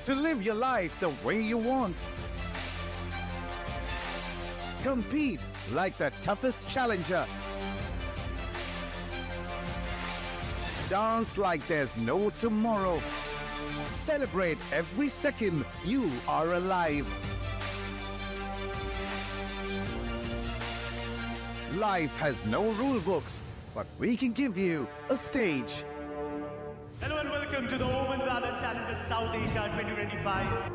to live your life the way you want. Compete like the toughest challenger. Dance like there's no tomorrow. Celebrate every second you are alive. Life has no rule books, but we can give you a stage. Hello and welcome to the OMEN VALORANT Challenges South Asia 2025.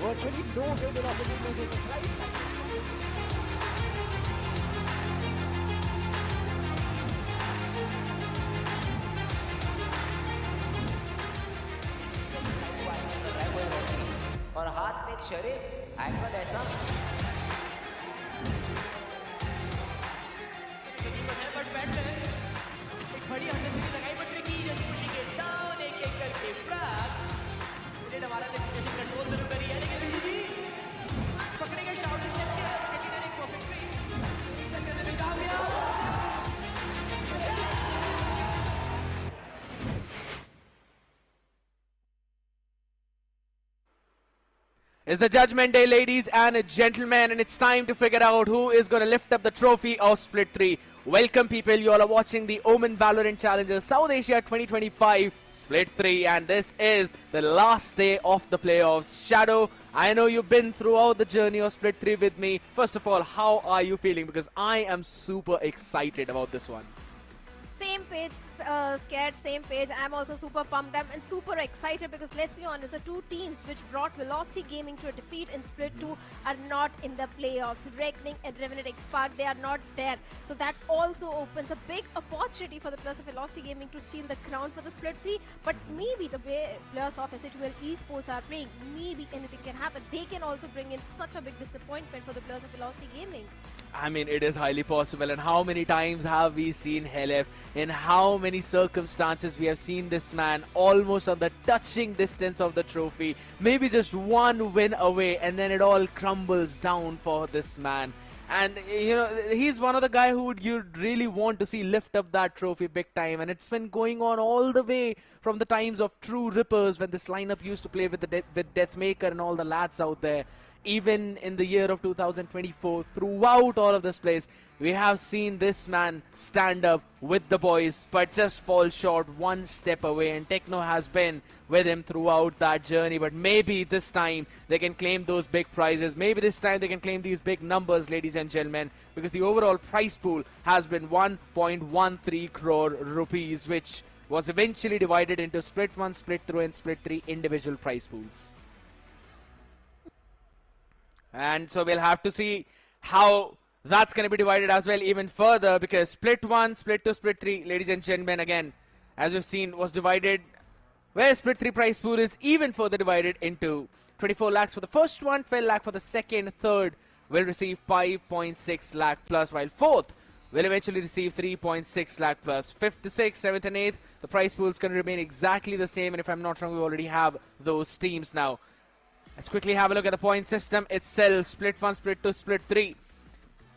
Virtually no velocity in this right. और हाथ में एक शरीफ angle ऐसा but bat में एक बड़ी understanding लगाई but tricky just pushing it down एक करके फ्रैग इन्हें हमारा कंट्रोल जरूर करी है लेकिन जी पकड़ेगा शाउट स्टेप के अंदर ने एक परफेक्ट फ्री सेकंड में कामयाब It's the Judgment Day, ladies and gentlemen, and it's time to figure out who is going to lift up the trophy of Split 3. Welcome, people. You all are watching the OMEN VALORANT Challengers South Asia 2025 Split 3, and this is the last day of the playoffs. Shadow, I know you've been throughout the journey of Split 3 with me. First of all, how are you feeling? Because I am super excited about this one. Same page, scared, same page. I'm also super pumped up and super excited because let's be honest, the two teams which brought Velocity Gaming to a defeat in Split 2 are not in the playoffs. Reckoning and Revenant XSpark, they are not there. So that also opens a big opportunity for the players of Velocity Gaming to steal the crown for the Split 3. But maybe the way players of Exe Esports are playing, maybe anything can happen. They can also bring in such a big disappointment for the players of Velocity Gaming. I mean, it is highly possible. And how many times have we seen Helef? In how many circumstances we have seen this man almost on the touching distance of the trophy. Maybe just one win away and then it all crumbles down for this man. And, you know, he's one of the guys who you'd really want to see lift up that trophy big time. And it's been going on all the way from the times of True Rippers when this lineup used to play with with Deathmaker and all the lads out there. Even in the year of 2024, throughout all of this place, we have seen this man stand up with the boys, but just fall short one step away. And Techno has been with him throughout that journey. But maybe this time they can claim those big prizes. Maybe this time they can claim these big numbers, ladies and gentlemen, because the overall prize pool has been 1.13 crore rupees, which was eventually divided into Split 1, Split 2, and Split 3 individual prize pools. And so we'll have to see how that's going to be divided as well even further, because Split 1, Split 2, Split 3, ladies and gentlemen, again, as we've seen, was divided, where Split 3 prize pool is even further divided into 24 lakhs for the first one, 12 lakh for the second, third will receive 5.6 lakh plus, while fourth will eventually receive 3.6 lakh plus. Fifth to sixth, seventh and eighth, the prize pool is going to remain exactly the same, and if I'm not wrong, we already have those teams now. Let's quickly have a look at the point system itself. Split 1, Split 2, Split 3.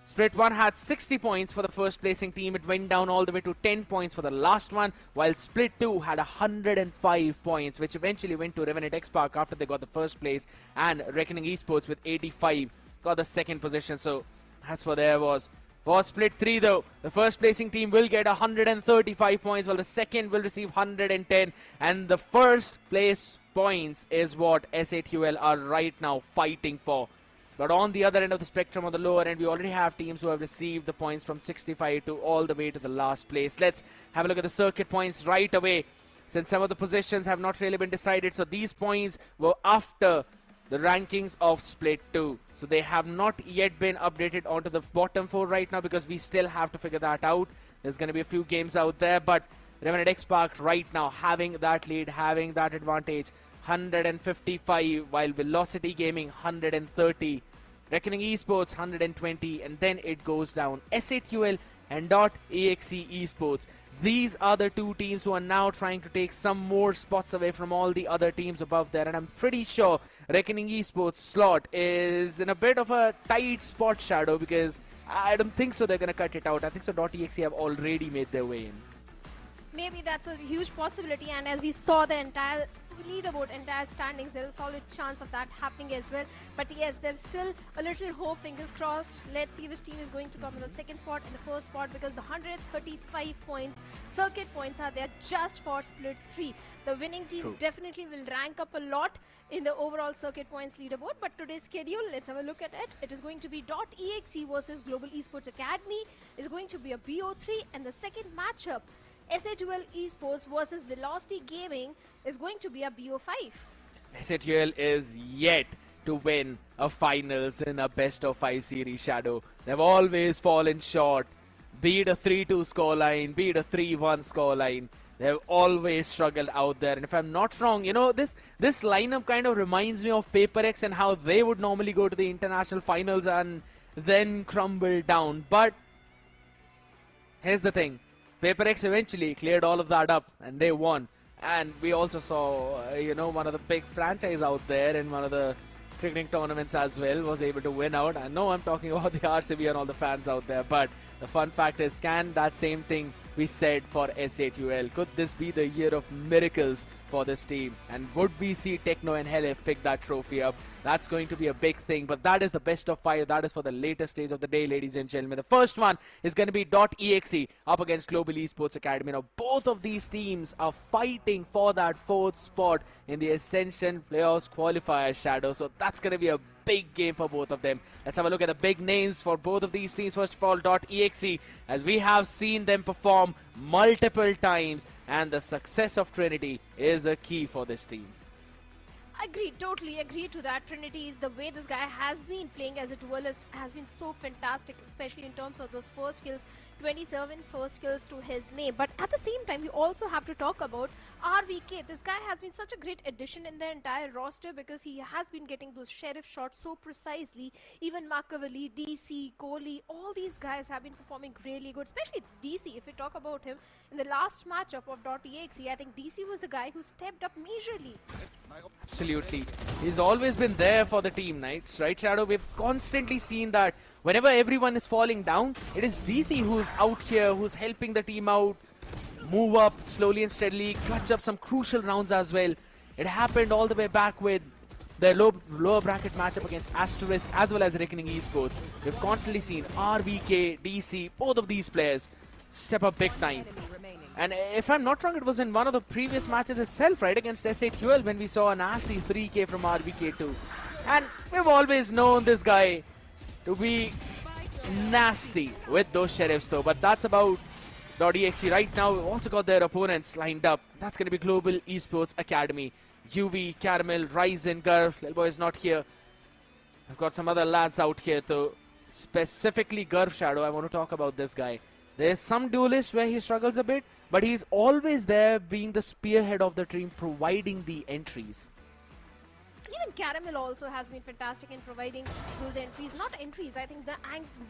Split 1 had 60 points for the first placing team. It went down all the way to 10 points for the last one, while Split 2 had 105 points, which eventually went to Revenant XSpark after they got the first place, and Reckoning Esports with 85 got the second position. So that's what there was. For Split 3 though, the first placing team will get 135 points, while the second will receive 110, and the first place points is what SATUL are right now fighting for. But on the other end of the spectrum, on the lower end, we already have teams who have received the points from 65 to all the way to the last place. Let's have a look at the circuit points right away, since some of the positions have not really been decided. So these points were after the rankings of Split 2. So they have not yet been updated onto the bottom 4 right now, because we still have to figure that out. There's going to be a few games out there, but Revenant XSpark right now having that lead, having that advantage. 155, while Velocity Gaming 130, Reckoning Esports 120, and then it goes down. SATUL and .exe Esports these are the two teams who are now trying to take some more spots away from all the other teams above there. And I'm pretty sure Reckoning Esports slot is in a bit of a tight spot, Shadow, because I don't think so they're going to cut it out. I think so .exe have already made their way in. Maybe that's a huge possibility, and as we saw the entire leaderboard, entire standings, there's a solid chance of that happening as well. But yes, there's still a little hope, fingers crossed. Let's see which team is going to come in the second spot and the first spot, because the 135 points, circuit points are there just for split 3. The winning team definitely will rank up a lot in the overall circuit points leaderboard. But today's schedule, let's have a look at it. It is going to be .exe versus Global Esports Academy. Is going to be a BO3, and the second matchup, SA12 Esports versus Velocity Gaming, is going to be a BO5. SA12 is yet to win a finals in a best of 5 series, Shadow. They've always fallen short. Be it a 3-2 scoreline, be it a 3-1 scoreline. They've always struggled out there. And if I'm not wrong, you know, this lineup kind of reminds me of PaperX and how they would normally go to the international finals and then crumble down. But here's the thing. PaperX eventually cleared all of that up and they won. And we also saw, you know, one of the big franchise out there in one of the cricketing tournaments as well was able to win out. I know I'm talking about the RCB and all the fans out there, but the fun fact is, can that same thing be said for SA12? Could this be the year of miracles for this team? And would we see Techno and Helif pick that trophy up? That's going to be a big thing, but that is the best of 5. That is for the latest stage of the day, ladies and gentlemen. The first one is going to be .exe up against Global Esports Academy. Now, both of these teams are fighting for that 4th spot in the Ascension Playoffs qualifier, Shadow. So that's going to be a big game for both of them. Let's have a look at the big names for both of these teams. First of all, .exe, as we have seen them perform multiple times, and the success of Trinity is a key for this team. Agreed, totally agree to that. Trinity is the way this guy has been playing as a duelist has been so fantastic, especially in terms of those first kills. 27 first kills to his name. But at the same time, we also have to talk about RVK. This guy has been such a great addition in the entire roster because he has been getting those sheriff shots so precisely. Even Makavali, DC, Kohli, all these guys have been performing really good, especially DC. If we talk about him in the last matchup of .exe, I think DC was the guy who stepped up majorly. Absolutely. He's always been there for the team, right, Shadow? We've constantly seen that whenever everyone is falling down, it is DC who's out here, who's helping the team out, move up slowly and steadily, clutch up some crucial rounds as well. It happened all the way back with the lower bracket matchup against Asterisk as well as Reckoning Esports. We've constantly seen RVK, DC, both of these players step up big time. And if I'm not wrong, it was in one of the previous matches itself, right, against SA12 when we saw a nasty 3K from RVK too. And we've always known this guy to be nasty with those sheriffs though. But that's about .exe right now. We've also got their opponents lined up. That's going to be Global Esports Academy. UV, Caramel, Ryzen, Gurf. Little boy is not here. I've got some other lads out here though. Specifically Gurf, Shadow. I want to talk about this guy. There's some duelists where he struggles a bit, but he's always there being the spearhead of the team, providing the entries. Even Caramel also has been fantastic in providing those entries. Not entries, I think the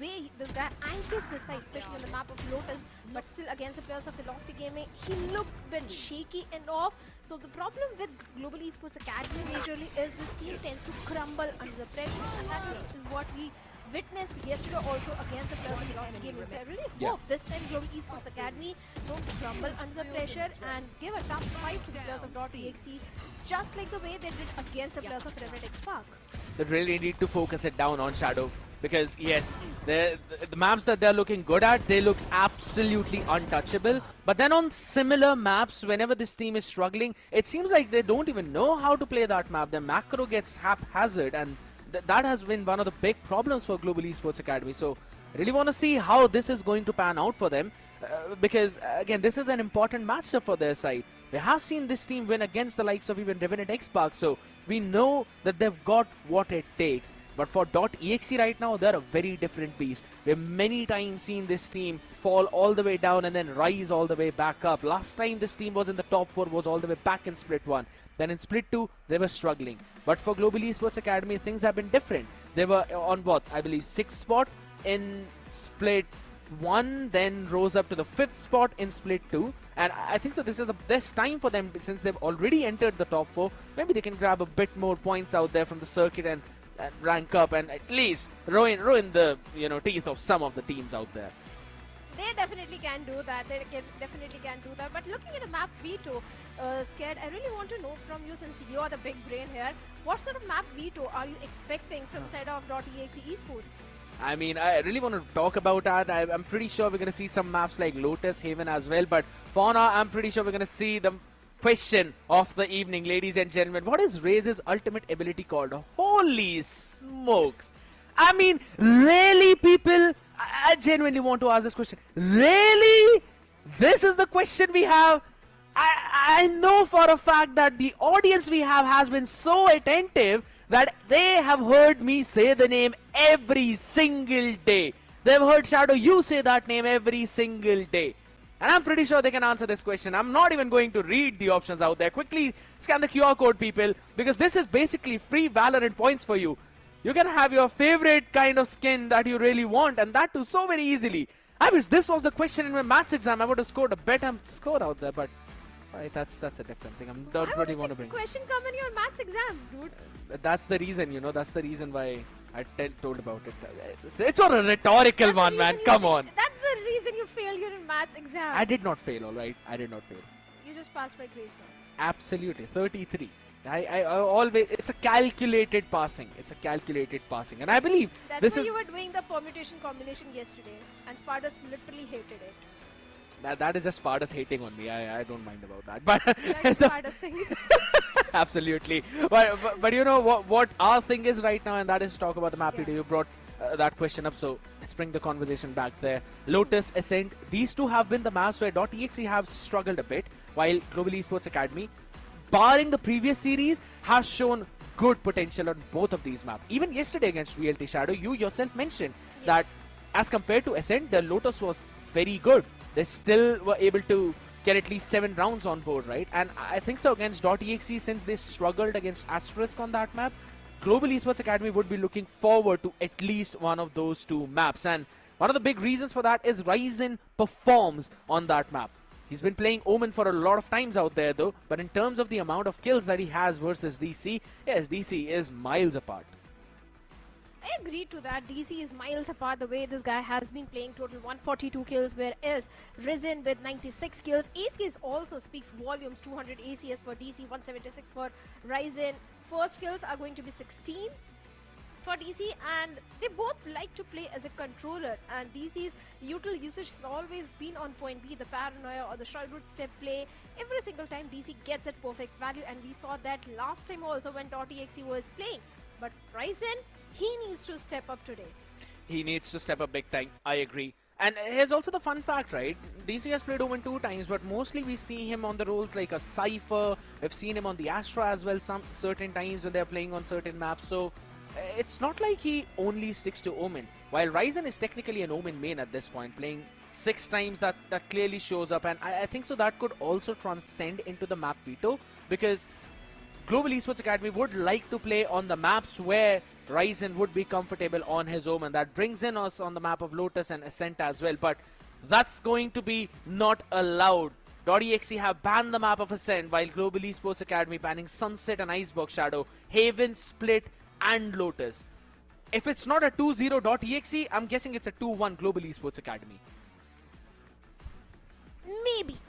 way this guy anchors this side, especially on the map of Lotus, but still against the players of Velocity Gaming, he looked a bit shaky and off. So the problem with Global Esports Academy majorly is this team tends to crumble under the pressure, and that is what we witnessed yesterday also against the players of Velocity Gaming. So I really hope this time Global Esports Academy don't crumble under the pressure and give a tough fight to the players of .exe, just like the way they did against the players of Revenant XSpark. They really need to focus it down on Shadow, because yes, the maps that they're looking good at, they look absolutely untouchable. But then on similar maps, whenever this team is struggling, it seems like they don't even know how to play that map. The macro gets haphazard, and that has been one of the big problems for Global Esports Academy. So I really want to see how this is going to pan out for them, because again, this is an important matchup for their side. We have seen this team win against the likes of even Revenant XSpark, so we know that they've got what it takes. But for .exe right now, they're a very different beast. We've many times seen this team fall all the way down and then rise all the way back up. Last time this team was in the top 4 was all the way back in Split 1. Then in Split 2, they were struggling. But for Global Esports Academy, things have been different. They were on what? I believe 6th spot in Split 1 then rose up to the 5th spot in Split 2. And I think so this is the best time for them since they've already entered the top 4. Maybe they can grab a bit more points out there from the circuit and rank up and at least ruin the teeth of some of the teams out there. They definitely can do that. Definitely can do that. But looking at the map veto, Scared, I really want to know from you, since you're the big brain here, what sort of map veto are you expecting from the side of .exe Esports? I mean, I really want to talk about that. I'm pretty sure we're going to see some maps like Lotus, Haven as well. But for now, I'm pretty sure we're going to see the question of the evening, ladies and gentlemen. What is Raze's ultimate ability called? Holy smokes. I mean, really, people? I genuinely want to ask this question. Really? This is the question we have? I know for a fact that the audience we have has been so attentive that they have heard me say the name every single day. They've heard Shadow, you say that name every single day. And I'm pretty sure they can answer this question. I'm not even going to read the options out there. Quickly scan the QR code, people, because this is basically free Valorant points for you. You can have your favorite kind of skin that you really want, and that too so very easily. I wish this was the question in my maths exam. I would have scored a better score out there, but that's a different thing. I don't really want to bring. Question come in your maths exam, dude. That's the reason, that's the reason why I told about it. It's not a rhetorical one, man. Come on. That's the reason you failed your maths exam. I did not fail, alright? I did not fail. You just passed by grace marks. Absolutely. 33. I always, it's a calculated passing. It's a calculated passing. And I believe that's this why is... you were doing the permutation combination yesterday. And Spartus literally hated it. That is just Spartus hating on me. I don't mind about that. But That's Spartus thing. Absolutely. But you know what our thing is right now, and that is to talk about the map leader. You brought that question up, so let's bring the conversation back there. Lotus, Ascent, these two have been the maps where .exe have struggled a bit, while Global Esports Academy, barring the previous series, have shown good potential on both of these maps. Even yesterday against VLT Shadow, you yourself mentioned that as compared to Ascent, the Lotus was very good. They still were able to get at least 7 rounds on board, right? And I think so against .exe, since they struggled against Asterisk on that map, Global Esports Academy would be looking forward to at least one of those 2 maps. And one of the big reasons for that is Ryzen performs on that map. He's been playing Omen for a lot of times out there though, but in terms of the amount of kills that he has versus DC, yes, DC is miles apart. I agree to that. DC is miles apart the way this guy has been playing. Total 142 kills, whereas Risen with 96 kills. ACS also speaks volumes. 200 ACS for DC, 176 for Ryzen. First kills are going to be 16 for DC, and they both like to play as a controller, and DC's util usage has always been on point B, the paranoia or the shroud step play. Every single time DC gets at perfect value, and we saw that last time also when .exe was playing. But Ryzen, he needs to step up today. He needs to step up big time, I agree. And here's also the fun fact, right? DC has played Omen 2 times, but mostly we see him on the roles like a Cypher. We've seen him on the Astra as well some certain times when they're playing on certain maps. So it's not like he only sticks to Omen. While Ryzen is technically an Omen main at this point, playing 6 times, that clearly shows up. And I think so that could also transcend into the map veto, because Global Esports Academy would like to play on the maps where Ryzen would be comfortable on his Omen. That brings in us on the map of Lotus and Ascent as well, but that's going to be not allowed. .exe have banned the map of Ascent, while Global Esports Academy banning Sunset and Icebox Shadow, Haven, Split and Lotus. If it's not a 2-0 .exe, I'm guessing it's a 2-1 Global Esports Academy.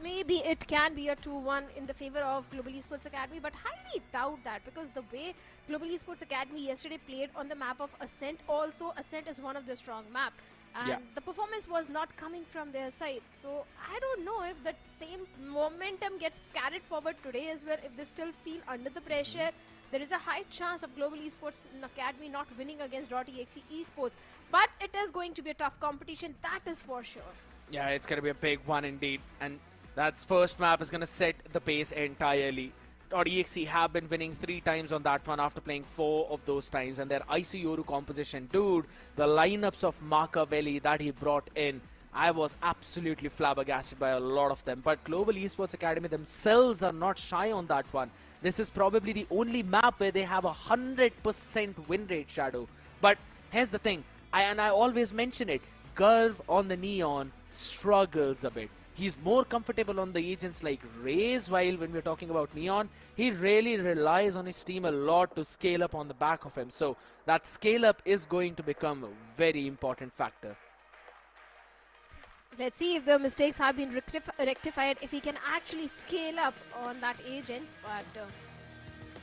Maybe it can be a 2-1 in the favor of Global Esports Academy, but highly doubt that, because the way Global Esports Academy yesterday played on the map of Ascent, also Ascent is one of the strong map, and the performance was not coming from their side. So I don't know if that same momentum gets carried forward today as well. If they still feel under the pressure, there is a high chance of Global Esports Academy not winning against .exe Esports. But it is going to be a tough competition, that is for sure. Yeah, it's going to be a big one indeed. And that first map is going to set the pace entirely. .exe have been winning 3 times on that one after playing 4 of those times. And their Yoru composition, dude, the lineups of Machiavelli that he brought in, I was absolutely flabbergasted by a lot of them. But Global Esports Academy themselves are not shy on that one. This is probably the only map where they have a 100% win rate, Shadow. But here's the thing, I always mention it. Garv on the Neon struggles a bit. He's more comfortable on the agents like Raze, while when we're talking about Neon, he really relies on his team a lot to scale up on the back of him. So that scale up is going to become a very important factor. Let's see if the mistakes have been rectified, if he can actually scale up on that agent. But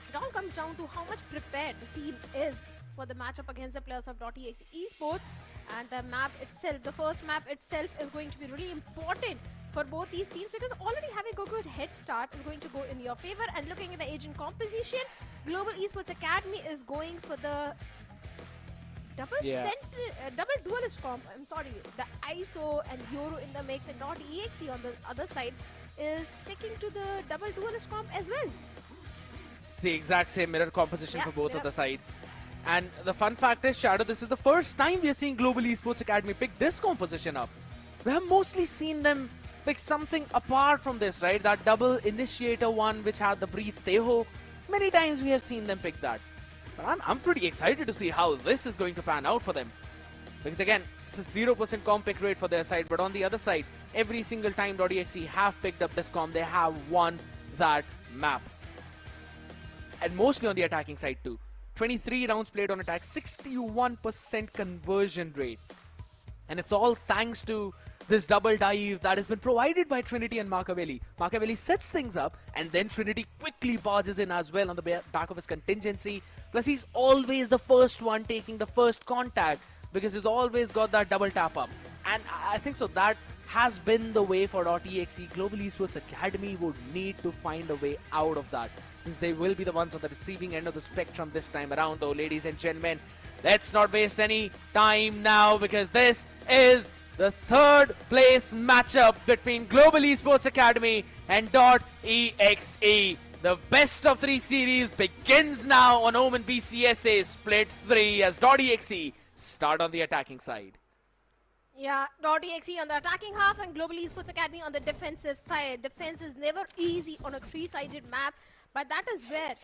it all comes down to how much prepared the team is for the matchup against the players of Exe Esports. And the map itself, the first map itself, is going to be really important for both these teams, because already having a good head start is going to go in your favor. And looking at the agent composition, Global Esports Academy is going for the double duelist comp. I'm sorry, the ISO and Euro in the mix, and .exe on the other side is sticking to the double duelist comp as well. It's the exact same mirror composition for both of the sides. And the fun fact is, Shadow, this is the first time we are seeing Global Esports Academy pick this composition up. We have mostly seen them pick something apart from this, right? That double initiator one which had the Breathe Stay Ho. Many times we have seen them pick that. But I'm pretty excited to see how this is going to pan out for them. Because again, it's a 0% comp pick rate for their side, but on the other side, every single time .exe have picked up this comp, they have won that map. And mostly on the attacking side too. 23 rounds played on attack, 61% conversion rate. And it's all thanks to this double dive that has been provided by Trinity and Machiavelli. Machiavelli sets things up, and then Trinity quickly barges in as well on the back of his contingency. Plus, he's always the first one taking the first contact, because he's always got that double tap up. And I think so that has been the way for .exe. Global Esports Academy would need to find a way out of that, since they will be the ones on the receiving end of the spectrum this time around. Though, ladies and gentlemen, let's not waste any time now, because this is the third place matchup between Global Esports Academy and .exe. The best of 3 series begins now on OMEN VCSA Split 3 as .exe start on the attacking side. Yeah, .exe on the attacking half and Global Esports Academy on the defensive side. Defense is never easy on a 3-sided map, but that is where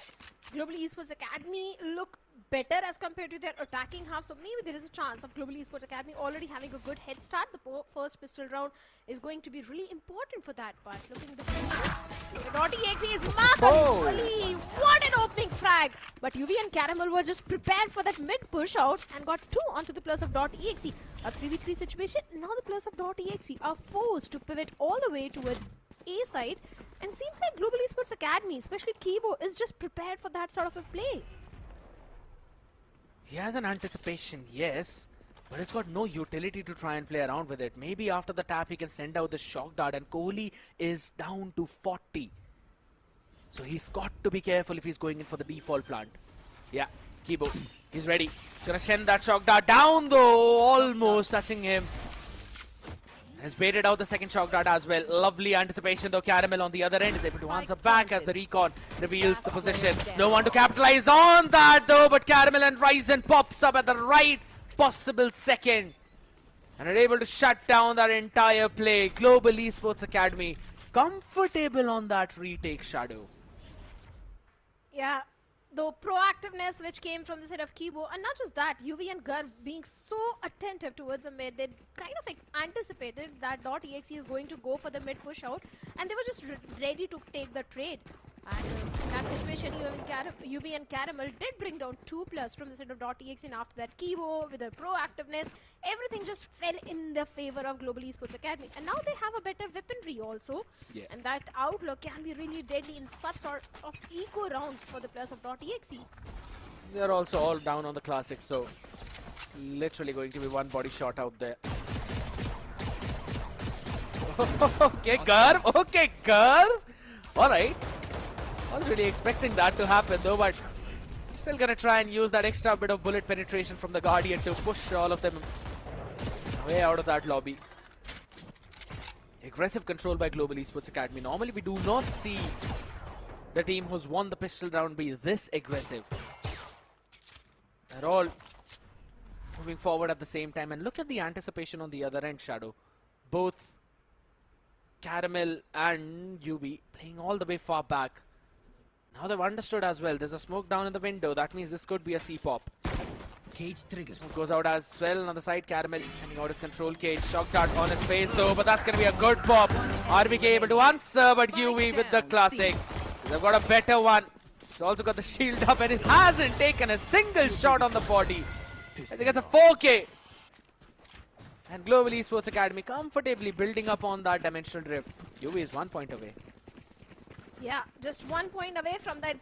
Global Esports Academy look better as compared to their attacking half. So maybe there is a chance of Global Esports Academy already having a good head start. The first pistol round is going to be really important for that. But looking at the future, .exe is Machiavelli. What an opening frag! But UV and Caramel were just prepared for that mid push out and got 2 onto the players of .exe. A 3v3 situation. Now the players of .exe are forced to pivot all the way towards A side. And seems like Global Esports Academy, especially Kibo, is just prepared for that sort of a play. He has an anticipation, yes, but it's got no utility to try and play around with it. Maybe after the tap he can send out the shock dart, and Kohli is down to 40. So he's got to be careful if he's going in for the default plant. Yeah, Kibo, he's ready. He's gonna send that shock dart down though, almost touching him. Has baited out the second shock dart as well. Lovely anticipation though. Caramel on the other end is able to answer back as the recon reveals the position. No one to capitalize on that though, but Caramel and Ryzen pops up at the right possible second and are able to shut down that entire play. Global Esports Academy comfortable on that retake, Shadow. Yeah, the proactiveness which came from the side of Kibo, and not just that, UV and Garv being so attentive towards the mid, they kind of anticipated that .exe is going to go for the mid push out, and they were just ready to take the trade. And in that situation, UV and Caramel did bring down 2+ from the side of .exe, and after that, Kibo with the proactiveness, everything just fell in the favor of Global Esports Academy. And now they have a better weaponry also, and that outlook can be really deadly in such sort of eco rounds for the players of .exe. They're also all down on the classics, so it's literally going to be one body shot out there. Okay, Garv. Okay, Garv. All right. I was really expecting that to happen though, but still gonna try and use that extra bit of bullet penetration from the Guardian to push all of them way out of that lobby. Aggressive control by Global Esports Academy. Normally we do not see the team who's won the pistol round be this aggressive. They're all moving forward at the same time, and look at the anticipation on the other end, Shadow. Both Caramel and UB playing all the way far back. Now they've understood as well. There's a smoke down in the window. That means this could be a C-pop. Cage trigger. Smoke goes out as well on the side. Caramel sending out his control cage. Shock dart on his face though, but that's going to be a good pop. RBK able to answer, but UV with the classic. They've got a better one. He's also got the shield up and he hasn't taken a single shot on the body. As he gets a 4K. And Global Esports Academy comfortably building up on that dimensional drift. UV is 1 point away. Yeah, just 1 point away from that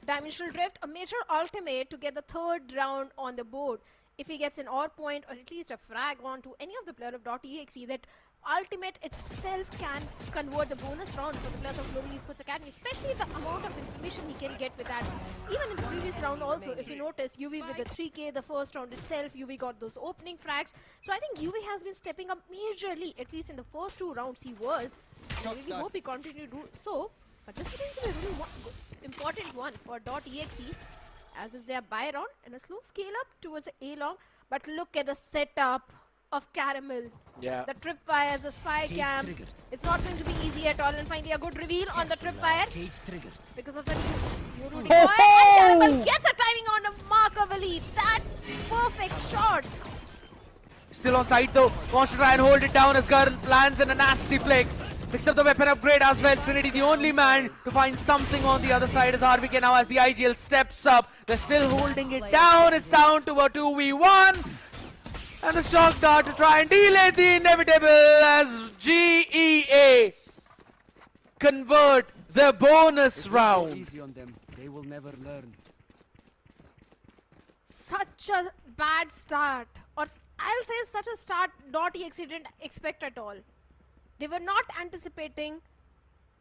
dimensional drift. A major ultimate to get the third round on the board. If he gets an OR point or at least a frag onto any of the player of .exe, that ultimate itself can convert the bonus round for the players of Global Esports Academy, especially the amount of information he can get with that. Even in the previous round also, if you notice, UV with the 3K, the first round itself, UV got those opening frags. So I think UV has been stepping up majorly, at least in the first 2 rounds he was. I really hope he continue to do so. But this is going to be a really important one for .exe, as is their buy round and a slow scale up towards the A long. But look at the setup of Caramel. Yeah. The tripwire, the spy cam. It's not going to be easy at all. And finally a good reveal on the tripwire Cage trigger. because of the new routing point. And Caramel gets a timing on a Markavali. That perfect shot. Still on side though. Wants to try and hold it down as Garn lands in a nasty flick. Picks up the weapon upgrade as well. Trinity the only man to find something on the other side as RBK now as the IGL steps up. They're still holding it down. It's down to a 2v1. And the shock dart to try and delay the inevitable as GEA convert the bonus round. Easy on them. They will never learn. Such a bad start. Or I'll say such a start .exe didn't expect at all. They were not anticipating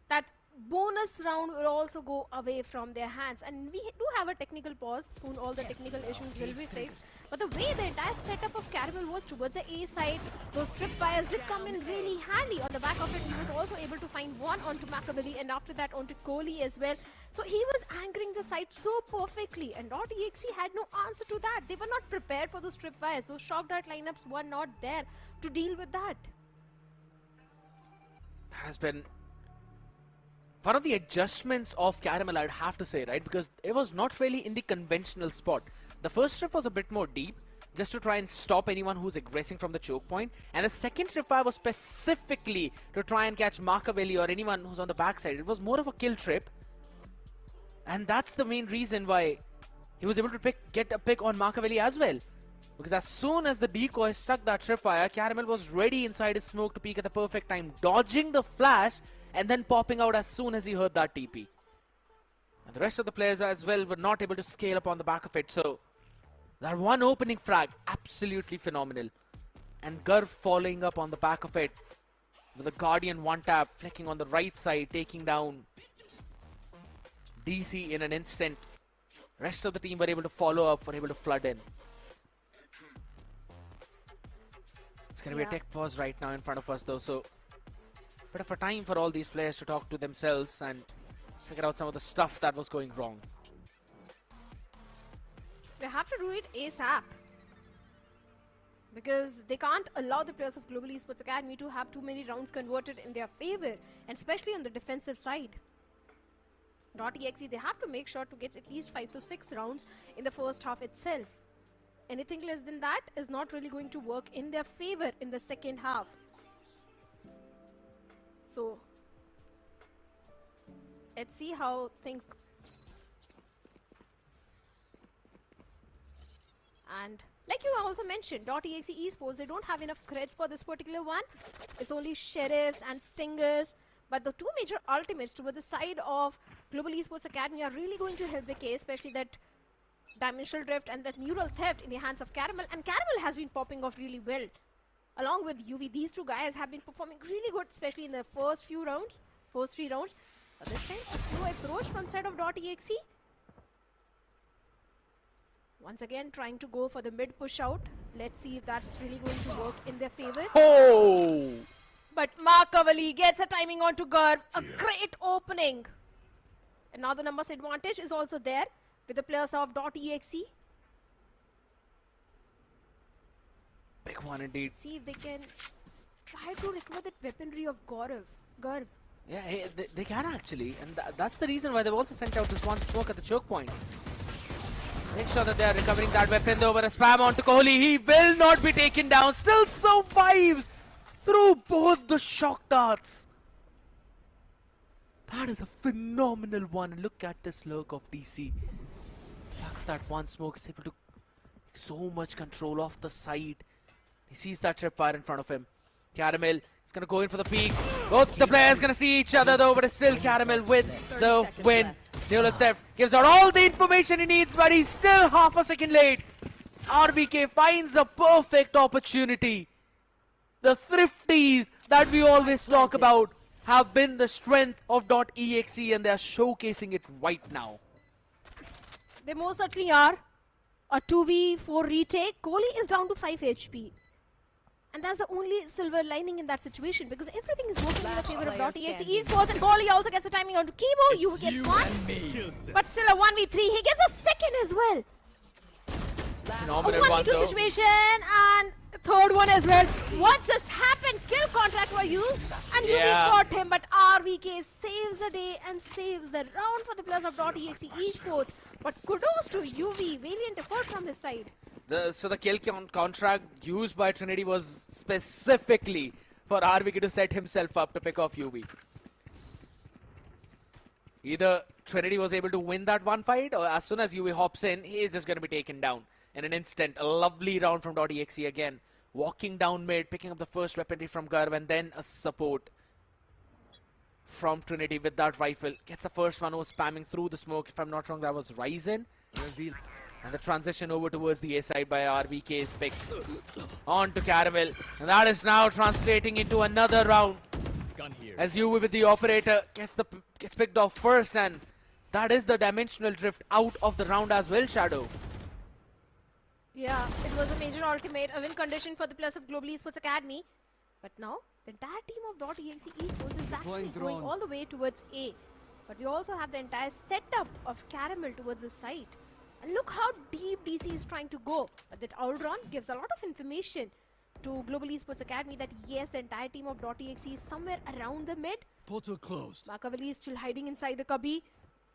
that bonus round will also go away from their hands. And we do have a technical pause. Soon all the technical issues will be fixed. But the way the entire setup of Caramel was towards the A side, those tripwires did come in really handy. On the back of it, he was also able to find one onto Makaveli and after that onto Kohli as well. So he was anchoring the site so perfectly. And .exe had no answer to that. They were not prepared for those tripwires. Those shock dart lineups were not there to deal with that. That has been one of the adjustments of Caramel, I'd have to say, right? Because it was not really in the conventional spot. The first trip was a bit more deep, just to try and stop anyone who's aggressing from the choke point. And the second trip was specifically to try and catch Makaveli or anyone who's on the backside. It was more of a kill trip. And that's the main reason why he was able to get a pick on Makaveli as well. Because as soon as the decoy stuck that tripwire, Caramel was ready inside his smoke to peek at the perfect time, dodging the flash and then popping out as soon as he heard that TP. And the rest of the players as well were not able to scale up on the back of it. So that one opening frag, absolutely phenomenal. And Garv following up on the back of it with a Guardian one tap, flicking on the right side, taking down DC in an instant. Rest of the team were able to follow up, were able to flood in. It's going to be a tech pause right now in front of us though, so bit of a time for all these players to talk to themselves and figure out some of the stuff that was going wrong. They have to do it ASAP. Because they can't allow the players of Global Esports Academy to have too many rounds converted in their favor, and especially on the defensive side. .exe, they have to make sure to get at least 5 to 6 rounds in the first half itself. Anything less than that is not really going to work in their favor in the second half. So, let's see how things go. And like you also mentioned, .exe Esports, they don't have enough creds for this particular one. It's only Sheriffs and Stingers. But the two major ultimates toward the side of Global Esports Academy are really going to help the case, especially that Dimensional Drift and that Neural Theft in the hands of Caramel. And Caramel has been popping off really well. Along with UV, these two guys have been performing really good, especially in the first few rounds, first 3 rounds. But this time, a slow approach from side of .exe. Once again, trying to go for the mid push out. Let's see if that's really going to work in their favor. Oh! But Makaveli gets a timing onto Garv. A great opening. And now the numbers advantage is also there with the players of .exe. Big one indeed. See if they can try to recover that weaponry of Garv. Yeah, hey, they can actually. And that's the reason why they've also sent out this one smoke at the choke point. Make sure that they are recovering that weapon over a spam onto Kohli. He will not be taken down. Still survives through both the shock darts. That is a phenomenal one. Look at this lurk of DC. Look at that one smoke. Is able to take so much control off the side. He sees that tripwire in front of him. Caramel is going to go in for the peak. Both the players going to see each other though, but it's still Caramel with the win. Neola Theft gives out all the information he needs, but he's still half a second late. RBK finds a perfect opportunity. The thrifties that we always talk about have been the strength of .exe, and they are showcasing it right now. They most certainly are. A 2v4 retake. Kohli is down to 5 HP. And that's the only silver lining in that situation, because everything is working in the favor of .exe Esports, and Kohli also gets a timing onto Kibo. You gets one, but still a 1v3. He gets a second as well. Phenomenal A one 1v2 though. situation, and third one as well. What just happened? Kill contract were used, and UV got him, but RVK saves the day and saves the round for the players of .exe Esports. But kudos to UV, valiant effort from his side. So the kill contract used by Trinity was specifically for RVK to set himself up to pick off UV. Either Trinity was able to win that one fight, or as soon as UV hops in, he is just going to be taken down in an instant. A lovely round from .exe again. Walking down mid, picking up the first weaponry from Garv, and then a support from Trinity with that rifle. Gets the first one who was spamming through the smoke. If I'm not wrong, that was Ryzen. And the transition over towards the A side by RVK is picked on to Caramel. And that is now translating into another round. As UV with the operator gets picked off first, and that is the dimensional drift out of the round as well, Shadow. Yeah, it was a major ultimate, a win condition for the players of Global Esports Academy. But now, the entire team of .exe Esports is actually going all the way towards A. But we also have the entire setup of Caramel towards the site. And look how deep DC is trying to go. But that Aldron gives a lot of information to Global Esports Academy that yes, the entire team of .exe is somewhere around the mid. Portal closed. Makavali is still hiding inside the cubby.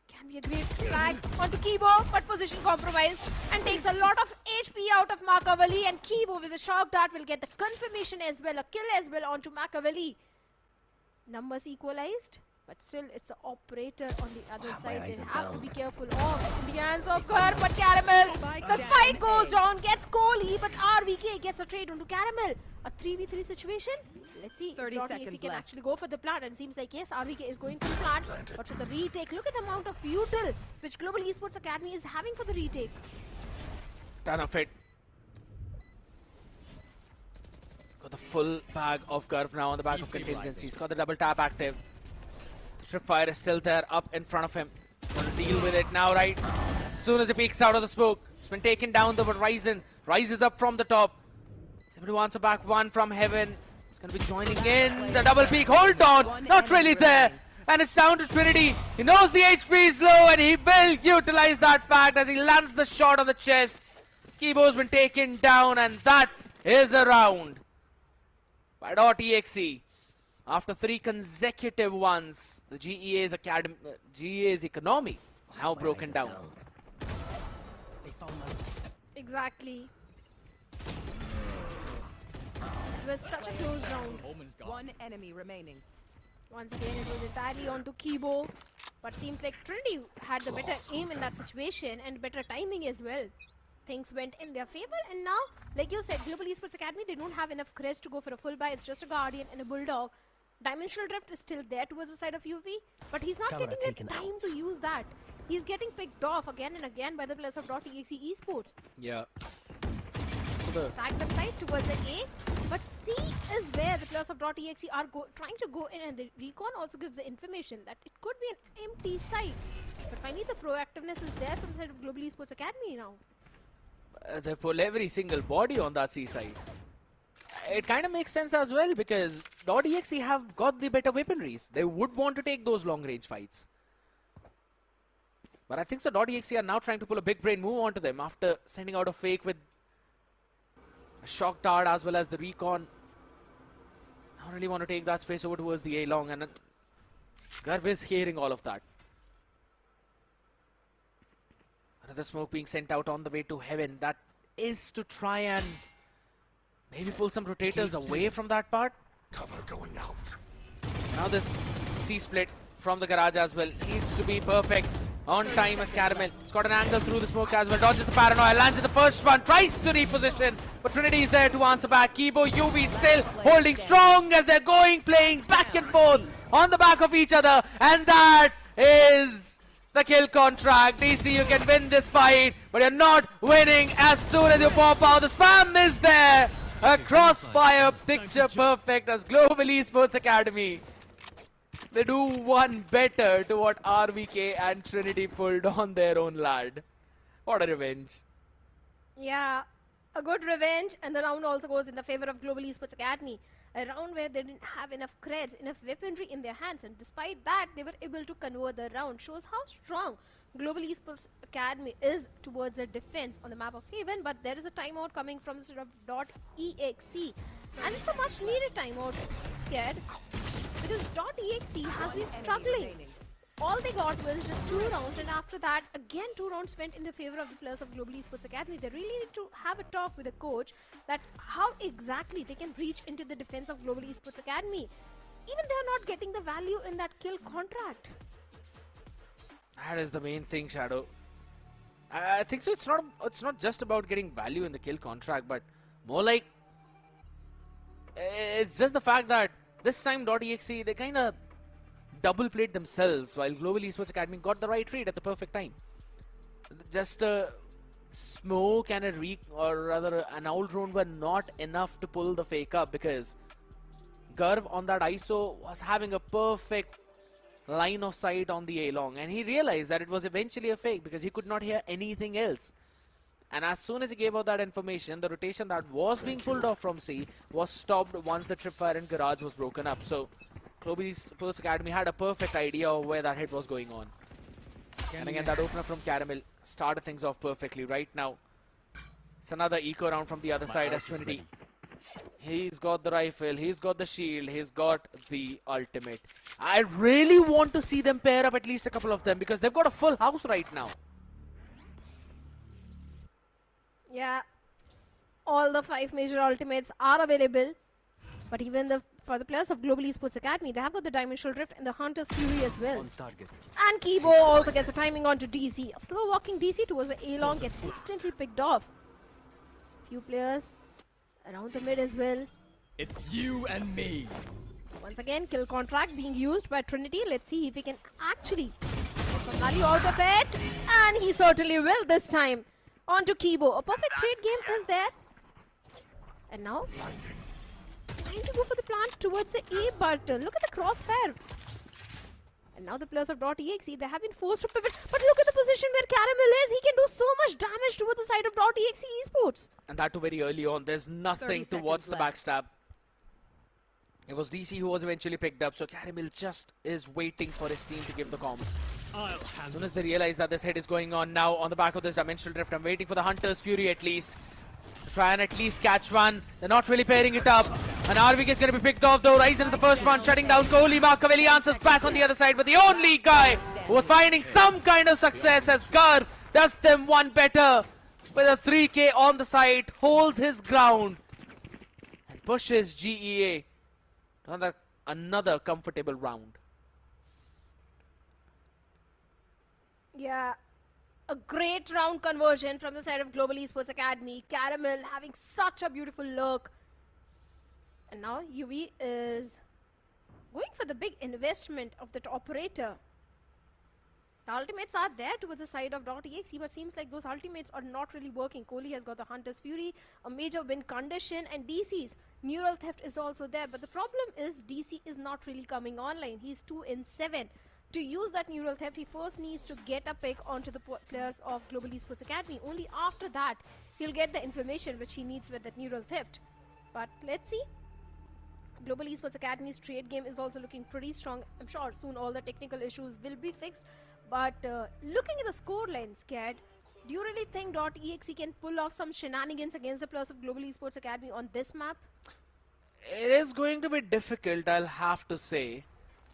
Can be a great flag onto Kibo, but position compromised and takes a lot of HP out of Makavali, and Kibo with a shock dart will get the confirmation as well, a kill as well onto Makavali. Numbers equalized, but still it's the operator on the other side. They have to be careful of in the hands of Gar, but Caramel, the spike goes down, gets Kohli, but RVK gets a trade onto Caramel. A 3v3 situation. Let's see if .exe can actually go for the plant, and it seems like yes, RVK is going for the plant, but for the retake, look at the amount of util which Global Esports Academy is having for the retake. Ton of it. Got the full bag of Curve now on the back of contingency. He's got the double tap active. The tripwire is still there up in front of him. Gonna deal with it now, right? As soon as he peeks out of the smoke, it's been taken down though, but Ryzen rises up from the top. He's able to answer back one from heaven. He's gonna be joining in the double peak. Hold on, not really there. And it's down to Trinity. He knows the HP is low, and he will utilize that fact as he lands the shot on the chest. Kibo's been taken down, and that is a round by .exe. After 3 consecutive ones, the GEA's economy now broken down. Exactly. It was such a close round. One enemy remaining. Once again, it was entirely onto Kibo, but seems like Trinity had the better aim in that situation and better timing as well. Things went in their favor, and now, like you said, Global Esports Academy, they don't have enough crest to go for a full buy. It's just a Guardian and a Bulldog. Dimensional Drift is still there towards the side of UV, but he's not getting the time to use that. He's getting picked off again and again by the players of .exe Esports. Yeah. Stack them side towards the A, but C is where the players of .exe are trying to go in, and the recon also gives the information that it could be an empty site. But finally the proactiveness is there from the side of Global Esports Academy now. They pull every single body on that C side. It kind of makes sense as well, because .exe have got the better weaponries. They would want to take those long range fights. But I think so .exe are now trying to pull a big brain move onto them after sending out a fake with a shock dart as well as the recon. I don't really want to take that space over towards the A long, and Garv is hearing all of that. Another smoke being sent out on the way to heaven. That is to try and maybe pull some rotators away from that part. Cover going out. Now this C-split from the garage as well needs to be perfect on time as Caramel. He's got an angle through the smoke as well. Dodges the paranoia, lands in the first one, tries to reposition, but Trinity is there to answer back. Kibo, UV still holding strong as they're playing back and forth on the back of each other. And that is the kill contract. DC, you can win this fight, but you're not winning as soon as you pop out. The spam is there. A crossfire, picture perfect as Global Esports Academy. They do one better to what RVK and Trinity pulled on their own lad. What a revenge. Yeah, a good revenge, and the round also goes in the favor of Global Esports Academy. A round where they didn't have enough creds, enough weaponry in their hands, and despite that, they were able to convert the round. Shows how strong Global Esports Academy is towards their defense on the map of Haven, but there is a timeout coming from the sort of .exe, and it's a much needed timeout, Scared, because .exe has been struggling. All they got was just 2 rounds, and after that, again 2 rounds went in the favor of the players of Global Esports Academy. They really need to have a talk with the coach that how exactly they can reach into the defense of Global Esports Academy. Even they are not getting the value in that kill contract. That is the main thing, Shadow. I think so. It's not just about getting value in the kill contract, but more like it's just the fact that this time .exe they kind of double played themselves while Global Esports Academy got the right read at the perfect time. Just a smoke and an owl drone were not enough to pull the fake up, because Garv on that ISO was having a perfect line of sight on the A-long, and he realized that it was eventually a fake because he could not hear anything else. And as soon as he gave out that information, the rotation that was being pulled off from C was stopped once the tripwire in garage was broken up. So Global Esports Academy had a perfect idea of where that hit was going on. And again, that opener from Caramel started things off perfectly. Right now, it's another eco round from the other side as Trinity. He's got the rifle, he's got the shield, he's got the ultimate. I really want to see them pair up at least a couple of them, because they've got a full house right now. Yeah, all the 5 major ultimates are available, but even for the players of Global Esports Academy, they have got the Dimensional Rift and the Hunter's Fury as well. On target. And Kibo also gets a timing onto DC. A slow walking DC towards the A-long gets instantly picked off. Few players around the mid as well. It's you and me. Once again, kill contract being used by Trinity. Let's see if he can actually get some value out of it. And he certainly will this time. On to Kibo. A perfect trade game is there. And now, trying to go for the plant towards the A, but look at the crossfire. And now the players of .exe, they have been forced to pivot. But look at the position where Caramel is. He can do so much damage towards the side of .exe Esports. And that too very early on. There's nothing towards the backstab. It was DC who was eventually picked up, so Caramel just is waiting for his team to give the comms. As soon as they realize that this hit is going on now on the back of this Dimensional Drift, I'm waiting for the Hunter's Fury at least. Try and at least catch one. They're not really pairing it up. And RVK is going to be picked off though. Ryzen is the first one, shutting down Kohli. Markavelli answers back on the other side, but the only guy who was finding some kind of success as Gar does them one better with a 3K on the side, holds his ground and pushes GEA to another comfortable round. Yeah, a great round conversion from the side of Global Esports Academy. Caramel having such a beautiful look. And now UV is going for the big investment of that operator. The ultimates are there towards the side of .exe, but seems like those ultimates are not really working. Kohli has got the Hunter's Fury, a major win condition, and DC's Neural Theft is also there. But the problem is DC is not really coming online. He's 2 in 7. To use that Neural Theft, he first needs to get a pick onto the players of Global Esports Academy. Only after that, he'll get the information which he needs with that Neural Theft. But let's see. Global Esports Academy's trade game is also looking pretty strong. I'm sure soon all the technical issues will be fixed. But looking at the scoreline, Scared, do you really think .exe can pull off some shenanigans against the players of Global Esports Academy on this map? It is going to be difficult, I'll have to say.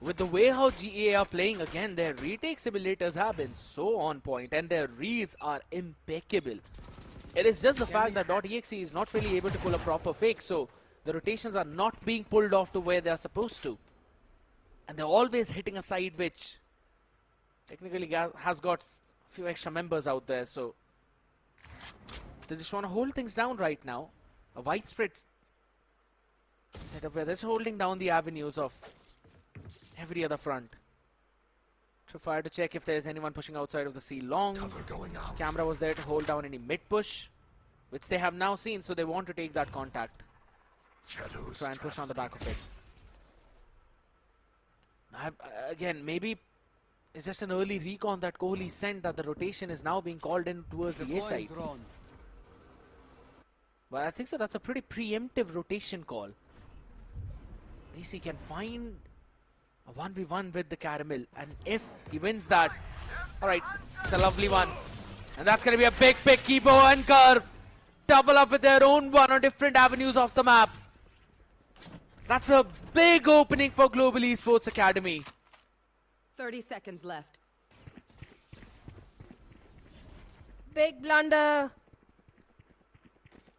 with the way how GA are playing again, their retake simulators have been so on point and their reads are impeccable. It is just the fact that .exe is not really able to pull a proper fake, so the rotations are not being pulled off to where they are supposed to. And they're always hitting a side which technically has got a few extra members out there, so they just want to hold things down right now. A widespread setup where they're just holding down the avenues of every other front. Fire to check if there's anyone pushing outside of the C long. Camera was there to hold down any mid push, which they have now seen, so they want to take that contact. Try and push on the back of it. Now, again, maybe it's just an early recon that Kohli sent that the rotation is now being called in towards the A side. But I think so that's a pretty preemptive rotation call. DC can find a 1v1 with the Caramel, and if he wins that, alright, it's a lovely one. And that's going to be a big pick. Kibo and Curve double up with their own one on different avenues of the map. That's a big opening for Global Esports Academy. 30 seconds left. Big blunder.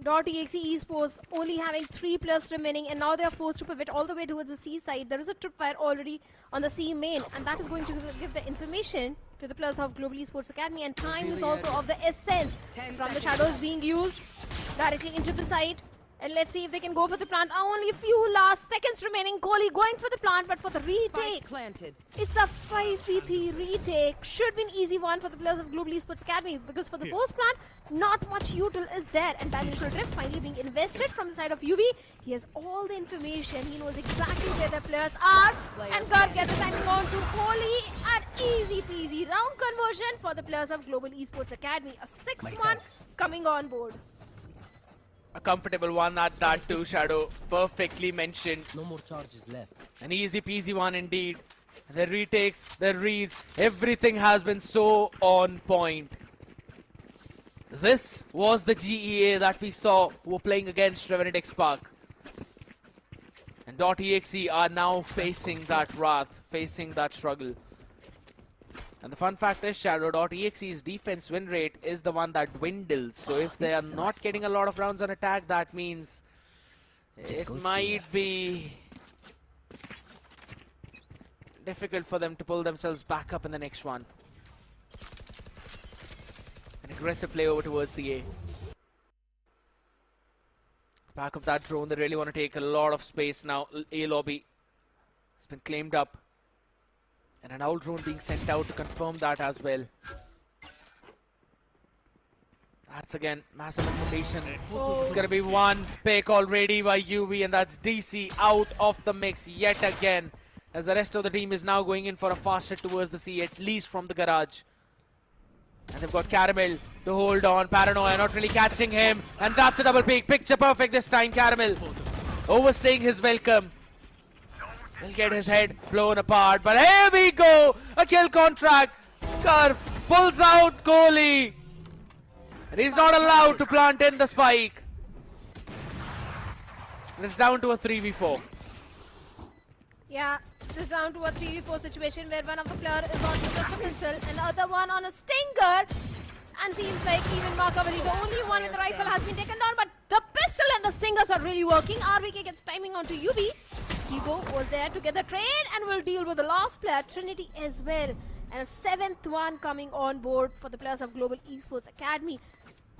.exe Esports only having 3 players remaining, and now they are forced to pivot all the way towards the C side. There is a tripwire already on the C main, and that is going to give the information to the players of Global Esports Academy. And time is also of the essence from the shadows being used directly into the site. And let's see if they can go for the plant. Only a few last seconds remaining. Kohli going for the plant, but for the retake, Planted. it's a 5v3 retake. Should be an easy one for the players of Global Esports Academy, because for the post plant, not much util is there. And dimensional drift finally being invested from the side of UV. He has all the information. He knows exactly where the players are. And Garg gets the timing on to Kohli. An easy peasy round conversion for the players of Global Esports Academy. A 6th one coming on board. A comfortable one at that too, Shadow. Perfectly mentioned. No more charges left. An easy peasy one indeed. The retakes, the reads, everything has been so on point. This was the GEA that we saw who were playing against Revenant XSpark. And .exe are now facing that wrath, facing that struggle. And the fun fact is, Shadow.exe's defense win rate is the one that dwindles. So if they are not getting a lot of rounds on attack, that means it might be difficult for them to pull themselves back up in the next one. An aggressive play over towards the A. Back of that drone, they really want to take a lot of space now. A lobby has been claimed up. And an owl drone being sent out to confirm that as well. That's again massive information. It's going to be one pick already by UV, and that's DC out of the mix yet again. As the rest of the team is now going in for a fast hit towards the C, at least from the garage. And they've got Caramel to hold on. Paranoia not really catching him. And that's a double pick. Picture perfect this time, Caramel. Overstaying his welcome. He'll get his head blown apart, but here we go! A kill contract! Curve pulls out Kohli! And he's not allowed to plant in the spike. And it's down to a 3v4. Yeah, it is down to a 3v4 situation where one of the player is on just a pistol and the other one on a stinger. And seems like even Makavali, the only one with the rifle, has been taken down, but the pistol and the stingers are really working. RBK gets timing onto UV. Kibo was there to get the trade and will deal with the last player, Trinity, as well. And a 7th one coming on board for the players of Global Esports Academy.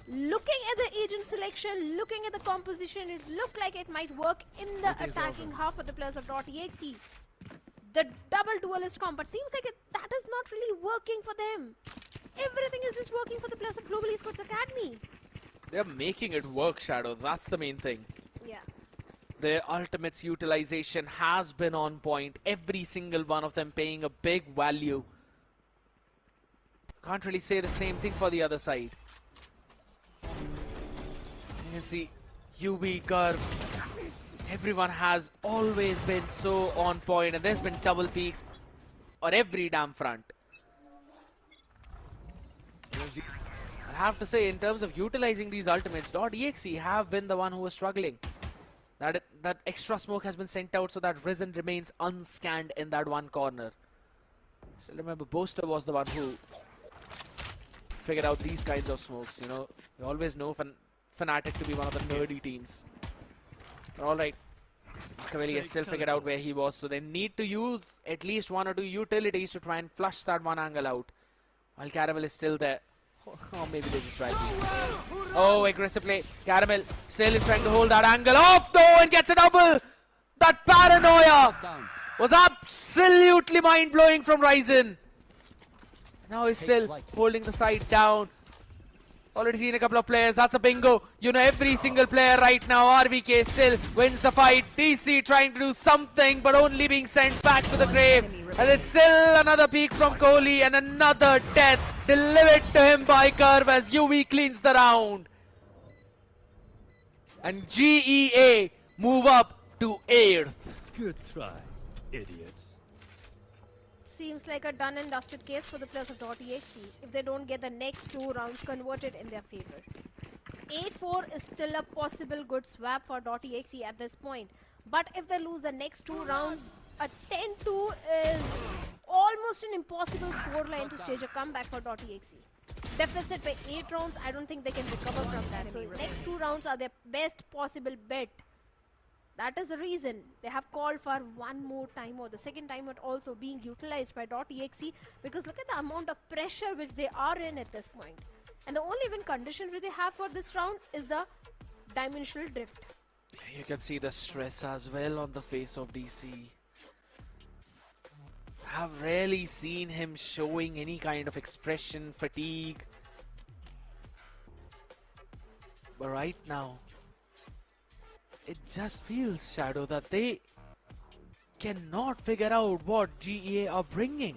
Looking at the agent selection, looking at the composition, it looked like it might work in the attacking half of the players of .exe. The double duelist comp, but seems like that is not really working for them. Everything is just working for the players of Global Esports Academy. They're making it work, Shadow. That's the main thing. Yeah. Their ultimates utilization has been on point. Every single one of them paying a big value. Can't really say the same thing for the other side. You can see UB, Garb. Everyone has always been so on point, and there's been double peaks on every damn front. I have to say, in terms of utilizing these ultimates, .exe have been the one who was struggling. That extra smoke has been sent out so that Risen remains unscanned in that one corner. Still remember, Boaster was the one who figured out these kinds of smokes. You know, you always know Fnatic to be one of the nerdy teams. But all right, Machiavelli has still figured out where he was, so they need to use at least one or two utilities to try and flush that one angle out. While Caramel is still there. Or maybe they just try. Oh, aggressive play. Caramel still is trying to hold that angle off though and gets a double. That paranoia was absolutely mind-blowing from Ryzen. Now he's still holding the side down. Already seen a couple of players. That's a bingo. You know, every single player right now. RVK still wins the fight. DC trying to do something, but only being sent back to the grave. And it's still another peak from Kohli and another death delivered to him by Curve as UV cleans the round. And GEA move up to 8th. Good try, idiots. Seems like a done and dusted case for the players of .exe if they don't get the next 2 rounds converted in their favor. 8-4 is still a possible good swap for .exe at this point. But if they lose the next 2 rounds, a 10-2 is almost an impossible scoreline to stage a comeback for .exe. Deficit by 8 rounds, I don't think they can recover from that. So next 2 rounds are their best possible bet. That is the reason they have called for one more timeout. The second timeout also being utilized by .exe because look at the amount of pressure which they are in at this point. And the only win condition which they have for this round is the dimensional drift. You can see the stress as well on the face of DC. Have rarely seen him showing any kind of expression, fatigue. But right now, it just feels, Shadow, that they cannot figure out what GEA are bringing.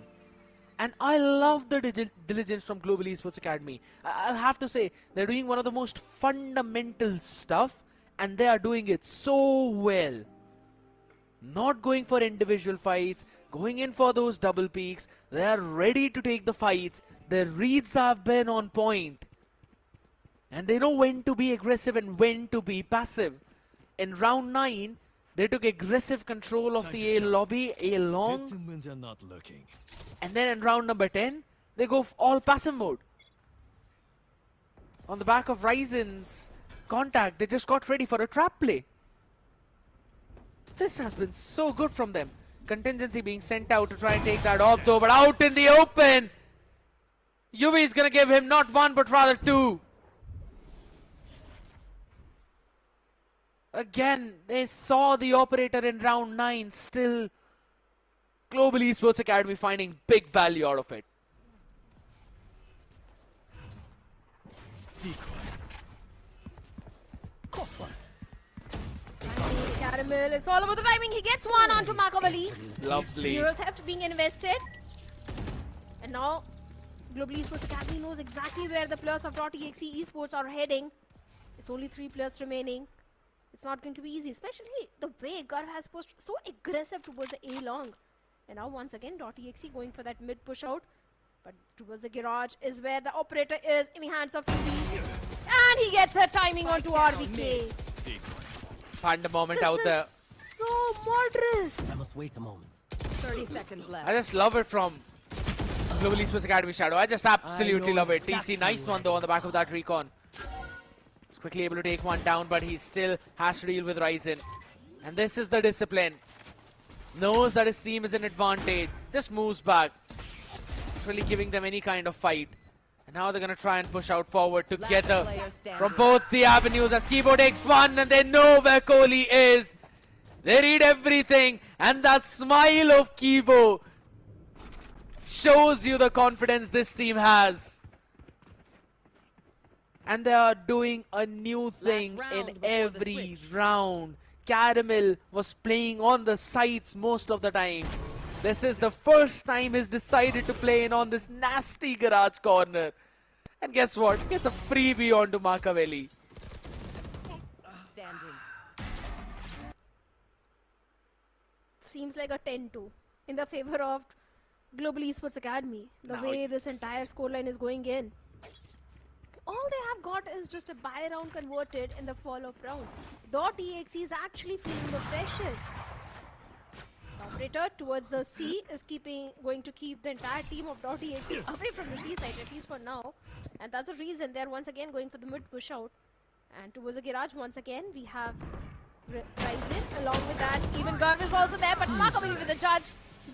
And I love the diligence from Global Esports Academy. I'll have to say, they're doing one of the most fundamental stuff, and they are doing it so well. Not going for individual fights, going in for those double peaks. They are ready to take the fights. Their reads have been on point. And they know when to be aggressive and when to be passive. In round 9, they took aggressive control of the A lobby, A long. Are not looking. And then in round number 10, they go all passive mode. On the back of Ryzen's contact, they just got ready for a trap play. This has been so good from them. Contingency being sent out to try and take that off though, but out in the open. UV is going to give him not 1 but rather 2. Again, they saw the operator in round 9. Still, Global Esports Academy finding big value out of it. Caramel, it's all about the timing. He gets one onto Machiavelli. Lovely. Neural theft being invested. And now, Global Esports Academy knows exactly where the players of .exe Esports are heading. It's only 3 players remaining. It's not going to be easy, especially the way Garv has pushed so aggressive towards the A long. And now once again, .exe going for that mid push out. But towards the garage is where the operator is in the hands of UV. And he gets a timing onto RVK. Find a moment This out there. is so murderous. I must wait a moment. 30 seconds left. I just love it from Global Esports Academy, Shadow. I just absolutely love it. TC, nice one though on the back of that recon. He's quickly able to take one down, but he still has to deal with Ryzen. And this is the discipline. Knows that his team is an advantage. Just moves back. Not really giving them any kind of fight. And now they're going to try and push out forward together from both the avenues as Kibo takes one and they know where Kohli is. They read everything, and that smile of Kibo shows you the confidence this team has. And they are doing a new thing in every round. Caramel was playing on the sides most of the time. This is the first time he's decided to play in on this nasty garage corner. And guess what? Gets a freebie onto Machiavelli. Standing. Seems like a 10-2 in the favor of Global Esports Academy. The way this entire scoreline is going in. all they have got is just a buy round converted in the follow-up round. .exe is actually feeling the pressure. Operator towards the C is going to keep the entire team of .exe away from the C side, at least for now. And that's the reason they're once again going for the mid push out. And towards the garage once again, we have Ryzen. Along with that, even Garv is also there, but Makavali with the judge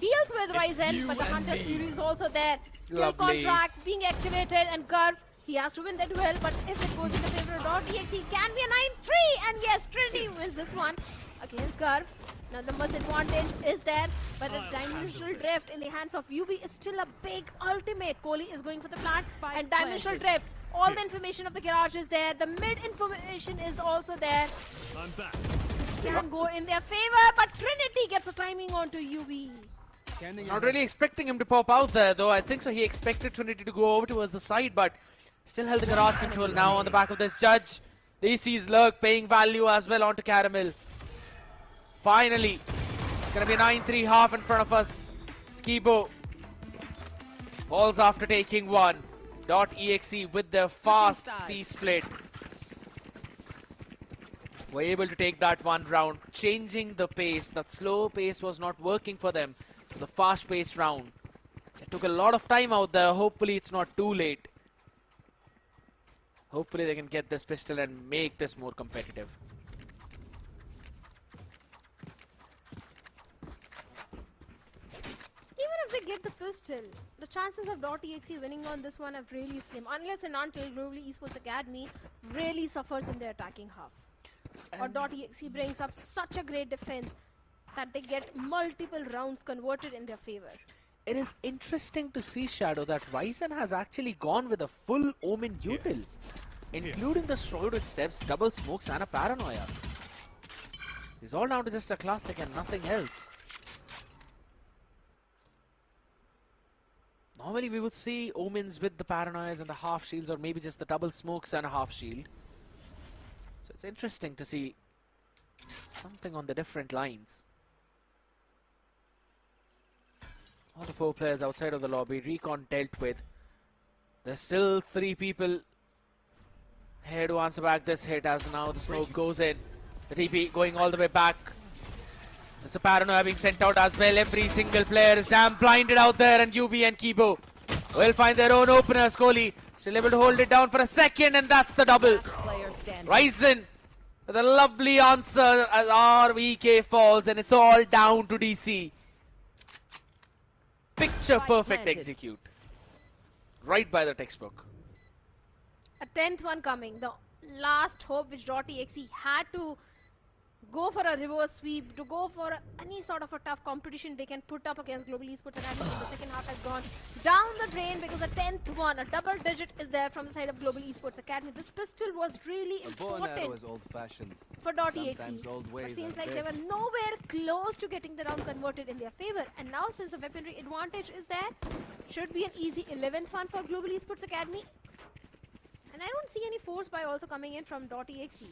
deals with Ryzen, but the Hunter's Fury is also there. Kill contract being activated, and Garv, he has to win that duel, but if it goes in the favor of .exe, it can be a 9-3, and yes, Trinity wins this one against Garv. Now the most advantage is there, but the dimensional drift in the hands of UV is still a big ultimate. Kohli is going for the plant, and dimensional drift. All the information of the garage is there. The mid information is also there. I'm back. Can go in their favor, but Trinity gets a timing onto UV. Not really expecting him to pop out there, though. I think so. He expected Trinity to go over towards the side, but still held the garage control now on the back of this judge. DC's Lurk paying value as well onto Caramel. Finally, it's going to be a 9-3 half in front of us. Skibo falls after taking one. .exe with the fast C split were able to take that one round, changing the pace. That slow pace was not working for them. The fast-paced round. It took a lot of time out there. Hopefully it's not too late. Hopefully they can get this pistol and make this more competitive. Even if they get the pistol, the chances of .exe winning on this one are really slim, unless and until Global Esports Academy really suffers in their attacking half. Or .exe brings up such a great defense that they get multiple rounds converted in their favor. It is interesting to see, Shadow, that Ryzen has actually gone with a full Omen util, including the Shroud with steps, double smokes, and a paranoia. He's all down to just a classic and nothing else. Normally we would see Omens with the paranoias and the half shields, or maybe just the double smokes and a half shield. So it's interesting to see something on the different lines. All the 4 players outside of the lobby, Recon dealt with. There's still 3 people here to answer back this hit, as now the smoke goes in. The TP going all the way back. There's a paranoia being sent out as well. Every single player is damn blinded out there, and UV and Kibo will find their own openers. Kohli still able to hold it down for a second, and that's the double. Ryzen with a lovely answer as RVK falls, and it's all down to DC. Picture perfect execute. Right by the textbook. A 10th one coming. The last hope which .exe had to go for a reverse sweep, to go for any sort of a tough competition they can put up against Global Esports Academy. The second half has gone down the drain because a 10th one, a double digit is there from the side of Global Esports Academy. This pistol was really important was old-fashioned. for .exe. But seems like they were nowhere close to getting the round converted in their favor. And now since the weaponry advantage is there, should be an easy 11th one for Global Esports Academy. And I don't see any force buy also coming in from .exe.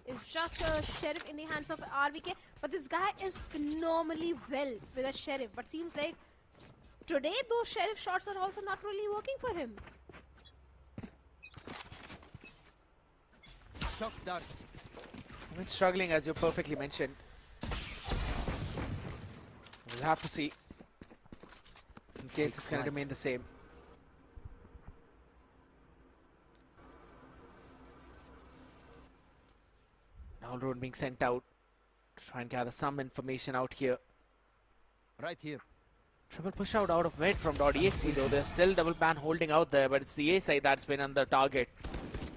It's just a Sheriff in the hands of RVK. But this guy is phenomenally well with a Sheriff. But seems like today those Sheriff shots are also not really working for him. Shock dart. I've been struggling, as you perfectly mentioned. We'll have to see in case it's going to remain the same. Now drone being sent out to try and gather some information out here. Right here. Triple push out of mid from .exe, though there's still double ban holding out there, but it's the A side that's been under target.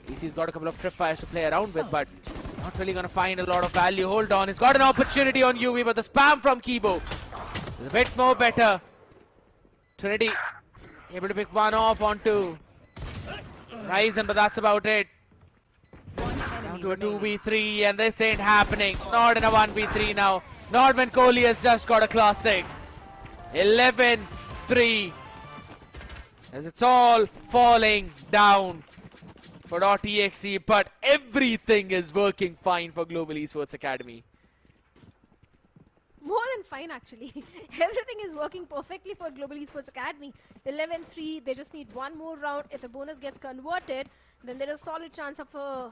EC's got a couple of tripwires to play around with, but not really going to find a lot of value. Hold on, he's got an opportunity on UV, but the spam from Kibo is a bit more better. Trinity able to pick one off onto Ryzen, but that's about it. Down to a 2v3, and this ain't happening. Not in a 1v3 now. Not when Kohli has just got a classic. 11-3. As it's all falling down for .exe, but everything is working fine for Global Esports Academy. More than fine, actually. Everything is working perfectly for Global Esports Academy. 11-3, they just need one more round. If the bonus gets converted, then there is a solid chance of a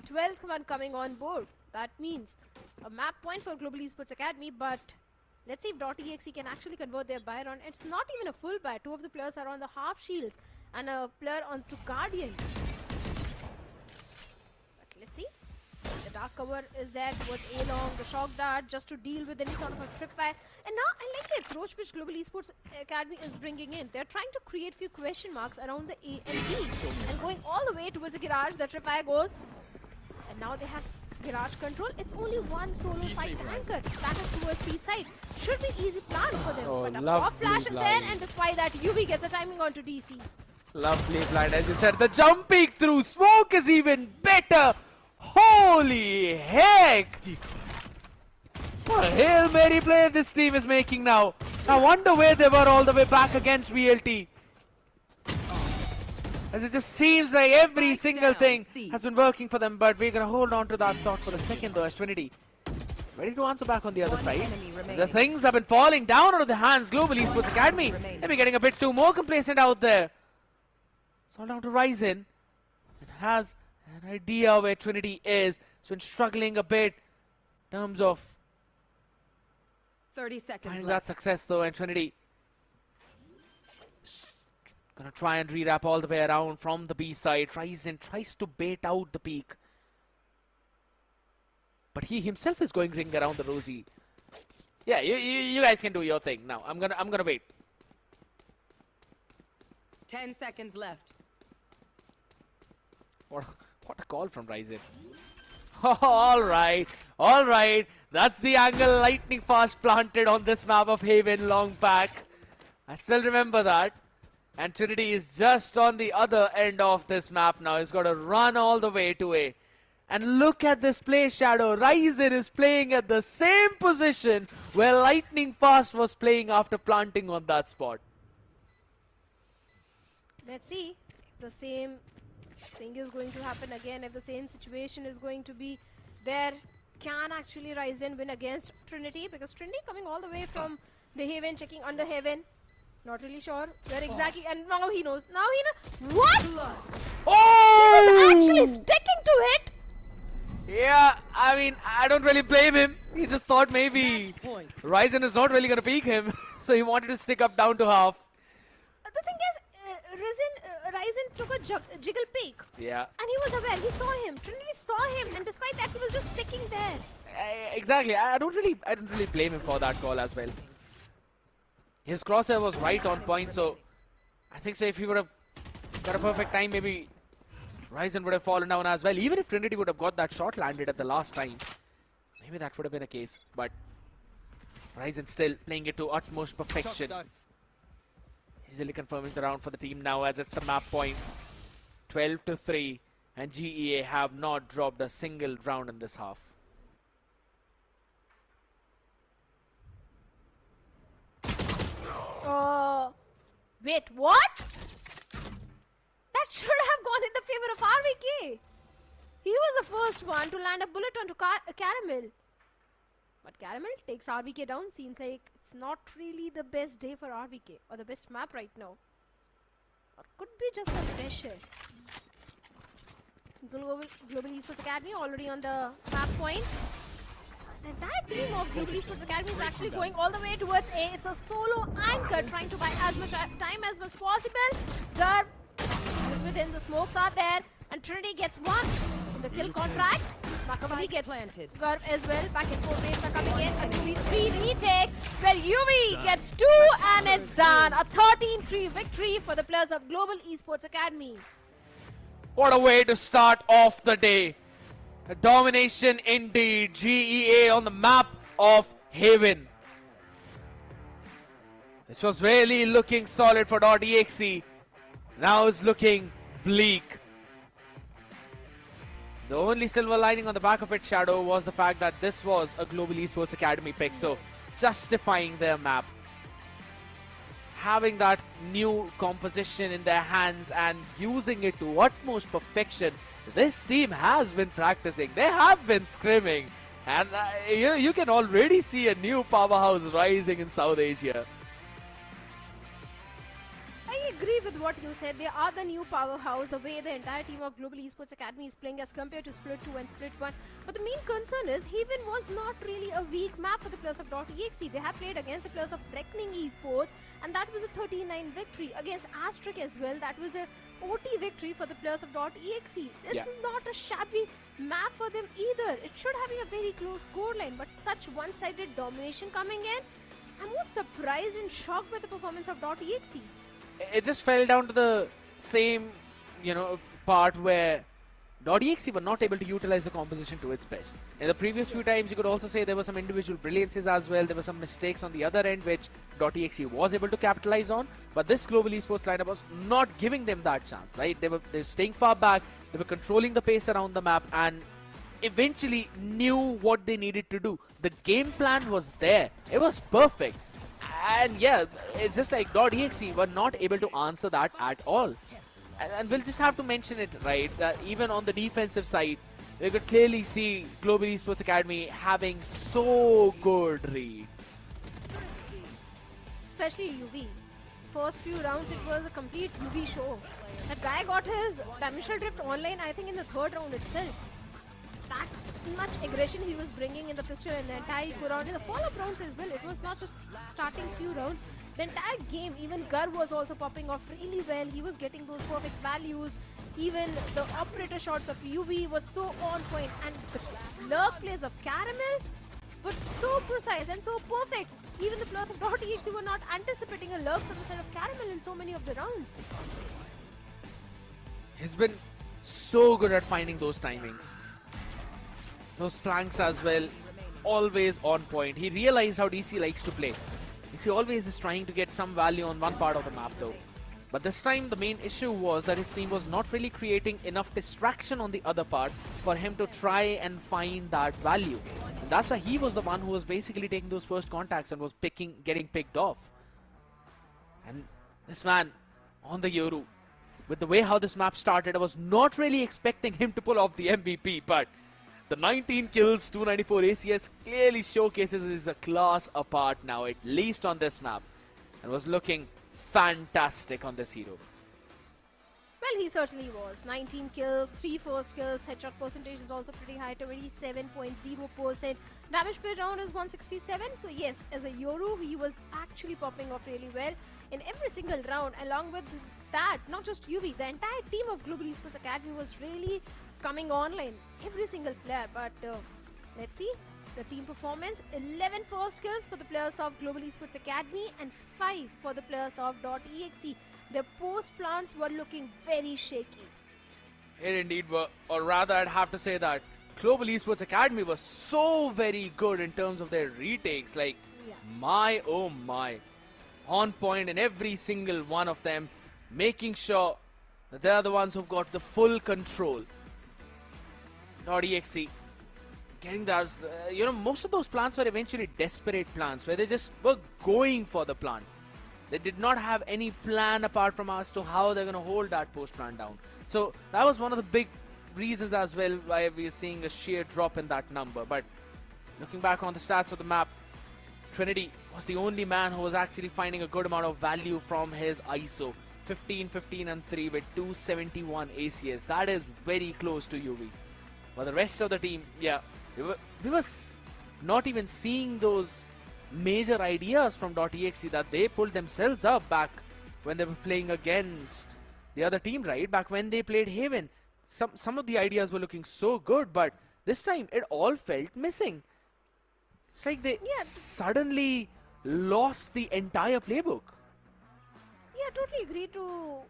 12th one coming on board. That means a map point for Global Esports Academy, but let's see if .exe can actually convert their buy round. It's not even a full buy. Two of the players are on the half shields and a player on to Guardian. But let's see. The dark cover is there towards A-Long, the shock dart just to deal with any sort of a tripwire. And now I like the approach which Global Esports Academy is bringing in. They're trying to create few question marks around the A and B and going all the way towards the garage. The tripwire goes. And now they have garage control. It's only one solo site anchor. That is towards C side. Should be easy plan for them. Oh, but a lovely pop flash is there, blind. and despite that, UV gets a timing onto DC. Lovely blind, as you said. The jumping through smoke is even better. Holy heck! What a Hail Mary play this team is making now. I wonder where they were all the way back against VLT. As it just seems like every single thing has been working for them, but we're going to hold on to that thought for a second though, as Trinity ready to answer back on the other side. The things have been falling down out of the hands. Global Esports Academy maybe getting a bit too more complacent out there. It's all down to Ryzen. It has an idea where Trinity is. It's been struggling a bit in terms of 30 seconds finding left. that success though, and Trinity gonna try and rewrap all the way around from the B side. Ryzen tries to bait out the peak, but he himself is going ring around the Rosie. Yeah, you guys can do your thing now. I'm gonna wait. 10 seconds left. What a call from Ryzen. All right. That's the angle lightning fast planted on this map of Haven long back. I still remember that. And Trinity is just on the other end of this map now. He's got to run all the way to A. And look at this play, Shadow. Ryzen is playing at the same position where Lightning Fast was playing after planting on that spot. Let's see if the same thing is going to happen again. If the same situation is going to be there, can actually Ryzen win against Trinity? Because Trinity coming all the way from the Haven, checking under Haven. Not really sure where exactly, and now he knows. Now he knows. What? Oh! He was actually sticking to it. Yeah, I mean, I don't really blame him. He just thought maybe Ryzen is not really going to peek him. So he wanted to stick up down to half. The thing is, Ryzen took a jiggle peek. Yeah. And he was aware. He saw him. Trinity saw him, and despite that, he was just sticking there. Exactly. I don't really blame him for that call as well. His crosshair was right on point, so I think so if he would have got a perfect time, maybe Ryzen would have fallen down as well. Even if Trinity would have got that shot landed at the last time, maybe that would have been a case. But Ryzen still playing it to utmost perfection. Easily confirming the round for the team now as it's the map point. 12-3, and GEA have not dropped a single round in this half. Wait, what? That should have gone in the favor of RVK. He was the first one to land a bullet onto Caramel. But Caramel takes RVK down. Seems like it's not really the best day for RVK or the best map right now. Or could be just the pressure. Global Esports Academy already on the map point. The entire team of Global Esports Academy is actually going all the way towards A. It's a solo anchor trying to buy as much time as much possible. Garv is within, the smokes are there, and Trinity gets one in the kill contract. Makavali gets planted. Garv as well. Back and forth rates are coming in. A 2v3 retake where UV gets 2 and it's done. A 13-3 victory for the players of Global Esports Academy. What a way to start off the day. A domination indeed. GEA on the map of Haven. This was really looking solid for .exe. Now it's looking bleak. The only silver lining on the back of it, Shadow, was the fact that this was a Global Esports Academy pick. So justifying their map. Having that new composition in their hands and using it to utmost perfection. This team has been practicing. They have been scrimming. And you can already see a new powerhouse rising in South Asia. agree with what you said. They are the new powerhouse, the way the entire team of Global Esports Academy is playing as compared to Split 2 and Split 1. But the main concern is Haven was not really a weak map for the players of .exe. They have played against the players of Revenant Esports, and that was a 39 victory. Against Asterisk as well, that was a OT victory for the players of .exe. This is not a shabby map for them either. It should have been a very close scoreline, but such one-sided domination coming in, I'm more surprised and shocked by the performance of .exe. It just fell down to the same, part where .exe were not able to utilize the composition to its best. In the previous few times, you could also say there were some individual brilliances as well. There were some mistakes on the other end, which .exe was able to capitalize on. But this Global Esports lineup was not giving them that chance, right? They were staying far back. They were controlling the pace around the map and eventually knew what they needed to do. The game plan was there. It was perfect. And yeah, it's just like .exe were not able to answer that at all. And we'll just have to mention it, right? That even on the defensive side, we could clearly see Global Esports Academy having so good reads. Especially UV. First few rounds, it was a complete UV show. That guy got his Dimensional Drift online, I think, in the third round itself. That much aggression he was bringing in the pistol and the entire eco round. In the follow-up rounds as well, it was not just starting few rounds. The entire game, even Gar was also popping off really well. He was getting those perfect values. Even the operator shots of UV was so on point. And the lurk plays of Caramel were so precise and so perfect. Even the players of .exe were not anticipating a lurk from the side of Caramel in so many of the rounds. He's been so good at finding those timings. Those flanks as well, always on point. He realized how DC likes to play. DC always is trying to get some value on one part of the map though. But this time the main issue was that his team was not really creating enough distraction on the other part for him to try and find that value. And that's why he was the one who was basically taking those first contacts and was getting picked off. And this man on the Yoru, with the way how this map started, I was not really expecting him to pull off the MVP, but the 19 kills, 294 ACS clearly showcases his class apart now, at least on this map, and was looking fantastic on this hero. Well, he certainly was. 19 kills, 3 first kills, headshot percentage is also pretty high, 27.0%. Damage per round is 167. So yes, as a Yoru, he was actually popping off really well in every single round. Along with that, not just UV, the entire team of Global Esports Academy was really coming online, every single player. But let's see the team performance. 11 first kills for the players of Global Esports Academy and 5 for the players of .exe. Their post plants were looking very shaky. It indeed were, or rather I'd have to say that Global Esports Academy was so very good in terms of their retakes. Like, my oh my, on point in every single one of them, making sure that they are the ones who've got the full control. .exe getting that, most of those plants were eventually desperate plants where they just were going for the plant. They did not have any plan apart from as to how they're going to hold that post plant down. So that was one of the big reasons as well why we're seeing a sheer drop in that number. But looking back on the stats of the map, Trinity was the only man who was actually finding a good amount of value from his ISO. 15, 15 and 3 with 271 ACS. That is very close to UV. But the rest of the team, yeah, we were not even seeing those major ideas from .exe that they pulled themselves up back when they were playing against the other team, right? Back when they played Haven, some of the ideas were looking so good, but this time it all felt missing. It's like they suddenly lost the entire playbook. Yeah, totally agree to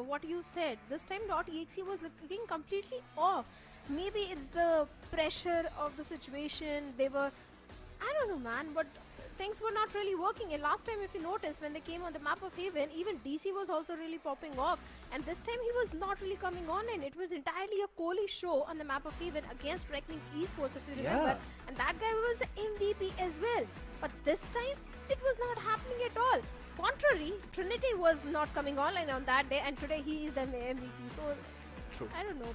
what you said. This time .exe was looking completely off. Maybe it's the pressure of the situation. They were, I don't know, man, but things were not really working. And last time, if you notice, when they came on the map of Haven, even DC was also really popping off. And this time, he was not really coming on, and it was entirely a Kohli show on the map of Haven against Revenant Esports, if you remember. And that guy was the MVP as well. But this time, it was not happening at all. Contrary, Trinity was not coming online on that day, and today he is the MVP. So, True. I don't know.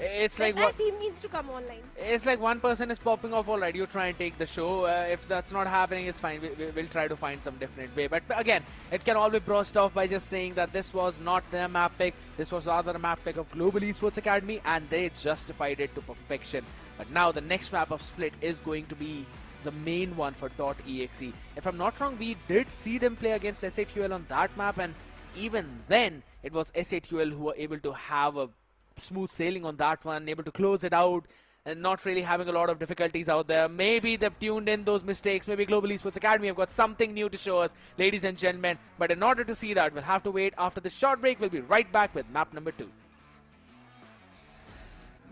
It's like That what? team needs to come online. It's like one person is popping off. All right, you try and take the show. If that's not happening, it's fine. We'll try to find some different way. But again, it can all be brushed off by just saying that this was not their map pick. This was rather a map pick of Global Esports Academy, and they justified it to perfection. But now the next map of Split is going to be the main one for .exe. If I'm not wrong, we did see them play against SATUL on that map, and even then, it was SATUL who were able to have a smooth sailing on that one, able to close it out and not really having a lot of difficulties out there. Maybe they've tuned in those mistakes. Maybe Global Esports Academy have got something new to show us, ladies and gentlemen. But in order to see that, we'll have to wait. After this short break, we'll be right back with map number 2.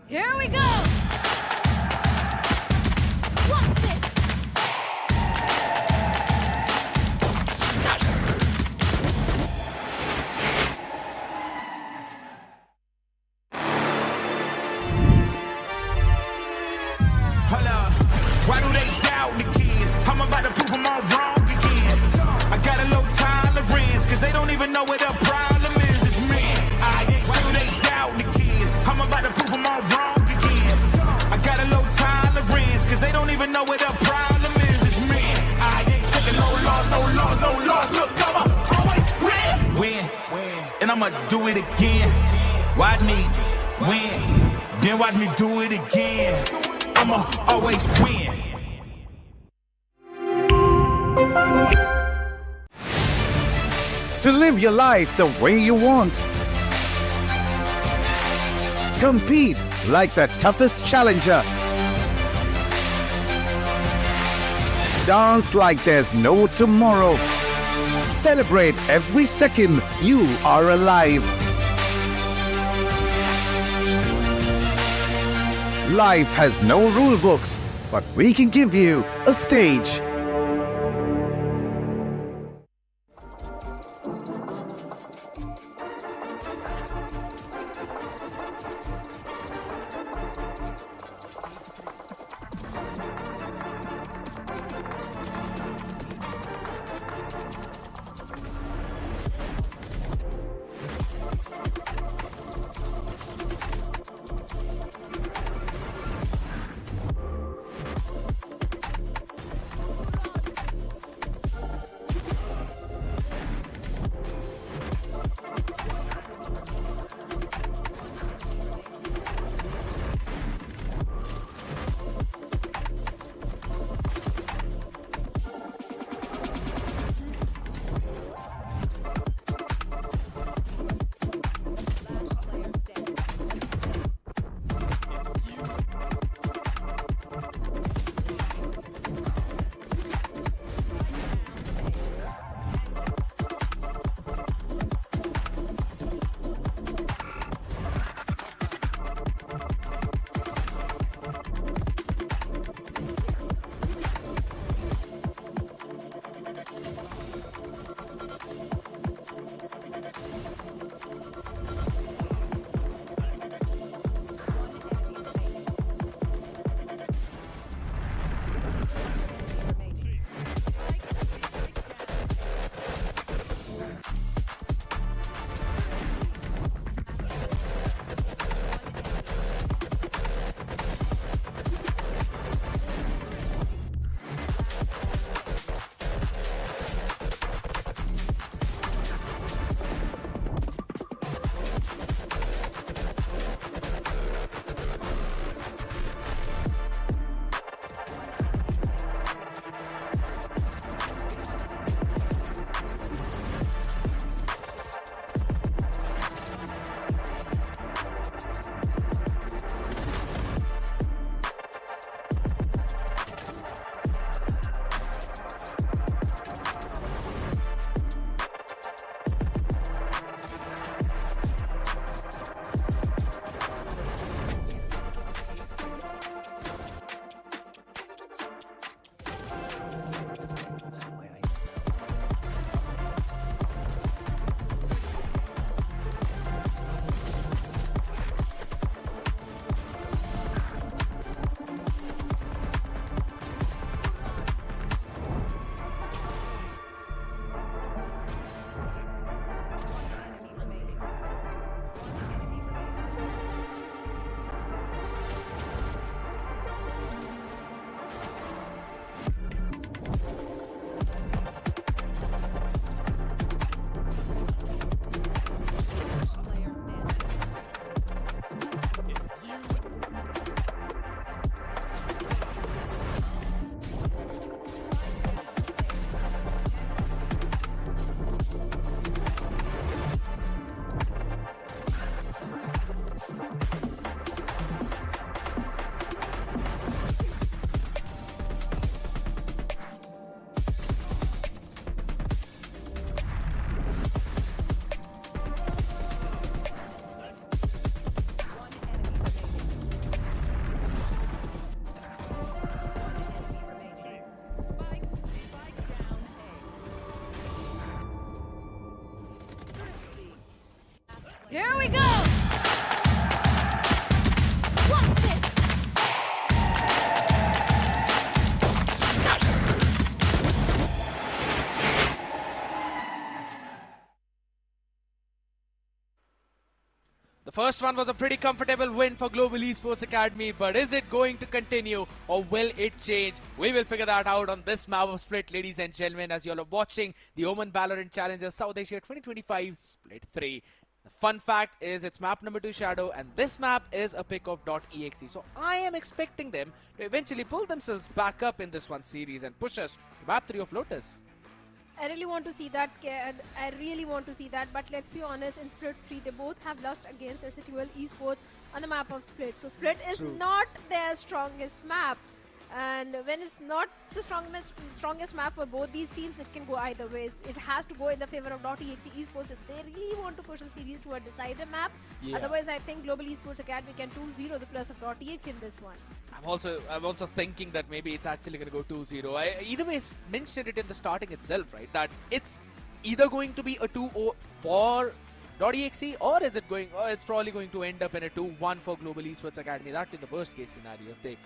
Here we go! What's this? Why do they doubt the kid? I'm about to prove them all wrong again. I got a low tolerance, cause they don't even know what the problem is. It's me. Why do they doubt the kid? I'm about to prove them all wrong again. I got a low tolerance, cause they don't even know what the problem is. It's me. I ain't taking no loss, no loss, no loss. Look, I'ma always win. And I'ma do it again. Watch me win. Then watch me do it again. I'ma always win. To live your life the way you want. Compete like the toughest challenger. Dance like there's no tomorrow. Celebrate every second you are alive. Life has no rule books, but we can give you a stage. first one was a pretty comfortable win for Global Esports Academy, but is it going to continue or will it change? We will figure that out on this map of Split, ladies and gentlemen, as you all are watching the OMEN VALORANT Challengers South Asia 2025 Split 3. The fun fact is it's map number 2 Shadow, and this map is a pick of .exe. So I am expecting them to eventually pull themselves back up in this one series and push us to map 3 of Lotus. I really want to see that, Scared. I really want to see that. But let's be honest, in Split 3, they both have lost against Exe Esports on the map of Split. So Split is not their strongest map. And when it's not the strongest map for both these teams, it can go either ways. It has to go in the favor of .exe Esports if they really want to push the series to a decider map. Yeah. Otherwise, I think Global Esports Academy can 2-0 the plus of .exe in this one. I'm also thinking that maybe it's actually going to go 2-0. Either way, it's mentioned it in the starting itself, right? That it's either going to be a 2-0 for .exe, or is it going? Or it's probably going to end up in a 2-1 for Global Esports Academy. That's in the worst case scenario. If they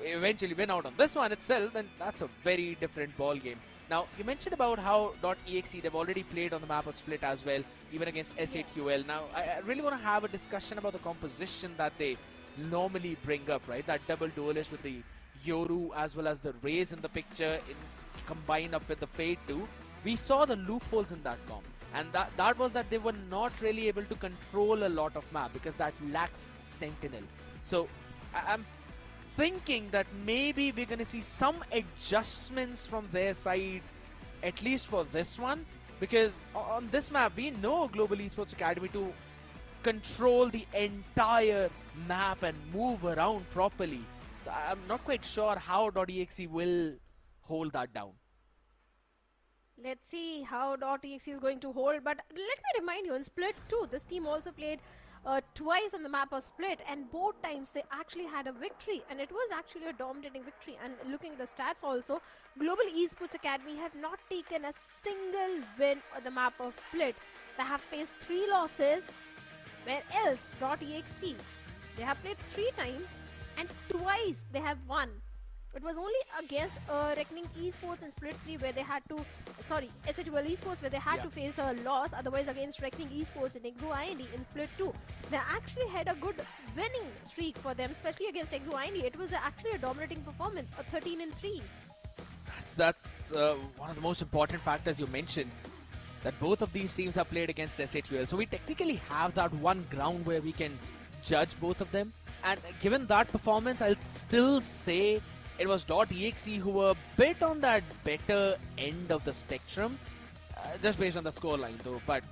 eventually win out on this one itself, then that's a very different ball game. Now, you mentioned about how .exe, they've already played on the map of Split as well, even against S8QL. Now, I really want to have a discussion about the composition that they normally bring up, right? That double duelist with the Yoru as well as the Raze in the picture, combined up with the Fade too. We saw the loopholes in that comp, and that was that they were not really able to control a lot of map because that lacks Sentinel. So, I'm thinking that maybe we're going to see some adjustments from their side, at least for this one, because on this map we know Global Esports Academy to control the entire map and move around properly. I'm not quite sure how .exe will hold that down. Let's see how .exe is going to hold, but let me remind you, in Split 2, this team also played twice on the map of Split, and both times they actually had a victory, and it was actually a dominating victory. And looking at the stats also, Global Esports Academy have not taken a single win on the map of Split. They have faced 3 losses, whereas .exe, they have played 3 times and twice they have won. It was only against Revenant Esports in Split 3 where they had to, S8QL Esports where they had to face a loss. Otherwise, against Revenant Esports and Exe in Split 2, they actually had a good winning streak for them, especially against Exe. It was actually a dominating performance, a 13-3. That's one of the most important factors you mentioned, that both of these teams have played against S8QL. So we technically have that one ground where we can judge both of them. And given that performance, I'll still say it was .exe who were a bit on that better end of the spectrum, just based on the scoreline though. But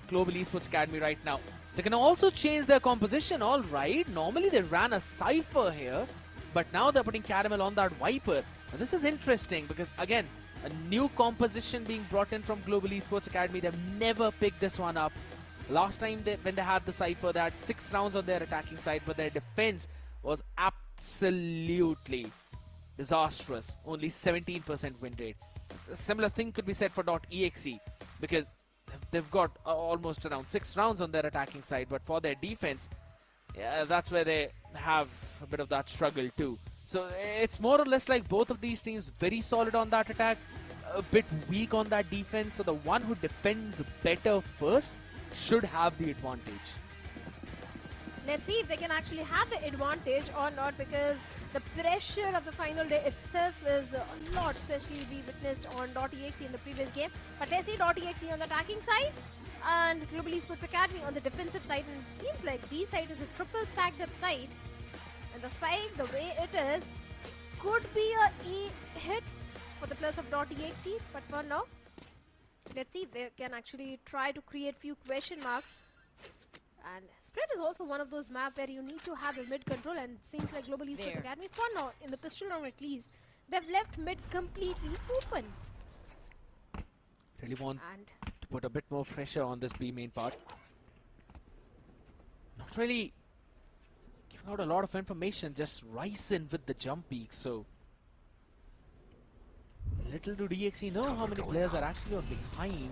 Global Esports Academy right now, they can also change their composition, alright. Normally they ran a Cypher here, but now they're putting Caramel on that Viper. Now this is interesting because, again, a new composition being brought in from Global Esports Academy. They've never picked this one up. Last time when they had the Cypher, they had 6 rounds on their attacking side, but their defense was absolutely disastrous. Only 17% win rate. A similar thing could be said for .exe, because they've got almost around 6 rounds on their attacking side, but for their defense, yeah, that's where they have a bit of that struggle too. So it's more or less like both of these teams very solid on that attack, a bit weak on that defense. So the one who defends better first should have the advantage. Let's see if they can actually have the advantage or not, because the pressure of the final day itself is a lot, especially we witnessed on .exe in the previous game. But let's see .exe on the attacking side and Global Esports Academy on the defensive side. And it seems like B side is a triple stacked up side. And the spike, the way it is, could be a hit for the plus of .exe. But for now, let's see if they can actually try to create few question marks. And Split is also one of those maps where you need to have a mid control, and it seems like Global Esports Academy, for now, in the pistol round at least, they've left mid completely open. Really want to put a bit more pressure on this B main part. Not really giving out a lot of information, just rise in with the jump peak. So little do DXE know how many players are actually on behind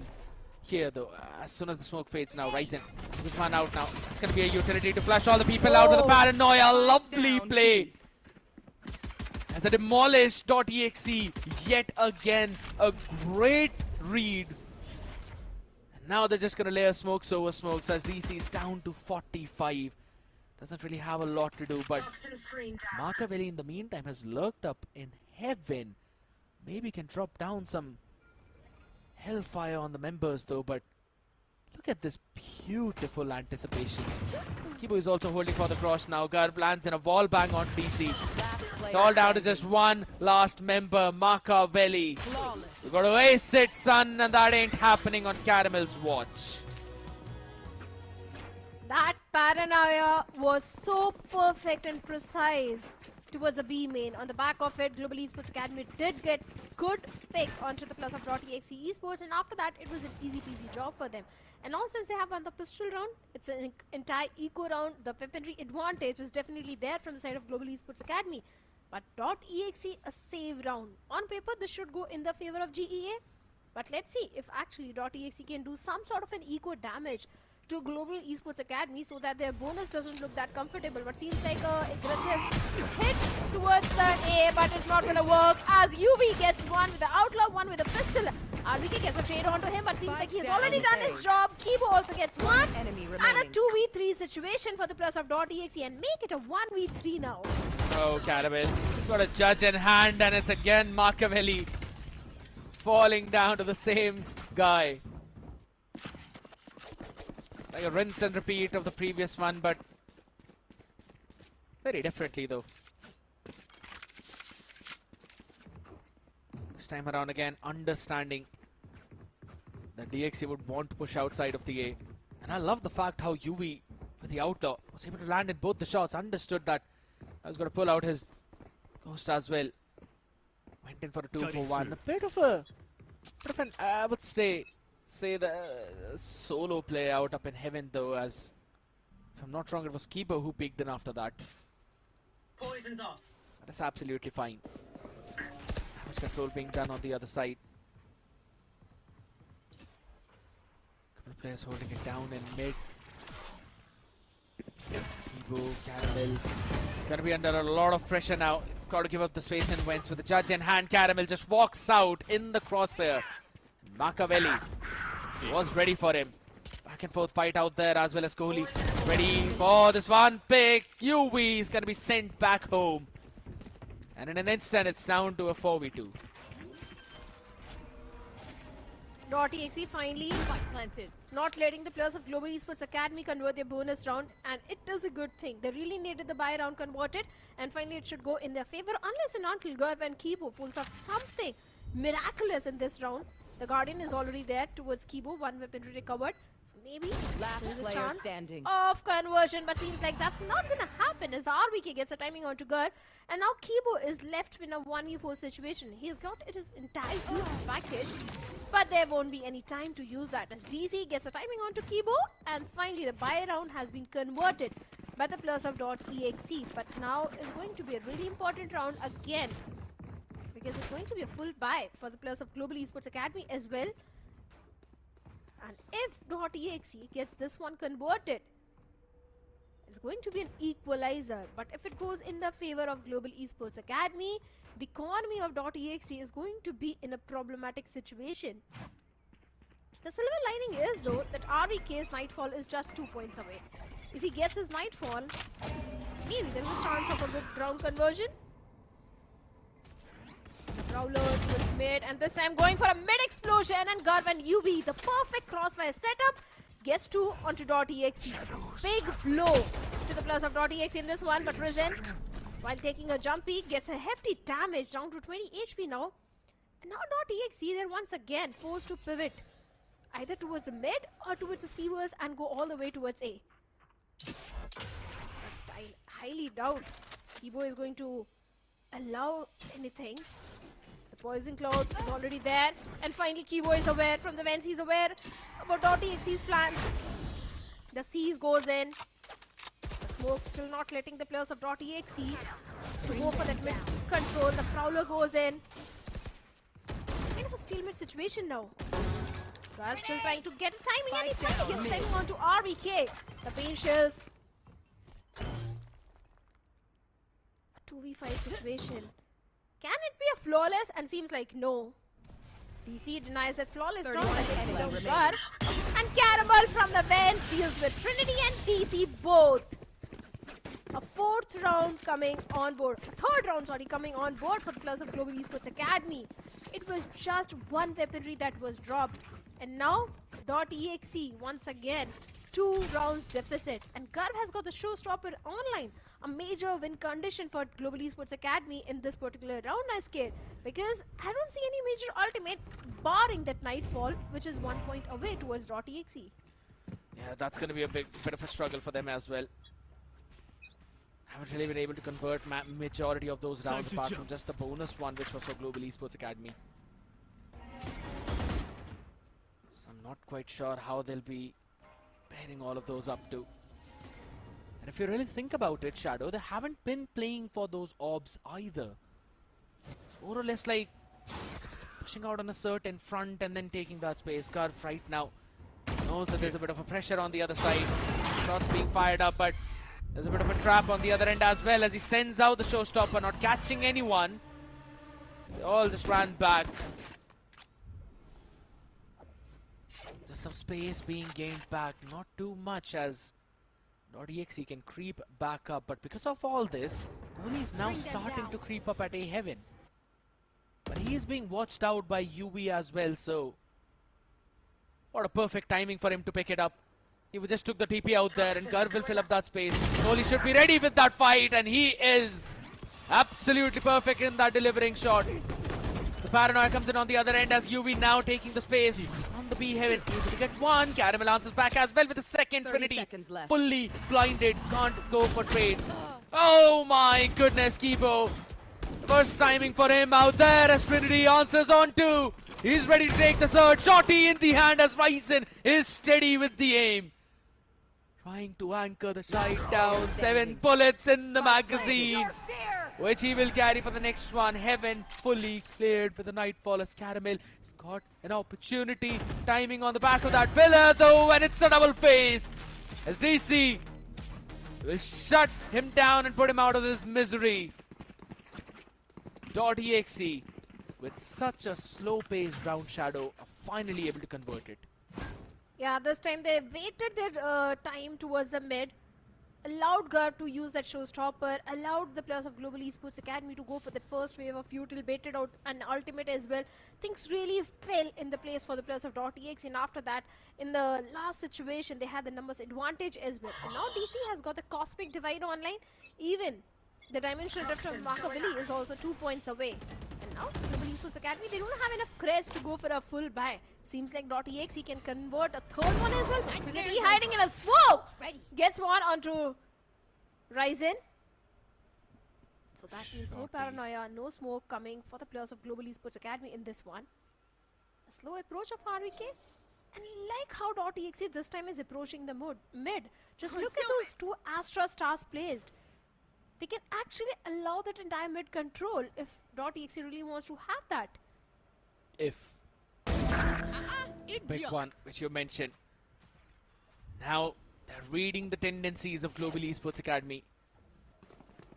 here though. As soon as the smoke fades now, Ryzen, this man out now. It's going to be a utility to flush all the people out with a paranoia. Lovely play as they demolish .exe yet again. A great read. And now they're just going to layer smokes over smokes as DC is down to 45. doesn't really have a lot to do, but Machiavelli in the meantime has lurked up in heaven. Maybe can drop down some hellfire on the members though, but look at this beautiful anticipation. Kibo is also holding for the cross now. Garb lands in a wall bang on DC. It's all down to just one last member, Machiavelli. You got to ace it, son, and that ain't happening on Caramel's watch. That paranoia was so perfect and precise towards a B main. On the back of it, Global Esports Academy did get good pick onto the plus of Exe Esports, and after that, it was an easy peasy job for them. And now since they have won the pistol round, it's an entire eco round. The weaponry advantage is definitely there from the side of Global Esports Academy. But .exe, a save round. On paper, this should go in the favor of GEA. But let's see if actually .exe can do some sort of an eco damage to Global Esports Academy so that their bonus doesn't look that comfortable. But seems like a aggressive hit towards the A, but it's not gonna work as UV gets one with the Outlaw, one with a pistol. RVK gets a trade onto him, but seems like he's already done his job. Kibo also gets one. And a 2v3 situation for the plus of .exe and make it a 1v3 now. Oh, Caramel got a judge in hand, and it's again Machiavelli falling down to the same guy. It's like a rinse and repeat of the previous one, but very differently though. This time around again, understanding that DXE would want to push outside of the A. And I love the fact how UV with the Outlaw was able to land in both the shots, understood that I was going to pull out his Ghost as well. Went in for a 2-for-1. A bit of an, I would say the solo play out up in heaven though, as if I'm not wrong, it was Keeper who peeked in after that. Poison's off. That's absolutely fine. Damage control being done on the other side. Couple of players holding it down in mid. Kibo, Caramel, gonna be under a lot of pressure now. Got to give up the space and Wentz with the judge in hand. Caramel just walks out in the crosshair. Machiavelli was ready for him. Back and forth fight out there, as well as Kohli ready for this one pick. UV is gonna be sent back home, and in an instant it's down to a 4v2. .exe finally not letting the players of Global Esports Academy convert their bonus round, and it is a good thing. They really needed the buy round converted, and finally it should go in their favor unless and until Garv and Kibo pulls off something miraculous in this round. The Guardian is already there towards Kibo, one weaponry recovered, so maybe there's a chance of conversion, but seems like that's not gonna happen as RVK gets a timing onto Garv, and now Kibo is left in a 1v4 situation. He's got his entire package, but there won't be any time to use that as DC gets a timing onto Kibo, and finally the buy round has been converted by the players of .exe. But now is going to be a really important round again, because it's going to be a full buy for the players of Global Esports Academy as well. And if .exe gets this one converted, it's going to be an equalizer. But if it goes in the favor of Global Esports Academy, the economy of .exe is going to be in a problematic situation. The silver lining is though that RVK's Nightfall is just 2 points away. If he gets his Nightfall, maybe there's a chance of a good round conversion. Prowler towards mid, and this time going for a mid explosion, and Garv and UV, the perfect crossfire setup, gets 2 onto .exe. Big blow to the plus of .exe in this one, but Risen, while taking a jump peek, gets a hefty damage down to 20 HP now. And now .exe, they're once again forced to pivot either towards the mid or towards the C-verse and go all the way towards A. But I highly doubt Kibo is going to allow anything. The Poison Cloud is already there, and finally Kibo is aware from the vents. He's aware about .exe's plans. The C's goes in. The smoke still not letting the players of .exe to go for that mid control. The Prowler goes in. Kind of a stalemate situation now. Garv still trying to get timing, and he finally gets timing onto RVK. The pain shells. A 2v5 situation. Can it be a flawless? And seems like no. DC denies that flawless round. And Caramel from the bench deals with Trinity and DC both. round coming on board, third round, sorry, coming on board for the players of Global Esports Academy. It was just one weaponry that was dropped. And now, .exe once again, 2 rounds deficit. And Garv has got the showstopper online. A major win condition for Global Esports Academy in this particular round, I scared. Because I don't see any major ultimate, barring that Nightfall, which is 1 point away towards .exe. Yeah, that's going to be a bit of a struggle for them as well. Haven't really been able to convert majority of those rounds apart from just the bonus one, which was for Global Esports Academy. So I'm not quite sure how they'll be pairing all of those up to. And if you really think about it, Shadow, they haven't been playing for those orbs either. It's more or less like pushing out on a certain front and then taking that space. Garv right now knows that there's a bit of a pressure on the other side. Shots being fired up, but there's a bit of a trap on the other end as well as he sends out the showstopper, not catching anyone. They all just ran back. Just some space being gained back, not too much as .exe can creep back up, but because of all this, Kohli is now starting to creep up at A Heaven. But he is being watched out by UV as well, so what a perfect timing for him to pick it up. He just took the TP out there and Garv will fill up that space. Kohli should be ready with that fight and he is absolutely perfect in that delivering shot. The paranoia comes in on the other end as UV now taking the space on the B Heaven. Able to get one. Caramel answers back as well with the second. Trinity fully blinded. Can't go for trade. Oh my goodness, Kibo. First timing for him out there as Trinity answers on 2. He's ready to take the third. Shotty in the hand as Ryzen is steady with the aim. Trying to anchor the shot down. 7 bullets in the magazine, which he will carry for the next one. Heaven fully cleared for the Nightfall as Caramel has got an opportunity. Timing on the back of that pillar though, and it's a double face as DC will shut him down and put him out of this misery. .exe with such a slow-paced round, Shadow are finally able to convert it. Yeah, this time they waited their time towards the mid, allowed Garv to use that showstopper, allowed the players of Global Esports Academy to go for that first wave of util, baited out an ultimate as well. Things really fell in the place for the players of .exe, and after that, in the last situation, they had the numbers advantage as well. And now DC has got the Cosmic Divide online. Even the Dimensional Drift of Machiavelli is also 2 points away. And now, Global Esports Academy, they don't have enough crest to go for a full buy. Seems like .exe can convert a third one as well. Trinity hiding in a smoke! Gets one onto Ryzen. So that means no paranoia, no smoke coming for the players of Global Esports Academy in this one. A slow approach of RVK. And like how .exe this time is approaching the mid. Just look at those 2 Astra stars placed. They can actually allow that entire mid control if .exe really wants to have that. If big one, which you mentioned. Now they're reading the tendencies of Global Esports Academy.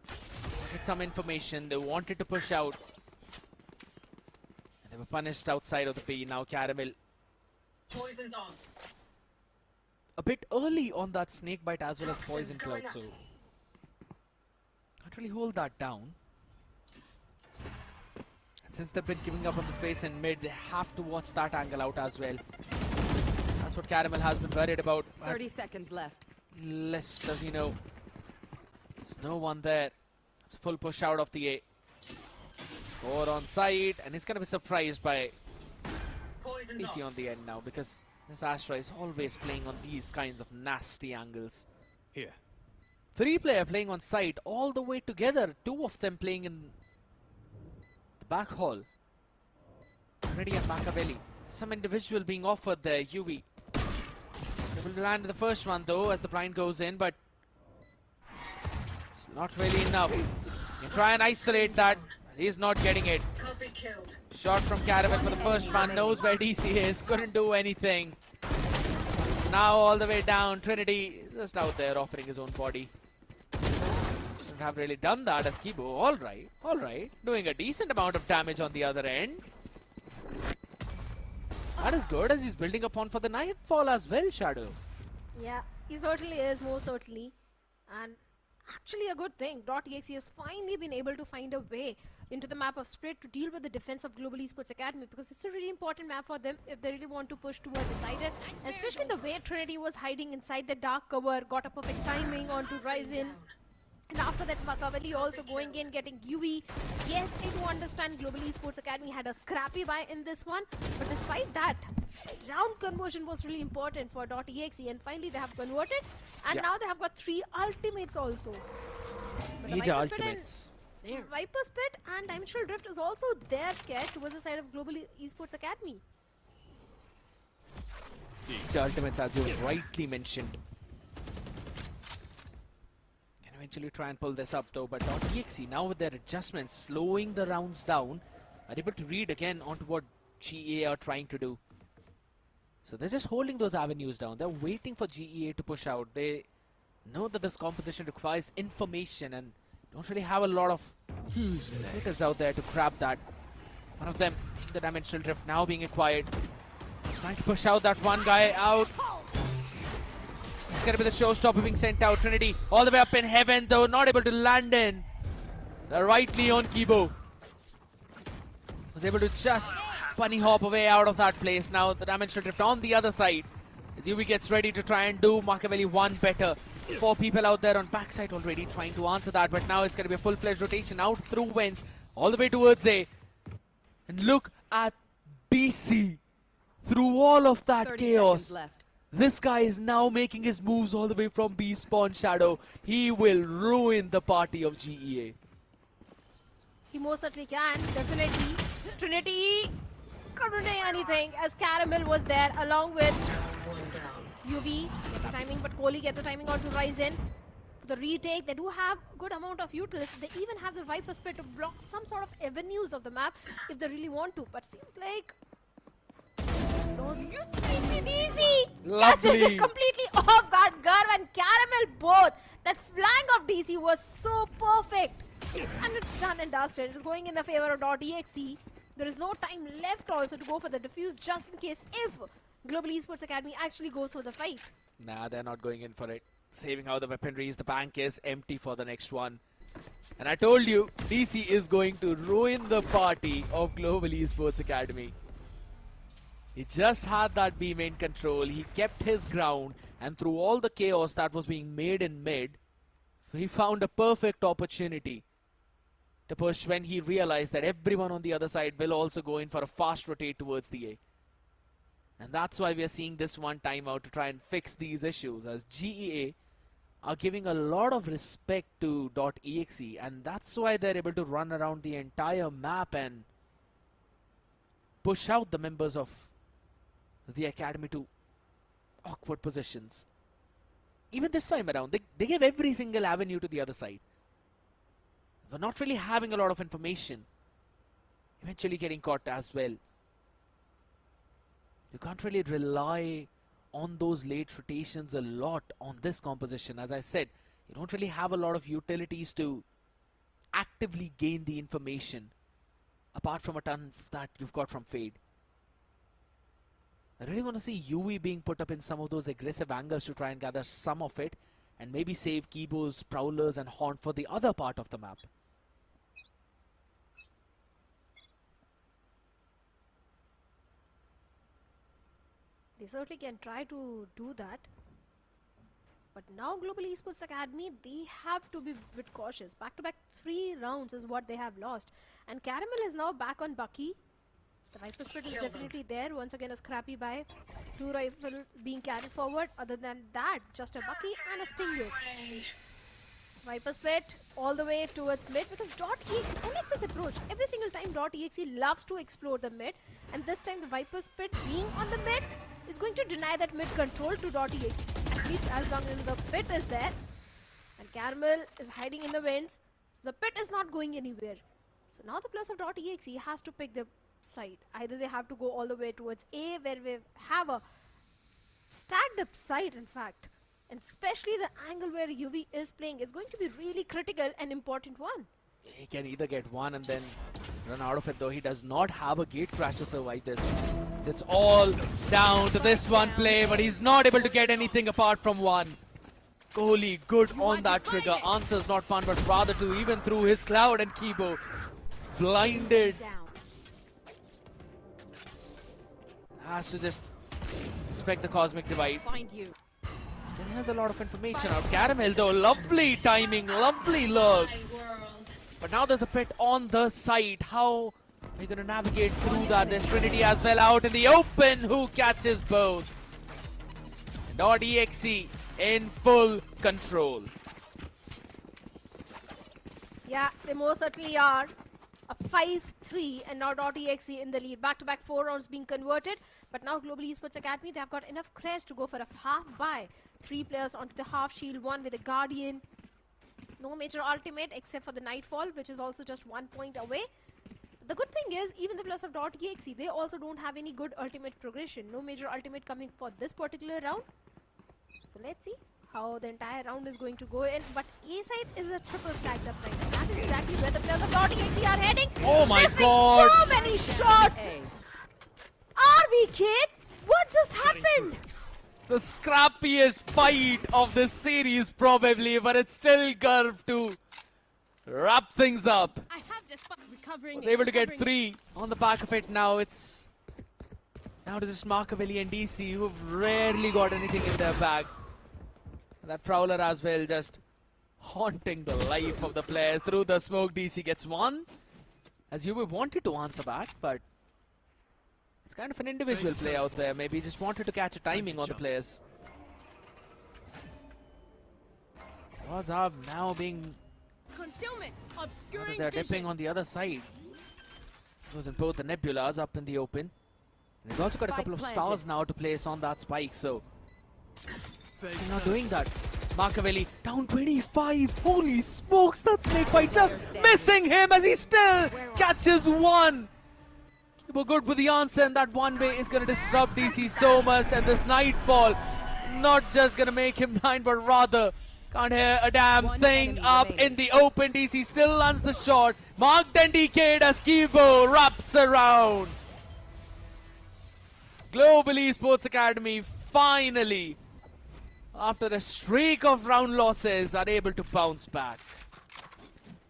Wanted some information, they wanted to push out. And they were punished outside of the P. Now Caramel. Poison's off. A bit early on that snake bite as well as poison cloud, so can't really hold that down. And since they've been giving up on the space in mid, they have to watch that angle out as well. That's what Caramel has been worried about. 30 seconds left. Less does he know. There's no one there. It's a full push out of the A. 4 on side, and he's going to be surprised by DC on the end now, because this Astra is always playing on these kinds of nasty angles. Here. 3-player playing on site all the way together. 2 of them playing in the back hall. Ready and Machiavelli. Some individual being offered there. UV. They will land the first one though as the blind goes in, but it's not really enough. You try and isolate that. He's not getting it. Copy killed. Shot from Caramel for the first one. Knows where DC is. Couldn't do anything. Now all the way down. Trinity just out there offering his own body. Shouldn't have really done that as Kibo. Alright, alright. Doing a decent amount of damage on the other end. That is good as he's building upon for the Nightfall as well, Shadow. Yeah, he certainly is, most certainly. And actually a good thing. .exe has finally been able to find a way into the map of Split to deal with the defense of Global Esports Academy, because it's a really important map for them if they really want to push toward Decider. And especially the way Trinity was hiding inside the dark cover, got a perfect timing onto Ryzen. And after that, Makaveli also going in, getting UV. Yes, I do understand Global Esports Academy had a scrappy buy in this one, but despite that, round conversion was really important for .exe, and finally they have converted, and now they have got 3 ultimates also. But the Major Viper Spit ultimates. and Viper Spit and Dimensional Drift is also there scared towards the side of Global Esports Academy. Major ultimates, as you rightly mentioned. Eventually try and pull this up though, but .exe now with their adjustments, slowing the rounds down, are able to read again onto what GEA are trying to do. So they're just holding those avenues down. They're waiting for GEA to push out. They know that this composition requires information and don't really have a lot of hitters out there to grab that. One of them, the Dimensional Drift, now being acquired. Trying to push out that one guy out. It's going to be the showstopper being sent out. Trinity all the way up in heaven though, not able to land in. The rightly on Kibo was able to just bunny hop away out of that place. Now the Dimensional Drift on the other side. As UV gets ready to try and do Machiavelli one better. 4 people out there on backside already trying to answer that, but now it's going to be a full-fledged rotation out through Wens all the way towards A. And look at DC through all of that 30 chaos. seconds left. This guy is now making his moves all the way from B spawn Shadow. He will ruin the party of GEA. He most certainly can, definitely. Trinity couldn't do anything as Caramel was there along with UV. Gets a timing, but Kohli gets a timing onto Ryzen. For the retake, they do have a good amount of utility. They even have the Viper Spit to block some sort of avenues of the map if they really want to. But seems like DC catches it completely off guard. Garv and Caramel both. That flank of DC was so perfect. And it's done and dusted. It's going in the favor of .exe. There is no time left also to go for the defuse just in case if Global Esports Academy actually goes for the fight. Nah, they're not going in for it. Saving out the weaponries. The bank is empty for the next one. And I told you, DC is going to ruin the party of Global Esports Academy. He just had that B main control. He kept his ground, and through all the chaos that was being made in mid, he found a perfect opportunity to push when he realized that everyone on the other side will also go in for a fast rotate towards the A. And that's why we are seeing this one timeout to try and fix these issues, as GEA are giving a lot of respect to .exe, and that's why they're able to run around the entire map and push out the members of the academy to awkward positions. Even this time around, they gave every single avenue to the other side. We're not really having a lot of information. Eventually getting caught as well. You can't really rely on those late rotations a lot on this composition. As I said, you don't really have a lot of utilities to actively gain the information apart from a ton that you've got from Fade. I really want to see UV being put up in some of those aggressive angles to try and gather some of it and maybe save Kibo's Prowlers and Horn for the other part of the map. They certainly can try to do that. But now Global Esports Academy, they have to be a bit cautious. Back-to-back 3 rounds is what they have lost. And Caramel is now back on Bucky. The Viper Spit is definitely there. Once again, a scrappy buy. 2 rifle being carried forward. Other than that, just a Bucky and a Stinger. Viper Spit all the way towards mid, because .exe, I like this approach. Every single time .exe loves to explore the mid. And this time the Viper Spit being on the mid is going to deny that mid control to .exe. At least as long as the pit is there. And Caramel is hiding in the winds. So the pit is not going anywhere. So now the plus of .exe has to pick the side. Either they have to go all the way towards A, where we have a stacked up side in fact. And especially the angle where UV is playing is going to be really critical and important one. He can either get one and then run out of it, though he does not have a gate crash to survive this. It's all down to this one play, but he's not able to get anything apart from one. Kohli good on that trigger. Answers not fun, but rather to even through his cloud, and Kibo blinded. Has to just respect the cosmic divide. Find you. Still has a lot of information out. Caramel though, lovely timing, lovely look. But now there's a pit on the site. How are you going to navigate through that? There's Trinity as well out in the open. Who catches both? .exe in full control. Yeah, they most certainly are. A 5-3 and now .exe in the lead. Back-to-back 4 rounds being converted. But now Global Esports Academy, they have got enough crest to go for a half buy. 3 players onto the half shield, 1 with a Guardian. No major ultimate except for the Nightfall, which is also just 1 point away. The good thing is, even the players of .exe, they also don't have any good ultimate progression. No major ultimate coming for this particular round. So let's see how the entire round is going to go in. But A side is a triple stacked up side, and that is exactly where the players of .exe are heading. Oh my Missing god! so many shots! RVK, what just happened? The scrappiest fight of this series probably, but it's still Garv to wrap things up. I have this recovering. Was able to get 3 on the back of it now. It's now to just Markavelli and DC, who've rarely got anything in their bag. And that Prowler as well, just haunting the life of the players. Through the smoke, DC gets 1. As you wanted to answer back, but it's kind of an individual play out there. Maybe just wanted to catch a timing on the players. Odds are now being... Concealment, obscuring They're vision. dipping on the other side. Those in both the Nebulas up in the open. And he's also got a Spike couple of planted. stars now to place on that spike, so... Still not doing that. Markavelli down 25. Holy smokes, that snake bite just missing him as he still catches 1. We're good with the answer, and that one way is going to disrupt DC so much. And this Nightfall is not just going to make him blind, but rather can't hear a damn One thing enemy up remaining. in the open. DC still lands the shot. Marked and DK'd as Kibo wraps around. Global Esports Academy finally, after a streak of round losses, are able to bounce back.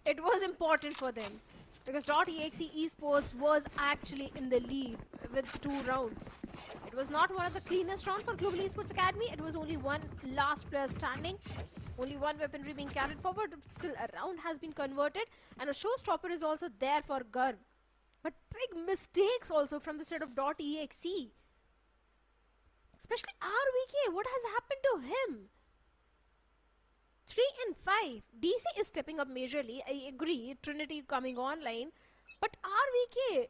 It was important for them because .exe Esports was actually in the lead with 2 rounds. It was not one of the cleanest rounds for Global Esports Academy. It was only one last player standing. Only one weaponry being carried forward. But still, a round has been converted. And a showstopper is also there for Garv. But big mistakes also from the side of .exe. Especially RVK. What has happened to him? 3 and 5. DC is stepping up majorly. I agree. Trinity coming online. But RVK,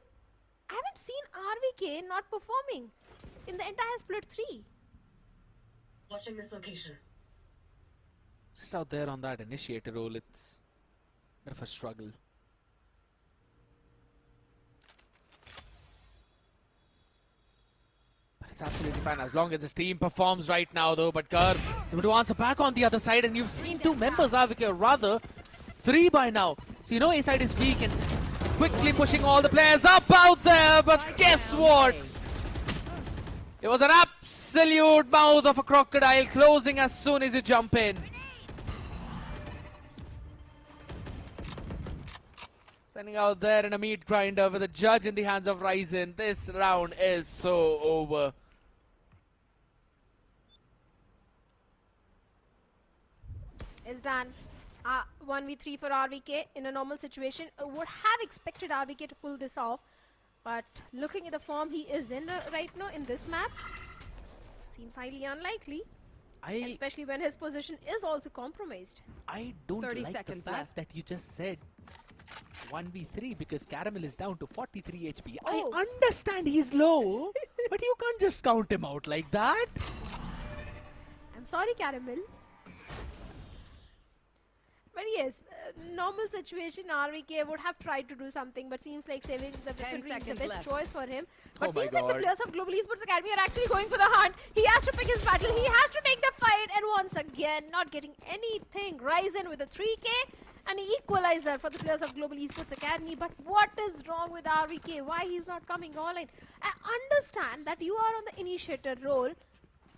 I haven't seen RVK not performing in the entire split 3. Watching this location. Just out there on that initiator role, it's a bit of a struggle. But it's absolutely fine as long as his team performs right now though. But Garv is able to answer back on the other side, and you've seen 2 members, RVK, or rather 3 by now. So you know A side is weak and quickly pushing all the players up out there. But guess what? It was an absolute mouth of a crocodile closing as soon as you jump in. Sending out there in a meat grinder with a judge in the hands of Ryzen. This round is so over. It's done. 1v3 for RVK in a normal situation. Would have expected RVK to pull this off. But looking at the form he is in right now in this map, seems highly unlikely. Especially when his position is also compromised. I don't 30 like the seconds fact left. that you just said 1v3 because Caramel is down to 43 HP. Oh. I understand he's low, but you can't just count him out like that. I'm sorry, Caramel. But yes, normal situation, RVK would have tried to do something, but seems like saving the 10 weaponry is the seconds best left. choice for him. Oh But my seems like the God. players of Global Esports Academy are actually going for the hunt. He has to pick his battle. He has to take the fight. And once again, not getting anything. Ryzen with a 3K and an equalizer for the players of Global Esports Academy. But what is wrong with RVK? Why he's not coming online? I understand that you are on the initiator role.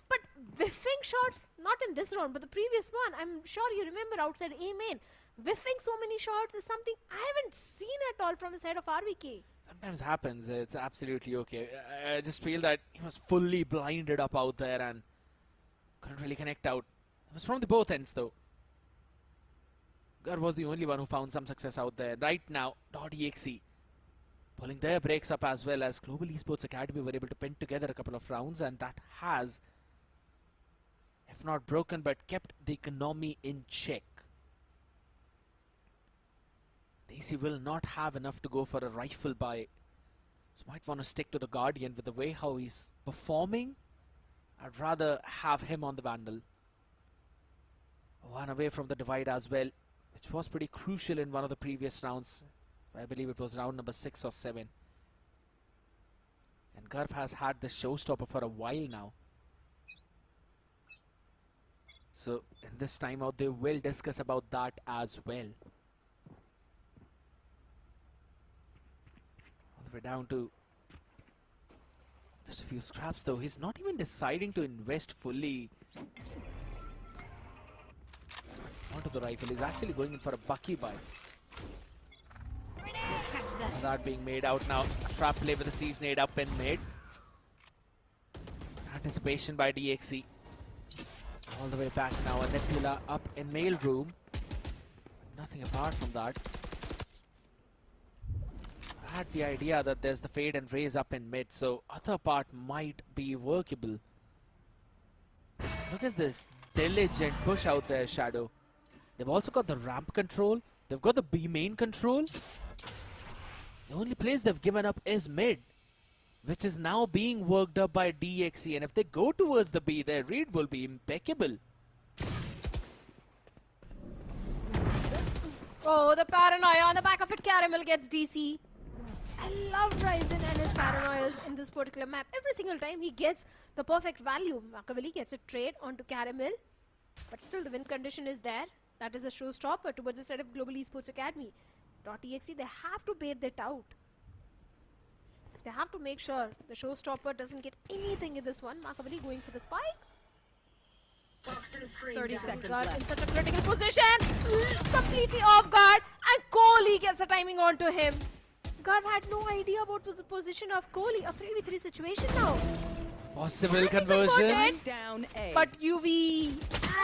But whiffing shots, not in this round, but the previous one. I'm sure you remember outside A-main. Whiffing so many shots is something I haven't seen at all from the side of RVK. Sometimes happens. It's absolutely okay. I just feel that he was fully blinded up out there and couldn't really connect out. It was from the both ends though. Gar was the only one who found some success out there. Right now, .exe pulling their breaks up as well, as Global Esports Academy were able to pin together a couple of rounds, and that has, if not broken, but kept the economy in check. DC will not have enough to go for a rifle buy, so might want to stick to the Guardian. With the way how he's performing, I'd rather have him on the Vandal. One away from the divide as well, which was pretty crucial in one of the previous rounds. I believe it was round number 6 or 7. And Garv has had the showstopper for a while now. So in this timeout, they will discuss about that as well. All the way down to just a few scraps though. He's not even deciding to invest fully onto the rifle. He's actually going in for a bucky buy. That being made out now. Trap play with the Seize nade up in mid. Anticipation by DXE. All the way back now. And Nebula up in mail room. Nothing apart from that. I had the idea that there's the fade and raise up in mid, so other part might be workable. Look at this diligent push out there, Shadow. They've also got the ramp control. They've got the B main control. The only place they've given up is mid, which is now being worked up by DXE. And if they go towards the B, their read will be impeccable. Oh, the paranoia on the back of it. Caramel gets DC. I love Ryzen and his paranoias in this particular map. Every single time he gets the perfect value. Makaveli gets a trade onto Caramel, but still the win condition is there. That is a showstopper towards the side of Global Esports Academy. .exe, they have to bait that out. They have to make sure the showstopper doesn't get anything in this one. Makaveli going for the spike. 30 seconds Guard left. in such a critical position. Completely off guard. And Kohli gets the timing onto him. Garv had no idea about the position of Kohli. A 3v3 situation now. Possible conversion. Down A. But UV,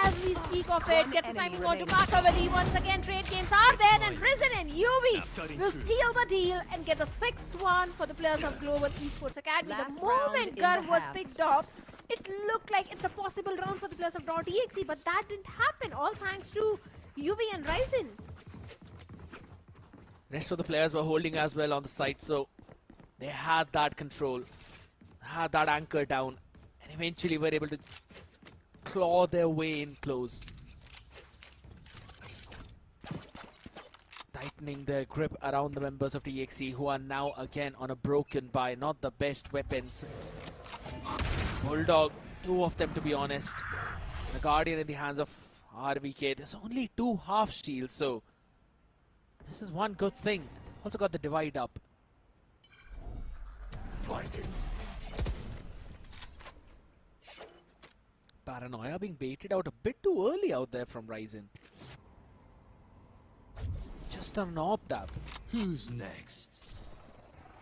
as we speak of it, gets the timing onto Makaveli. Once again, trade games are there, and Risen and UV will seal the deal and get the 6th one for the players of Global Esports Academy. Last The moment round in Garv the was half. picked up, it looked like it's a possible round for the players of .exe, but that didn't happen, all thanks to UV and Ryzen. Rest of the players were holding as well on the side, so they had that control, had that anchor down, and eventually were able to claw their way in close. Tightening their grip around the members of DXE, who are now again on a broken buy, not the best weapons. Bulldog, 2 of them to be honest. The Guardian in the hands of RVK. There's only 2 half shields, so this is one good thing. Also got the divide up. Paranoia being baited out a bit too early out there from Ryzen. Just an opt up. Who's next?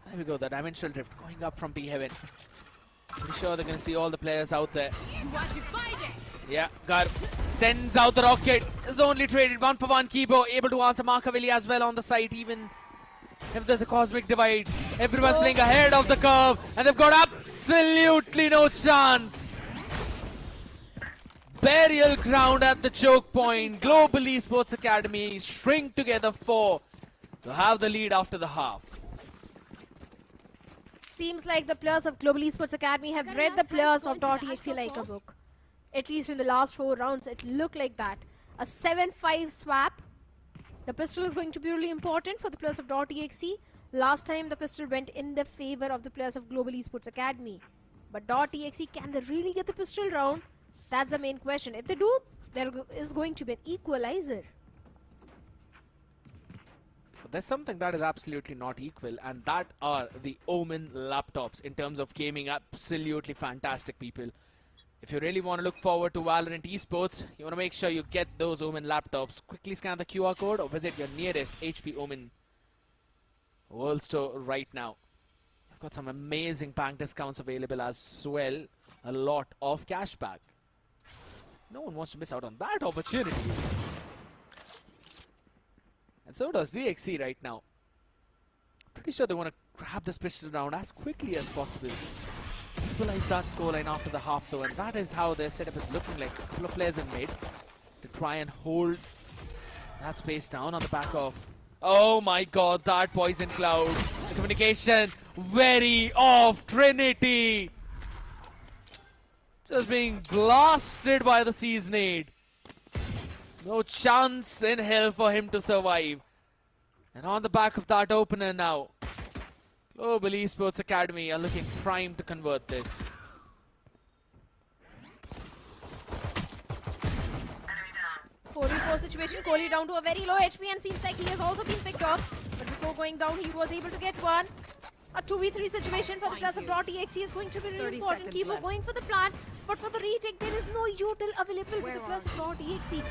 There we go, the dimensional drift going up from B Heaven. Pretty sure they're gonna see all the players out there. Yeah, Garv sends out the rocket. Is only traded 1-for-1. Kibo able to answer Makaveli as well on the site, even if there's a cosmic divide. Everyone's playing ahead of the curve, and they've got absolutely no chance. Burial ground at the choke point. Global Esports Academy shrink together 4 to have the lead after the half. Seems like the players of Global Esports Academy have read the players of .exe like a book. At least in the last 4 rounds, it looked like that. A 7-5 swap. The pistol is going to be really important for the players of .exe. Last time, the pistol went in the favor of the players of Global Esports Academy. But .exe, can they really get the pistol round? That's the main question. If they do, there is going to be an equalizer. There's something that is absolutely not equal, and that are the Omen laptops in terms of gaming. Absolutely fantastic, people. If you really want to look forward to Valorant Esports, you want to make sure you get those Omen laptops. Quickly scan the QR code or visit your nearest HP Omen World Store right now. We've got some amazing bank discounts available as well. A lot of cashback. No one wants to miss out on that opportunity. And so does DXC right now. Pretty sure they want to grab this pistol round as quickly as possible. Equalize that scoreline after the half though, and that is how their setup is looking like. A couple of players have made to try and hold that space down on the back of. Oh my god, that poison cloud. The communication very off. Trinity just being blasted by the Seasonade. No chance in hell for him to survive. And on the back of that opener now, Global Esports Academy are looking primed to convert this. 4v4 situation, Kohli down to a very low HP and seems like he has also been picked off. But before going down, he was able to get one. A 2v3 situation for the plus of .exe is going to be really important. Kibo going for the plant, but for the retake, there is no util available with the plus of .exe.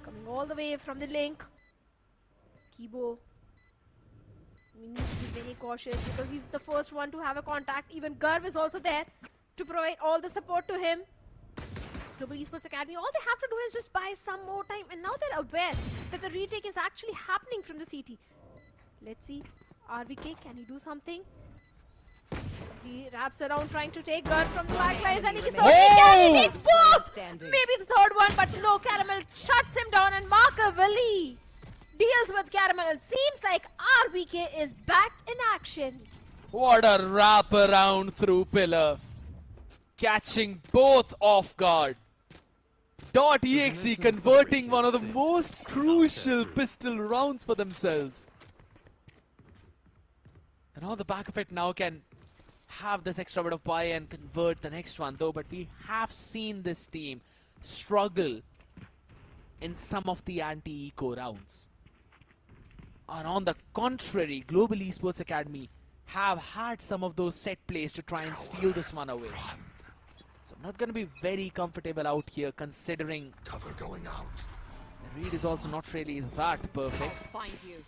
Coming all the way from the link. Kibo needs to be very cautious because he's the first one to have a contact. Even Garv is also there to provide all the support to him. Global Esports Academy, all they have to do is just buy some more time, and now they're aware that the retake is actually happening from the CT. Let's see, RVK, can he do something? He wraps around trying to take Garv from the backlines, and he certainly can. He takes both! Maybe the third one, but no, Caramel shuts him down, and Markavalli deals with Caramel. It seems like RBK is back in action. What a wrap around through pillar. Catching both off guard. .exe converting one of the most crucial pistol rounds for themselves. And on the back of it now can have this extra bit of buy and convert the next one though. But we have seen this team struggle in some of the anti-eco rounds. And on the contrary, Global Esports Academy have had some of those set plays to try and steal this one away. So I'm not going to be very comfortable out here considering Cover going out. the read is also not really that perfect. Find you.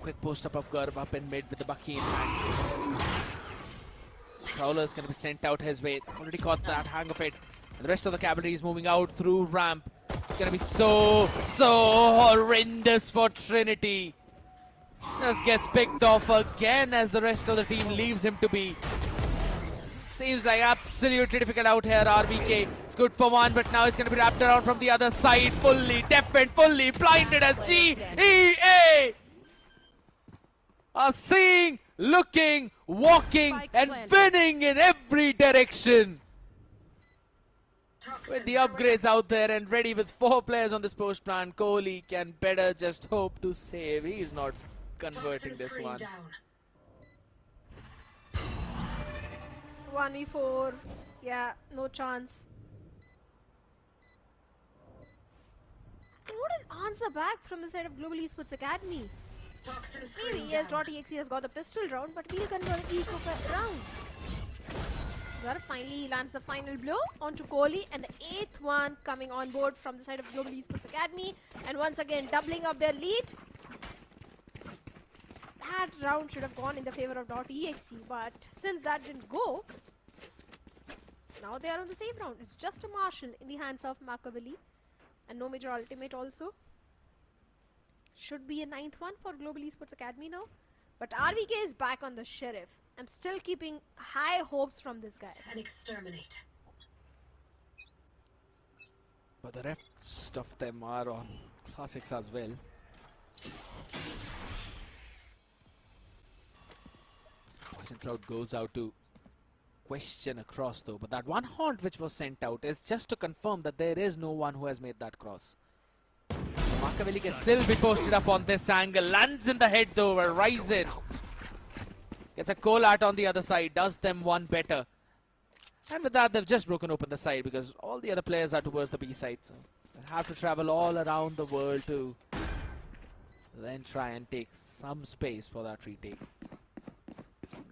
Quick post up of Garb up in mid with the Bucky in hand. Prowler is going to be sent out his way. Already caught that hang of it. And the rest of the cavalry is moving out through ramp. It's going to be so horrendous for Trinity. Just gets picked off again as the rest of the team leaves him to be. Seems like absolutely difficult out here. RBK is good for one, but now he's going to be wrapped around from the other side. Fully deafened, fully blinded as GEA are seeing, looking, walking, and winning in every direction. With the upgrades out there and ready with 4 players on this post plan, Kohli can better just hope to save. He's not converting this one. 1v4, yeah, no chance. And what an answer back from the side of Global Esports Academy. Maybe yes, .exe has got the pistol round, but we'll convert an eco round. Garv finally lands the final blow onto Kohli, and the 8th one coming on board from the side of Global Esports Academy, and once again doubling up their lead. That round should have gone in the favor of .exe, but since that didn't go, now they are on the same round. It's just a Marshall in the hands of Markavalli, and no major ultimate also. Should be a 9th one for Global Esports Academy now, but RVK is back on the Sheriff. I'm still keeping high hopes from this guy. And exterminate. But the rest of them are on classics as well. Poison Cloud goes out to question across though, but that one haunt which was sent out is just to confirm that there is no one who has made that cross. So Markavalli can still be posted up on this angle, lands in the head though, where Ryzen gets a Kolat on the other side, does them one better. And with that, they've just broken open the side because all the other players are towards the B side. So they'll have to travel all around the world to then try and take some space for that retake.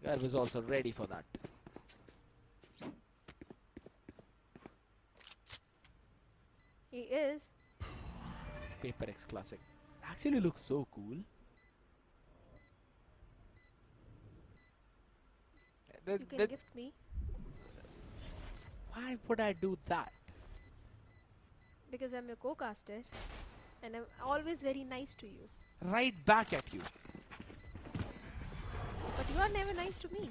Garv is also ready for that. He is. Paper X Classic. Actually looks so cool. You can gift me. Why would I do that? Because I'm your co-caster. And I'm always very nice to you. Right back at you. But you are never nice to me.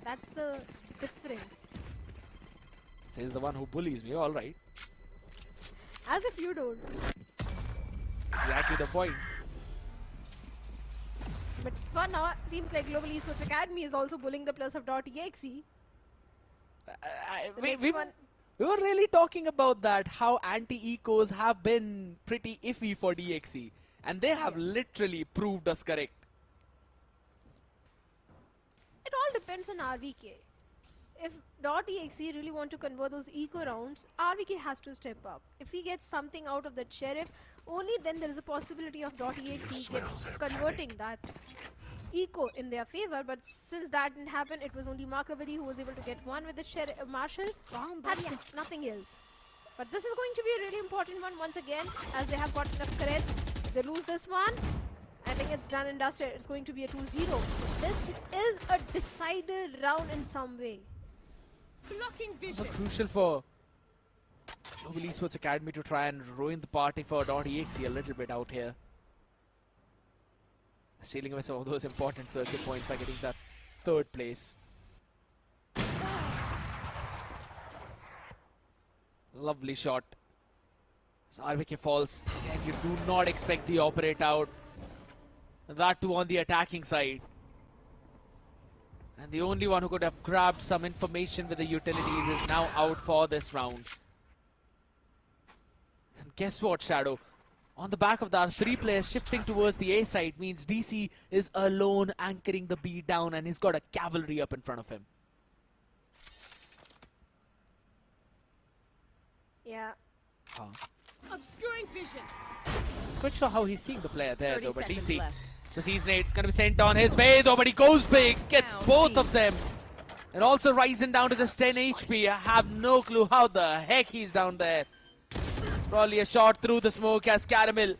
That's the difference. Says the one who bullies me, alright. As if you don't. Exactly the point. But for now, seems like Global Esports Academy is also bullying the plus of .exe. The we next one, were really talking about that, how anti-ecos have been pretty iffy for DXE. And they have literally proved us correct. it all depends on RVK. If .exe really want to convert those eco rounds, RVK has to step up. If he gets something out of that sheriff, only then there is a possibility of .exe converting that eco in their favor. But since that didn't happen, it was only Markaveri who was able to get one with the sheriff Marshall. That's it, nothing else. But this is going to be a really important one once again, as they have got enough credits. They lose this one, I think it's done and dusted. It's going to be a 2-0. This is a decider round in some way. Blocking So vision. crucial for Global Esports Academy to try and ruin the party for .exe a little bit out here. Stealing away some of those important circuit points by getting that third place. Lovely shot. So RVK falls. Again, you do not expect the operate out. That too on the attacking side. And the only one who could have grabbed some information with the utilities is now out for this round. And guess what, Shadow? On the back of that, 3 players shifting towards the A side means DC is alone anchoring the B down, and he's got a cavalry up in front of him. Yeah. Obscuring vision. Quite sure how he's seeing the player there, 30 though, but seconds DC. left. The Season 8 is going to be sent on his way, though, but he goes big, gets both of them. And also rising down to just 10 HP. I have no clue how the heck he's down there. It's probably a shot through the smoke as Caramel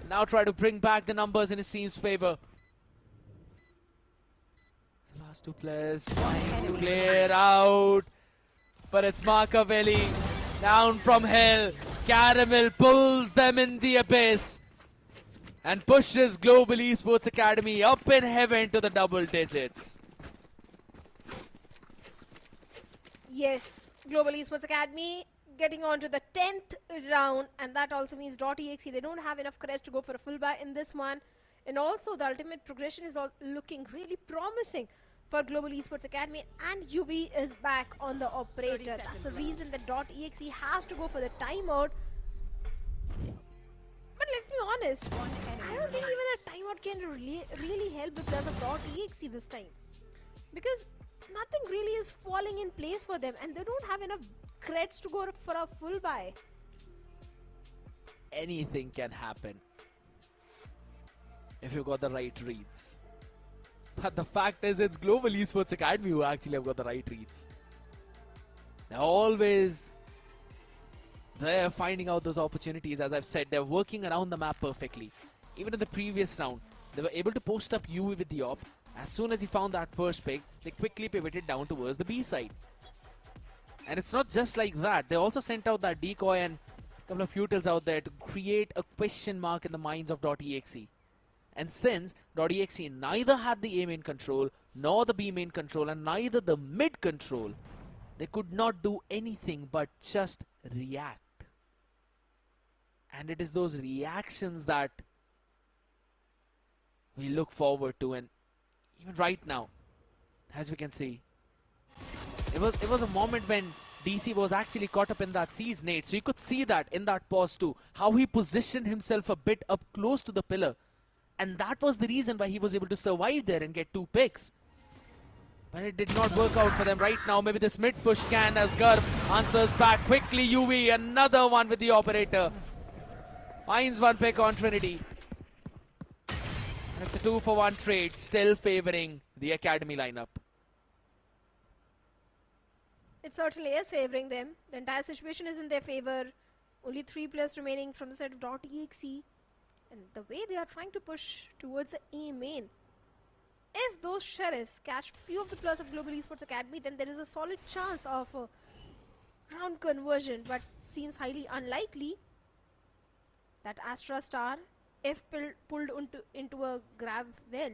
now try to bring back the numbers in his team's favor. The last 2 players trying to clear out. But it's Markavelli down from hell. Caramel pulls them in the abyss and pushes Global Esports Academy up in heaven to the double digits. Yes, Global Esports Academy getting on to the 10th round, and that also means .exe, they don't have enough courage to go for a full buy in this one. And also the ultimate progression is all looking really promising for Global Esports Academy, and UV is back on the operator. That's the reason that .exe has to go for the timeout. But let's be honest, I don't think even a timeout can really help the players of .exe this time. Because nothing really is falling in place for them, and they don't have enough creds to go for a full buy. Anything can happen if you got the right reads. But the fact is, it's Global Esports Academy who actually have got the right reads. They're always there finding out those opportunities. As I've said, they're working around the map perfectly. Even in the previous round, they were able to post up UV with the op. As soon as he found that first pick, they quickly pivoted down towards the B side. And it's not just like that. They also sent out that decoy and a couple of utils out there to create a question mark in the minds of .exe. And since .exe neither had the A main control, nor the B main control, and neither the mid control, they could not do anything but just react. And it is those reactions that we look forward to. And even right now, as we can see, it was a moment when DC was actually caught up in that Season 8. So you could see that in that pause too, how he positioned himself a bit up close to the pillar. And that was the reason why he was able to survive there and get 2 picks. But it did not work out for them right now. Maybe this mid push can, as Garb answers back quickly. UV, another one with the operator. Finds 1 pick on Trinity. And it's a 2-for-1 trade, still favoring the Academy lineup. It certainly is favoring them. The entire situation is in their favor. Only 3 players remaining from the side of .exe. And the way they are trying to push towards the A main. If those sheriffs catch few of the players of Global Esports Academy, then there is a solid chance of a round conversion. But seems highly unlikely that Astra Star, if pulled into a grab well,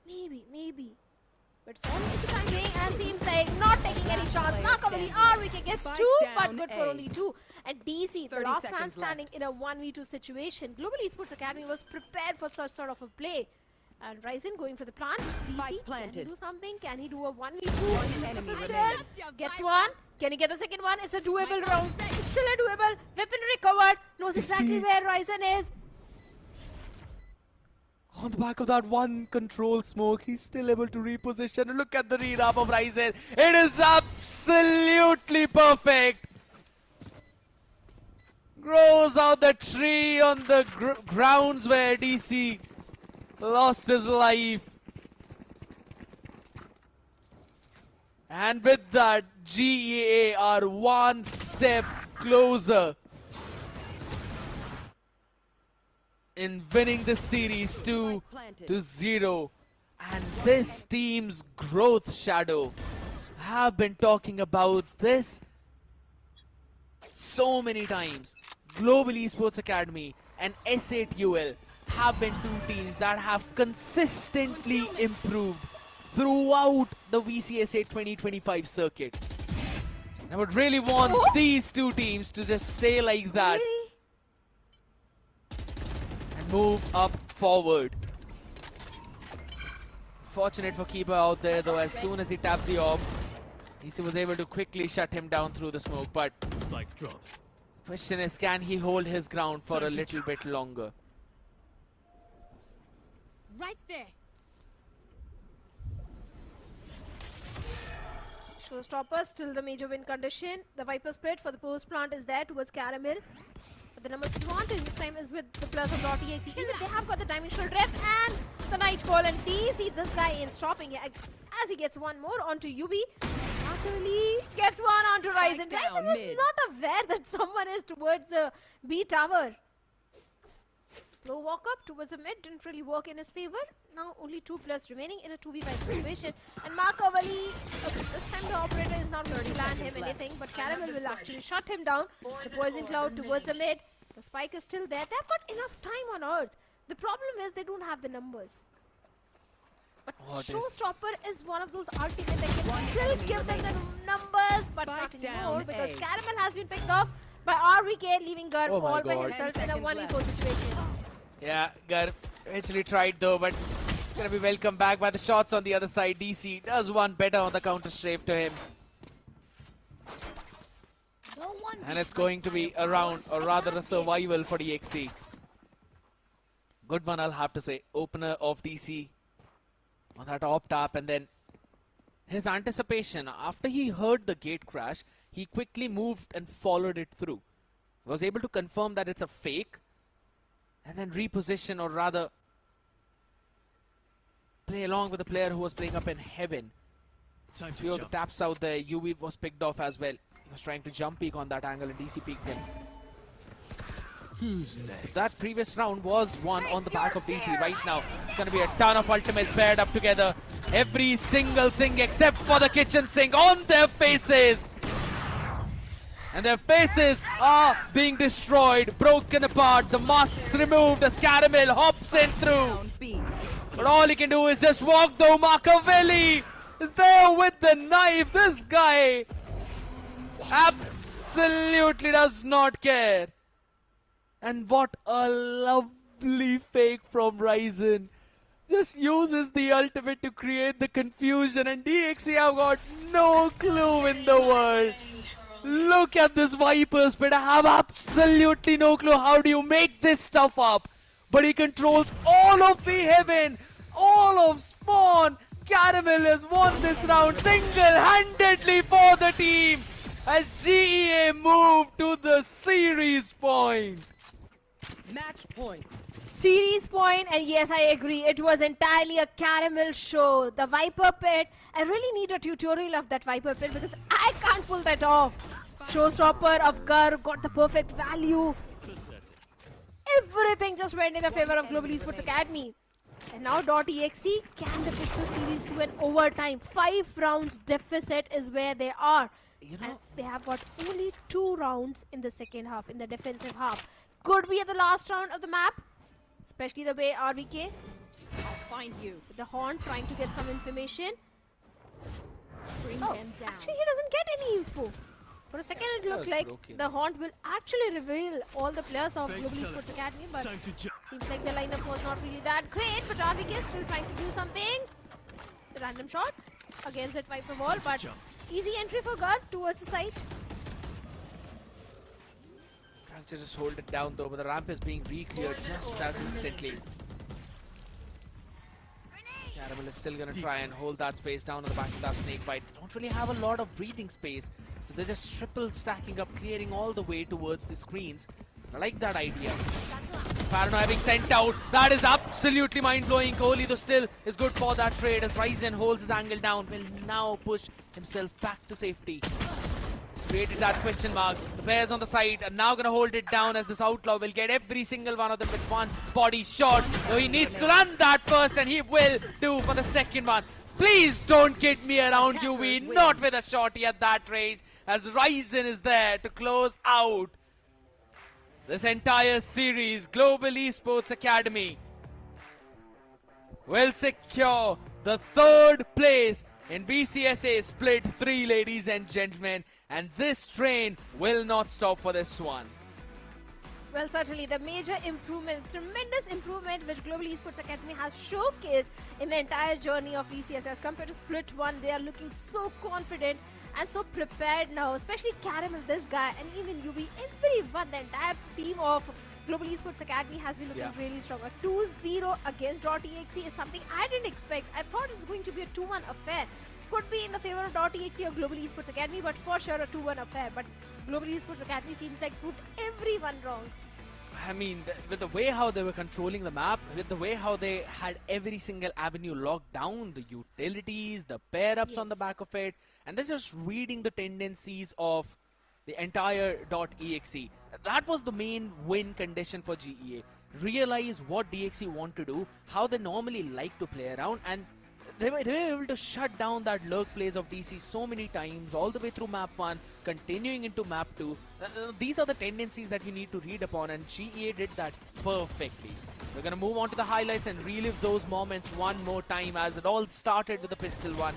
maybe. But it's all for the time being and seems like not taking any chance. Makavali RVK gets 2, but good for only 2. And DC, the last man standing in a 1v2 situation. Global Esports Academy was prepared for such sort of a play. And Ryzen going for the plant. DC, can he do something? Can he do a 1v2? Just a pistol. Gets one. Can he get the second one? It's a doable round. It's still a doable. Weapon recovered. Knows exactly where Ryzen is. On the back of that one control smoke, he's still able to reposition. Look at the read up of Ryzen. It is absolutely perfect. Grows out the tree on the grounds where DC lost his life. And with that, GEA are one step closer in winning the series 2-0. And this team's growth shadow. Have been talking about this so many times. Global Esports Academy and S8UL have been 2 teams that have consistently improved throughout the VCSA 2025 circuit. I would really want these 2 teams to just stay like that. Really? Move up forward. Fortunate for Keeper out there though, as soon as he tapped the orb, DC was able to quickly shut him down through the smoke, but question is, can he hold his ground for a little bit longer? Right there. Showstopper, still the major win condition. The Viper Split for the post plant is there towards Caramel. But the numbers advantage this time is with the players of .exe. Even they have got the Dimensional Drift and the Nightfall. And DC, this guy ain't stopping as he gets one more onto UB. Actually gets one onto Ryzen. Ryzen was not aware that someone is towards the B tower. Slow walk up towards the mid didn't really work in his favor. Now only 2 players remaining in a 2v5 situation. And Makavali, this time the operator is not going to land him anything, but Caramel will actually shut him down. The Poison Cloud towards the mid. The spike is still there. They've got enough time on Earth. The problem is they don't have the numbers. But Showstopper is one of those ultimate that can still give them the numbers, but not anymore because Caramel has been picked off by RVK, leaving Garb all by himself in a 1v4 situation. Yeah, Garb eventually tried though, but it's going to be welcomed back by the shots on the other side. DC does one better on the counter strafe to him. And it's going to be a round, or rather a survival for the Exe. Good one, I'll have to say. Opener of DC on that op tap, and then his anticipation. After he heard the gate crash, he quickly moved and followed it through. Was able to confirm that it's a fake, and then reposition, or rather play along with the player who was playing up in heaven. Few of the taps out there. UV was picked off as well. He was trying to jump peek on that angle, and DC peeked him. Who's next? That previous round was won on the back of DC. Right now, it's going to be a ton of ultimates paired up together. Every single thing except for the kitchen sink on their faces. And their faces are being destroyed, broken apart. The masks removed as Caramel hops in through. But all he can do is just walk though. Makaveli is there with the knife. This guy absolutely does not care. And what a lovely fake from Ryzen. Just uses the ultimate to create the confusion, and DXE have got no clue in the world. Look at this Viper Spit. I have absolutely no clue. How do you make this stuff up? But he controls all of the heaven, all of spawn. Caramel has won this round single-handedly for the team as GEA move to the series point. Match point. Series point, and yes, I agree. It was entirely a caramel show. The Viper Pit, I really need a tutorial of that Viper Pit because I can't pull that off. Showstopper of Gar got the perfect value. Everything just went in the favor of Global Esports Academy. And now .exe can they push the series to an overtime. 5 rounds deficit is where they are. And they have got only 2 rounds in the second half, in the defensive half. Could be at the last round of the map, especially the way RVK I'll find you. with the Horn trying to get some information. Bring Oh, them down. actually he doesn't get any info. For a second it looked like the Haunt will actually reveal all the players of Global Esports Academy, but seems like the lineup was not really that great. But RVK is still trying to do something. The random shot against that Viper wall, but easy entry for Gar towards the site. Trying to just hold it down though, but the ramp is being re-cleared just as instantly. Caramel is still going to try and hold that space down on the back of that snake bite. They don't really have a lot of breathing space, so they're just triple stacking up, clearing all the way towards the screens. I like that idea. Paranoia being sent out. That is absolutely mind-blowing. Kohli though still is good for that trade as Ryzen holds his angle down. Will now push himself back to safety. He's created that question mark. The players on the side are now going to hold it down as this outlaw will get every single one of them with one body shot. So he needs to run that first, and he will do for the second one. Please don't get me around, UV. Not with a shotty at that range, as Ryzen is there to close out this entire series. Global Esports Academy will secure the 3rd place in VCSA Split 3, ladies and gentlemen. And this train will not stop for this one. Well, certainly the major improvement, tremendous improvement which Global Esports Academy has showcased in the entire journey of VCS as compared to Split 1. They are looking so confident and so prepared now, especially Caramel, this guy, and even UV, everyone, the entire team of Global Esports Academy has been looking really strong. A 2-0 against .exe is something I didn't expect. I thought it's going to be a 2-1 affair. Could be in the favor of .exe or Global Esports Academy, but for sure a 2-1 affair. But Global Esports Academy seems like put everyone wrong. I mean, with the way how they were controlling the map, with the way how they had every single avenue locked down, the utilities, the pair-ups on the back of it, and they're just reading the tendencies of the entire .exe. That was the main win condition for GEA. Realize what DXE want to do, how they normally like to play around, and they were able to shut down that lurk plays of DC so many times, all the way through map 1, continuing into map 2. These are the tendencies that you need to read upon, and GEA did that perfectly. We're going to move on to the highlights and relive those moments one more time, as it all started with the pistol one.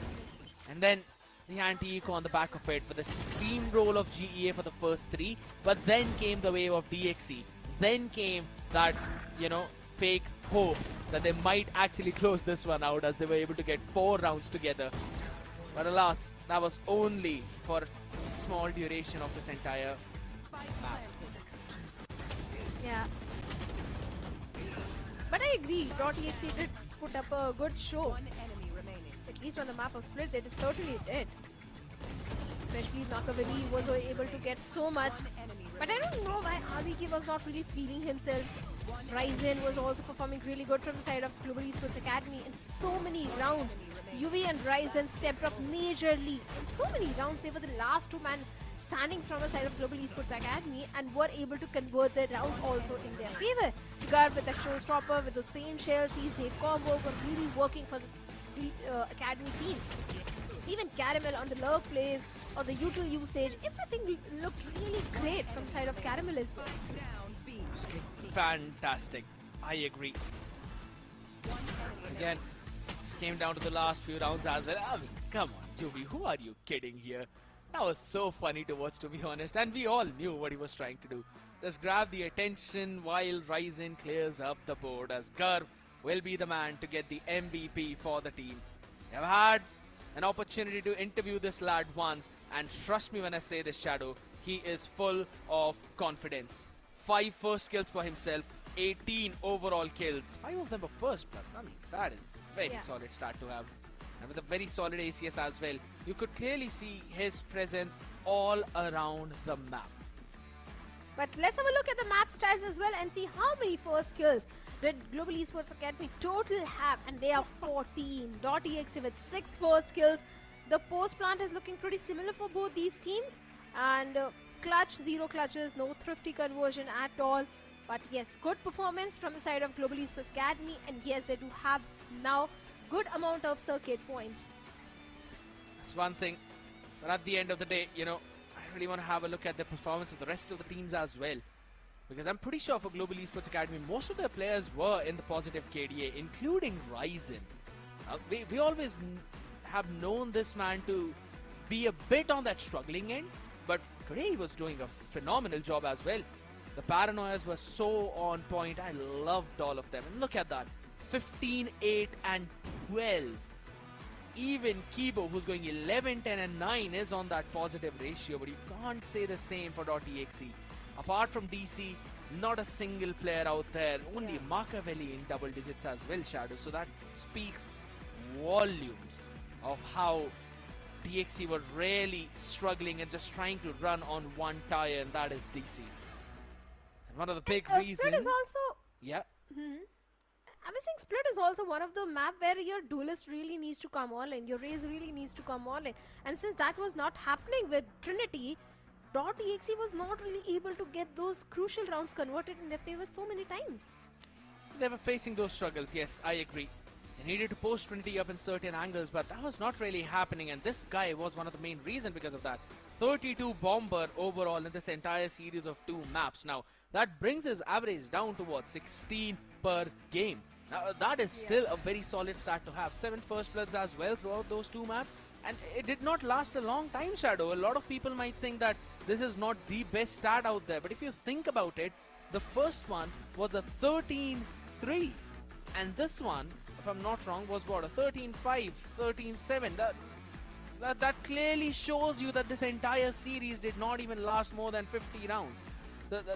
And then the anti-eco on the back of it for the steamroll of GEA for the first 3. But then came the wave of DXE. Then came that, fake hope that they might actually close this one out, as they were able to get 4 rounds together. But alas, that was only for a small duration of this entire map. Yeah. But I agree, .exe did put up a good show. At least on the map of Split, they certainly did. Especially Nakaveri was able to get so much. But I don't know why RVK was not really feeling himself. Ryzen was also performing really good from the side of Global Esports Academy in so many rounds. UV and Ryzen stepped up majorly. In so many rounds, they were the last 2 men standing from the side of Global Esports Academy and were able to convert the round also in their favor. Gar with the showstopper, with those pain shells, his nade combo were really working for the Academy team. Even Caramel on the lurk plays or the util usage, everything looked really great from the side of Caramel as well. Fantastic. I agree. Again, this came down to the last few rounds as well. I mean, come on, Yuvi, who are you kidding here? That was so funny to watch, to be honest, and we all knew what he was trying to do. Just grab the attention while Ryzen clears up the board, as Garv will be the man to get the MVP for the team. I've had an opportunity to interview this lad once, and trust me when I say this, Shadow, he is full of confidence. 5 first kills for himself, 18 overall kills. 5 of them were first plus. I mean, that is very solid start to have. And with a very solid ACS as well, you could clearly see his presence all around the map. But let's have a look at the map stats as well and see how many first kills did Global Esports Academy total have, and they are 14. .exe with 6 first kills. The post plant is looking pretty similar for both these teams, and clutch, 0 clutches, no thrifty conversion at all. But yes, good performance from the side of Global Esports Academy, and yes, they do have now good amount of circuit points. That's one thing, but at the end of the day, you know, I really want to have a look at the performance of the rest of the teams as well. Because I'm pretty sure for Global Esports Academy, most of their players were in the positive KDA, including Ryzen. We always have known this man to be a bit on that struggling end, but today he was doing a phenomenal job as well. The paranoias were so on point. I loved all of them. And look at that. 15, 8 and 12. Even Kibo, who's going 11, 10 and 9 is on that positive ratio, but you can't say the same for .exe. Apart from DC, not a single player out there. Only Machiavelli in double digits as well, Shadow. So that speaks volumes of how DXC were really struggling and just trying to run on one tire, and that is DC. And one of the big reasons... Split is also... Yeah. I was saying Split is also one of the map where your duelist really needs to come online. Your Raze really needs to come online. And since that was not happening with Trinity, .exe was not really able to get those crucial rounds converted in their favor so many times. They were facing those struggles, yes, I agree. They needed to post Trinity up in certain angles, but that was not really happening, and this guy was one of the main reasons because of that. 32 bomber overall in this entire series of 2 maps. Now, that brings his average down to what, 16 per game. Now, that is still a very solid start to have. 7 first bloods as well throughout those 2 maps. And it did not last a long time, Shadow. A lot of people might think that this is not the best stat out there. But if you think about it, the first one was a 13-3. And this one, if I'm not wrong, was what, a 13-5, 13-7. That clearly shows you that this entire series did not even last more than 50 rounds.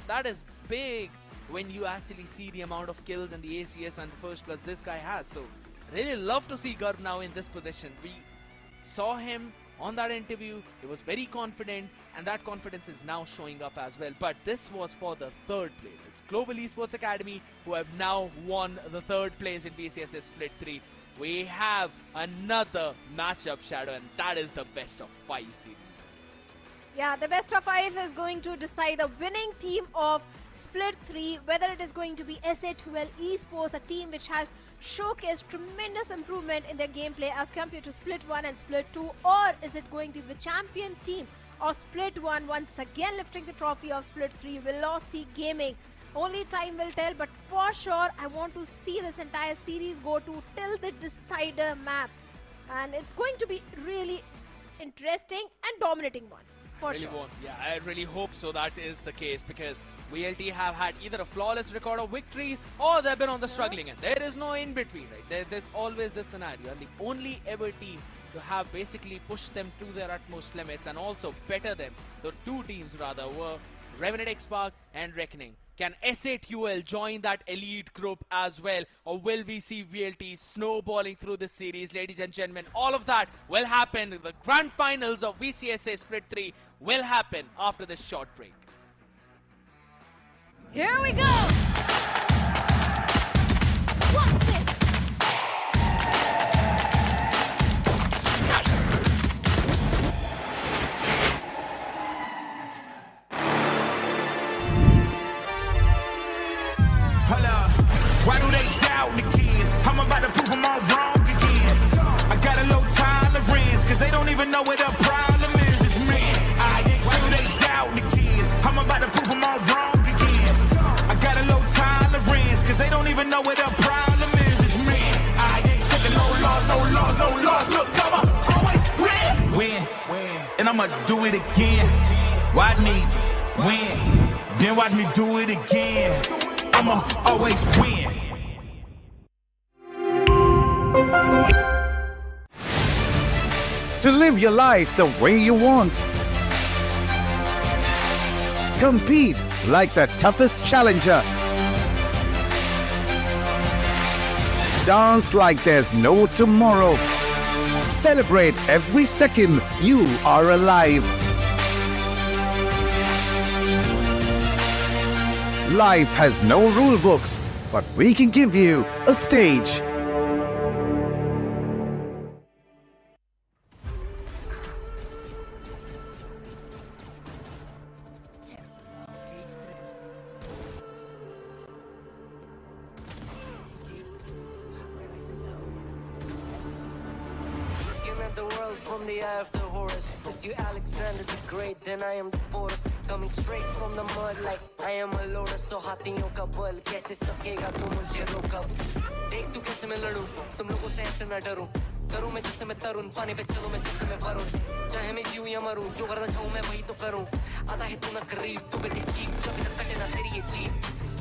That is big when you actually see the amount of kills and the ACS and the first plus this guy has. So, really love to see Garb now in this position. We saw him on that interview, he was very confident, and that confidence is now showing up as well. But this was for the 3rd place. It's Global Esports Academy who have now won the 3rd place in VCSA Split 3. We have another matchup, Shadow, and that is the best of 5 series. Yeah, the best of 5 is going to decide the winning team of Split 3, whether it is going to be SA12 Esports, a team which has showcased tremendous improvement in their gameplay as compared to Split 1 and Split 2, or is it going to be the champion team of Split 1 once again lifting the trophy of Split 3, Velocity Gaming. Only time will tell, but for sure I want to see this entire series go to till the decider map, and it's going to be really interesting and dominating one. For sure. Yeah, I really hope so that is the case, because VLT have had either a flawless record of victories or they've been on the struggling end. There is no in between, right? There's always this scenario, and the only ever team to have basically pushed them to their utmost limits and also better them, the 2 teams rather, were Revenant XSpark and Reckoning. Can SA12 join that elite group as well, or will we see VLT snowballing through this series? Ladies and gentlemen, all of that will happen. The grand finals of VCSA Split 3 will happen after this short break. Here we go! What's this? Why do they doubt the kid? I'm about to prove them all wrong again. I got a low tolerance, cause they don't even know what the problem is. It's me. Why do they doubt the kid? I'm about to prove them all wrong again. I got a low tolerance, cause they don't even know what the problem is. It's me. I ain't taking no loss, no loss, no loss. Look, come on, always win. And I'ma do it again. Watch me win, then watch me do it again. I'ma always win. To live your life the way you want. Compete like the toughest challenger. Dance like there's no tomorrow. Celebrate every second you are alive. Life has no rule books, but we can give you a stage. Looking at the world from the eye of the Horus. If you Alexander the Great, then I am the Porus. Coming straight from the mud like I am a lotus. So हाथियों का बल कैसे सकेगा तू मुझे रोक अब देख तू कैसे मैं लड़ूं तुम लोगों से ऐसे ना डरूं करूं मैं जिससे मैं तरुण पानी पे चलूं मैं जिससे मैं वरुण चाहे मैं जीऊं या मरूं जो करना चाहूं मैं वही तो करूं आता है तू ना करीब तू बेटी चीप जब तक कटे ना तेरी ये jeep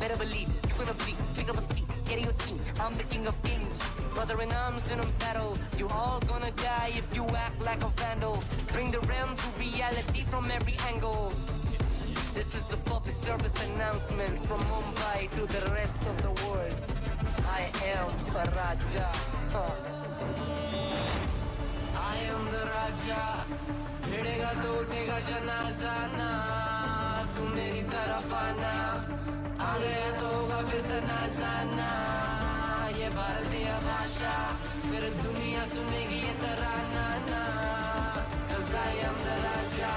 Better believe you're gonna bleed, pick up a seat, get your team. I'm the king of kings, brother in arms in a battle. You all gonna die if you act like a vandal. Bring the realms to reality from every angle. This is the public service announcement from Mumbai to the rest of the world. I am a Raja. I am the Raja. भिड़ेगा तो उठेगा जनाजा ना तू मेरी तरफ आना आ गया तो होगा फिर तनाजाना ये भारतीय भाषा फिर दुनिया सुनेगी ये तराना ना 'Cause I am the Raja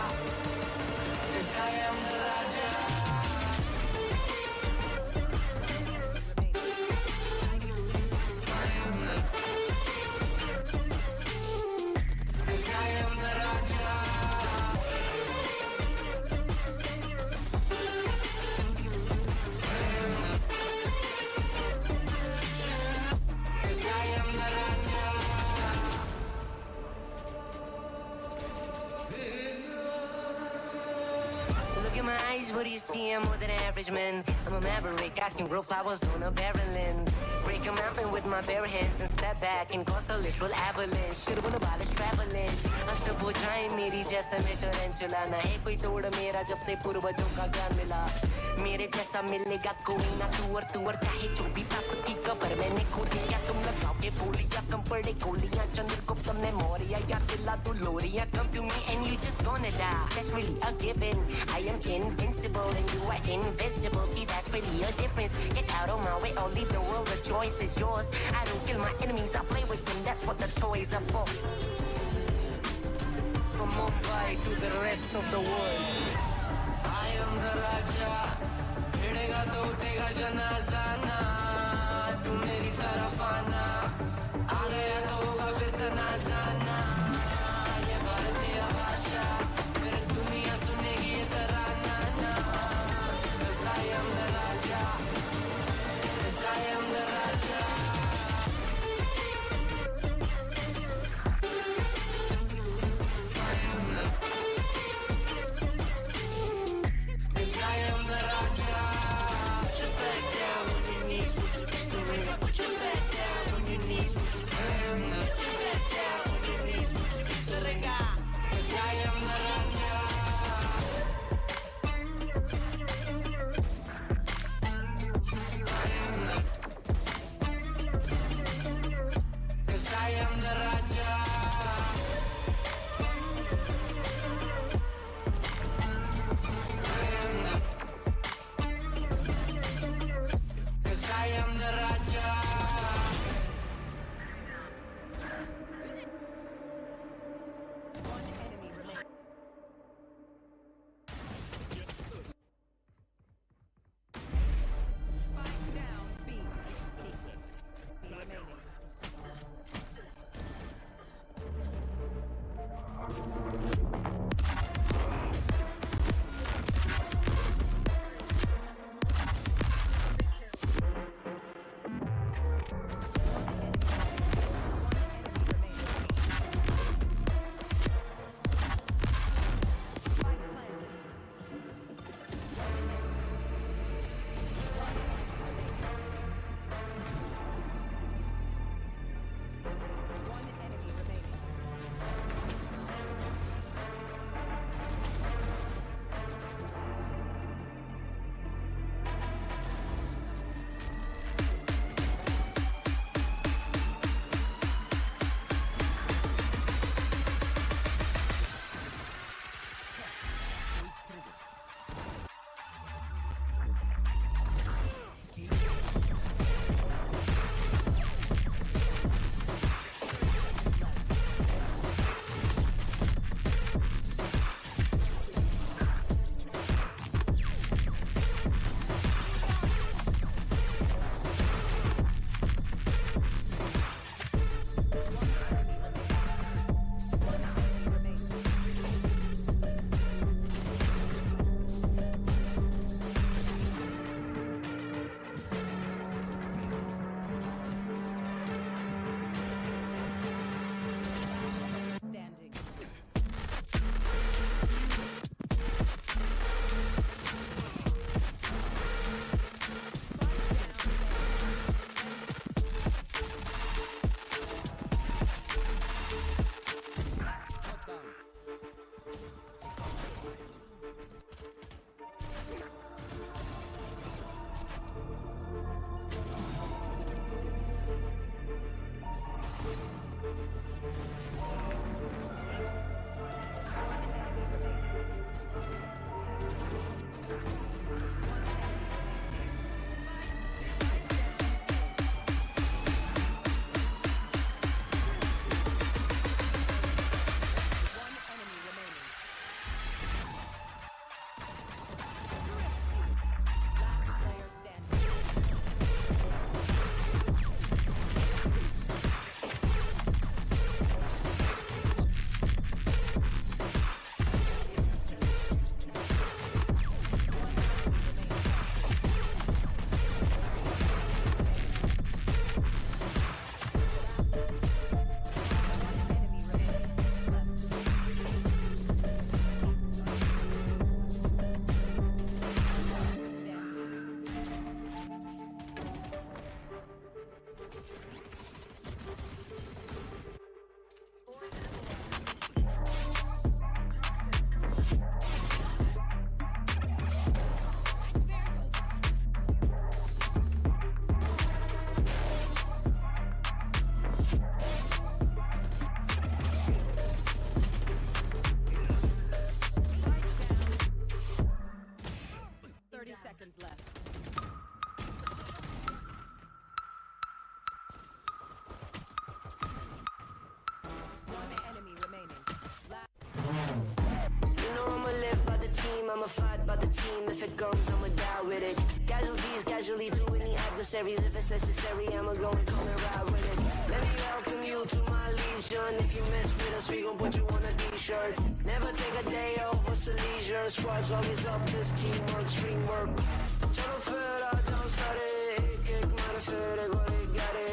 'Cause I am the Raja Look at my eyes, what do you see? I'm more than average, man. I'm a maverick, I can grow flowers on a barrel and break a mountain with my bare hands and step back and cause a literal avalanche. Should've been about traveling. अष्टभुजाएं मेरी जैसा मैं टरेंचुला ना है कोई तोड़ मेरा जब से पूर्वजों का ज्ञान मिला मेरे जैसा मिलेगा कोई ना तू और चाहे जो भी था सबकी कबर मैंने खो दिया तुम लगाओगे बोलियां कम पड़े गोलियां चंद्रगुप्त में मौर्य या किला तू लोरियां come to me and you just gonna die that's really a given I am invincible and you are invisible see that's really a difference get out of my way I'll leave the world the choice is yours I don't kill my enemies I play with them that's what the toys are for from Mumbai to the rest of the world I am the Raja भिड़ेगा तो उठेगा जनाजा ना तू मेरी तरफ आना आ गया तो होगा फिर तनाजाना ये भारतीय भाषा फिर दुनिया सुनेगी ये तराना ना 'Cause I am the Raja 'Cause I am the Raja I'ma fight about the team. If it comes, I'ma die with it. Casualties, casually to any adversaries. If it's necessary, I'ma go and come and ride with it. Let me welcome you to my legion. If you mess with us, we gon' put you on a t-shirt. Never take a day off, what's a leisure? Squad's always up, this teamwork, stream work. Chalo fir aa jao sare, ek mara fir ek bole gare.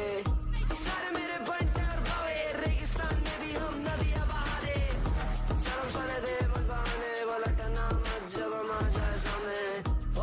Sare mere bantar bhave, registan mein bhi hum nadiyan baha de. Chalo sale de man bahane wala tana mat jab hum aa jaye samne.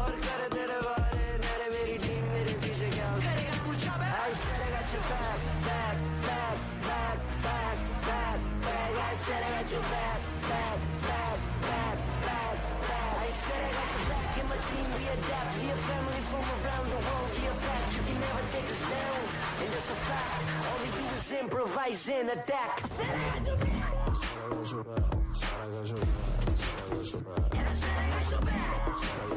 Aur kar tere baare, mere meri team mere piche kya karega pucha be. I said I got your back, back, back, back, back, back, back. I said I got your back, back, back, back, back, back. I said I got your back. In my team we adapt. We a family from around the world. We a pack. You can never take us down, and that's a fact. All we do is improvise and adapt. I said I got your back. And I said I got your back. And I said I got your back.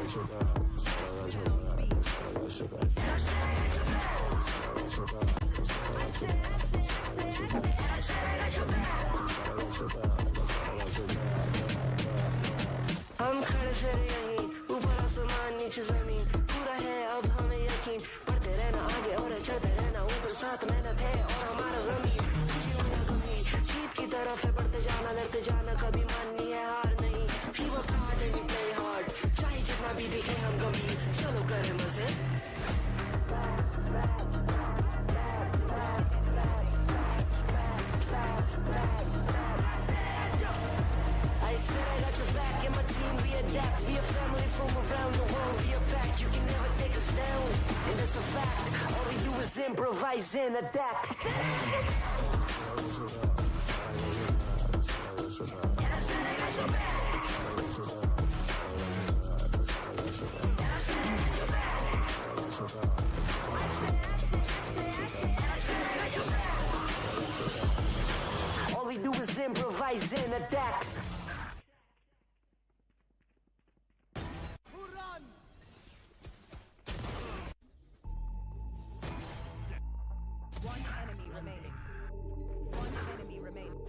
हम खड़े फिर यहीं ऊपर आसमान नीचे जमीन पूरा है अब हमें यकीन बढ़ते रहना आगे और चढ़ते रहना ऊपर साथ मेहनत है और हमारा जमीन खुशी होना कभी जीत की तरफ है बढ़ते जाना लड़ते जाना कभी माननी है हार नहीं we work hard and we play hard चाहे जितना भी दिखे हम गंभीर चलो करें मजे I said I got your back, and my team we adapt. We a family from around the world. We a pack, you can never take us down, and that's a fact. All we do is improvise and adapt. I said I got your back. And I said I got your back. And I said I got your back. All we do is improvise and adapt. One enemy remaining. One enemy remaining.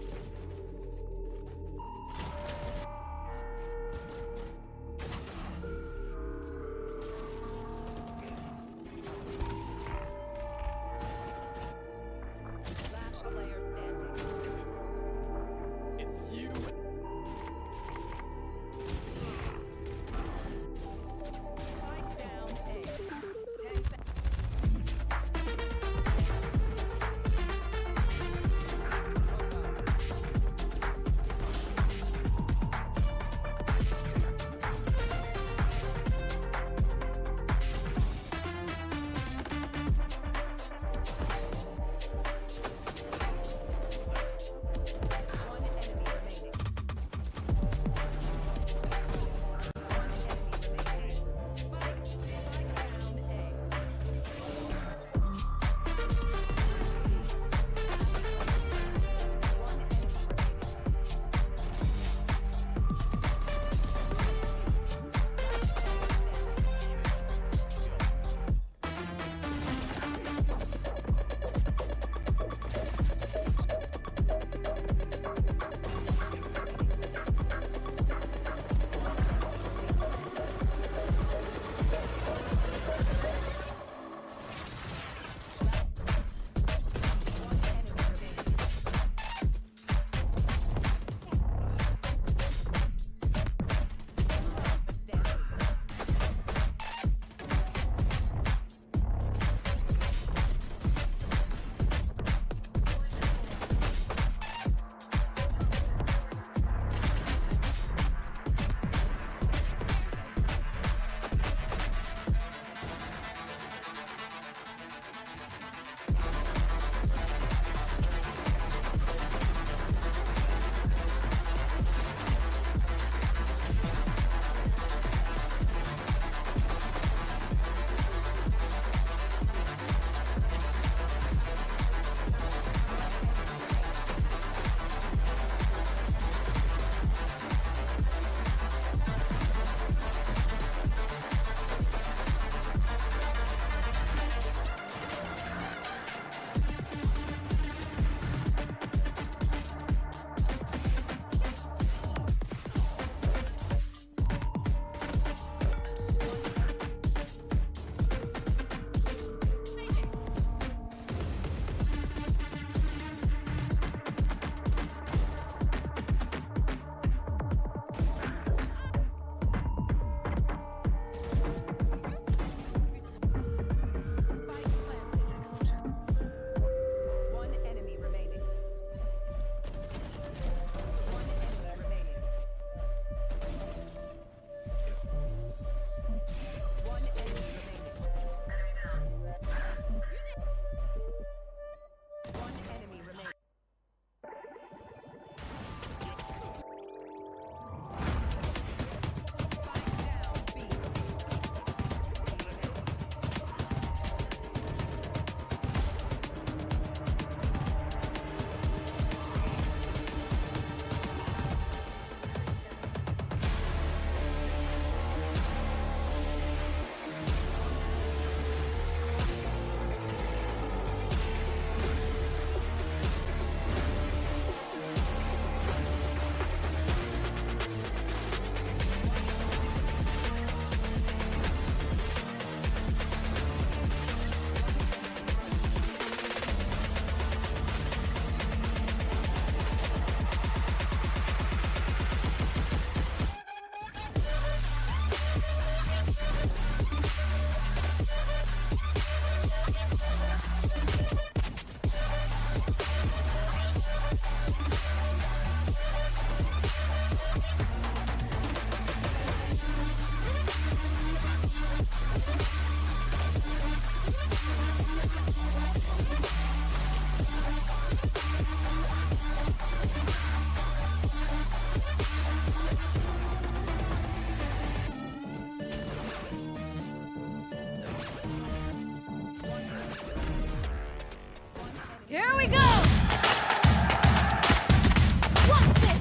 Last player standing. It's you. Spike down A. 10 seconds. Here we go! What's this?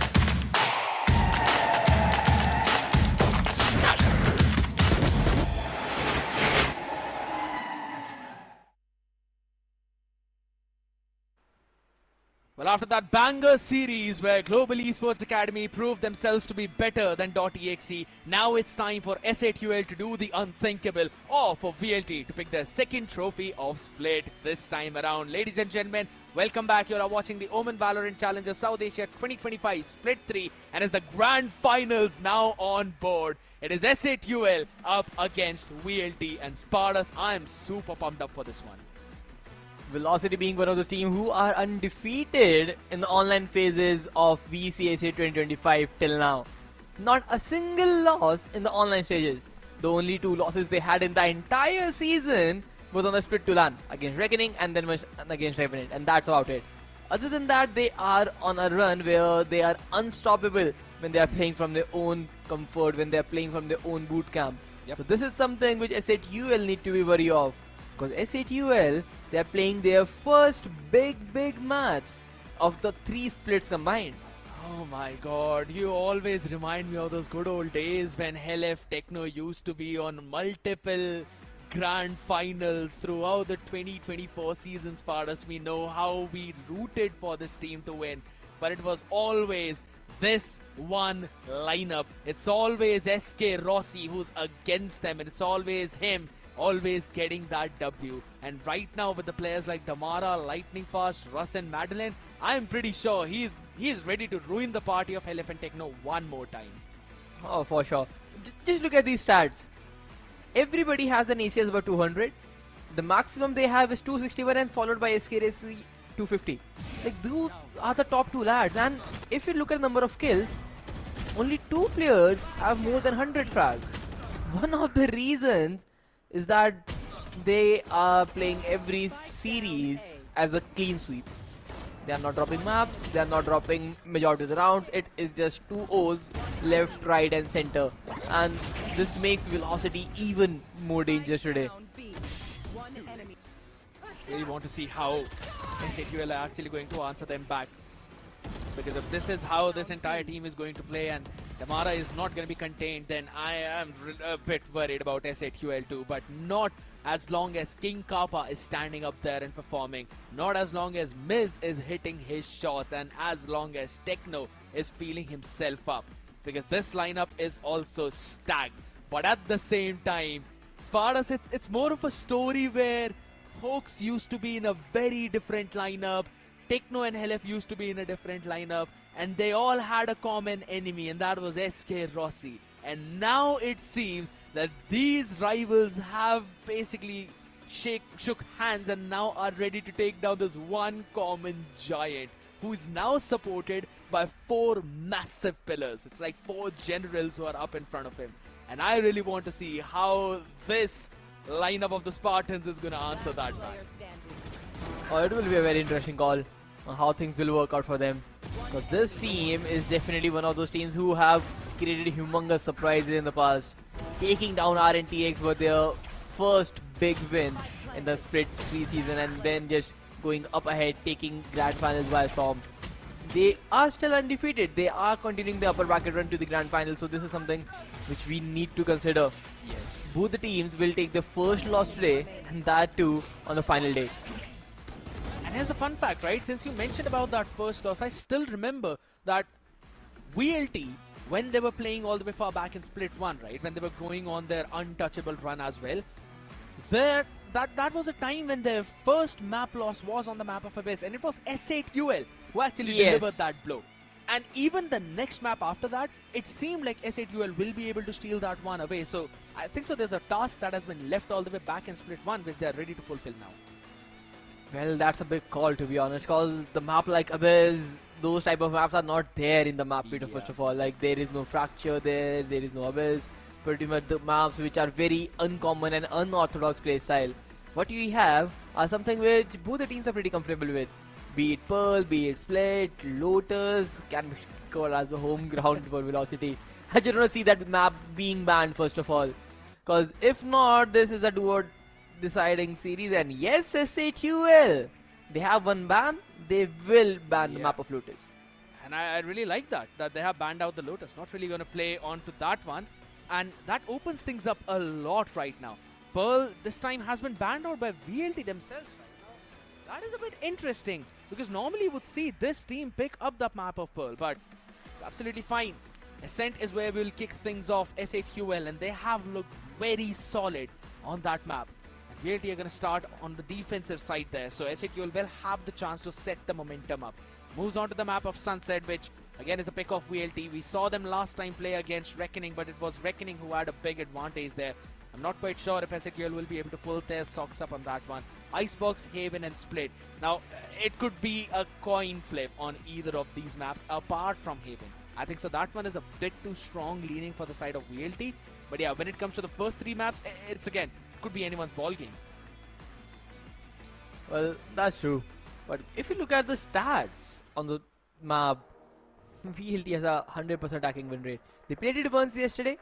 Well, after that banger series where Global Esports Academy proved themselves to be better than .exe, now it's time for S8UL to do the unthinkable, or for VLT to pick their second trophy of Split this time around. Ladies and gentlemen, welcome back. You are watching the OMEN VALORANT Challenger South Asia 2025 Split 3, and it's the grand finals now on board. It is S8UL up against VLT and Spartus. I am super pumped up for this one. Velocity being one of the teams who are undefeated in the online phases of VCSA 2025 till now. Not a single loss in the online stages. The only 2 losses they had in the entire season was on the split to LAN against Reckoning and then against Revenant, and that's about it. Other than that, they are on a run where they are unstoppable when they are playing from their own comfort, when they are playing from their own boot camp. Yep. So this is something which S8UL need to be wary of. Because S8UL, they are playing their first big match of the 3 splits combined. Oh my god, you always remind me of those good old days when HLF Techno used to be on multiple grand finals throughout the 2024 season. Spartus, we know how we rooted for this team to win, but it was always this one lineup. It's always SK Rossi who's against them, and it's always him always getting that W. And right now with the players like Damara, Lightning Fast, Russ and Madeline, I'm pretty sure he's ready to ruin the party of Elephant Techno one more time. Oh, for sure. Just look at these stats. Everybody has an ACS about 200. The maximum they have is 261 and followed by SKRC 250. Like, those are the top 2 lads. And if you look at the number of kills, only 2 players have more than 100 frags. One of the reasons is that they are playing every series as a clean sweep. They are not dropping maps, they are not dropping majority of the rounds. It is just 2 O's left, right and center. And this makes Velocity even more dangerous today. Really want to see how S8UL are actually going to answer them back. Because if this is how this entire team is going to play and Damara is not going to be contained, then I am a bit worried about S8UL too. But not as long as King Kappa is standing up there and performing. Not as long as Miz is hitting his shots, and as long as Techno is feeling himself up. Because this lineup is also stacked. But at the same time, Spartus, it's more of a story where Hawks used to be in a very different lineup. Techno and HLF used to be in a different lineup, and they all had a common enemy, and that was SK Rossi. And now it seems that these rivals have basically shook hands and now are ready to take down this one common giant who is now supported by 4 massive pillars. It's like 4 generals who are up in front of him. And I really want to see how this lineup of the Spartans is going to answer that back. Oh, it will be a very interesting call on how things will work out for them. Because this team is definitely one of those teams who have created humongous surprises in the past. Taking down RNTX with their first big win in the Split 3 season, and then just going up ahead, taking Grand Finals by storm. They are still undefeated. They are continuing the upper bracket run to the Grand Finals, so this is something which we need to consider. Yes. Both the teams will take the first loss today, and that too on the final day. And here's the fun fact, right? Since you mentioned about that first loss, I still remember that VLT, when they were playing all the way far back in Split 1, right? When they were going on their untouchable run as well, that was a time when their first map loss was on the map of Abyss, and it was S8UL who actually delivered that blow. And even the next map after that, it seemed like S8UL will be able to steal that one away. So I think so there's a task that has been left all the way back in Split 1, which they are ready to fulfill now. Well, that's a big call, to be honest, because the map like Abyss, those type of maps are not there in the map, Peter, first of all. Like, there is no Fracture there is no Abyss. Pretty much the maps which are very uncommon and unorthodox playstyle. What we have are something which both the teams are pretty comfortable with. Be it Pearl, be it Split, Lotus can be called as a home ground for Velocity. I just want to see that map being banned, first of all. Because if not, this is a duo deciding series, and yes, S8UL, they have one ban, they will ban the map of Lotus. And I really like that they have banned out the Lotus. Not really going to play onto that one. And that opens things up a lot right now. Pearl this time has been banned out by VLT themselves right now. That is a bit interesting, because normally you would see this team pick up the map of Pearl, but it's absolutely fine. Ascent is where we'll kick things off, S8UL, and they have looked very solid on that map. And VLT are going to start on the defensive side there, so S8UL will have the chance to set the momentum up. Moves on to the map of Sunset, which again is a pick of VLT. We saw them last time play against Reckoning, but it was Reckoning who had a big advantage there. I'm not quite sure if S8UL will be able to pull their socks up on that one. Icebox, Haven and Split. Now, it could be a coin flip on either of these maps apart from Haven. I think so that one is a bit too strong leaning for the side of VLT. But yeah, when it comes to the first three maps, it's again, could be anyone's ball game. Well, that's true. But if you look at the stats on the map, VLT has a 100% attacking win rate. They played it once yesterday,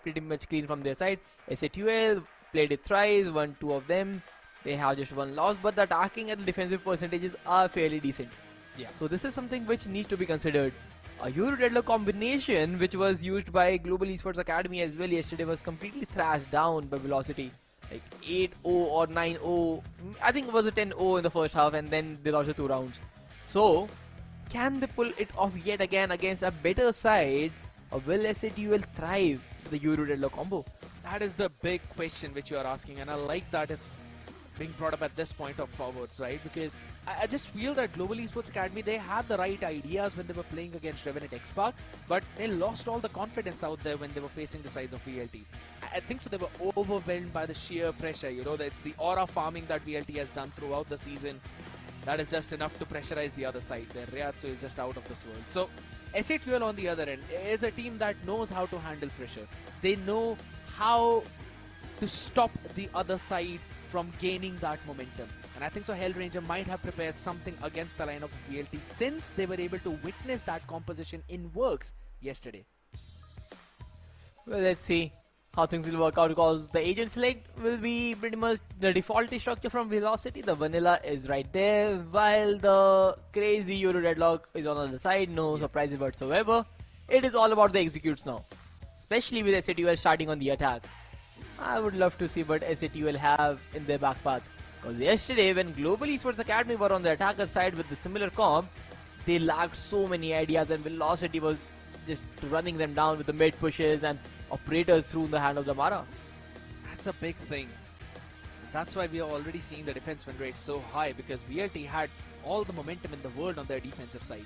pretty much clean from their side. S8UL played it thrice, won 2 of them. They have just 1 loss, but the attacking and the defensive percentages are fairly decent. Yeah. So this is something which needs to be considered. A Euro Deadlock combination, which was used by Global Esports Academy as well yesterday, was completely thrashed down by Velocity. Like 8-0 or 9-0. I think it was a 10-0 in the first half, and then they lost the 2 rounds. So, can they pull it off yet again against a better side, or will S8UL thrive with the Euro Deadlock combo? That is the big question which you are asking, and I like that it's being brought up at this point of forwards, right? Because I just feel that Global Esports Academy, they had the right ideas when they were playing against Revenant XSpark, but they lost all the confidence out there when they were facing the sides of VLT. I think so they were overwhelmed by the sheer pressure, you know, it's the aura farming that VLT has done throughout the season. That is just enough to pressurize the other side. Their Ryatsu is just out of this world. So S8UL on the other end is a team that knows how to handle pressure. They know how to stop the other side from gaining that momentum. And I think so Hellranger might have prepared something against the lineup of VLT, since they were able to witness that composition in works yesterday. Well, let's see how things will work out, because the agent select will be pretty much the default structure from Velocity. The vanilla is right there, while the crazy Euro Deadlock is on the other side. No surprises whatsoever. It is all about the executes now, especially with S8UL starting on the attack. I would love to see what S8UL have in their back path. Because yesterday, when Global Esports Academy were on the attacker side with the similar comp, they lacked so many ideas, and Velocity was just running them down with the mid pushes and operators through the hand of the Mara. That's a big thing. That's why we are already seeing the defense win rate so high, because VLT had all the momentum in the world on their defensive side.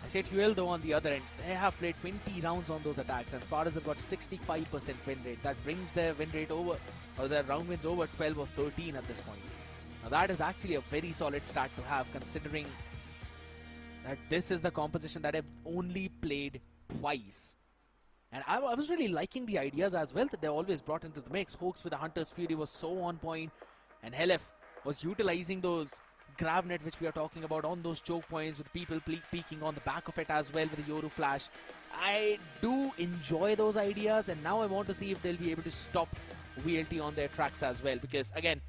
S8UL though on the other end, they have played 20 rounds on those attacks, and Spartans have got 65% win rate. That brings their win rate over, or their round wins over 12 or 13 at this point. Now that is actually a very solid stat to have, considering that this is the composition that I've only played twice. And I was really liking the ideas as well that they always brought into the mix. Hoax with the Hunter's Fury was so on point, and Helef was utilizing those Gravnet which we are talking about on those choke points, with people peeking on the back of it as well with the Yoru Flash. I do enjoy those ideas, and now I want to see if they'll be able to stop VLT on their tracks as well, because again,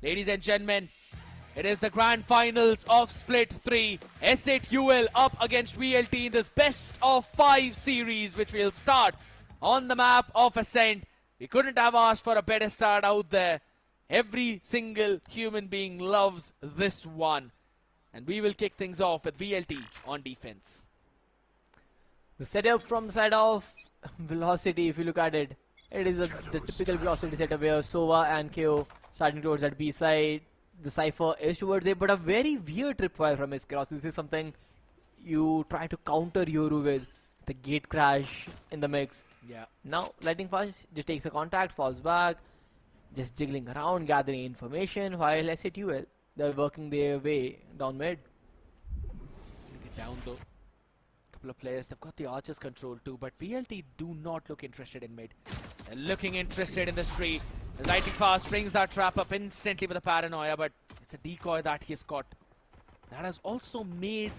ladies and gentlemen, it is the grand finals of Split 3. S8UL up against VLT in this best of 5 series, which will start on the map of Ascent. We couldn't have asked for a better start out there. Every single human being loves this one. And we will kick things off with VLT on defense. The setup from the side of Velocity, if you look at it, it is the typical Velocity setup where Sova and KO starting towards that B side. The Cypher is towards it, but a very weird tripwire from Iskaros. This is something you try to counter Yoru with the gate crash in the mix. Yeah. Now Lightning Fast just takes a contact, falls back, just jiggling around, gathering information, while SATUL, they're working their way down mid. Get down though. Couple of players, they've got the archers control too, but VLT do not look interested in mid. They're looking interested in this tree. The Lightning Fast brings that trap up instantly with a paranoia, but it's a decoy that he's caught. That has also made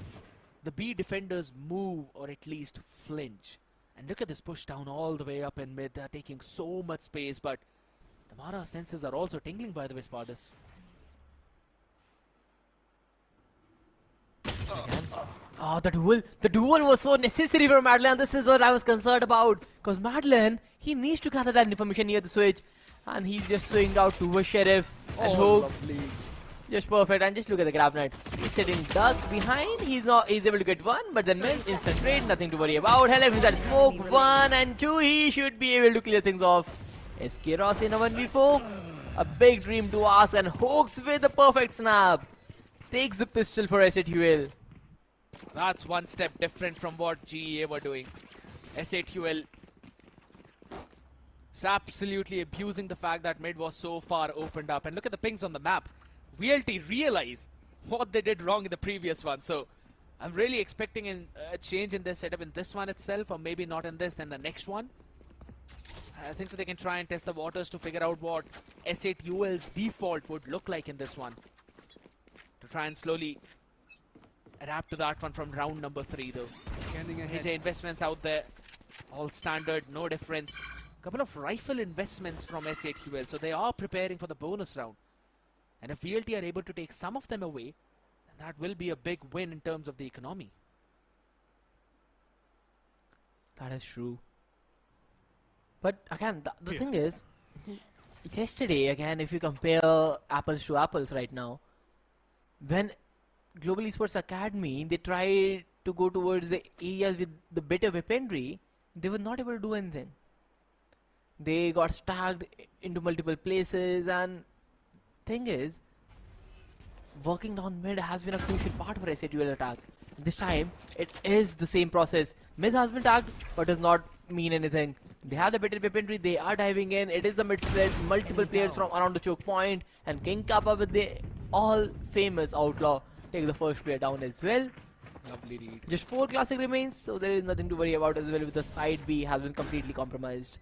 the B defenders move, or at least flinch. And look at this push down all the way up in mid. They're taking so much space, but Tamara's senses are also tingling by the way, Spartus. Oh, the duel was so necessary for Madeline. This is what I was concerned about. Because Madeline, he needs to gather that information near the switch. And he's just swinged out to a Sheriff and Hooks. Just perfect. And just look at the grab net. He's sitting duck behind. He's able to get one, but then miss. Instant trade, nothing to worry about. Hell, if that smoke 1 and 2, he should be able to clear things off. SK Ross in a 1v4. A big dream to ask, and Hooks with the perfect snap. Takes the pistol for SATUL. That's one step different from what GEA were doing. SATUL is absolutely abusing the fact that mid was so far opened up. And look at the pings on the map. VLT realize what they did wrong in the previous one. So I'm really expecting a change in this setup in this one itself, or maybe not in this, then the next one. I think so they can try and test the waters to figure out what SATUL's default would look like in this one. To try and slowly adapt to that one from round number 3 though. AJ investments out there, all standard, no difference. Couple of rifle investments from SATUL, so they are preparing for the bonus round. And if VLT are able to take some of them away, then that will be a big win in terms of the economy. That is true. But again, the thing is, yesterday, again, if you compare apples to apples right now, when Global Esports Academy, they tried to go towards the areas with the better weaponry, they were not able to do anything. They got stacked into multiple places, and thing is, working down mid has been a crucial part for SATUL attack. This time, it is the same process. Miz has been tagged, but does not mean anything. They have the better weaponry, they are diving in, it is a mid split, multiple players from around the choke point, and King Kappa with the all-famous Outlaw take the first player down as well. Lovely read. Just 4 classic remains, so there is nothing to worry about as well, with the side B has been completely compromised.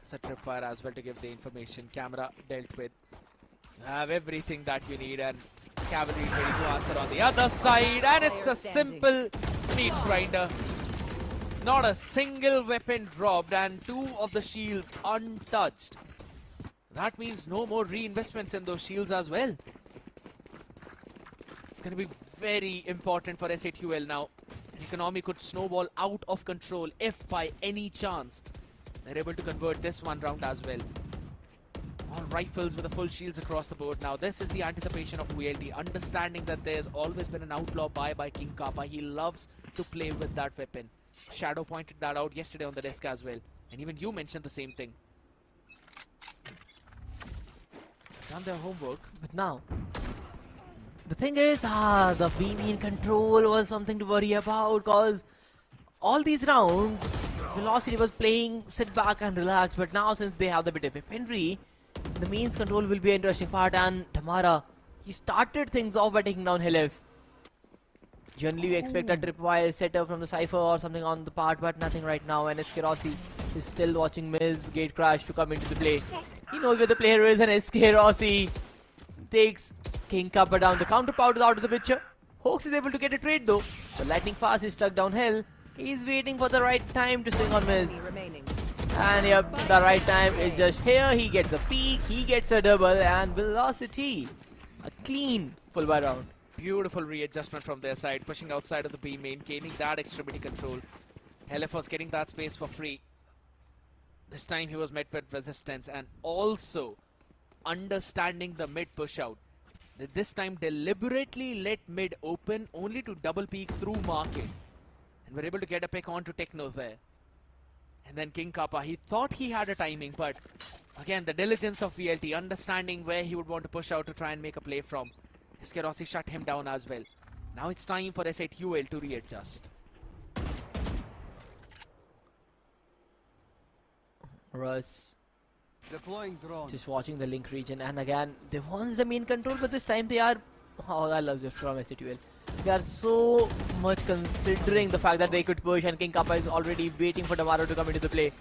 It's a tripwire as well to give the information. Camera dealt with. You have everything that you need, and cavalry ready to answer on the other side, and it's a simple meat grinder. Not a single weapon dropped, and 2 of the shields untouched. That means no more reinvestments in those shields as well. It's going to be very important for SATUL now. The economy could snowball out of control if by any chance they're able to convert this one round as well. All rifles with the full shields across the board. Now this is the anticipation of VLT, understanding that there's always been an outlaw by King Kappa. He loves to play with that weapon. Shadow pointed that out yesterday on the desk as well. And even you mentioned the same thing. Done their homework. But now, the thing is, the B main control was something to worry about, because all these rounds, Velocity was playing sit back and relax, but now since they have the bit of weaponry, the mains control will be an interesting part. And Tamara, he started things off by taking down Hilif. Generally we expect a tripwire setup from the Cypher or something on the part, but nothing right now, and SK Rossi is still watching Miz gate crash to come into the play. He knows where the player is, and SK Rossi takes King Kappa down. The counterpart is out of the picture. Hawks is able to get a trade though. The Lightning Fast is stuck downhill. He's waiting for the right time to swing on Miz. And yep, the right time is just here. He gets a peek, he gets a double, and Velocity. A clean full buy round. Beautiful readjustment from their side, pushing outside of the B main, gaining that extremity control. LF was getting that space for free. This time he was met with resistance, and also understanding the mid push out. This time deliberately let mid open, only to double peek through market. And we're able to get a pick onto Techno there. And then King Kappa, he thought he had a timing, but again the diligence of VLT, understanding where he would want to push out to try and make a play from. SK Rossi shut him down as well. Now it's time for SATUL to readjust. Russ Deploying drone. just watching the link region, and again they want the main control, but this time they are. Oh, I love this from SATUL. They are so much considering the fact that they could push, and King Kappa is already waiting for Tomorrow to come into the play.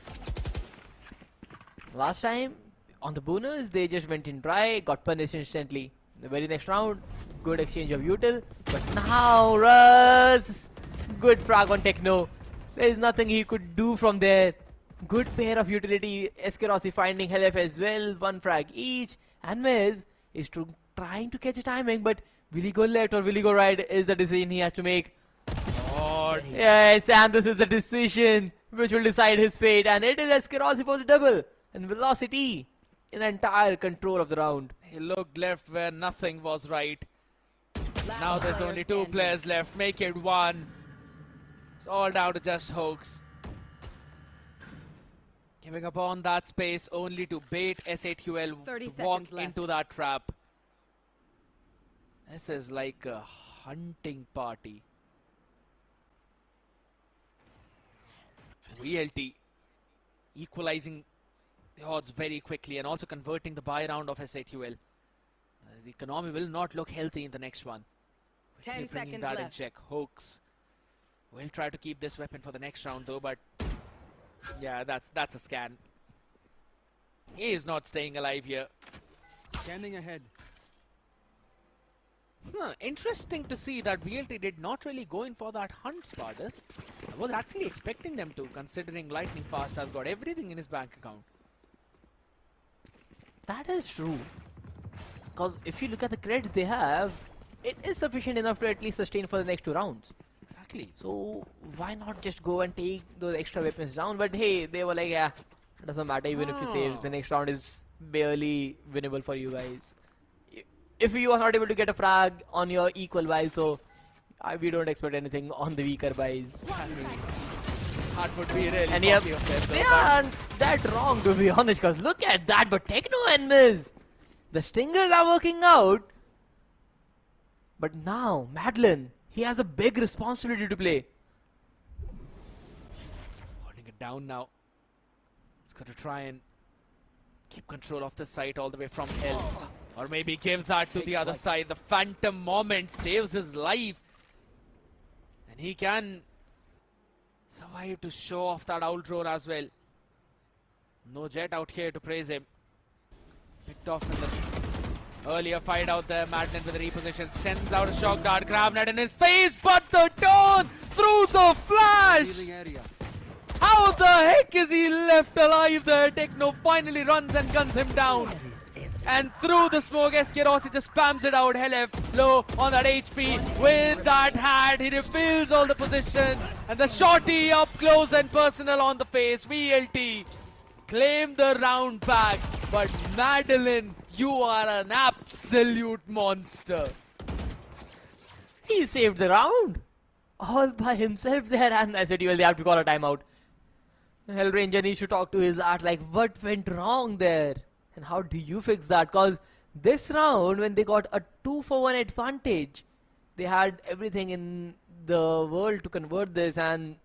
Last time on the bonus, they just went in dry, got punished instantly. The very next round, good exchange of util, but now Russ, good frag on Techno. There is nothing he could do from there. Good pair of utility. Eskerosi finding Helef as well, one frag each, and Miz is trying to catch a timing, but will he go left or will he go right is the decision he has to make. Yes, and this is the decision which will decide his fate, and it is Eskerosi for the double, and Velocity in entire control of the round. He looked left where nothing was right. Last Now there's player only two standing. players left. Make it one. It's all down to just Hoax. Giving up on that space only to bait SATUL 30 to walk seconds left. into that trap. This is like a hunting party. VLT equalizing the odds very quickly and also converting the buy round of SATUL. The economy will not look healthy in the next one. 10 Quickly bringing seconds that in left. check. Hoax will try to keep this weapon for the next round though, but yeah, that's a scan. He is not staying alive here. Scanning ahead. Interesting to see that VLT did not really go in for that hunt, Spartus. I was actually expecting them to, considering Lightning Fast has got everything in his bank account. That is true. Because if you look at the credits they have, it is sufficient enough to at least sustain for the next 2 rounds. Exactly. So why not just go and take those extra weapons down? But hey, they were like, yeah, it doesn't matter even if you save. The next round is barely winnable for you guys. If you are not able to get a frag on your equal buy, so we don't expect anything on the weaker buys. That would be really And yep, cocky of them, though, they but aren't that wrong to be honest, because look at that, but Techno and Miz, the stingers are working out. But now, Madeline, he has a big responsibility to play. holding it down now. He's got to try and keep control of the site all the way from hell. Or maybe give that to the other side. The phantom moment saves his life. And he can survive to show off that owl drone as well. No Jet out here to praise him. Picked off in the earlier fight out there. Madden with the reposition. Sends out a shock dart. Gravnet in his face. But the turn through the flash. Healing area. How the heck is he left alive there? Techno finally runs and guns him down. And through the smoke, Eskerosi just spams it out. Helef low on that HP. With that hat, he reveals all the position. And the shorty up close and personal on the face. VLT claim the round back. But Madeline, you are an absolute monster. He saved the round. All by himself there, and I said, well, they have to call a timeout. Hellranger needs to talk to his art, like, what went wrong there? And how do you fix that? Because this round, when they got a 2-for-1 advantage, they had everything in the world to convert this, and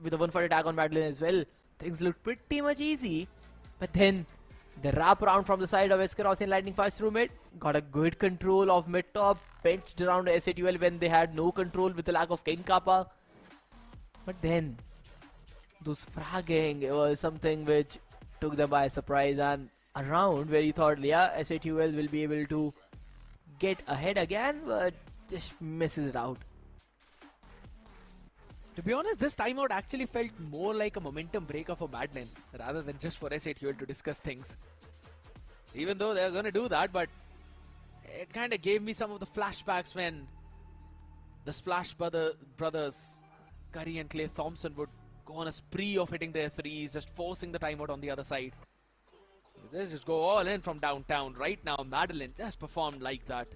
with a 1-for attack on Madeline as well, things looked pretty much easy. But then, the wrap around from the side of Eskerosi and Lightning Fast through mid, got a good control of mid top, benched around SATUL when they had no control with the lack of King Kappa. But then, those fragging, it was something which took them by surprise, and a round where you thought, yeah, SATUL will be able to get ahead again, but just misses it out. To be honest, this timeout actually felt more like a momentum breaker for Madeline rather than just for SATUL to discuss things. Even though they're gonna do that, but it kind of gave me some of the flashbacks when the Splash brothers, Curry and Clay Thompson, would go on a spree of hitting their threes, just forcing the timeout on the other side. They just go all in from downtown. Right now, Madeline just performed like that.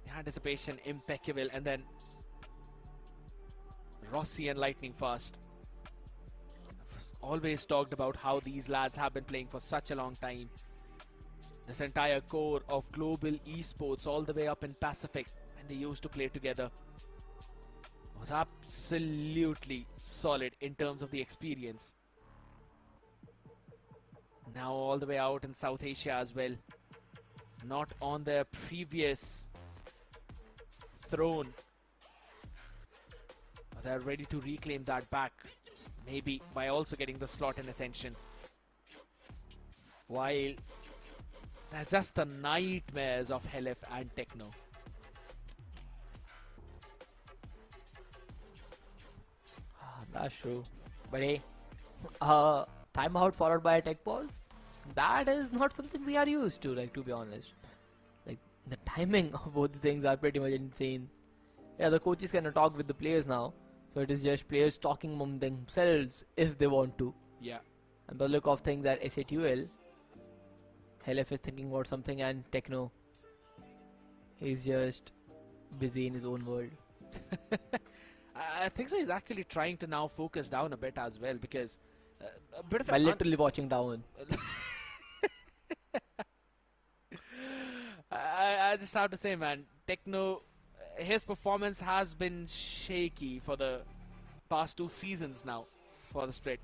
The anticipation impeccable, and then Rossi and Lightning Fast. I've always talked about how these lads have been playing for such a long time. This entire core of global esports all the way up in Pacific. And they used to play together was absolutely solid in terms of the experience. Now all the way out in South Asia as well. Not on their previous throne. But they're ready to reclaim that back. Maybe by also getting the slot in Ascension. While they're just the nightmares of Helif and Techno. That's true. But hey, timeout followed by a tech pause, that is not something we are used to, like, to be honest. Like, the timing of both the things are pretty much insane. Yeah, the coaches cannot talk with the players now, so it is just players talking among themselves if they want to. Yeah. And by the look of things at SATUL, Helif is thinking about something, and Techno is just busy in his own world. I think so. He's actually trying to now focus down a bit as well, because a bit of By literally watching down. I just have to say, man, Techno, his performance has been shaky for the past 2 seasons now for the Split.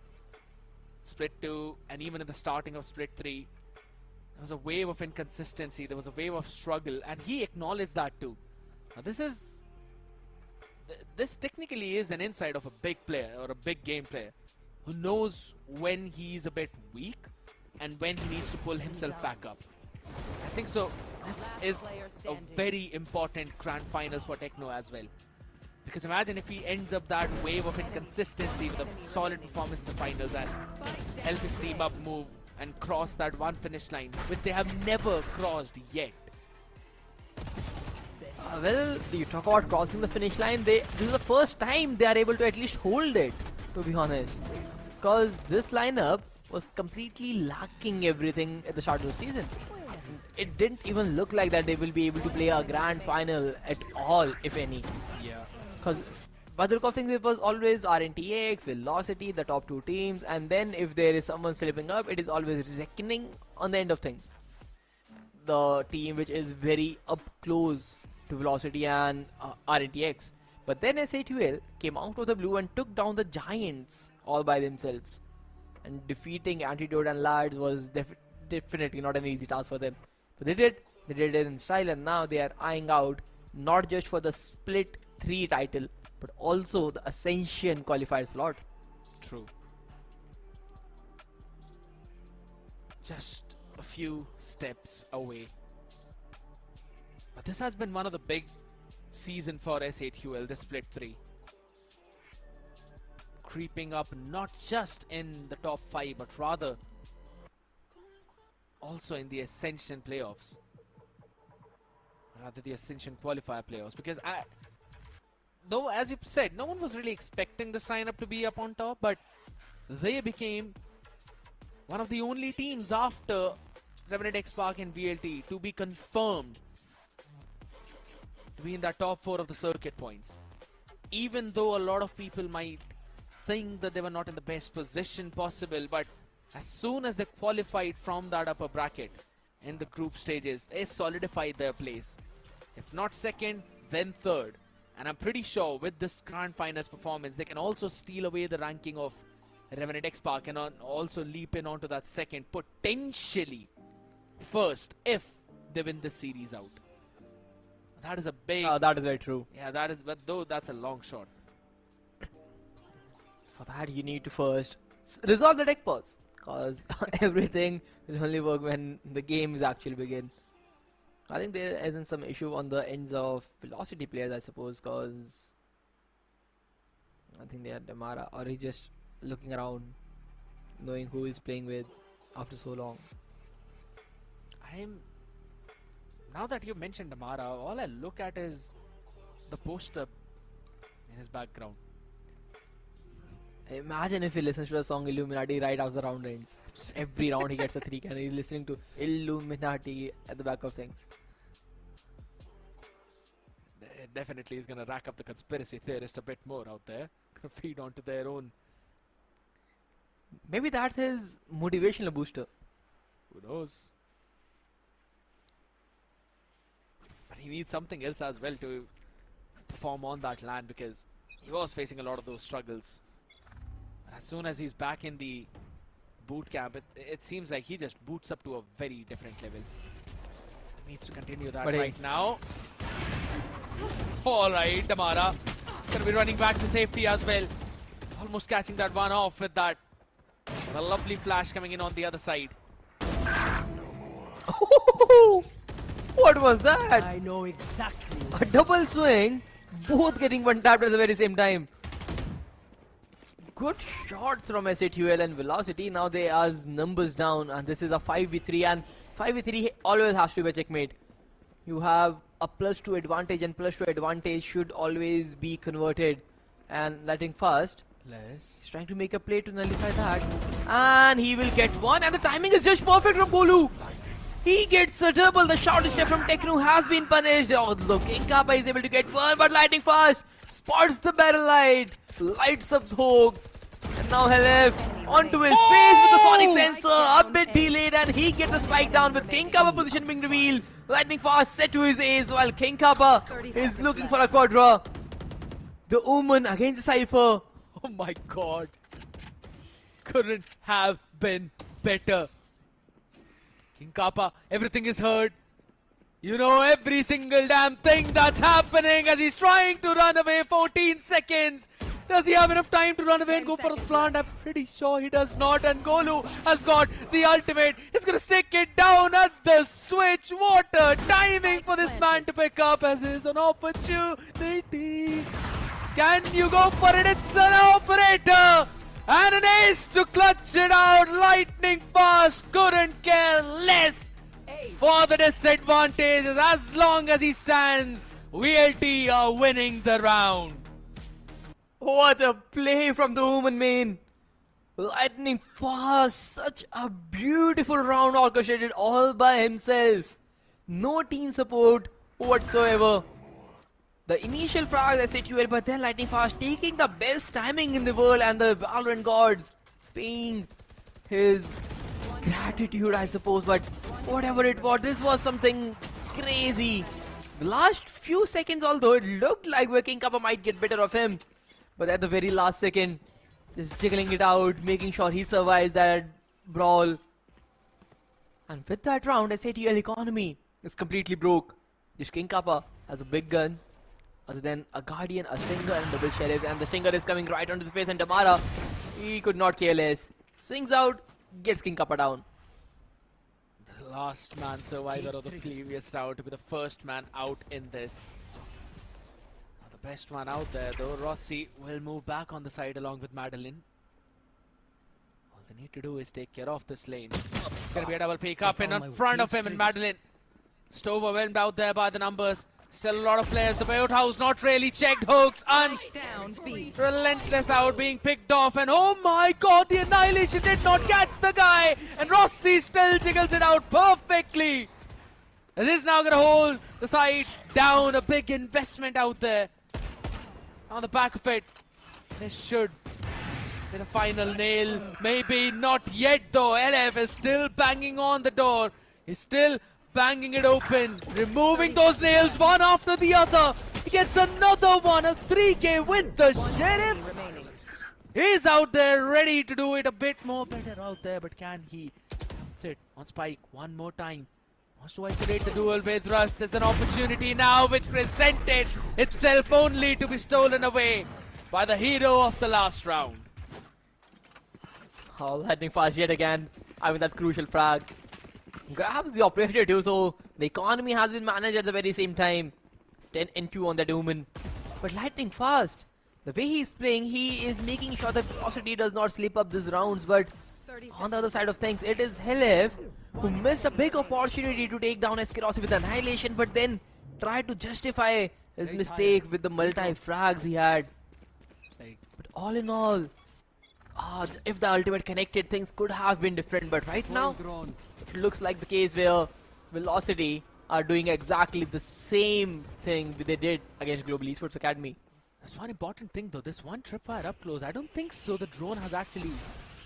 Split 2, and even in the starting of Split 3, there was a wave of inconsistency, there was a wave of struggle, and he acknowledged that too. Now this technically is an insight of a big player or a big game player who knows when he's a bit weak and when he needs to pull himself back up. I think so. This is a very important grand finals for Techno as well. Because imagine if he ends up that wave of inconsistency with a solid performance in the finals and help his team up move and cross that one finish line, which they have never crossed yet. Well, you talk about crossing the finish line, this is the first time they are able to at least hold it, to be honest. Because this lineup was completely lacking everything at the start of the season. It didn't even look like that they will be able to play a grand final at all, if any. Yeah. Because by the look of things, it was always RNTX, Velocity, the top 2 teams, and then if there is someone slipping up, it is always Reckoning on the end of things. The team which is very up close to Velocity and RNTX. But then SATUL came out of the blue and took down the Giants all by themselves. And defeating Antidote and Lads was definitely not an easy task for them. But they did it in style, and now they are eyeing out not just for the Split 3 title, but also the Ascension qualifier slot. True. Just a few steps away. But this has been one of the big season for SATUL, this Split 3. Creeping up not just in the top 5, but rather also in the Ascension playoffs. Rather the Ascension qualifier playoffs. Because though as you said, no one was really expecting this lineup to be up on top, but they became one of the only teams after Revenant XSpark and VLT to be confirmed to be in the top 4 of the circuit points. Even though a lot of people might think that they were not in the best position possible, but as soon as they qualified from that upper bracket in the group stages, they solidified their place. If not second, then third. And I'm pretty sure with this grand finals performance, they can also steal away the ranking of Revenant XSpark and also leap in onto that second, potentially first, if they win this series out. That is a big... that is very true. Yeah, that is, but though that's a long shot. For that, you need to first resolve the tech pause. Because everything will only work when the game is actually begin. I think there isn't some issue on the ends of Velocity players, I suppose, because I think they are Damara, or he's just looking around, knowing who he's playing with after so long. Now that you mentioned Damara, all I look at is the poster in his background. Imagine if he listens to the song Illuminati right after the round ends. Every round he gets a 3 and he's listening to Illuminati at the back of things. It definitely is going to rack up the conspiracy theorist a bit more out there. Going to feed onto their own. Maybe that's his motivational booster. Who knows? But he needs something else as well to perform on that land because he was facing a lot of those struggles. But as soon as he's back in the boot camp, it seems like he just boots up to a very different level. Needs to continue that right now. All right, Damara gonna be running back to safety as well. Almost catching that one off with that. A lovely flash coming in on the other side. What was that? I know exactly. A double swing, both getting one tapped at the very same time. Good shots from SATUL and Velocity. Now they are numbers down, and this is a 5v3, and 5v3 always has to be a checkmate. You have a +2 advantage, and +2 advantage should always be converted. And letting fast, he's trying to make a play to nullify that, and he will get one, and the timing is just perfect from Bolu. He gets a double. The shot step from Teknu has been punished. Oh, look, King Kappa is able to get one, but lightning fast spots the barrel light, lights up the hooks, and now Helef onto his face with the sonic sensor, a bit delayed, and he gets the spike down with King Kappa position being revealed. Lightning fast set to his ace while King Kappa is looking for a quadra. The Omen against the Cypher. Oh my god. Couldn't have been better. King Kappa, everything is heard. You know every single damn thing that's happening as he's trying to run away. 14 seconds. Does he have enough time to run away and go for the plant? I'm pretty sure he does not. And Golu has got the ultimate. He's going to stick it down at the switch. What a timing for this man to pick up as there's an opportunity. Can you go for it? It's an operator. And an ace to clutch it out. Lightning fast. Couldn't care less for the disadvantages. As long as he stands, VLT are winning the round. What a play from the Omen main. Lightning fast. Such a beautiful round orchestrated all by himself. No team support whatsoever. The initial frag SATUL, but then Lightning Fast taking the best timing in the world, and the Valorant gods paying his gratitude, I suppose. But whatever it was, this was something crazy. The last few seconds, although it looked like where King Kappa might get better of him, but at the very last second, just jiggling it out, making sure he survives that brawl. And with that round, SATUL economy is completely broke. This King Kappa has a big gun, other than a Guardian, a Stinger, and double Sheriff, and the Stinger is coming right onto the face, and Damara, he could not care less. Swings out, gets King Kappa down. The last man survivor of the previous round to be the first man out in this. Now the best one out there though, Rossi will move back on the side along with Madeline. All they need to do is take care of this lane. It's going to be a double pick up in front of him, and Madeline just overwhelmed out there by the numbers. Still a lot of players. The boathouse not really checked. Hooks relentless out, being picked off, and oh my god, the annihilation did not catch the guy, and Rossi still jiggles it out perfectly. This is now going to hold the side down. A big investment out there. On the back of it, this should be the final nail. Maybe not yet though. LF is still banging on the door. He's still banging it open, removing those nails one after the other. He gets another one, a 3K with the Sheriff. He's out there ready to do it a bit more better out there, but can he? That's it, on Spike, one more time. Wants to isolate the duel with Rust. There's an opportunity now with presented itself only to be stolen away by the hero of the last round. Oh, Lightning Fast yet again. I mean, that's crucial frag. Grabs the operator too, so the economy has been managed at the very same time. 10 and 2 on that Omen. But Lightning Fast, the way he's playing, he is making sure that Velocity does not slip up these rounds. But on the other side of things, it is Helef who missed a big opportunity to take down Asterisk with Annihilation, but then tried to justify his mistake with the multi-frags he had. But all in all, if the ultimate connected, things could have been different. But right now, it looks like the case where Velocity are doing exactly the same thing they did against Global Esports Academy. That's one important thing though, this one tripwire up close, I don't think so. The drone has actually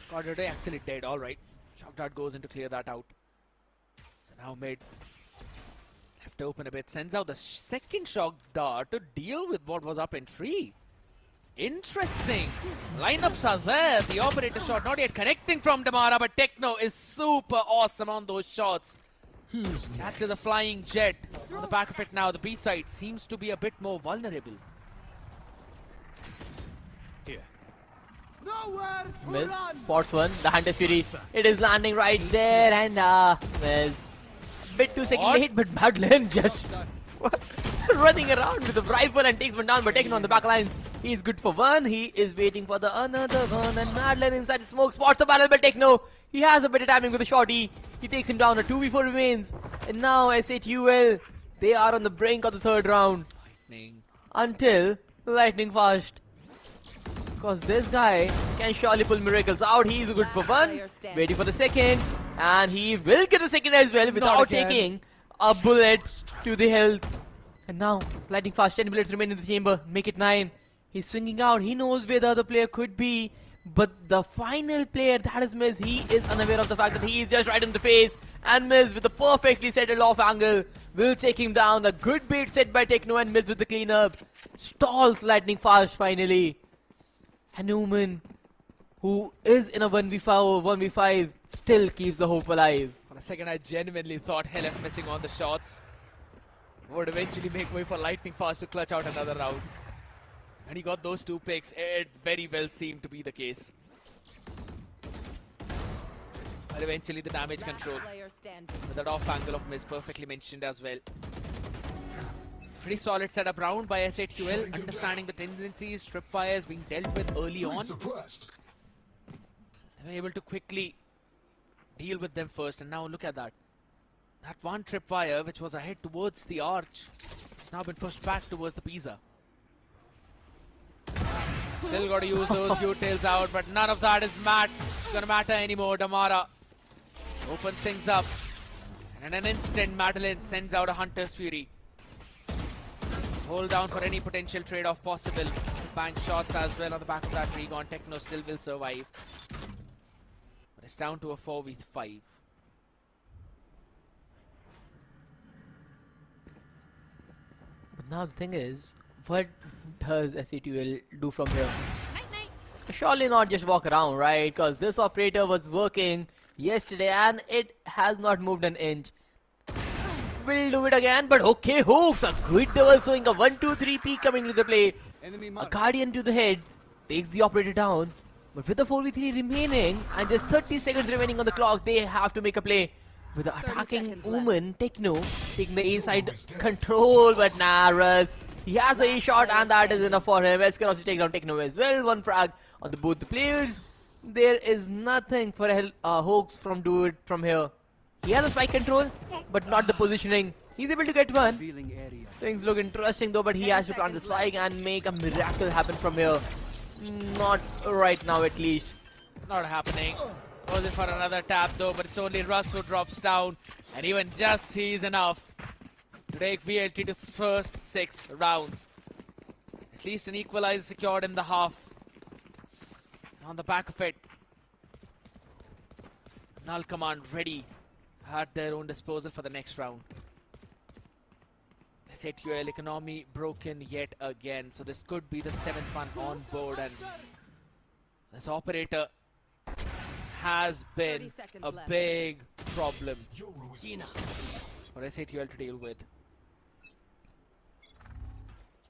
got it, actually dead. Alright, Shock Dart goes in to clear that out. So now mid, left left open a bit. Sends out the second shock dart to deal with what was up in tree. Interesting. Lineups are there. The operator shot not yet connecting from Damara, but Techno is super awesome on those shots. Catches the flying jet. On the back of it now, the B side seems to be a bit more vulnerable. Miz spots one. The Hunter's Fury. It is landing right there, and Miz. Bit 2 seconds late, but Madeline just running around with the rifle and takes one down, but taking on the back lines. He's good for one. He is waiting for the another one, and Madeline inside the smoke spots the battle, but Techno. He has a better timing with the shorty. He takes him down. A 2v4 remains, and now S8UL. They are on the brink of the third round. Until lightning fast. Because this guy can surely pull miracles out. He's good for one. Waiting for the second. And he will get the second as well without taking a bullet to the health. And now, lightning fast. 10 bullets remain in the chamber. Make it 9. He's swinging out. He knows where the other player could be. But the final player, that is Miz, he is unaware of the fact that he is just right in the face. And Miz with the perfectly settled off angle will take him down. A good bait set by Techno, and Miz with the cleanup. Stalls lightning fast finally. And Omen, who is in a 1v5 or 1v5, still keeps the hope alive. For a second, I genuinely thought Helef missing on the shots would eventually make way for lightning fast to clutch out another round. And he got those 2 picks. It very well seemed to be the case. But eventually the damage control with that off angle of Miz perfectly mentioned as well. Pretty solid setup round by S8UL, understanding the tendencies, tripwires being dealt with early on. They were able to quickly deal with them first, and now look at that. That one tripwire which was ahead towards the arch has now been pushed back towards the pizza. Still got to use those U-tails out, but none of that is gonna matter anymore. Damara opens things up, and in an instant Madeline sends out a Hunter's Fury. Hold down for any potential trade-off possible. Bank shots as well on the back of that Recon. Techno still will survive. But it's down to a 4v5. But now the thing is, what does S8UL do from here? Surely not just walk around, right? Because this operator was working yesterday and it has not moved an inch. Will do it again, but okay, Hooks, a good double swing, a 1-2-3 peak coming into the play. A Guardian to the head, takes the operator down. But with the 4v3 remaining and just 30 seconds remaining on the clock, they have to make a play. With the attacking Omen, Techno taking the A side control, but nah, Russ. He has the A shot and that is enough for him. S can also take down Techno as well. One frag on both the players. There is nothing for Hooks from do it from here. He has a spike control, but not the positioning. He's able to get one. Things look interesting though, but he has to plant the spike and make a miracle happen from here. Not right now at least. Not happening. Goes in for another tap though, but it's only Russ who drops down. And even just he's enough to take VLT to his first 6 rounds. At least an equalizer secured in the half. On the back of it, Null Command ready at their own disposal for the next round. S8UL economy broken yet again, so this could be the 7th one on board, and this operator has been a big problem for S8UL to deal with.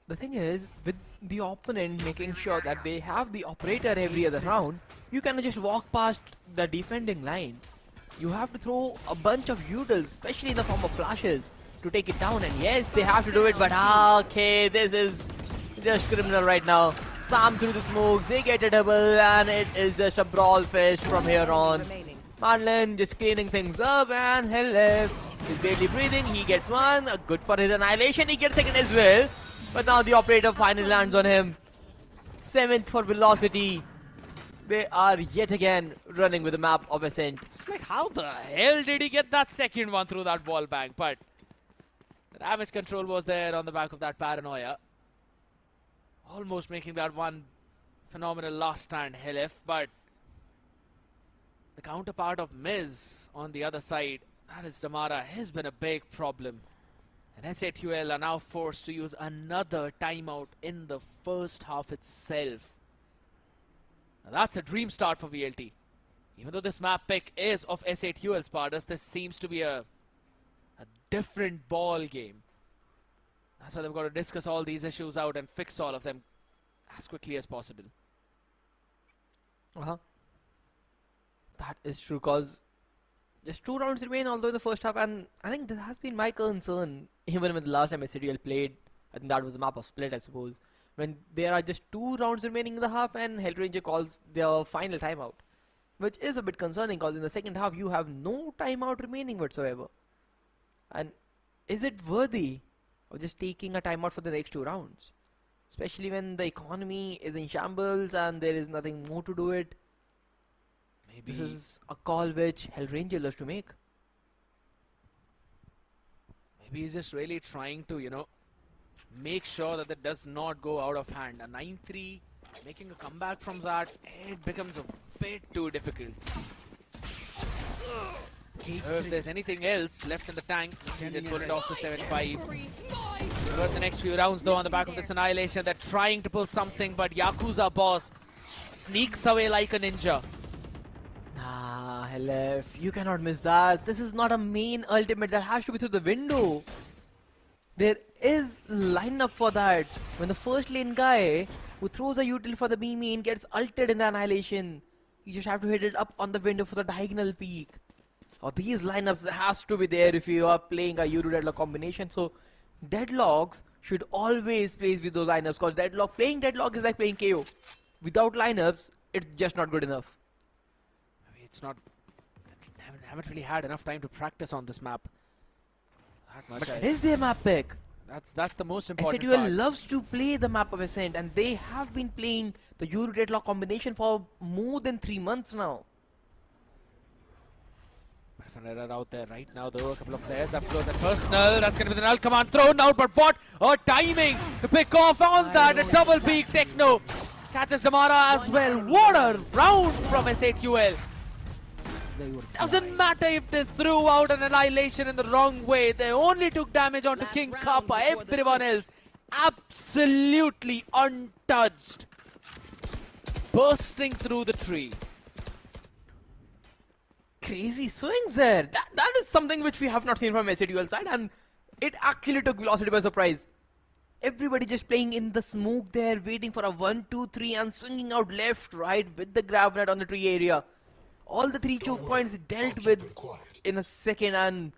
The thing is, with the opponent making sure that they have the operator every other round, you cannot just walk past the defending line. You have to throw a bunch of utils, especially in the form of flashes, to take it down. And yes, they have to do it, but okay, this is just criminal right now. Spam through the smokes, they get a double, and it is just a brawl fest from here on. Marlon just cleaning things up, and Helef is barely breathing. He gets one, good for his annihilation. He gets second as well, but now the operator finally lands on him. 7th for velocity. They are yet again running with the map of Ascent. It's like, how the hell did he get that second one through that wall bang? But the damage control was there on the back of that paranoia. Almost making that one phenomenal last stand, Helef. But the counterpart of Miz on the other side, that is Damara, has been a big problem. And SATUL are now forced to use another timeout in the first half itself. Now that's a dream start for VLT. Even though this map pick is of SATUL's part, this seems to be a different ball game. That's why they've got to discuss all these issues out and fix all of them as quickly as possible. That is true, because just 2 rounds remain, although in the first half, and I think that has been my concern even when the last time SATUL played. I think that was the map of Split, I suppose. When there are just 2 rounds remaining in the half and Hellranger calls their final timeout, which is a bit concerning because in the second half you have no timeout remaining whatsoever. And is it worthy of just taking a timeout for the next 2 rounds? Especially when the economy is in shambles and there is nothing more to do it. Maybe this is a call which Hellranger loves to make. Maybe he's just really trying to, you know, make sure that it does not go out of hand. A 9-3, making a comeback from that, it becomes a bit too difficult. If there's anything else left in the tank, he did pull it off to 7-5. But the next few rounds though on the back of this Annihilation, they're trying to pull something, but Yakuza boss sneaks away like a ninja. Nah, Helef, you cannot miss that. This is not a main ultimate, that has to be through the window. There is lineup for that. When the first lane guy who throws a util for the B main gets ulted in the Annihilation, you just have to hit it up on the window for the diagonal peak. Or these lineups has to be there if you are playing a Euro Deadlock combination. So Deadlocks should always play with those lineups, because playing Deadlock is like playing KO. Without lineups, it's just not good enough. Maybe it's not. Haven't really had enough time to practice on this map. That much. But it is their map pick. That's the most important SATUL part. loves to play the map of Ascent, and they have been playing the Euro Deadlock combination for more than 3 months now. Error out there right now though. A couple of players up close and personal. That's going to be the null command thrown out, but what a timing to pick off on that. A double peak Techno catches Damara as well. What a round from SATUL. Doesn't matter if they threw out an Annihilation in the wrong way. They only took damage onto King Kappa. Everyone else absolutely untouched. Bursting through the tree. Crazy swings there. That is something which we have not seen from SATUL side, and it actually took Velocity by surprise. Everybody just playing in the smoke there, waiting for a 1, 2, 3 and swinging out left, right with the grab net on the tree area. All the 3 choke points dealt with in a second, and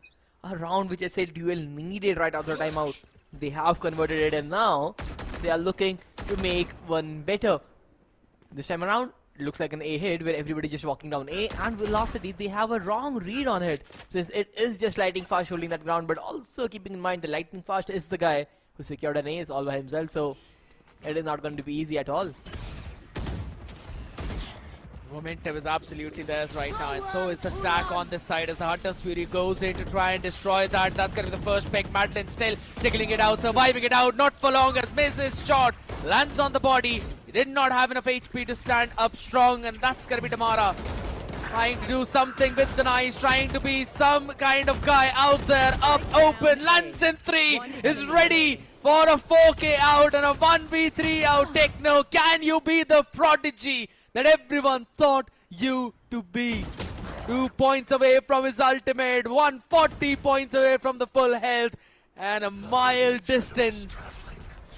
a round which SATUL needed right after timeout. They have converted it, and now they are looking to make one better. This time around, looks like an A hit where everybody just walking down A, and Velocity, they have a wrong read on it, since it is just Lightning Fast holding that ground, but also keeping in mind the Lightning Fast is the guy who secured an ace all by himself, so it is not going to be easy at all. Momentum is absolutely theirs right now, and so is the stack on this side as the Hunter's Fury goes in to try and destroy that. That's going to be the first pick. Madeline still jiggling it out, surviving it out, not for long as misses shot, lands on the body. He did not have enough HP to stand up strong, and that's going to be Damara. Trying to do something with the knife, trying to be some kind of guy out there, up open, lands in 3, is ready for a 4K out and a 1v3 out. Techno, can you be the prodigy that everyone thought you to be? 2 points away from his ultimate, 140 points away from the full health, and a mile distance.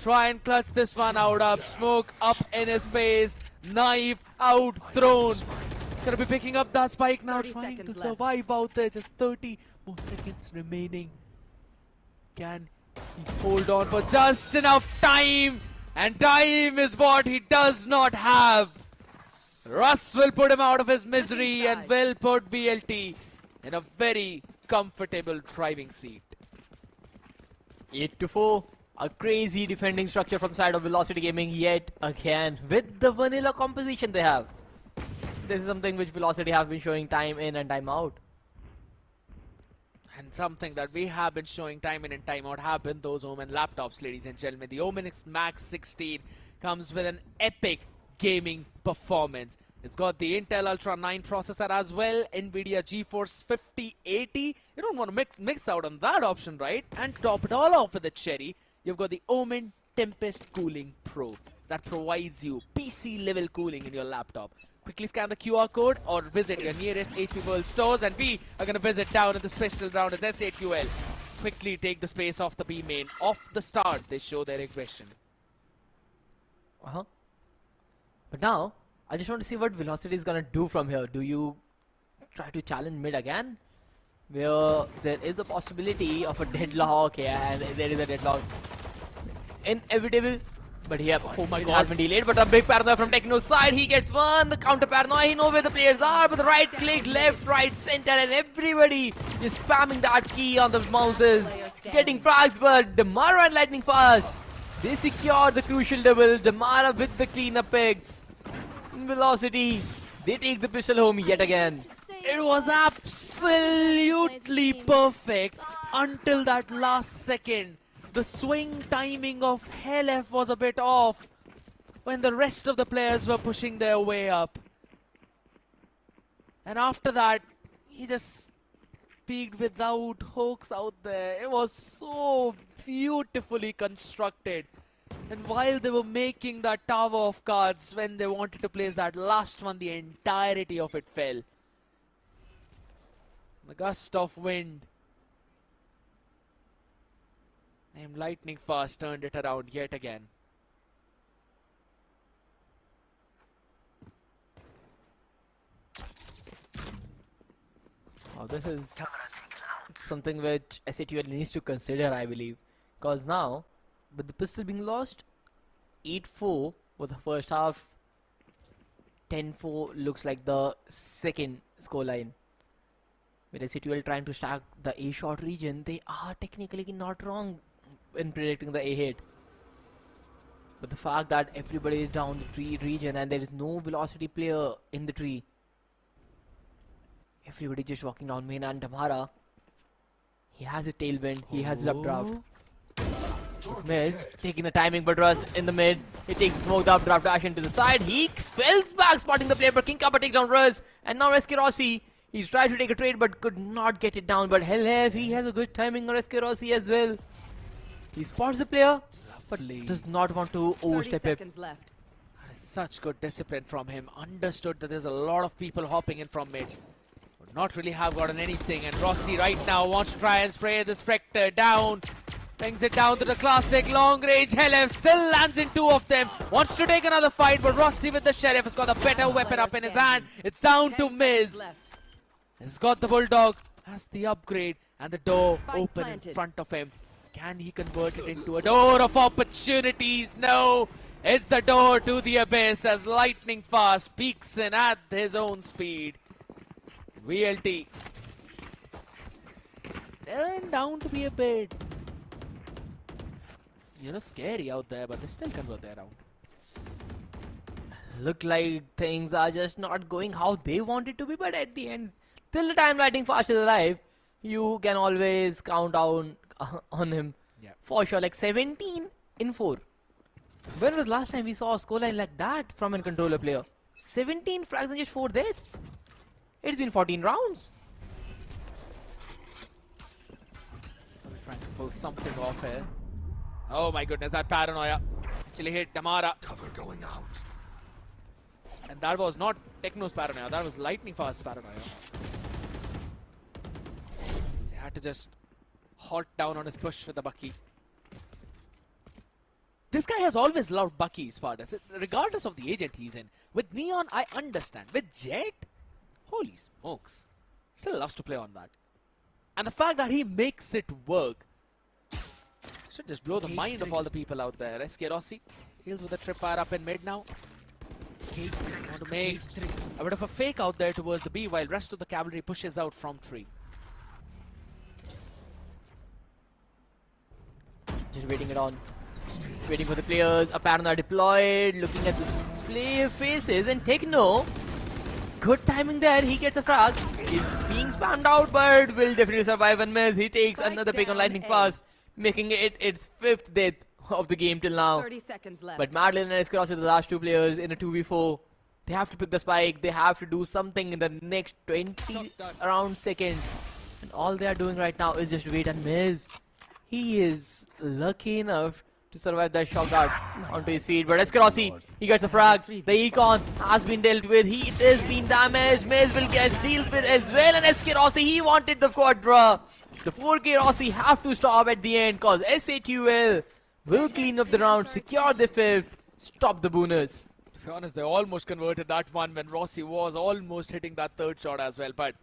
Try and clutch this one out up, smoke up in his face, knife out thrown. He's gonna be picking up that spike now, trying to survive out there. Just 30 more seconds remaining. Can he hold on for just enough time? And time is what he does not have. Russ will put him out of his misery and will put VLT in a very comfortable driving seat. 8-4. A crazy defending structure from side of Velocity Gaming yet again with the vanilla composition they have. This is something which Velocity have been showing time in and time out. And something that we have been showing time in and time out have been those Omen laptops, ladies and gentlemen. The Omen Max 16 comes with an epic gaming performance. It's got the Intel Ultra 9 processor as well, NVIDIA GeForce 5080. You don't want to mix out on that option, right? And to top it all off with the cherry, you've got the OMEN Tempest Cooling Pro that provides you PC level cooling in your laptop. Quickly scan the QR code or visit your nearest HP World stores, and we are going to visit down in this pistol round as S8QL quickly take the space off the B main. Off the start, they show their aggression. But now, I just want to see what Velocity is going to do from here. Do you try to challenge mid again? Where there is a possibility of a deadlock here, and there is a deadlock. Inevitable. But here, oh my god, has been delayed. But a big paranoia from Techno's side. He gets one. The counter paranoia. He knows where the players are. But the right click, left, right, center, and everybody is spamming that key on the mouses. Getting frags, but Damara and Lightning Fast. They secure the crucial double. Damara with the cleanup picks. Velocity. They take the pistol home yet again. It was absolutely perfect until that last second. The swing timing of LF was a bit off when the rest of the players were pushing their way up. And after that, he just peeked without hooks out there. It was so beautifully constructed. And while they were making that tower of cards, when they wanted to place that last one, the entirety of it fell. The gust of wind named Lightning Fast turned it around yet again. Oh, this is something which SATL needs to consider, I believe. Because now, with the pistol being lost, 8-4 was the first half, 10-4 looks like the second scoreline. With SATL trying to stack the A-shot region, they are technically not wrong in predicting the A hit. But the fact that everybody is down the tree region and there is no Velocity player in the tree, everybody just walking down main, and Damara, he has a tailwind, he has a updraft. Miz taking the timing, but Russ in the mid. He takes smoked updraft dash into the side. He falls back, spotting the player, but King Kappa takes down Russ. And now SK Rossi, he's tried to take a trade but could not get it down. But hell, he has a good timing on SK Rossi as well. He spots the player, but does not want to overstep it. Left. Such good discipline from him. Understood that there's a lot of people hopping in from mid. Would not really have gotten anything. And Rossi right now wants to try and spray the Spectre down. Brings it down to the classic long range. Helef still lands in two of them. Wants to take another fight, but Rossi with the Sheriff has got a better weapon up in his hand. It's down to Miz. He's got the Bulldog, has the upgrade, and the door open in front of him. Can he convert it into a door of opportunities? No! It's the door to the abyss as Lightning Fast peeks in at his own speed. VLT. They're down to be a bit, scary out there, but they still convert their round. Look like things are just not going how they want it to be, but at the end, till the time Lightning Fast is alive, you can always count down on him. Yeah. For sure, like 17 in 4. When was last time we saw a scoreline like that from a controller player? 17 frags and just 4 deaths. It's been 14 rounds. Trying to pull something off here. Oh my goodness, that paranoia actually hit Damara. Cover going out. And that was not Techno's paranoia, that was Lightning Fast's paranoia. They had to just halt down on his push with the Bucky. This guy has always loved Bucky, Spartus, regardless of the agent he's in. With Neon, I understand. With Jet, holy smokes. Still loves to play on that. And the fact that he makes it work should just blow the mind of all the people out there. SK Rossi heals with a tripwire up in mid now. Want to make a bit of a fake out there towards the B while rest of the cavalry pushes out from tree. Just waiting it on. Waiting for the players. A paranoia deployed. Looking at the player faces and Techno. Good timing there. He gets a frag. He's being spammed out, but will definitely survive and miss. He takes another pick on Lightning Fast, making it its 5th death of the game till now. 30 seconds left. But Madeline and Escross are the last two players in a 2v4. They have to pick the spike. They have to do something in the next 20 around seconds. And all they are doing right now is just wait and miss. He is lucky enough to survive that shock dart onto his feet. But Escarossi, he gets a frag. The Econ has been dealt with. He has been damaged. Miz will get dealt with as well. And Escarossi, he wanted the quadra. The 4K Rossi have to stop at the end because SATUL will clean up the round, secure the 5th, stop the bonus. To be honest, they almost converted that one when Rossi was almost hitting that 3rd shot as well, but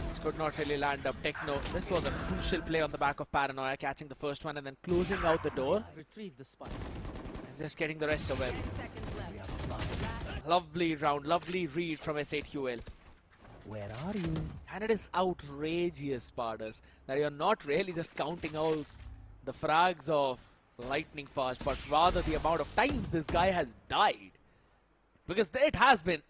this could not really land up. Techno, this was a crucial play on the back of Paranoia, catching the first one and then closing out the door. Retrieve the spike. And just getting the rest away. 10 seconds left. Lovely round, lovely read from SATUL. Where are you? And it is outrageous, Spardas, that you're not really just counting out the frags of lightning fast, but rather the amount of times this guy has died. Because it has been.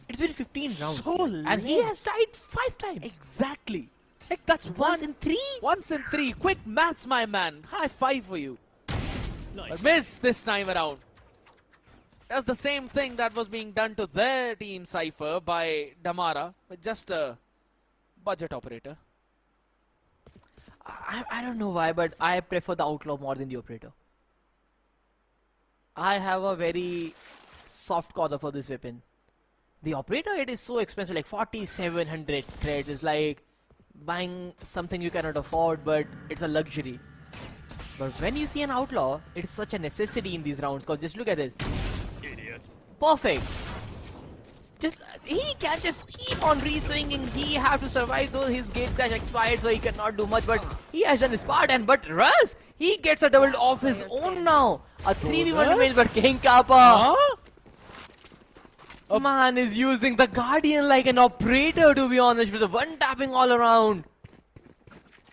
It's been 15 rounds. So and he has died 5 times. Exactly. Like that's Once in 3? Once in 3. Quick maths, my man. High five for you. But miss this time around. That's the same thing that was being done to their team Cypher by Damara, with just a budget operator. I don't know why, but I prefer the Outlaw more than the Operator. I have a very soft corner for this weapon. The Operator, it is so expensive, like 4,700 threads. It's like buying something you cannot afford, but it's a luxury. But when you see an Outlaw, it's such a necessity in these rounds, because just look at this. Perfect. Just he can just keep on re-swinging. He have to survive though his gate crash expired, so he cannot do much. But he has done his part. And but Russ, he gets a double off his own now. A 3v1 remains, but King Kappa. Man is using the Guardian like an operator, to be honest, with the one tapping all around.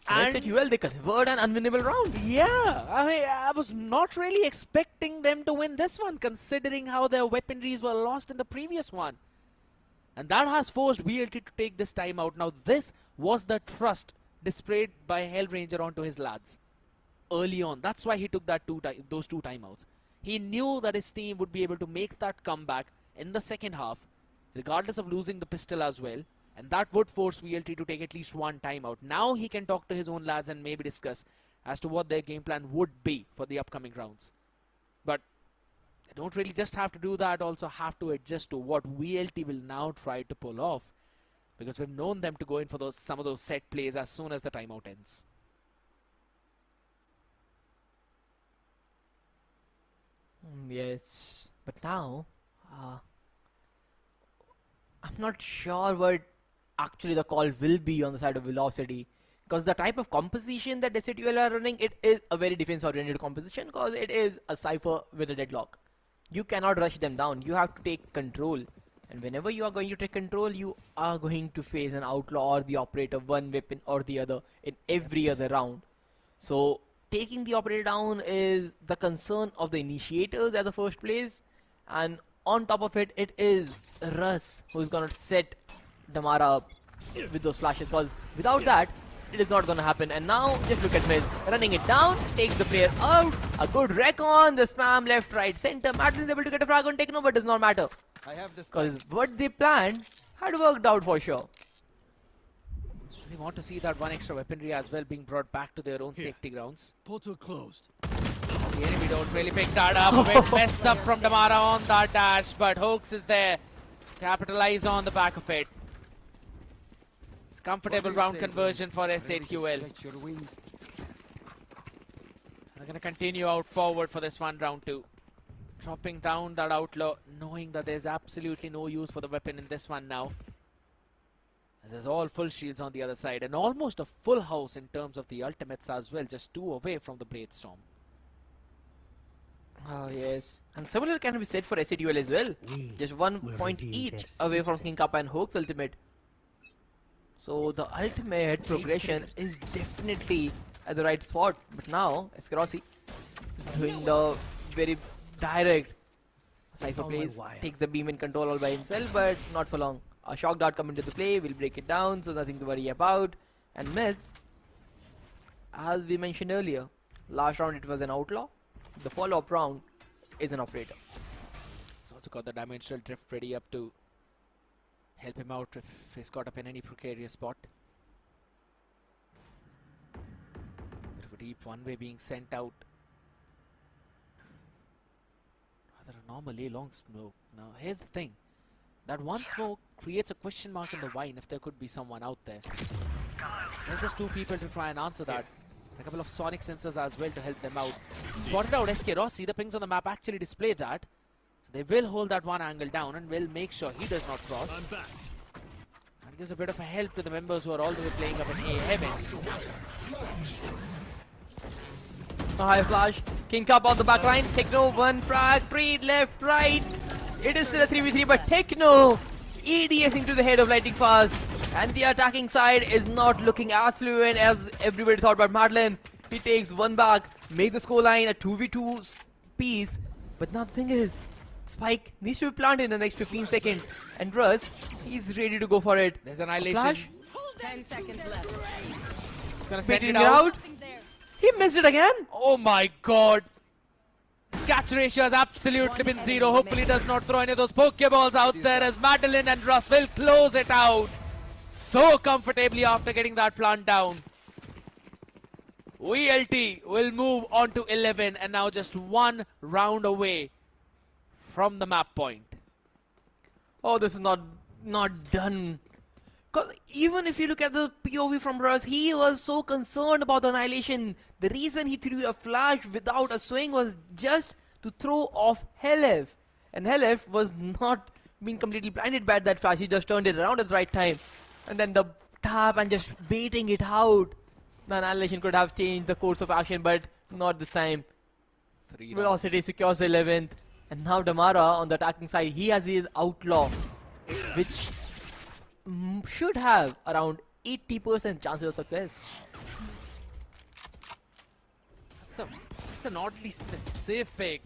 And SATUL, they convert an unwinnable round. Yeah, I mean, I was not really expecting them to win this one, considering how their weaponries were lost in the previous one. And that has forced VLT to take this timeout. Now, this was the trust displayed by Hellranger onto his lads early on. That's why he took that those 2 timeouts. He knew that his team would be able to make that comeback in the second half, regardless of losing the pistol as well. And that would force VLT to take at least 1 timeout. Now he can talk to his own lads and maybe discuss as to what their game plan would be for the upcoming rounds. But they don't really just have to do that, also have to adjust to what VLT will now try to pull off. Because we've known them to go in for some of those set plays as soon as the timeout ends. Yes, but now I'm not sure what actually the call will be on the side of Velocity, because the type of composition that SATUL are running, it is a very defense-oriented composition, because it is a Cypher with a deadlock. You cannot rush them down. You have to take control, and whenever you are going to take control, you are going to face an Outlaw or the Operator, one weapon or the other in every other round. So taking the Operator down is the concern of the initiators at the first place, and on top of it, it is Russ who's gonna set Damara up with those flashes, because without that, it is not gonna happen. And now, just look at Miz running it down, takes the player out, a good recon, the spam left, right, center. Madeline is able to get a frag on Techno, but does not matter, I have this. because what they planned had worked out for sure. So we want to see that one extra weaponry as well being brought back to their own safety grounds. Portal closed. The enemy don't really pick that up. A bit mess up from Damara on that dash, but Hoax is there. Capitalize on the back of it. It's comfortable round conversion for SATUL. Stretch your wings. They're going to continue out forward for this one, round 2. Dropping down that Outlaw, knowing that there's absolutely no use for the weapon in this one now. As there's all full shields on the other side, and almost a full house in terms of the ultimates as well, just 2 away from the Blade Storm. Oh yes, and similar can be said for SATUL as well. Just 1 point each away from King Kappa and Hoax ultimate. So the ultimate progression is definitely at the right spot. But now Escarossi doing the very direct Cypher plays, takes the beam in control all by himself, but not for long. A shock dart come into the play, will break it down, so nothing to worry about. And Miz, as we mentioned earlier, last round it was an Outlaw. The follow-up round, is an operator. He's also got the dimensional drift ready up to help him out if he's caught up in any precarious spot. Bit of a deep one-way being sent out. Rather a normally long smoke. Now here's the thing. That one smoke creates a question mark in the wine if there could be someone out there. There's just two people to try and answer that. A couple of sonic sensors as well to help them out. Spotted out SK Rossi. The pings on the map actually display that. So they will hold that one angle down and will make sure he does not cross. That gives a bit of a help to the members who are all the way playing up in A heaven. A high flash. King Cup on the back line. Techno, one frag. Trade left, right. It is still a 3v3, but Techno EDSing to the head of Lightning Fast. And the attacking side is not looking as fluent as everybody thought about Madeline. He takes one back, makes the scoreline a 2v2 piece. But now the thing is, Spike needs to be planted in the next 15 seconds. And Russ, he's ready to go for it. There's Annihilation. Flash. 10 seconds left. He's gonna send Baiting it it out. out. He missed it again. Oh my god. His catch ratio has absolutely been zero. Hopefully he does not throw any of those Pokeballs out there as Madeline and Russ will close it out so comfortably after getting that plant down. VLT will move on to 11 and now just one round away from the map point. Oh, this is not done. Because even if you look at the POV from Russ, he was so concerned about the Annihilation. The reason he threw a flash without a swing was just to throw off Helef. And Helef was not being completely blinded by that flash. He just turned it around at the right time. And then the tap and just baiting it out. The Annihilation could have changed the course of action, but not this time. Velocity secures the 11th. And now Damara on the attacking side, he has his Outlaw, which should have around 80% chances of success. It's an oddly specific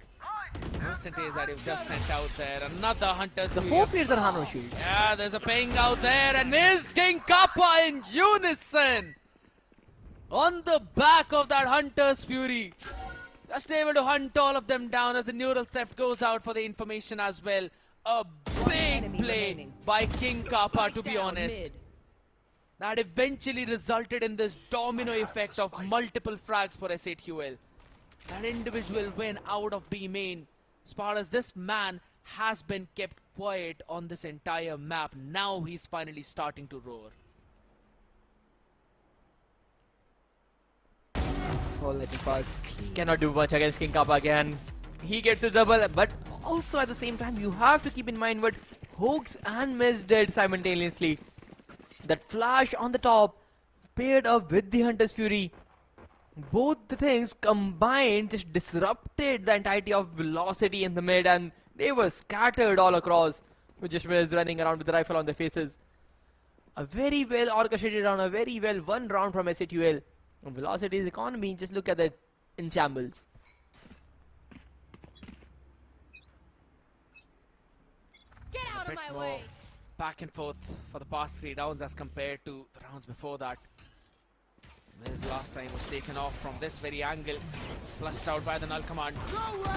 percentage that you've just sent out there. Another Hunter's The Fury. 4 players are Hano Shield. Yeah, there's a ping out there and is King Kappa in unison on the back of that Hunter's Fury. Just able to hunt all of them down as the neural theft goes out for the information as well. A big play by King Kappa, to be honest. That eventually resulted in this domino effect of multiple frags for SATUL. That individual win out of B main. As far as this man has been kept quiet on this entire map, now he's finally starting to roar. Oh, Lightning Fast cannot do much against King Kappa again. He gets a double, but also at the same time, you have to keep in mind what Hoax and Miz did simultaneously. That flash on the top paired up with the Hunter's Fury. Both the things combined just disrupted the entirety of velocity in the mid, and they were scattered all across with just Miz running around with the rifle on their faces. A very well orchestrated round, a very well won round from SATUL. And Velocity's economy, just look at that in shambles. Get out of my More way. back and forth for the past 3 rounds as compared to the rounds before that. Miz last time was taken off from this very angle, flushed out by the null command.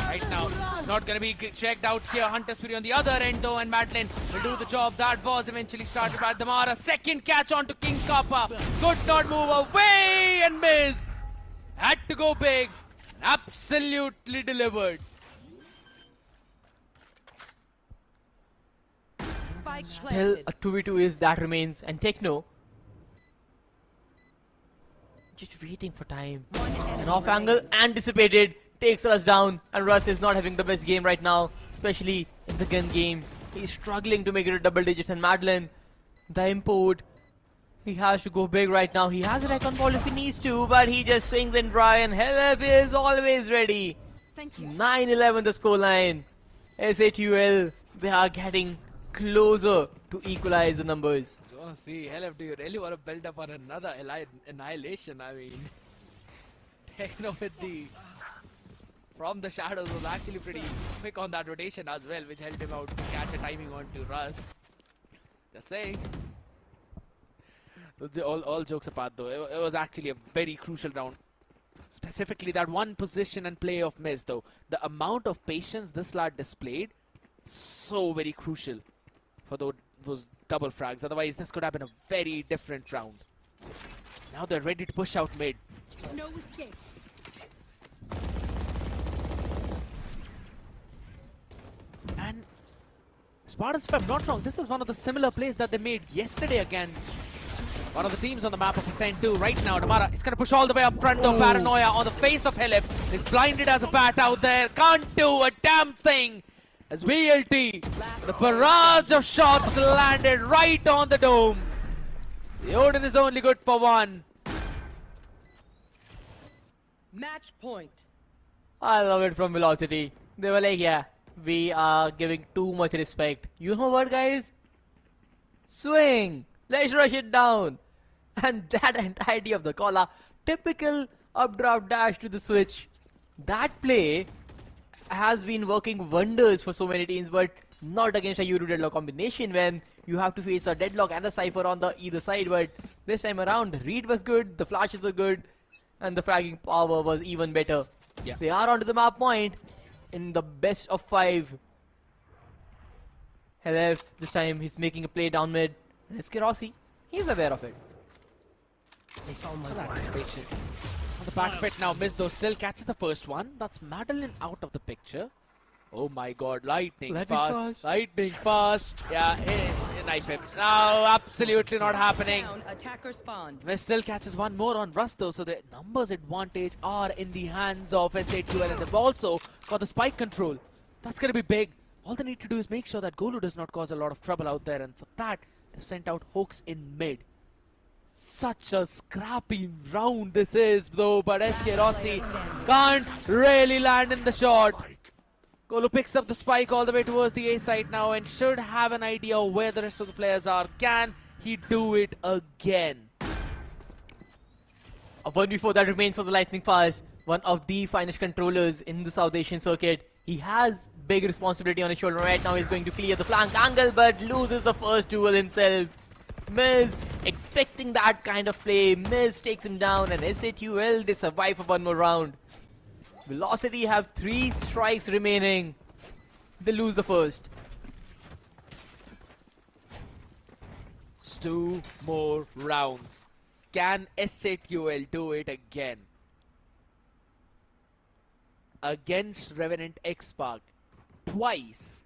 Right now, it's not going to be checked out here. Hunter's Fury on the other end though, and Madeline will do the job. That was eventually started by Damara. Second catch on to King Kappa. Could not move away, and Miz had to go big. Absolutely delivered. Spike Still planted. a 2v2 is that remains, and Techno just waiting for time. An off angle anticipated, takes Russ down, and Russ is not having the best game right now, especially in the gun game. He's struggling to make it to double digits, and Madeline, the import, he has to go big right now. He has a recon ball if he needs to, but he just swings in dry, and Helef is always ready. Thank you. 9-11 the scoreline. SATUL, they are getting closer to equalize the numbers. I want to see, Helef, do you really want to build up on another annihilation? I mean, Techno with the from the shadows was actually pretty quick on that rotation as well, which helped him out to catch a timing onto Russ. Just saying. All jokes apart though, it was actually a very crucial round Specifically that one position and play of Miz though. The amount of patience this lad displayed, so very crucial for those double frags. Otherwise this could have been a very different round. Now they're ready to push out mid. No escape. And Spartans, if I'm not wrong, this is one of the similar plays that they made yesterday against one of the teams on the map of Ascent 2. Right now, Damara is going to push all the way up front, though. Paranoia on the face of Helif is blinded as a bat out there. Can't do a damn thing as VLT, the barrage of shots landed right on the dome. The Odin is only good for one. Match point. I love it from Velocity. They were like, yeah, we are giving too much respect. You know what, guys? Swing. Let's rush it down. And that entirety of the caller, typical updraft dash to the switch. That play has been working wonders for so many teams, but not against a Euro deadlock combination when you have to face a deadlock and a Cypher on the either side. But this time around, the read was good, the flashes were good, and the fragging power was even better. Yeah. They are onto the map point in the best of 5. Helef, this time he's making a play down mid. And it's Kirossi. He's aware of it. They found my Anticipation. On the back fit now, Miz though still catches the first one. That's Madeline out of the picture. Oh my god, lightning fast. Lightning fast. Yeah, knife him. No, absolutely not happening. Attacker spawned. Miz still catches one more on Rust though, so the numbers advantage are in the hands of SA2L, and they've also got the spike control. That's going to be big. All they need to do is make sure that Golu does not cause a lot of trouble out there, and for that, they've sent out Hoax in mid. Such a scrappy round this is though, but SK Rossi can't really land in the shot. Golu picks up the spike all the way towards the A side now and should have an idea of where the rest of the players are. Can he do it again? A 1v4 that remains for the Lightning Fast, one of the finest controllers in the South Asian circuit. He has big responsibility on his shoulder right now. He's going to clear the flank angle but loses the first duel himself. Miz expecting that kind of play. Miz takes him down, and SA2L, they survive for one more round. Velocity have 3 strikes remaining. They lose the first. It's 2 more rounds. Can SA2L do it again? Against Revenant XSpark. Twice.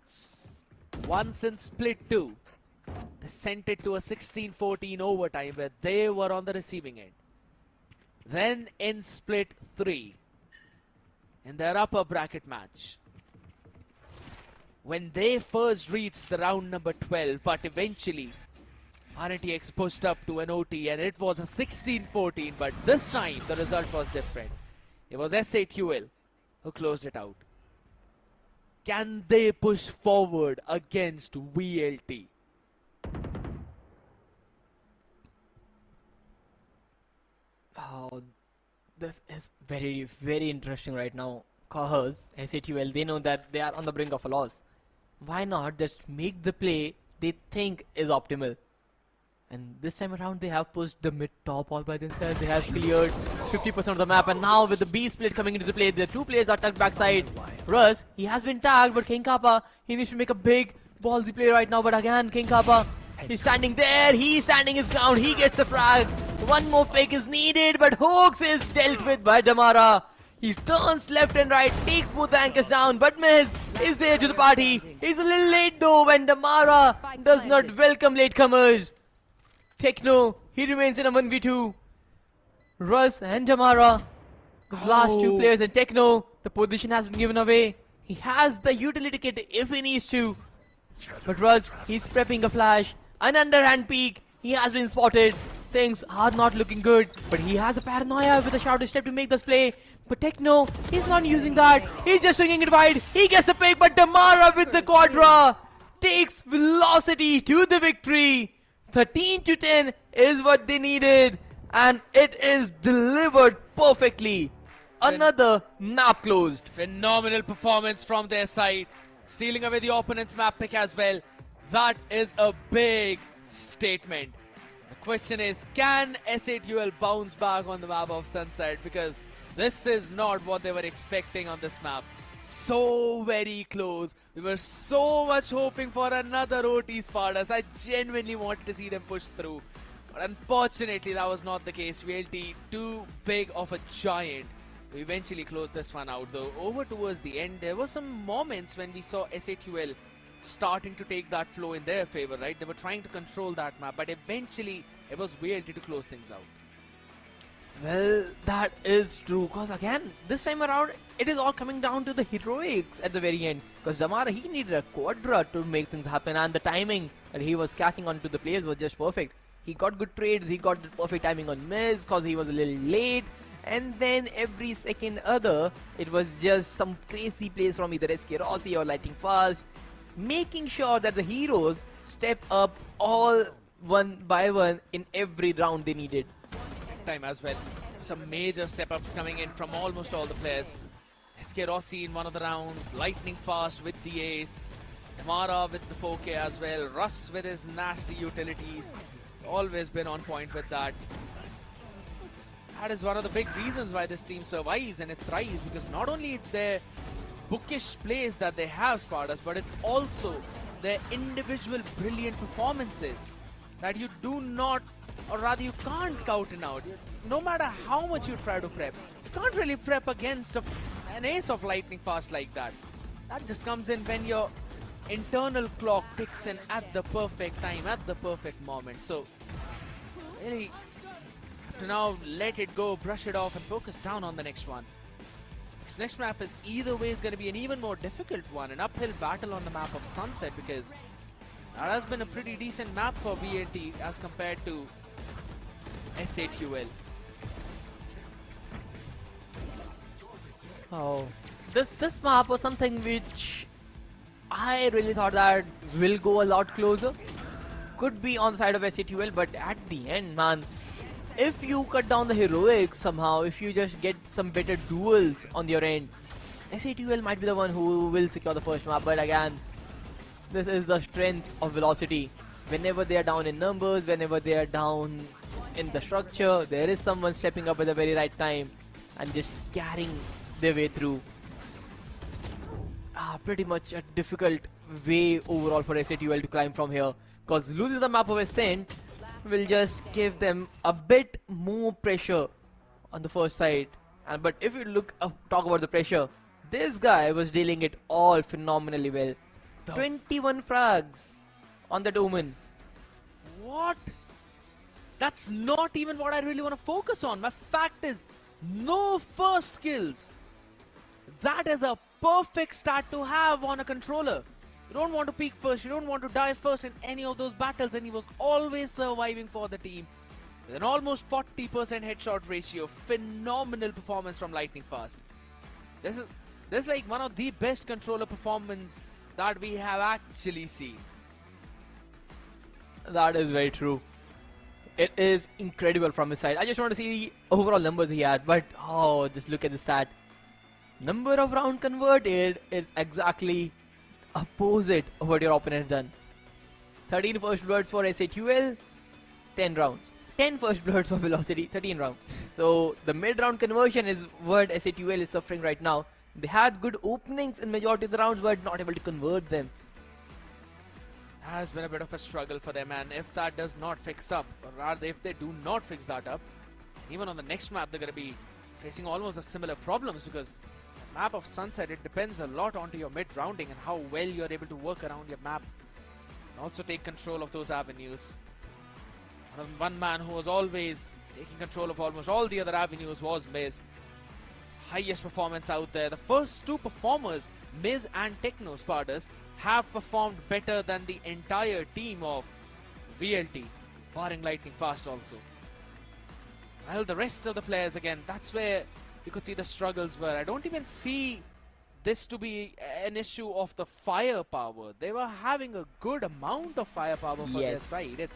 Once in Split 2. They sent it to a 16-14 overtime where they were on the receiving end. Then in Split 3, in their upper bracket match, when they first reached the round number 12, but eventually RNTX pushed up to an OT and it was a 16-14, but this time the result was different. It was SA2L who closed it out. Can they push forward against VLT? Oh, this is very, very interesting right now. Cause SA2L, they know that they are on the brink of a loss. Why not just make the play they think is optimal? And this time around, they have pushed the mid-top all by themselves. They have cleared 50% of the map. And now with the B split coming into the play, the 2 players are tucked backside. Russ, he has been tagged, but King Kappa, he needs to make a big ballsy play right now. But again, King Kappa, he's standing there. He's standing his ground. He gets the frag. One more pick is needed, but Hoax is dealt with by Damara. He turns left and right, takes both the anchors down, but Miz is there to the party. He's a little late though when Damara does not welcome latecomers. Techno, he remains in a 1v2. Russ and Damara, the last 2 players, and Techno, the position has been given away. He has the utility kit if he needs to. But Russ, he's prepping a flash. An underhand peek, he has been spotted. Things are not looking good, but he has a paranoia with a shouted step to make this play. But Techno, he's not using that. He's just swinging it wide. He gets the pick, but Damara with the quadra takes Velocity to the victory. 13-10 is what they needed, and it is delivered perfectly. Another map closed. Phenomenal performance from their side, stealing away the opponent's map pick as well. That is a big statement. The question is, can SA2L bounce back on the map of Sunset? Because This is not what they were expecting on this map. So very close. We were so much hoping for another OT Spartas. I genuinely wanted to see them push through. But unfortunately, that was not the case. VLT, too big of a giant. We eventually closed this one out, though. Over towards the end, there were some moments when we saw SATUL starting to take that flow in their favor, right? They were trying to control that map, but eventually it was VLT to close things out. Well, that is true, because again, this time around, it is all coming down to the heroics at the very end. Because Damara, he needed a quadra to make things happen, and the timing that he was catching on to the players was just perfect. He got good trades, he got the perfect timing on Miz, because he was a little late. And then every second other, it was just some crazy plays from either SK Rossi or Lighting Fast, making sure that the heroes step up all one by one in every round they needed. Time as well. Some major step-ups coming in from almost all the players. SK Rossi in one of the rounds, Lightning Fast with the ace, Tamara with the 4K as well, Russ with his nasty utilities. Always been on point with that. That is one of the big reasons why this team survives and it thrives, because not only it's their bookish plays that they have, Spartas, but it's also their individual brilliant performances that you do not, or rather you can't counten out. No matter how much you try to prep, you can't really prep against an ace of Lightning Fast like that. That just comes in when your internal clock ticks in at the perfect time, at the perfect moment. So really have to now let it go, brush it off and focus down on the next one. This next map is either way is going to be an even more difficult one, an uphill battle on the map of Sunset, because that has been a pretty decent map for VLT as compared to SATUL. Oh, this map was something which I really thought that will go a lot closer. Could be on the side of SATUL, but at the end, man, if you cut down the heroics somehow, if you just get some better duels on your end, SATUL might be the one who will secure the first map. But again, this is the strength of Velocity. Whenever they are down in numbers, whenever they are down in the structure, there is someone stepping up at the very right time and just carrying their way through. Pretty much a difficult way overall for SATUL to climb from here, because losing the map of Ascent will just give them a bit more pressure on the first side. But if you talk about the pressure, this guy was dealing it all phenomenally well. 21 frags on that Omen. What? That's not even what I really want to focus on. My fact is, no first kills. That is a perfect start to have on a controller. You don't want to peak first, you don't want to die first in any of those battles, and he was always surviving for the team. With an almost 40% headshot ratio, phenomenal performance from Lightning Fast. This is like one of the best controller performances that we have actually seen. That is very true. It is incredible from his side. I just want to see the overall numbers he had, but oh, just look at the stat. Number of round converted is exactly opposite of what your opponent done. 13 first bloods for SATUL, 10 rounds. 10 first bloods for Velocity, 13 rounds. So the mid-round conversion is what SATUL is suffering right now. They had good openings in majority of the rounds, but not able to convert them. Has been a bit of a struggle for them, and if that does not fix up, or rather if they do not fix that up, even on the next map they're going to be facing almost the similar problems, because the map of Sunset, it depends a lot onto your mid-rounding and how well you're able to work around your map and also take control of those avenues. One man who was always taking control of almost all the other avenues was Miz. Highest performance out there. The first two performers, Miz and Techno Spartas, have performed better than the entire team of VLT, barring Lightning Fast also. Well, the rest of the players, again, that's where you could see the struggles were. I don't even see this to be an issue of the firepower. They were having a good amount of firepower for their side. It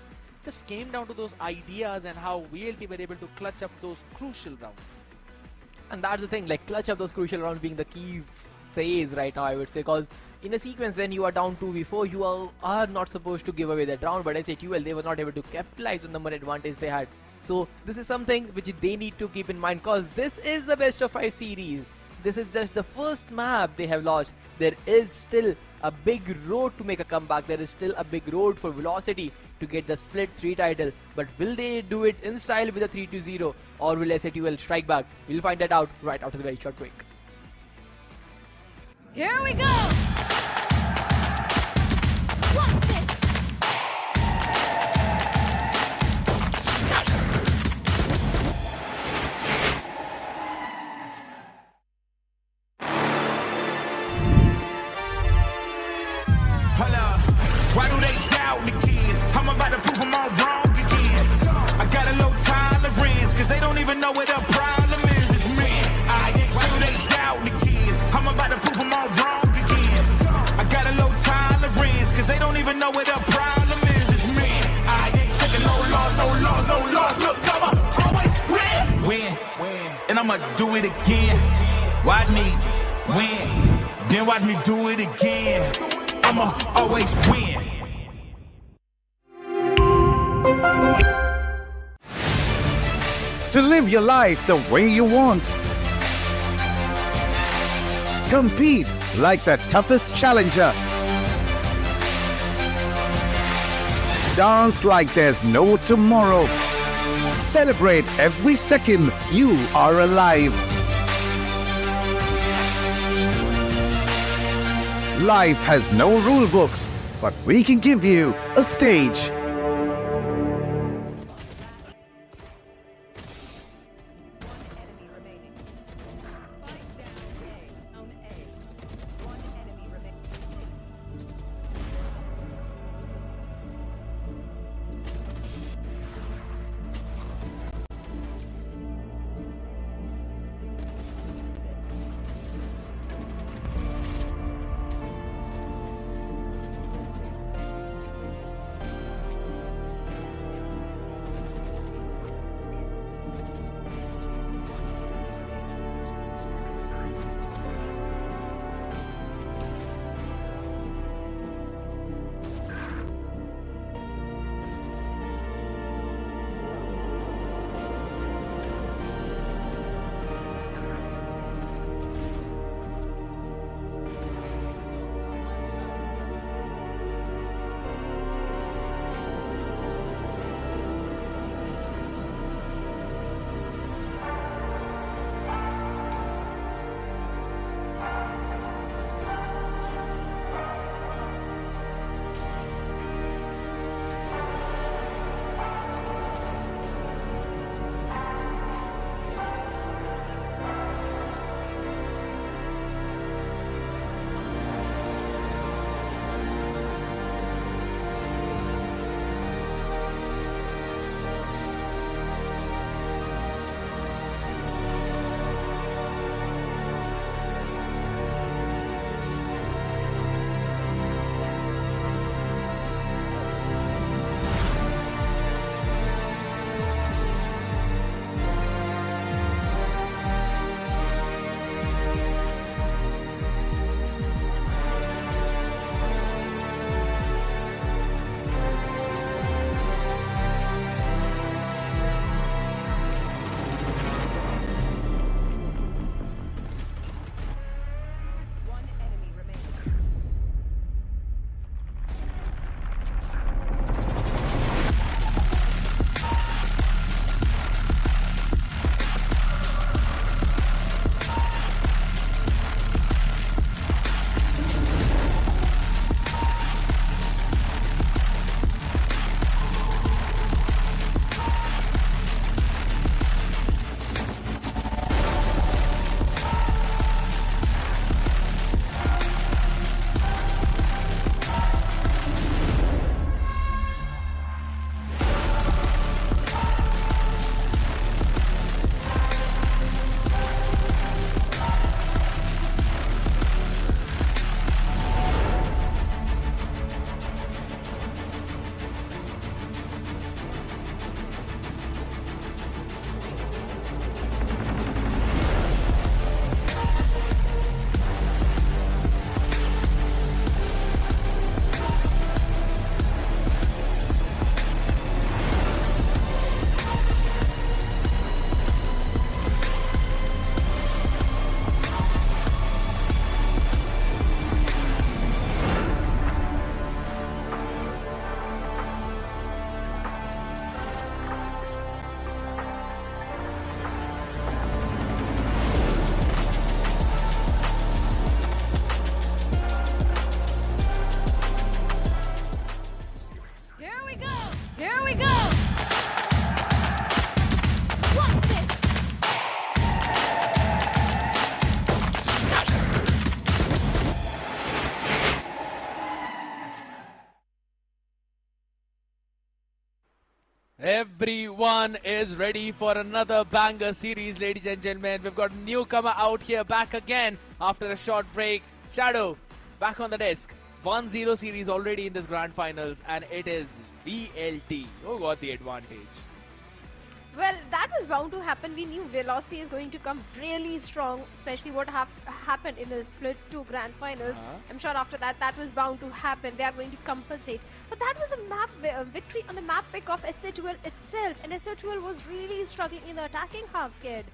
just came down to those ideas and how VLT were able to clutch up those crucial rounds. And that's the thing, like clutch up those crucial rounds being the key phase right now, I would say, because in a sequence when you are down 2v4, you are not supposed to give away that round, but SATUL, they were not able to capitalize on the more advantage they had. So this is something which they need to keep in mind, because this is the best of 5 series. This is just the first map they have launched. There is still a big road to make a comeback. There is still a big road for Velocity to get the Split 3 title. But will they do it in style with a 3-0, or will SATL strike back? We'll find that out right after the very short break. Here we go! What's this? Hold up. Why do they doubt the kid? I'm about to prove them all wrong again. I got a low tolerance, cause they don't even know what the problem is. It's me. Why do they doubt the kid? I'm about to prove them all wrong again. I got a low tolerance, cause they don't even know what the problem is. It's me. I ain't taking no loss, no loss, no loss. Look, I'ma always win. And I'ma do it again. Watch me win. Then watch me do it again. I'ma always win. To live your life the way you want. Compete like the toughest challenger. Dance like there's no tomorrow. Celebrate every second you are alive. Life has no rule books, but we can give you a stage. Everyone is ready for another banger series, ladies and gentlemen. We've got a newcomer out here back again after a short break. Shadow, back on the desk. 1-0 series already in this grand finals, and it is VLT who got the advantage. Well, that was bound to happen. We knew Velocity is going to come really strong, especially what happened in the Split 2 Grand Finals. I'm sure after that, that was bound to happen. They are going to compensate. But that was a map victory on the map pick of SA12 itself. And SA12 was really struggling in the attacking half, Scared.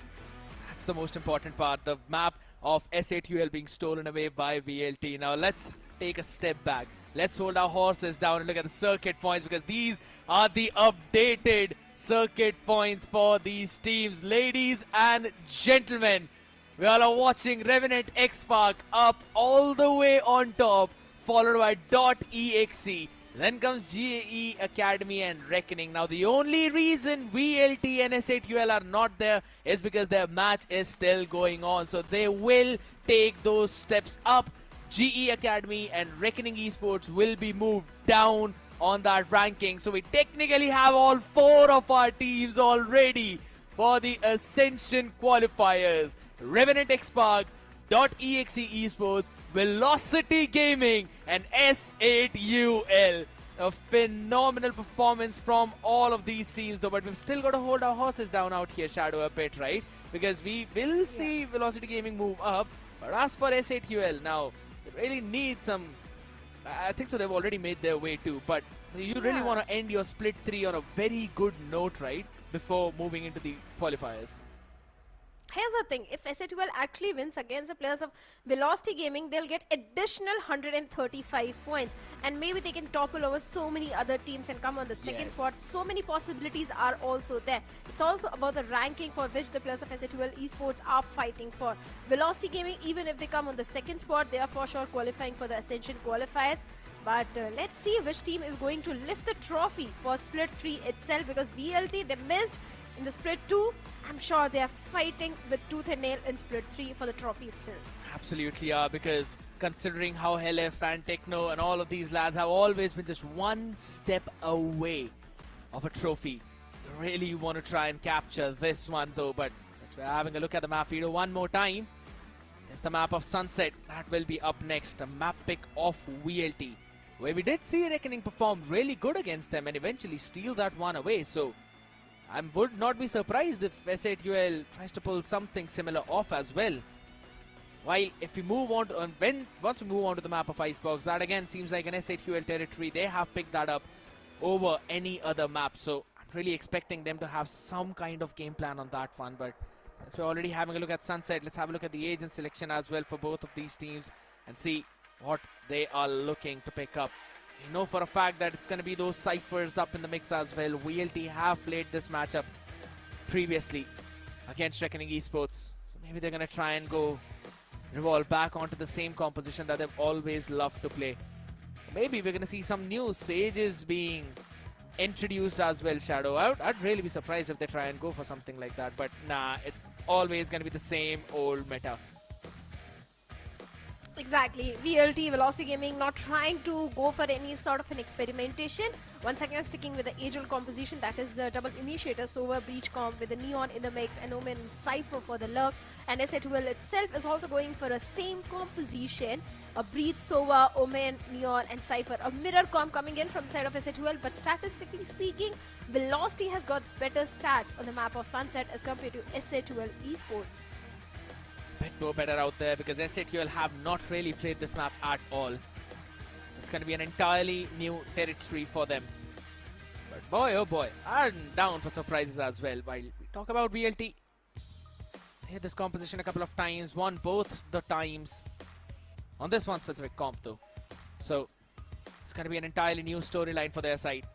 That's the most important part, the map of SA12 being stolen away by VLT. Now let's take a step back. Let's hold our horses down and look at the circuit points, because these are the updated circuit points for these teams. Ladies and gentlemen, we all are watching Revenant XSpark up all the way on top, followed by .exe. Then comes GAE Academy and Reckoning. Now the only reason VLT and SA12 are not there is because their match is still going on. So they will take those steps up. GE Academy and Reckoning Esports will be moved down on that ranking. So we technically have all 4 of our teams already for the Ascension qualifiers. Revenant XSpark, .exe Esports, Velocity Gaming and S8UL. A phenomenal performance from all of these teams though, but we've still got to hold our horses down out here, Shadow, a bit, right? Because we will see Velocity Gaming move up. But as for S8UL, now they really need some, I think so they've already made their way too, but you really want to end your split 3 on a very good note, right, before moving into the qualifiers. Here's the thing, if SA12 actually wins against the players of Velocity Gaming, they'll get additional 135 points. And maybe they can topple over so many other teams and come on the second spot. So many possibilities are also there. It's also about the ranking for which the players of SA12 Esports are fighting for. Velocity Gaming, even if they come on the second spot, they are for sure qualifying for the Ascension qualifiers. But let's see which team is going to lift the trophy for Split 3 itself, because VLT, they missed in the Split 2. I'm sure they are fighting with tooth and nail in Split 3 for the trophy itself. Absolutely are, because considering how LF and Techno and all of these lads have always been just one step away of a trophy, you really want to try and capture this one though. But we're having a look at the map feeder one more time. It's the map of Sunset that will be up next, a map pick of VLT, where we did see Reckoning perform really good against them and eventually steal that one away. So I would not be surprised if S8UL tries to pull something similar off as well. While if we move on to, once we move on to the map of Icebox, that again seems like an S8UL territory. They have picked that up over any other map. So I'm really expecting them to have some kind of game plan on that one. But as we're already having a look at Sunset, let's have a look at the agent selection as well for both of these teams and see what they are looking to pick up. You know for a fact that it's going to be those ciphers up in the mix as well. VLT have played this matchup previously against Reckoning Esports. So maybe they're going to try and go revolve back onto the same composition that they've always loved to play. Maybe we're going to see some new Sages being introduced as well, Shadow. I'd really be surprised if they try and go for something like that. But nah, it's always going to be the same old meta. Exactly. VLT, Velocity Gaming, not trying to go for any sort of an experimentation. Once again, sticking with the age-old composition, that is the double initiator, Sova, Breach Comp with the Neon in the mix, and Omen Cypher for the lurk. And SA12 itself is also going for a same composition, a Breach, Sova, Omen, Neon, and Cypher. A mirror comp coming in from the side of SA12, but statistically speaking, Velocity has got better stats on the map of Sunset as compared to SA12 Esports. Bit more better out there, because S8UL have not really played this map at all. It's going to be an entirely new territory for them. But boy, oh boy, I'm down for surprises as well. While we talk about VLT, they hit this composition a couple of times, won both the times on this one specific comp though. So it's going to be an entirely new storyline for their side.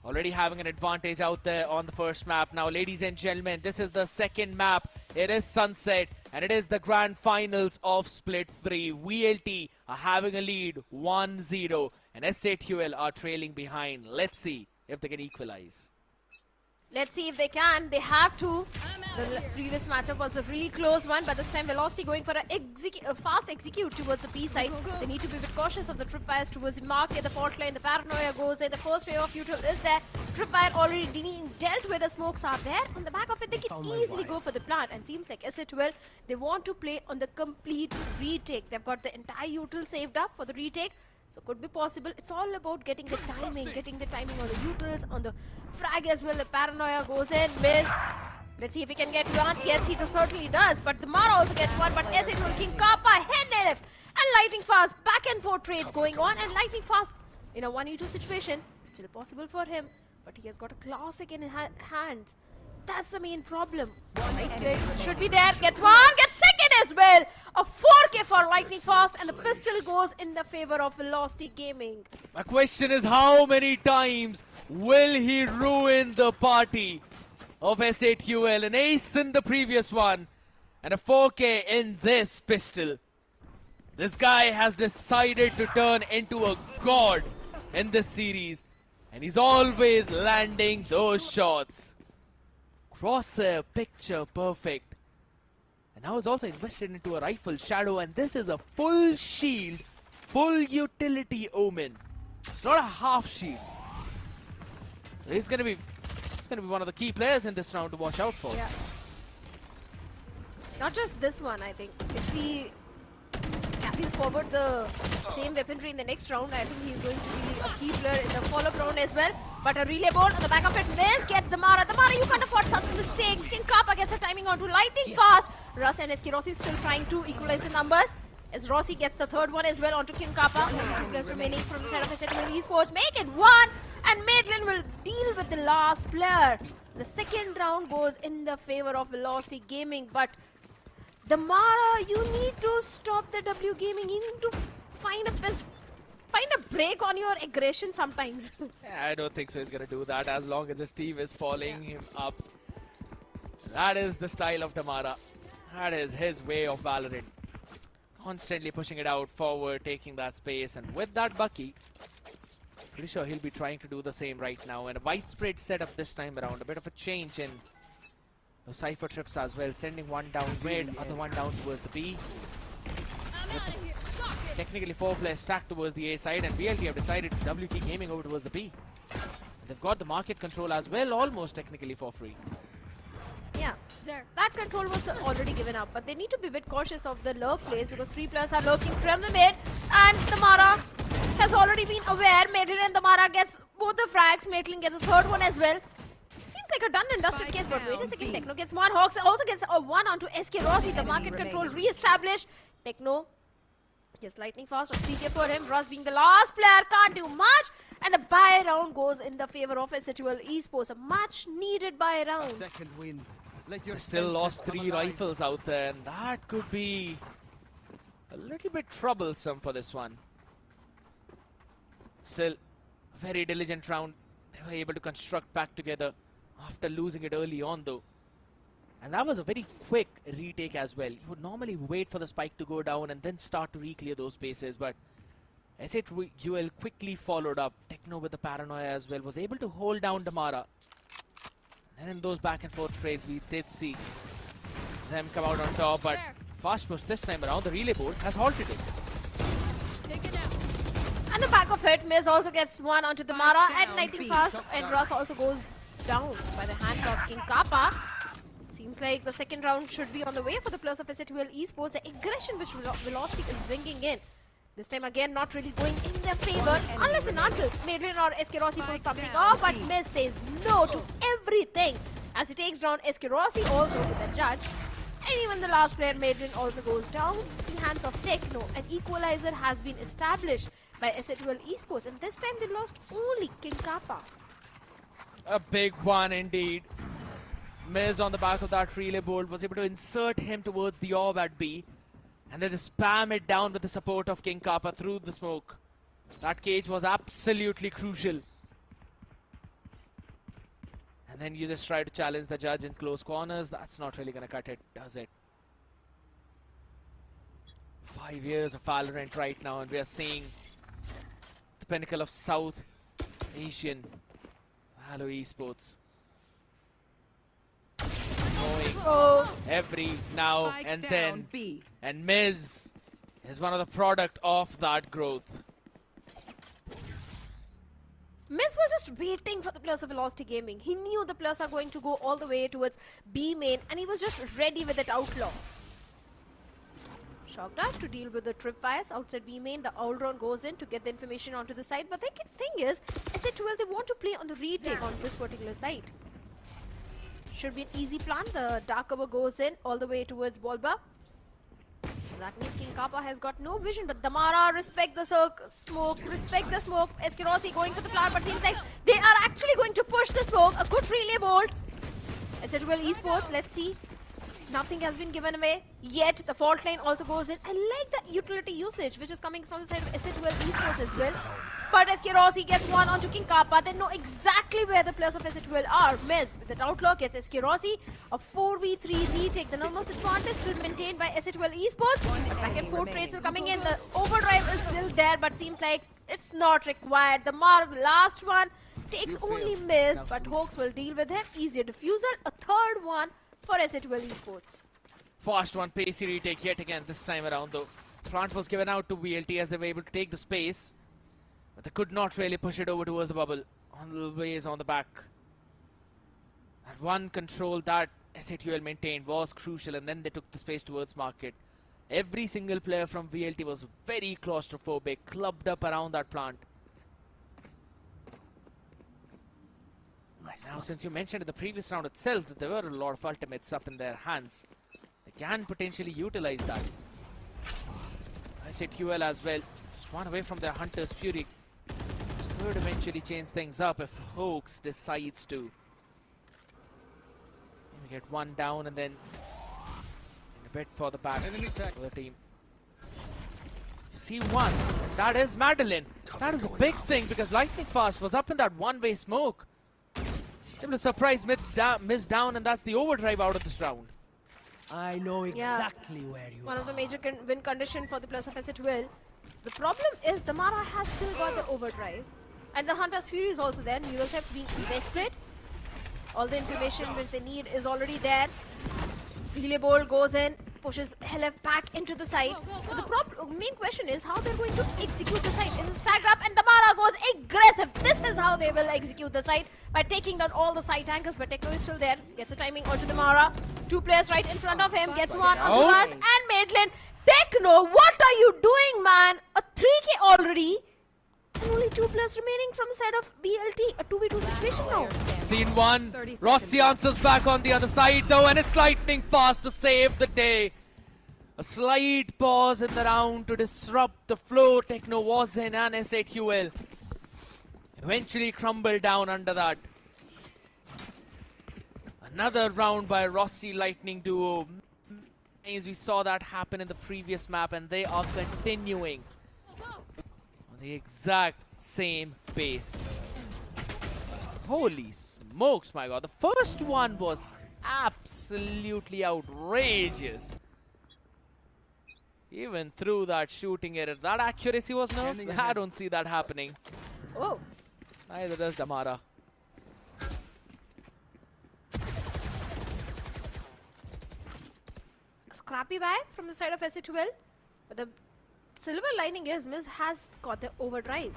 Already having an advantage out there on the first map. Now, ladies and gentlemen, this is the second map. It is Sunset, and it is the grand finals of Split 3. VLT are having a lead 1-0, and S8UL are trailing behind. Let's see if they can equalize. Let's see if they can. They have to. The previous matchup was a really close one, but this time Velocity going for a fast execute towards the B side. They need to be a bit cautious of the tripwires towards the market. The fault line, the paranoia goes in. The first wave of util is there. Tripwire already being dealt with. The smokes are there. On the back of it, they can easily go for the plant. And seems like SAT12, they want to play on the complete retake. They've got the entire util saved up for the retake. So could be possible. It's all about getting the timing on the utils, on the frag as well. The paranoia goes in, miss. Let's see if he can get one. Yes, he certainly does. But the Mara also gets one. But SS will King Kappa, head native, and Lightning Fast. Back and forth trades going on. And Lightning Fast in a 1v2 situation. Still possible for him. But he has got a classic in his hands. That's the main problem. Should be there. Gets one. Gets second as well. A 4K for Lightning Fast. And the pistol goes in the favor of Velocity Gaming. My question is, how many times will he ruin the party of SATUL? An ace in the previous one and a 4K in this pistol. This guy has decided to turn into a god in this series, and he's always landing those shots. Crosshair, picture perfect. And now he's also invested into a rifle Shadow, and this is a full shield, full utility Omen. It's not a half shield. He's gonna be one of the key players in this round to watch out for. Yeah. Not just this one, I think. If he carries forward the same weaponry in the next round, I think he's going to be a key player in the follow-up round as well. But a relay bolt on the back of it, miss, gets the Mara. The Mara, you can't afford such mistakes. King Kappa gets the timing onto Lightning Fast. Russ and SK Rossi still trying to equalize the numbers. As Rossi gets the third one as well onto King Kappa. 2 players remaining from the side of VCT Esports. Make it one, and Maitland will deal with the last player. The second round goes in the favor of Velocity Gaming, but the Mara, you need to stop the W Gaming. You need to find a break on your aggression sometimes. Yeah, I don't think so he's gonna do that as long as his team is following him up. That is the style of Damara. That is his way of Valorant. Constantly pushing it out forward, taking that space, and with that Bucky, pretty sure he'll be trying to do the same right now. And a widespread setup this time around. A bit of a change in the Cypher trips as well. Sending one down mid, other one down towards the B. It's technically 4 players stacked towards the A side, and BLT have decided to W key gaming over towards the B. And they've got the market control as well, almost technically for free. Yeah, that control was already given up, but they need to be a bit cautious of the lurk plays because 3 players are lurking from the mid, and Damara has already been aware. Maitland and Damara gets both the frags. Maitland gets a third one as well. Seems like a done and dusted case, but wait a second. Techno gets one. Hawks also gets a one onto SK Rossi. The market control re-established. Techno just Lightning Fast on 3K for him. Russ being the last player, can't do much. And the buy round goes in the favor of SATUL Esports. A much needed buy round. Second win. Still lost 3 rifles out there, and that could be a little bit troublesome for this one. Still, a very diligent round. They were able to construct back together after losing it early on though. And that was a very quick retake as well. You would normally wait for the spike to go down and then start to re-clear those spaces, but SATUL quickly followed up. Techno with the paranoia as well was able to hold down Damara. And in those back and forth trades, we did see them come out on top, but fast push this time around, the relay board has halted it. And the back of it, Miz also gets one onto the Mara and Lightning Fast, and Russ also goes down by the hands of King Kappa. Seems like the second round should be on the way for the players of SATUL Esports. The aggression which Velocity is bringing in. This time again, not really going in their favor, unless and until Maitland or SK Rossi pulls something off, but Miz says no to everything as he takes down SK Rossi also with the judge. And even the last player, Maitland, also goes down in the hands of Techno. An equalizer has been established by SATUL Esports, and this time they lost only King Kappa. A big one indeed. Miz on the back of that relay board was able to insert him towards the orb at B. And then spam it down with the support of King Kappa through the smoke. That cage was absolutely crucial. And then you just try to challenge the judge in close corners. That's not really going to cut it, does it? 5 years of Valorant right now, and we are seeing the pinnacle of South Asian Valo Esports. Oh, every now Spike and down then. B. And Miz is one of the product of that growth. Miz was just waiting for the players of Velocity Gaming. He knew the players are going to go all the way towards B main, and he was just ready with it outlaw. Shock Dart to deal with the tripwires outside B main. The Aldron goes in to get the information onto the side. But the thing is, SA12, they want to play on the retake on this particular side. Should be an easy plan. The Dark Cover goes in all the way towards Bolba. So that means King Kappa has got no vision, but Damara, respect the smoke, respect the smoke. Eskerosi going for the plant, but seems like they are actually going to push the smoke. A good relay bolt. SA12 Esports, let's see. Nothing has been given away yet. The fault line also goes in. I like the utility usage which is coming from the side of SA12 Esports as well. But Eskerosi gets one onto King Kappa. They know exactly where the players of SA12 are. Miz with that outlaw gets Eskerosi. A 4v3 retake. The numbers advantage still maintained by SA12 Esports. But back and forth trades are coming in. The overdrive is still there, but seems like it's not required. The last one takes only Miz, but Hawks will deal with him. Easier diffusal. A third one for SA12 Esports. Fast one, pacey retake yet again this time around though. Plant was given out to VLT as they were able to take the space. But they could not really push it over towards the bubble. Always on the back. That one control that SA12 maintained was crucial, and then they took the space towards market. Every single player from VLT was very claustrophobic, clubbed up around that plant. Now, since you mentioned in the previous round itself that there were a lot of ultimates up in their hands, they can potentially utilize that. SA12 as well, just one away from their Hunter's Fury. This could eventually change things up if Hoax decides to. Maybe get one down and then in a bit for the back for the team. You see one, and that is Madeline. That is a big thing because Lightning Fast was up in that one-way smoke. Able to surprise Miz down, and that's the overdrive out of this round. I know exactly where you One of the major win condition for the players of SA12. The problem is Damara has still got the overdrive. And the Hunter's Fury is also there. Neural Theft being invested. All the information which they need is already there. Relay Bolt goes in, pushes LF back into the site. So the main question is how they're going to execute the site. It's a stag grab and Damara goes aggressive. This is how they will execute the site, by taking down all the site anchors. But Techno is still there. Gets a timing onto Damara. Two players right in front of him. Gets one onto Raz and Madeline. Techno, what are you doing, man? A 3k already. And only two players remaining from the side of BLT. A 2v2 situation now. Scene one. Rossi answers back on the other side though, and it's Lightning Fast to save the day. A slight pause in the round to disrupt the flow. Techno was in, and SA12 eventually crumbled down under that. Another round by Rossi Lightning duo. We saw that happen in the previous map, and they are continuing on the exact same pace. Holy smokes, my god. The first one was absolutely outrageous. Even through that shooting error, that accuracy was no. I don't see that happening. Oh. Neither does Damara. Scrappy buy from the side of SA12. But the silver lining is Miz has got the overdrive.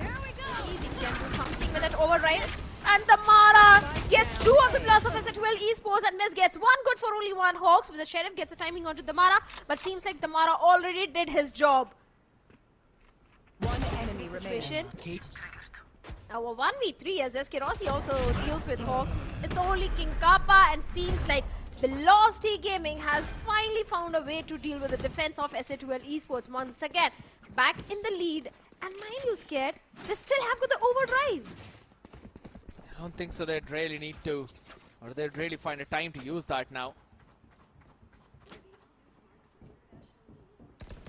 Here we go. See if he can do something with that overdrive. And Damara gets two of the plus of SA12 Esports, and Miz gets one good for only one. Hawks with the Sheriff gets a timing onto Damara, but seems like Damara already did his job. One enemy remaining. Now a 1v3 as Eskerosi also deals with Hawks. It's only King Kappa, and seems like Velocity Gaming has finally found a way to deal with the defense of SA12 Esports once again. Back in the lead, and mind you, Scared, they still have got the overdrive. I don't think so. They'd really need to, or they'd really find a time to use that now.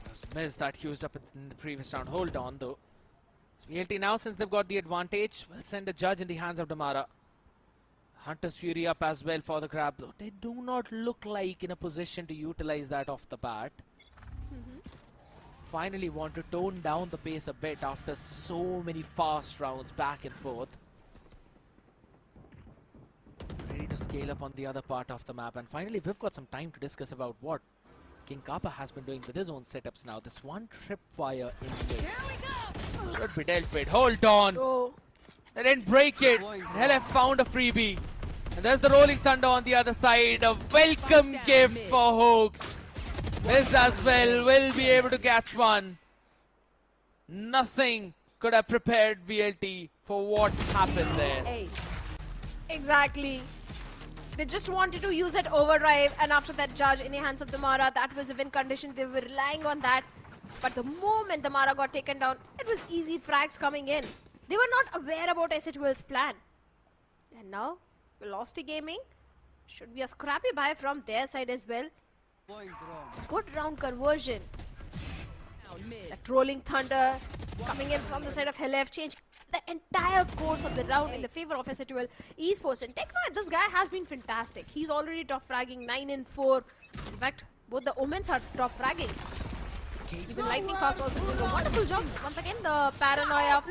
Just missed that used up in the previous round. Hold on though. So VLT now, since they've got the advantage, will send a judge in the hands of Damara. Hunter's Fury up as well for the grab though. They do not look like in a position to utilize that off the bat. Finally want to tone down the pace a bit after so many fast rounds back and forth. Ready to scale up on the other part of the map. And finally, we've got some time to discuss about what King Kappa has been doing with his own setups now. This one tripwire in play should be dealt with. Hold on. Oh, They didn't break it. LF found a freebie. And there's the Rolling Thunder on the other side. A welcome gift for Hoax. This as well will be able to catch one. Nothing could have prepared VLT for what happened there. exactly. They just wanted to use that overdrive, and after that charge in the hands of the Mara, that was a win condition. They were relying on that. But the moment the Mara got taken down, it was easy frags coming in. They were not aware about SH12's plan. And now, Velocity Gaming should be a scrappy buy from their side as well. Good round conversion. That Rolling Thunder coming in from the side of LF changed the entire course of the round in the favor of SH12 Esports. And Techno, this guy has been fantastic. He's already top fragging 9 and 4. In fact, both the Omens are top fragging. Even Lightning Fast also doing a wonderful job. Once again, the paranoia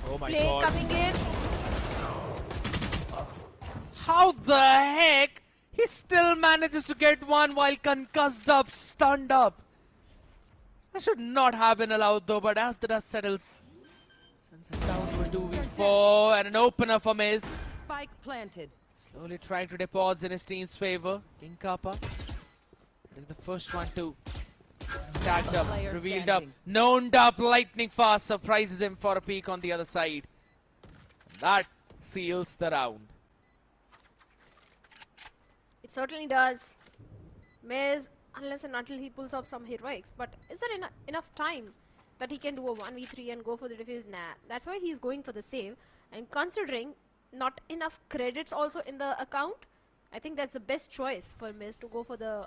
Oh my play god. coming in. How the heck? He still manages to get one while concussed up, stunned up. That should not have been allowed though, but as the dust settles, sends it down to a 2v4 and an opener for Miz. Spike planted. Slowly trying to deposit in his team's favor. King Kappa is the first one to tagged up, Player revealed up, standing. known up. Lightning Fast surprises him for a peek on the other side. That seals the round. It certainly does. Miz, unless and until he pulls off some heroics. But is there enough time that he can do a 1v3 and go for the defuse? Nah, that's why he's going for the save. And considering not enough credits also in the account, I think that's the best choice for Miz to go for the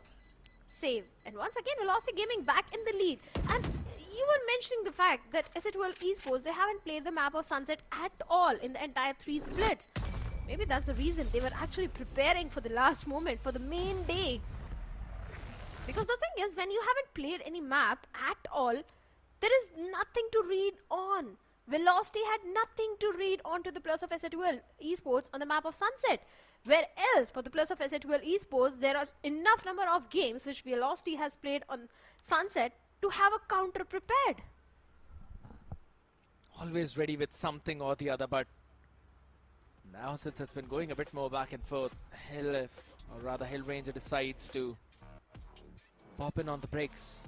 save. And once again, Velocity Gaming back in the lead. And you were mentioning the fact that SH12 Esports, they haven't played the map of Sunset at all in the entire 3 splits. Maybe that's the reason they were actually preparing for the last moment, for the main day. Because the thing is, when you haven't played any map at all, there is nothing to read on. Velocity had nothing to read on to the plus of SH12 Esports on the map of Sunset. Where else, for the plus of SH12 Esports, there are enough number of games which Velocity has played on Sunset to have a counter prepared. Always ready with something or the other, but now since it's been going a bit more back and forth, Hellranger decides to pop in on the brakes.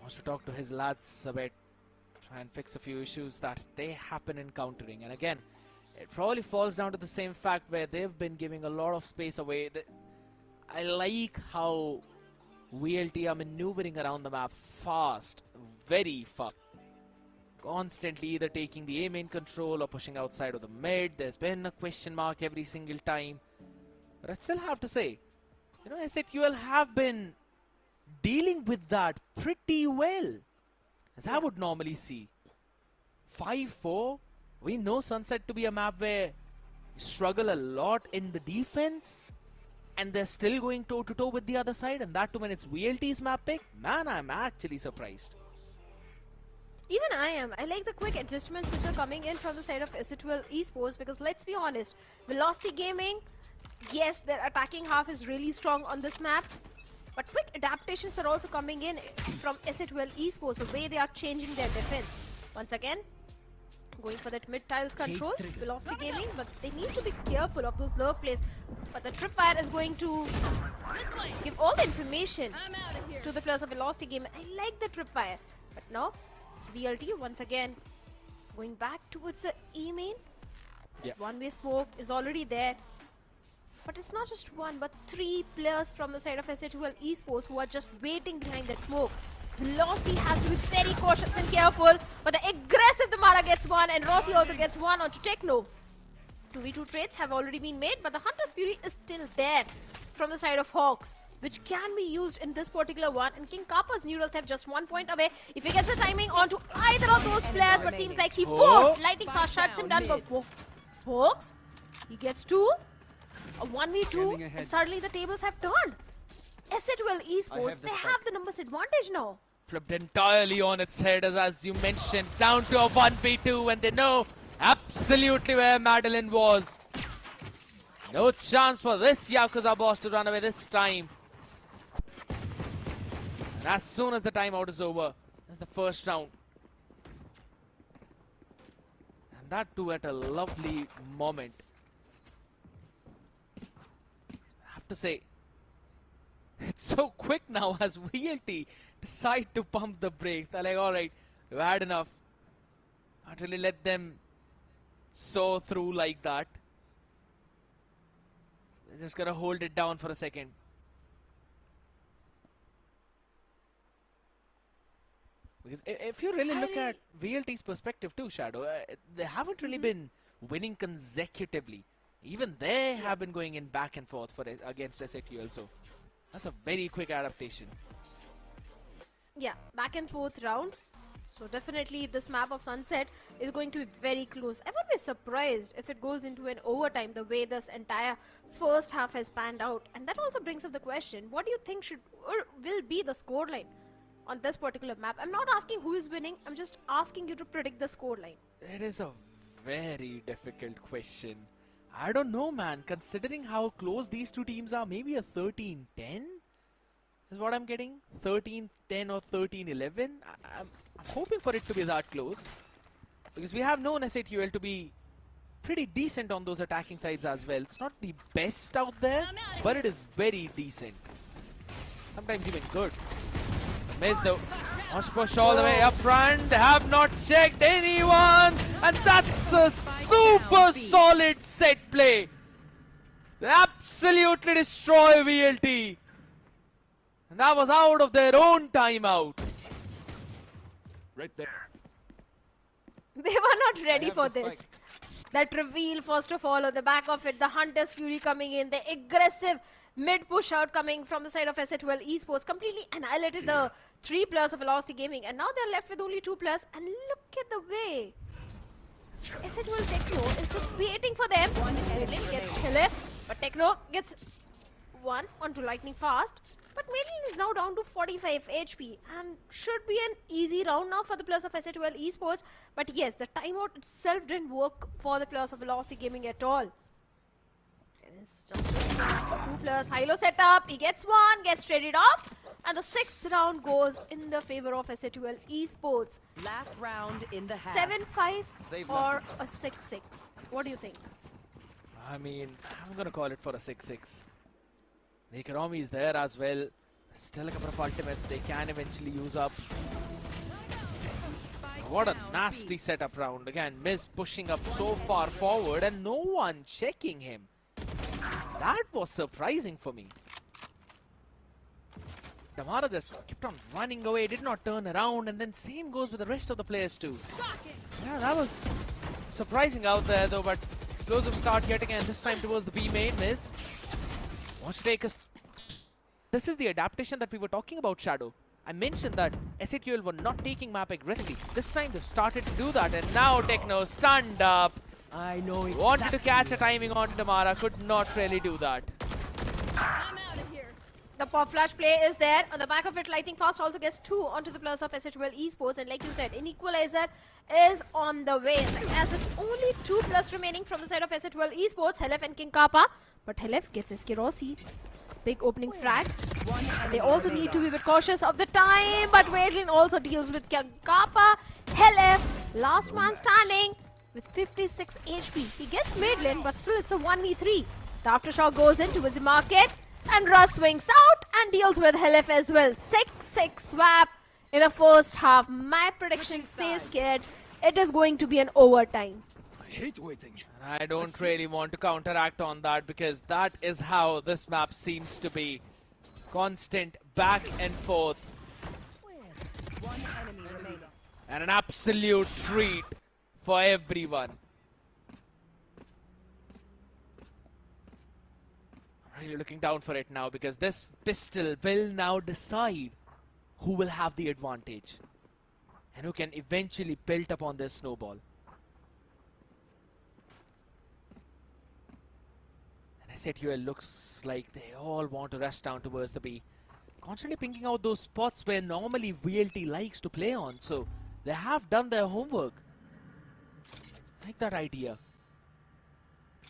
Wants to talk to his lads a bit, try and fix a few issues that they have been encountering. And again, it probably falls down to the same fact where they've been giving a lot of space away. I like how VLT are maneuvering around the map fast, very fast. Constantly either taking the A main control or pushing outside of the mid. There's been a question mark every single time. But I still have to say, you know, SHUL have been dealing with that pretty well, as I would normally see. 5-4. We know Sunset to be a map where you struggle a lot in the defense, and they're still going toe-to-toe with the other side, and that too when it's VLT's map pick. Man, I'm actually surprised. Even I am. I like the quick adjustments which are coming in from the side of SH12 Esports, because let's be honest, Velocity Gaming, yes, their attacking half is really strong on this map, but quick adaptations are also coming in from SH12 Esports, the way they are changing their defense. Once again, going for that mid-tiles control, Velocity Gaming, but they need to be careful of those lurk plays. But the tripwire is going to give all the information to the players of Velocity Gaming. I like the tripwire, but now VLT once again going back towards the E main. Yeah. One-way smoke is already there. But it's not just one, but 3 players from the side of SH12 Esports who are just waiting behind that smoke. Velocity has to be very cautious and careful, but the aggressive Damara gets one, and Rossi also gets one onto Techno. 2v2 trades have already been made, but the Hunter's Fury is still there from the side of Hawks, which can be used in this particular one. And King Kappa's Neural Theft just 1 point away. If he gets the timing onto either of those players, but seems like he won't. Lightning Fast shuts him down, but Hawks, he gets 2, a 1v2, and suddenly the tables have turned. SH12 Esports, they have the numbers advantage now. Flipped entirely on its head, as you mentioned. It's down to a 1v2, and they know absolutely where Madeline was. No chance for this Yakuza boss to run away this time. And as soon as the timeout is over, that's the first round. And that too at a lovely moment. I have to say, it's so quick now as VLT decide to pump the brakes. They're like, alright, we've had enough. Can't really let them soar through like that. They're just gonna hold it down for a second. Because if you really look at VLT's perspective too, Shadow, they haven't really been winning consecutively. Even they have been going in back and forth for against SATUL, so that's a very quick adaptation. Yeah, back and forth rounds. So definitely this map of Sunset is going to be very close. I would be surprised if it goes into an overtime the way this entire first half has panned out. And that also brings up the question, what do you think should or will be the scoreline on this particular map? I'm not asking who is winning, I'm just asking you to predict the scoreline. It is a very difficult question. I don't know, man. Considering how close these two teams are, maybe a 13-10 is what I'm getting. 13-10 or 13-11. I'm hoping for it to be that close, because we have known SATUL to be pretty decent on those attacking sides as well. It's not the best out there, but it is very decent. Sometimes even good. Miss though. Wants to push all the way up front. They have not checked anyone. And that's a super solid set play. They absolutely destroy VLT. And that was out of their own timeout. Right there. They were not ready for this. That reveal, first of all, on the back of it, the Hunter's Fury coming in, the aggressive mid push out coming from the side of SATUL Esports, completely annihilated the 3 players of Velocity Gaming, and now they're left with only 2 players. And look at the way SATUL Techno is just waiting for them. Madeline gets Hilif, but Techno gets 1 onto Lightning Fast. But Madeline is now down to 45 HP and should be an easy round now for the players of SATUL Esports. But yes, the timeout itself didn't work for the players of Velocity Gaming at all. It's just 2 players, high-low setup, he gets 1, gets traded off, and the 6th round goes in the favor of SATUL Esports. Last round in the half. 7-5 or a 6-6. What do you think? I mean, I'm gonna call it for a 6-6. The economy is there as well. Still a couple of ultimates they can eventually use up. What a nasty setup round. Again, Miz pushing up so far forward and no one checking him. That was surprising for me. Damara just kept on running away, did not turn around, and then same goes with the rest of the players too. Yeah, that was surprising out there though, but explosive start yet again, this time towards the B main. Miz wants to take us. This is the adaptation that we were talking about, Shadow. I mentioned that SATUL were not taking map aggressively. This time they've started to do that, and now Techno stunned up. I know exactly. Wanted to catch a timing on Damara, could not really do that. I'm out of here. The pop flash play is there. On the back of it, Lightning Fast also gets 2 onto the players of SATUL Esports. And like you said, an equalizer is on the way. As it's only 2 plus remaining from the side of SATUL Esports, Helef and King Kappa. But Helef gets SK Rossi. Big opening frag. And they also need to be a bit cautious of the time. But Wadelin also deals with King Kappa. Helef, last man standing with 56 HP. He gets Madeline, but still it's a 1v3. The Aftershock goes in towards the market. And Russ swings out and deals with Helef as well. 6-6 swap in the first half. My prediction says, kid, it is going to be an overtime. I hate waiting. I don't really want to counteract on that, because that is how this map seems to be. Constant back and forth. One enemy remaining. And an absolute treat for everyone. I'm really looking down for it now, because this pistol will now decide who will have the advantage and who can eventually build upon this snowball. And SATUL looks like they all want to rush down towards the B, constantly picking out those spots where normally VLT likes to play on, so they have done their homework. I like that idea.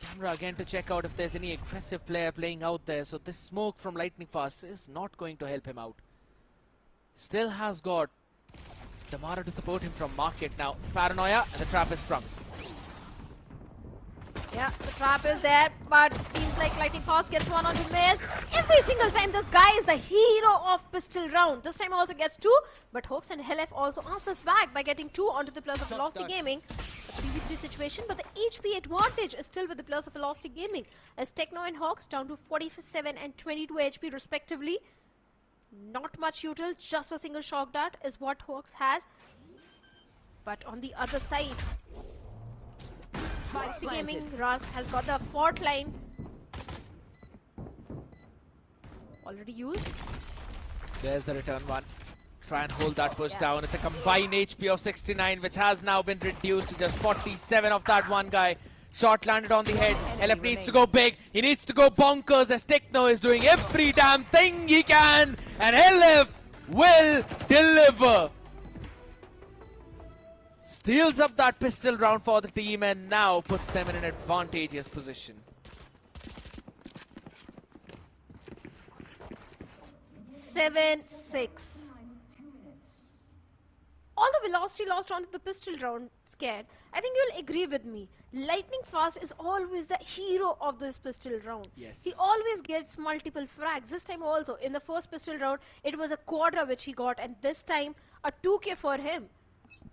Camera again to check out if there's any aggressive player playing out there. So this smoke from Lightning Fast is not going to help him out. Still has got Damara to support him from market now. Paranoia, and the trap is sprung. Yeah, the trap is there, but seems like Lightning Fast gets one onto Miz. Every single time this guy is the hero of pistol round. This time also gets 2, but Hawks and Helef also answers back by getting 2 onto the Plus of Velocity Gaming. A 3v3 situation, but the HP advantage is still with the Plus of Velocity Gaming, as Techno and Hawks down to 47 and 22 HP respectively. Not much util, just a single shock dart is what Hawks has. But on the other side, Velocity Gaming, Ras has got the fort line already used. There's the return one. Try and hold that push down. It's a combined HP of 69, which has now been reduced to just 47 of that one guy. Shot landed on the head. LF needs to go big. He needs to go bonkers as Techno is doing every damn thing he can. And LF will deliver. Steals up that pistol round for the team and now puts them in an advantageous position. 7-6. All the velocity lost onto the pistol round, Scared. I think you'll agree with me. Lightning Fast is always the hero of this pistol round. Yes. He always gets multiple frags. This time also, in the first pistol round, it was a quarter which he got, and this time a 2K for him.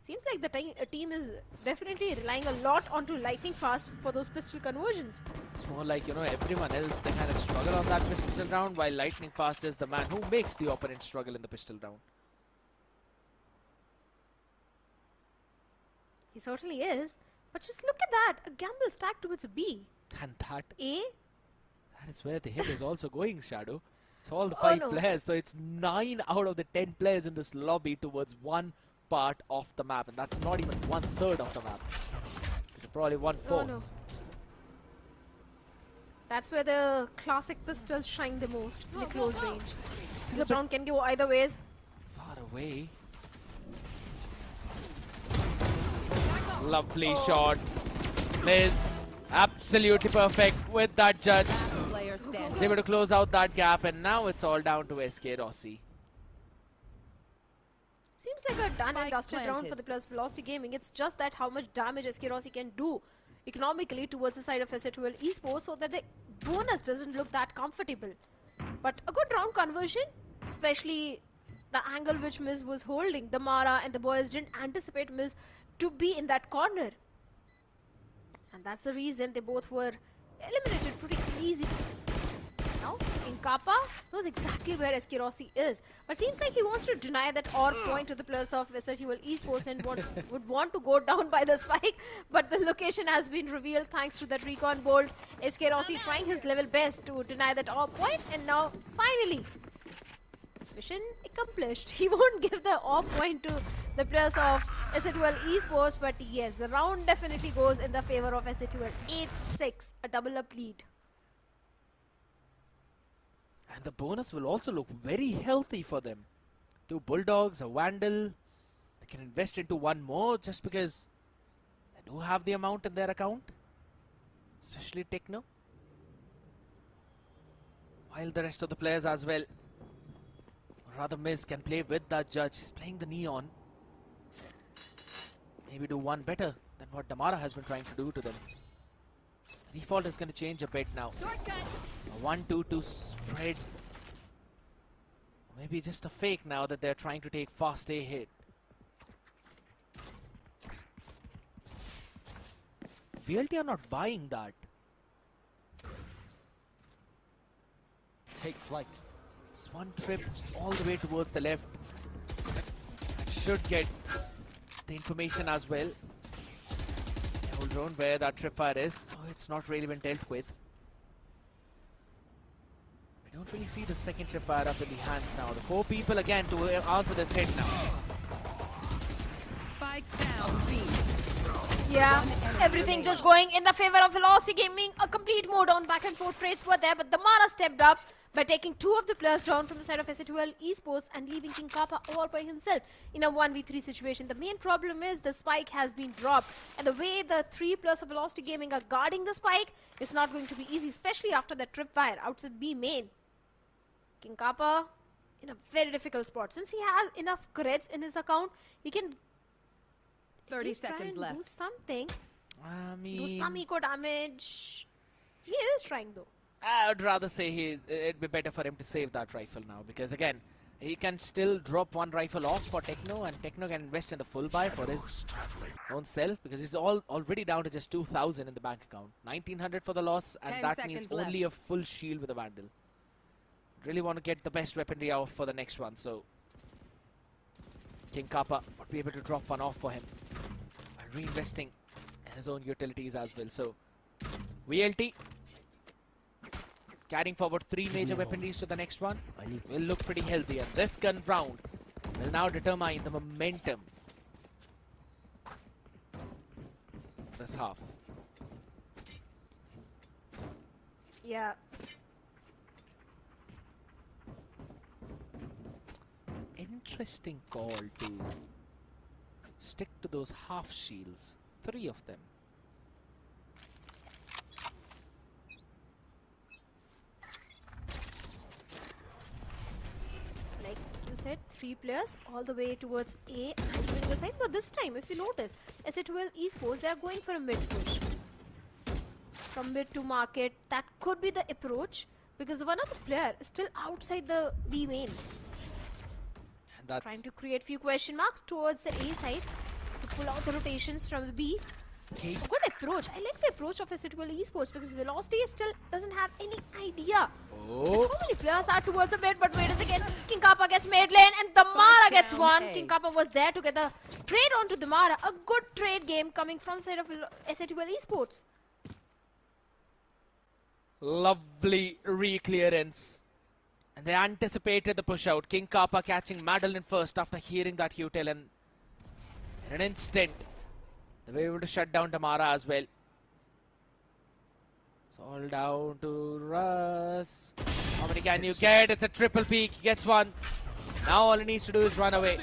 Seems like the team is definitely relying a lot onto Lightning Fast for those pistol conversions. It's more like, you know, everyone else, they kind of struggle on that pistol round, while Lightning Fast is the man who makes the opponent struggle in the pistol round. He certainly is. But just look at that. A gamble stacked towards a B. And that A? That is where the hit is also going, Shadow. It's all the 5 players, so it's 9 out of the 10 players in this lobby towards one part of the map, and that's not even 1/3 of the map. It's probably 1/4. Oh no. That's where the classic pistols shine the most in the close range. This round can go either ways. Far away. Lovely shot. Liz, absolutely perfect with that judge. Player standing. He's able to close out that gap, and now it's all down to SK Rossi. Seems like a done and dusted round planted. for the Plus Velocity Gaming. It's just that how much damage SK Rossi can do economically towards the side of Exe Esports, so that the bonus doesn't look that comfortable. But a good round conversion, especially the angle which Miz was holding. The Mara and the boys didn't anticipate Miz to be in that corner. And that's the reason they both were eliminated pretty easily. Now, in Kappa knows exactly where SK Rossi is. But seems like he wants to deny that orb point to the players of Asterisk Esports and would want to go down by the spike. But the location has been revealed thanks to that recon bolt. SK Rossi trying his level best to deny that orb point. And now, finally, mission accomplished. He won't give the orb point to the players of Exe Esports. But yes, the round definitely goes in the favor of Exe 8-6, a double up lead. And the bonus will also look very healthy for them. 2 Bulldogs, a Vandal. They can invest into 1 more just because they do have the amount in their account. Especially Techno. While the rest of the players as well, or rather Miz, can play with that judge. He's playing the Neon. Maybe do 1 better than what Damara has been trying to do to them. Default is going to change a bit now. A 1-2-2 spread. Maybe just a fake now that they're trying to take fast A hit. VLT are not buying that. Take flight. Just 1 trip all the way towards the left. That should get the information as well. Hold on where that tripwire is. Oh, it's not really been dealt with. We don't really see the second tripwire up in the hands now. The 4 people again to answer this hit now. Spike down B. Yeah, everything just going in the favor of Velocity Gaming. A complete mode on back and forth trades were there, but the Mara stepped up. by taking 2 of the players down from the side of SC2L Esports and leaving King Kappa all by himself in a 1v3 situation. The main problem is the spike has been dropped, and the way the 3 players of Velocity Gaming are guarding the spike is not going to be easy, especially after that tripwire outside B main. King Kappa in a very difficult spot. Since he has enough creds in his account, he can 30 try seconds and left. do something. I Do mean, some eco damage. He is trying though. I would rather say it'd be better for him to save that rifle now, because again, he can still drop one rifle off for Techno, and Techno can invest in the full buy for his own self, because he's already down to just 2,000 in the bank account. 1,900 for the loss, and 10 that means seconds only a full shield with a Vandal. Really want to get the best weaponry out for the next one, so King Kappa would be able to drop one off for him and reinvesting in his own utilities as well. So VLT carrying forward 3 major weaponries to the next one will look pretty healthy, and this gun round will now determine the momentum this half. Yeah. Interesting call to stick to those half shields, 3 of them. Like you said, 3 players all the way towards A and doing the side. But this time, if you notice, SC2L Esports, they are going for a mid push. From mid to market, that could be the approach, because one of the player is still outside the B main. And that's Trying to create few question marks towards the A side to pull out the rotations from the B. Kate. Good approach. I like the approach of SC2L Esports, because Velocity still doesn't have any idea Oh, how many players are towards the mid. But wait a second, King Kappa gets mid lane and Damara gets down one. A. King Kappa was there to get the trade onto Damara. A good trade game coming from side of SC2L Esports. lovely re-clearance. And they anticipated the push out. King Kappa catching Madeline first after hearing that util, and in an instant they were able to shut down Damara as well. It's all down to Russ. How many can you get? It's a triple peak. He gets one. Now all he needs to do is run away.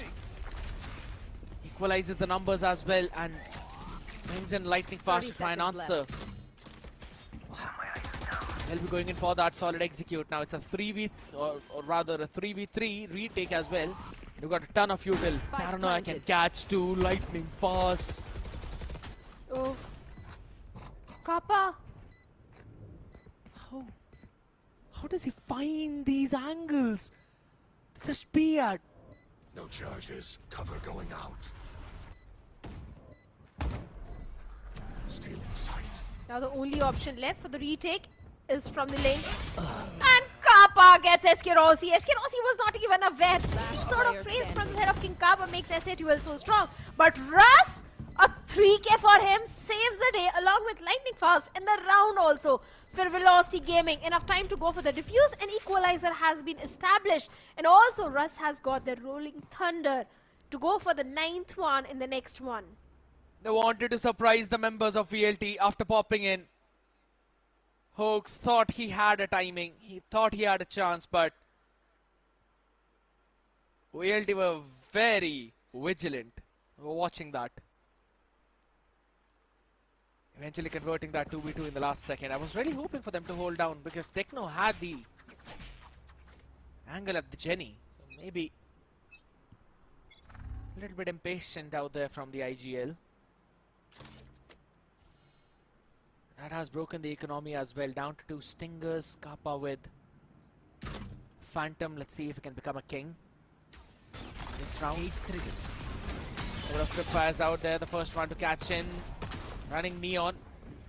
Equalizes the numbers as well and brings in lightning fast 30 to try and seconds answer. They'll be going in for that solid execute. Now it's a 3v, or rather a 3v3 retake as well. You've got a ton of util. Paranoia can catch 2, lightning fast. Oh, Kappa. How does he find these angles? It's a spear. No charges. Cover going out. Still in sight. Now the only option left for the retake is from the lane. And Kappa gets SK Rossi. SK Rossi was not even aware. Sort of praise from the side of King Kappa makes SA2L so strong. But Russ, a 3k for him, saves the day along with lightning fast in the round also. For Velocity Gaming, enough time to go for the defuse, and equalizer has been established. And also Russ has got the rolling thunder to go for the 9th one in the next one. They wanted to surprise the members of VLT after popping in. Hoax thought he had a timing. He thought he had a chance, but VLT were very vigilant. We were watching that. Eventually converting that 2v2 in the last second. I was really hoping for them to hold down, because Techno had the angle at the Jenny. So maybe a little bit impatient out there from the IGL. That has broken the economy as well. Down to 2 Stingers. Kappa with Phantom. Let's see if he can become a king this round. Couple of tripwires out there. The first one to catch in. Running Neon.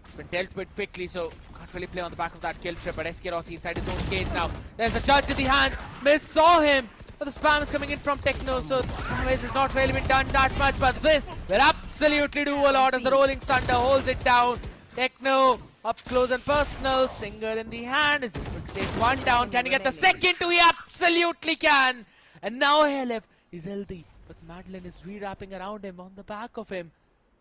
It's been dealt with quickly, so can't really play on the back of that kill trip. But SK Rossi inside his own cage now. There's a judge in the hand. Miss saw him. But the spam is coming in from Techno, so damage has not really been done that much. But this will absolutely do a lot as the Rolling Thunder holds it down. Techno up close and personal. Stinger in the hand. Is able to take one down. Can he get the second two? He absolutely can. And now LF is healthy, but Madeline is re-wrapping around him on the back of him.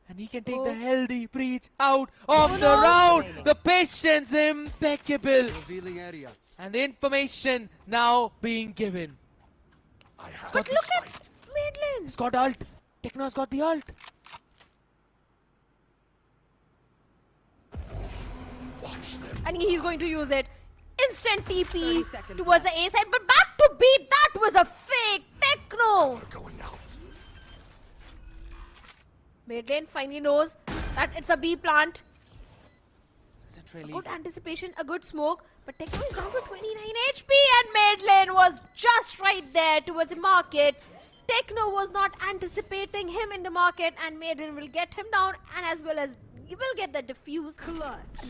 And he can take the healthy breach out of the round. The patience impeccable. Revealing area. And the information now being given. But look at mid lane. He's got ult. Techno's got the ult. And he's going to use it. Instant 30 TP seconds towards the A side, but back to B. That was a fake Techno. Mid lane finally knows that it's a B plant. Is it really? Good anticipation, a good smoke, but Techno is down to 29 HP and mid lane was just right there towards the market. Techno was not anticipating him in the market and mid lane will get him down and as well as he will get the defuse.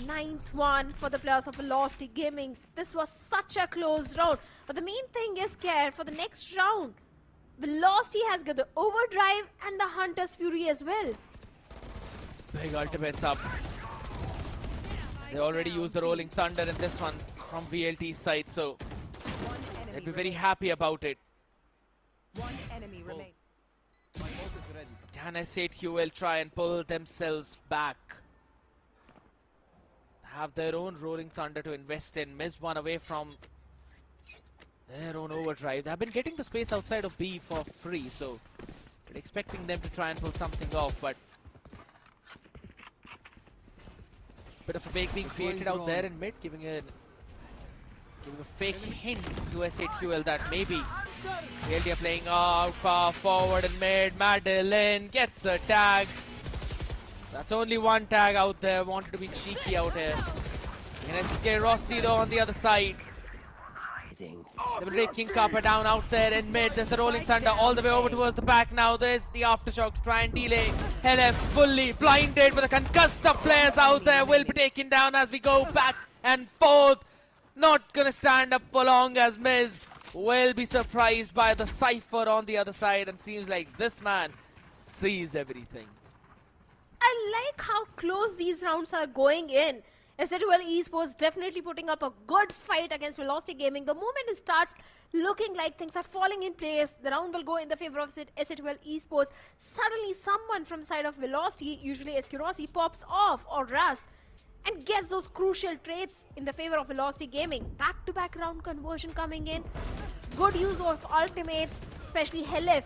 Ninth one for the players of Velocity Gaming. This was such a close round. But the main thing is care for the next round. Velocity has got the overdrive and the Hunter's Fury as well. Big ultimates up. They already used the Rolling Thunder in this one from VLT's side, so they'd be very happy about it. One enemy remains. My ult is ready. Can S8QL try and pull themselves back? Have their own Rolling Thunder to invest in. Miss one away from their own overdrive. They have been getting the space outside of B for free, so expecting them to try and pull something off, but bit of a bake being created out there in mid, giving a fake hint to S8QL that maybe VLT are playing out far forward in mid. Madeline gets a tag. That's only one tag out there. Wanted to be cheeky out here. And SK Rossi though on the other side. They will take King Kappa down out there in mid. There's the Rolling Thunder all the way over towards the back now. There's the Aftershock to try and delay. LF fully blinded, but the concussed up players out there will be taken down as we go back and forth. Not gonna stand up for long as Miz will be surprised by the Cypher on the other side, and seems like this man sees everything. I like how close these rounds are going in. Exe Esports definitely putting up a good fight against Velocity Gaming. The moment it starts looking like things are falling in place, the round will go in the favor of Exe Esports. Suddenly someone from the side of Velocity, usually SK Rossi, pops off or Russ and gets those crucial traits in the favor of Velocity Gaming. Back-to-back round conversion coming in. Good use of ultimates, especially Helif,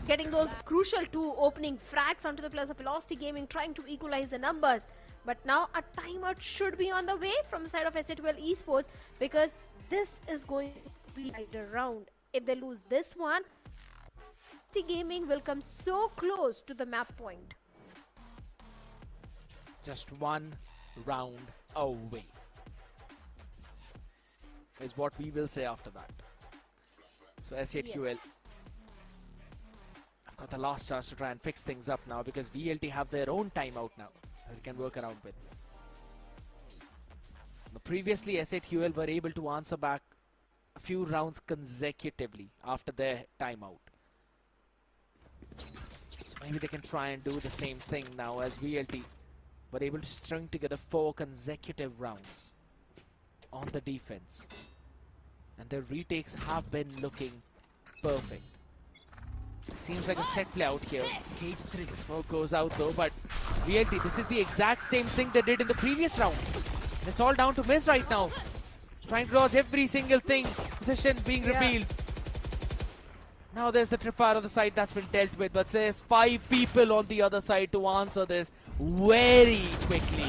getting those crucial two opening frags onto the players of Velocity Gaming, trying to equalize the numbers. But now a timeout should be on the way from the side of Exe Esports, because this is going to be the round. If they lose this one, Velocity Gaming will come so close to the map point. Just one round away is what we will say after that. So S8QL, Yes. I've got the last chance to try and fix things up now, because VLT have their own timeout now that they can work around with. But previously S8QL were able to answer back a few rounds consecutively after their timeout. So maybe they can try and do the same thing now, as VLT were able to string together 4 consecutive rounds on the defense. And their retakes have been looking perfect. Seems like a set play out here. Cage 3. Smoke goes out though, but VLT, this is the exact same thing they did in the previous round. And it's all down to Miz right now. Trying to dodge every single thing. Position being revealed. Now there's the tripwire on the side that's been dealt with, but there's 5 people on the other side to answer this very quickly.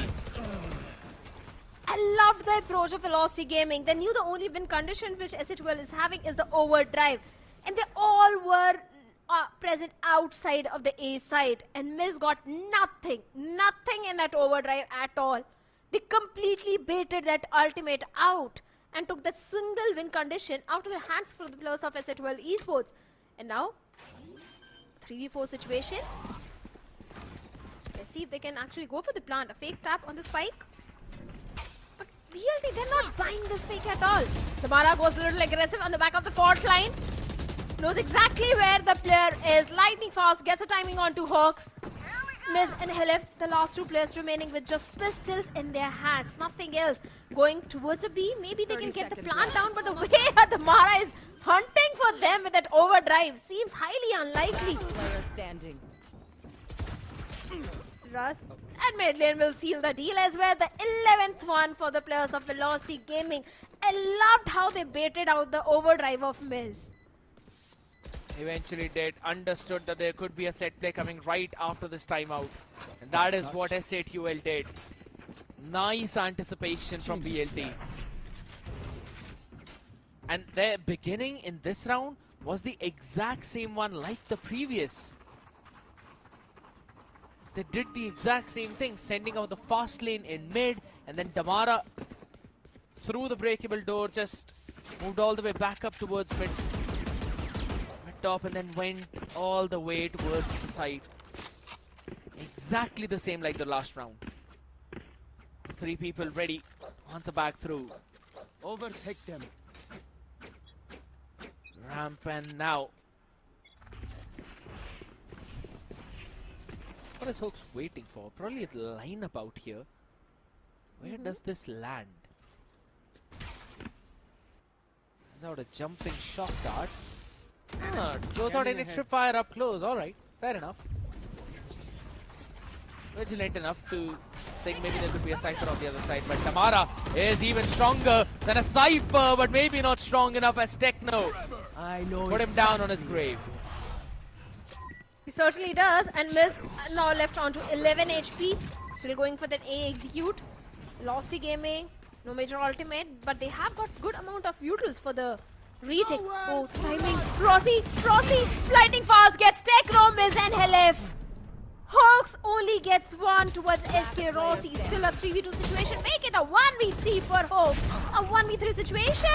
I loved the approach of Velocity Gaming. They knew the only win condition which SHL is having is the overdrive. And they all were present outside of the A side. And Miz got nothing in that overdrive at all. They completely baited that ultimate out and took that single win condition out of the hands for the players of SHL Esports. And now, 3v4 situation. Let's see if they can actually go for the plant. A fake tap on the spike. But VLT, they're not buying this fake at all. Samara goes a little aggressive on the back of the fault line. Knows exactly where the player is. Lightning fast, gets a timing onto Hawks. Miz and Helif, the last 2 players remaining with just pistols in their hands. Nothing else. Going towards a B. Maybe they can get the plant down, but the way the Mara is hunting for them with that overdrive seems highly unlikely. Player standing. Russ and mid lane will seal the deal as well. The 11th one for the players of Velocity Gaming. I loved how they baited out the overdrive of Miz. Eventually did, understood that there could be a set play coming right after this timeout. And that is what S8UL did. Nice anticipation from BLT. And their beginning in this round was the exact same one like the previous. They did the exact same thing, sending out the fast lane in mid, and then Damara through the breakable door just moved all the way back up towards mid top and then went all the way towards the side. Exactly the same like the last round. 3 people ready. Answer back through. Overtake them. Ramp and now. What is Hawks waiting for? Probably a lineup out here. Where does this land? Sends out a jumping shock dart. Close out any trip fire up close. Alright, fair enough. Vigilant enough to think maybe there could be a Cypher on the other side. But Tamara is even stronger than a Cypher, but maybe not strong enough as Techno. Put him down on his grave. He certainly does, and Miz now left on to 11 HP. Still going for that A execute. Losty gaming, no major ultimate, but they have got good amount of utils for the retake. Oh, timing. Rossi, lightning fast gets Techno, Miz and Helef. Hawks only gets one towards SK Rossi. Still a 3v2 situation. Make it a 1v3 for Hawks. A 1v3 situation,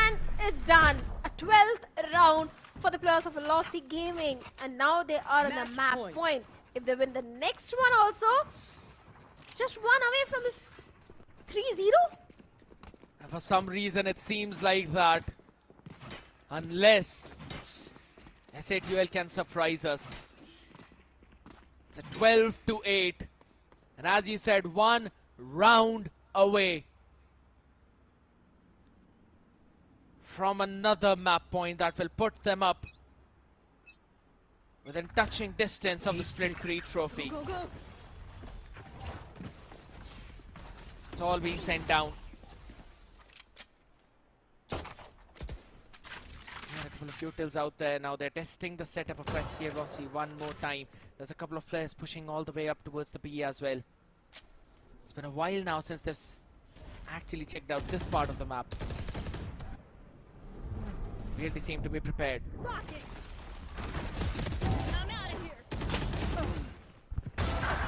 and it's done. A 12th round for the players of Velocity Gaming, and now they are on the map point. If they win the next one also, just one away from this 3-0. For some reason it seems like that. Unless S8UL can surprise us. It's a 12-8. And as you said, one round away from another map point that will put them up within touching distance of the Split 3 trophy. Go, go. It's all being sent down. A couple of utils out there now. They're testing the setup of SK Rossi one more time. There's a couple of players pushing all the way up towards the B as well. It's been a while now since they've actually checked out this part of the map. Really seem to be prepared.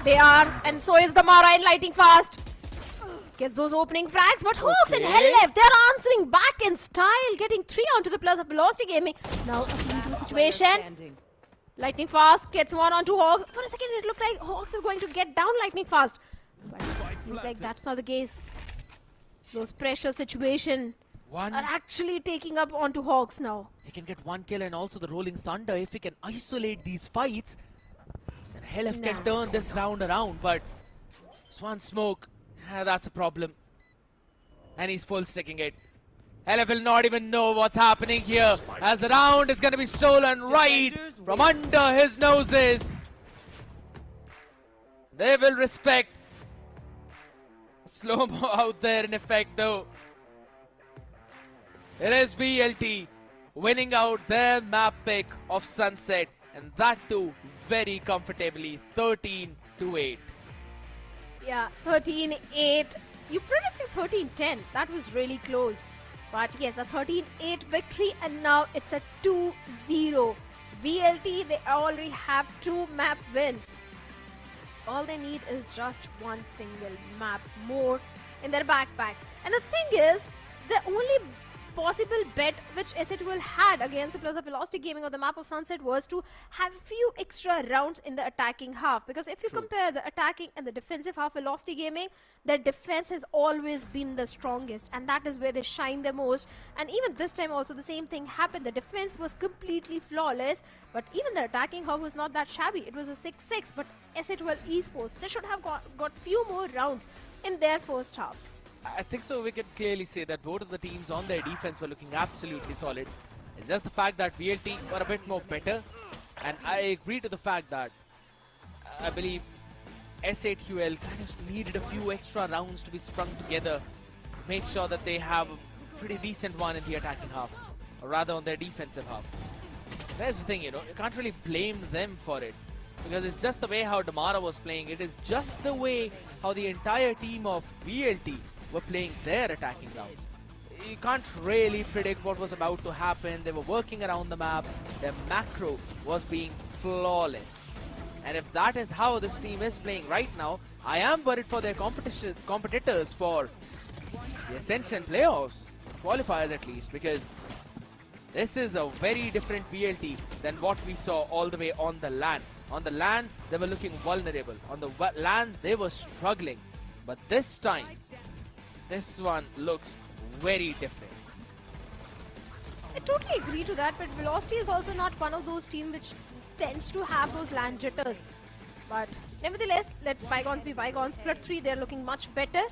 They are, and so is the Mara in lightning fast. Gets those opening frags, but Hawks and Hellef, they're answering back in style, getting 3 onto the players of Velocity Gaming. Now a 3-2 situation. Lightning fast gets 1 onto Hawks. For a second it looked like Hawks is going to get down lightning fast. But it seems like that's not the case. Those pressure situation are actually taking up onto Hawks now. He can get 1 kill and also the Rolling Thunder if he can isolate these fights. And Hellef can turn this round around, but Swan Smoke, that's a problem. And he's full sticking it. Hellef will not even know what's happening here as the round is going to be stolen right from under his noses. They will respect. Slow-mo out there in effect though. It is VLT winning out their map pick of Sunset, and that too very comfortably, 13-8. Yeah, 13-8. You predicted 13-10. That was really close. But yes, a 13-8 victory, and now it's a 2-0. VLT, they already have 2 map wins. All they need is just one single map more in their backpack. And the thing is, the only possible bet which S8UL had against the players of Velocity Gaming on the map of Sunset was to have a few extra rounds in the attacking half. Because if you compare the attacking and the defensive half Velocity Gaming, their defense has always been the strongest, and that is where they shine the most. And even this time also the same thing happened. The defense was completely flawless, but even the attacking half was not that shabby. It was a 6-6, but Exe Esports, they should have got few more rounds in their first half. I think so. We can clearly say that both of the teams on their defense were looking absolutely solid. It's just the fact that VLT were a bit more better, and I agree to the fact that I believe S8UL kind of needed a few extra rounds to be sprung together to make sure that they have a pretty decent one in the attacking half, or rather on their defensive half. There's the thing, you can't really blame them for it, because it's just the way how Damara was playing. It is just the way how the entire team of VLT were playing their attacking rounds. You can't really predict what was about to happen. They were working around the map. Their macro was being flawless. And if that is how this team is playing right now, I am worried for their competitors for the Ascension playoffs, qualifiers at least, because this is a very different VLT than what we saw all the way on the LAN. On the LAN, they were looking vulnerable. On the LAN, they were struggling. But this time, this one looks very different. I totally agree to that, but Velocity is also not one of those teams which tends to have those LAN jitters. But nevertheless, let bygones be bygones. Split 3, they're looking much better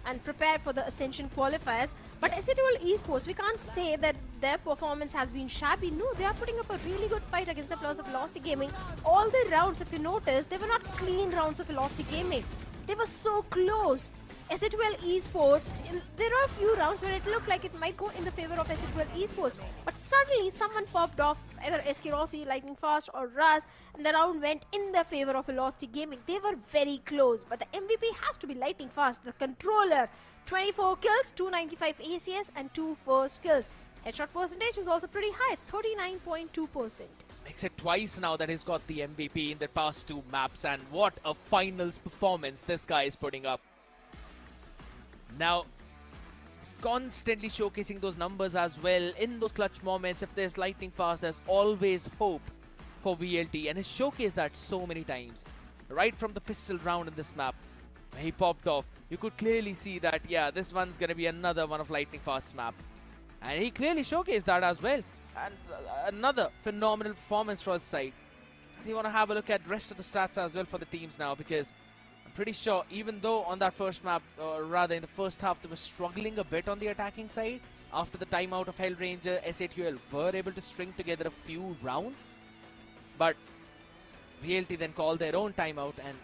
and prepared for the Ascension qualifiers. But Exe Esports, we can't say that their performance has been shabby. No, they are putting up a really good fight against the players of Velocity Gaming. All the rounds, if you notice, they were not clean rounds of Velocity Gaming. They were so close. Exe Esports, there are a few rounds where it looked like it might go in the favor of Exe Esports, but suddenly someone popped off, either SK Rossi, Lightning Fast or Raz, and the round went in the favor of Velocity Gaming. They were very close, but the MVP has to be Lightning Fast, the controller. 24 kills, 295 ACS and 2 first kills. Headshot percentage is also pretty high, 39.2%. Makes it twice now that he's got the MVP in the past 2 maps, and what a finals performance this guy is putting up. Now, he's constantly showcasing those numbers as well in those clutch moments. If there's lightning fast, there's always hope for VLT, and he's showcased that so many times. Right from the pistol round in this map, where he popped off, you could clearly see that, yeah, this one's going to be another one of lightning fast map. And he clearly showcased that as well. And another phenomenal performance for his side. You want to have a look at the rest of the stats as well for the teams now, because pretty sure, even though on that first map, or rather in the first half, they were struggling a bit on the attacking side, after the timeout of Hellranger, SATUL were able to string together a few rounds. But VLT then called their own timeout, and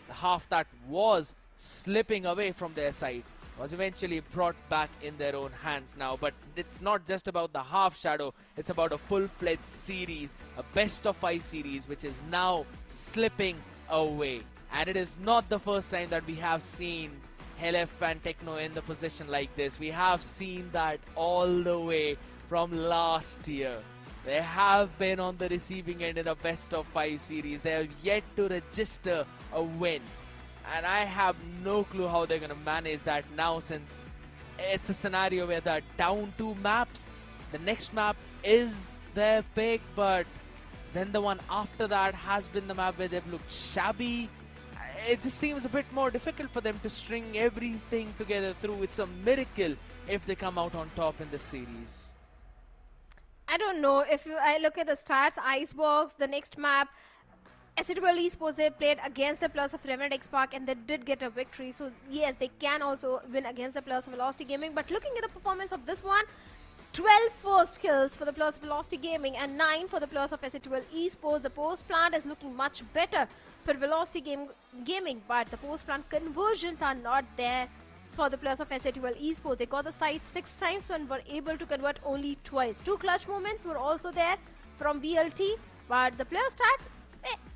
the half that was slipping away from their side was eventually brought back in their own hands now. But it's not just about the half, Shadow, it's about a full-fledged series, a best-of-5 series, which is now slipping away. And it is not the first time that we have seen LF and Techno in the position like this. We have seen that all the way from last year. They have been on the receiving end in a best-of-5 series. They have yet to register a win. And I have no clue how they're going to manage that now, since it's a scenario where they're down 2 maps. The next map is their pick, but then the one after that has been the map where they've looked shabby. It just seems a bit more difficult for them to string everything together through. It's a miracle if they come out on top in this series. I don't know. If I look at the stats, Icebox, the next map, Exe Esports, they played against the players of Revenant XSpark and they did get a victory. So yes, they can also win against the players of Velocity Gaming. But looking at the performance of this one, 12 first kills for the players of Velocity Gaming and 9 for the players of Exe Esports. The post plant is looking much better for Velocity Gaming, but the post plant conversions are not there for the players of Exe Esports. They got the site 6 times and were able to convert only twice. 2 clutch moments were also there from BLT, but the player stats,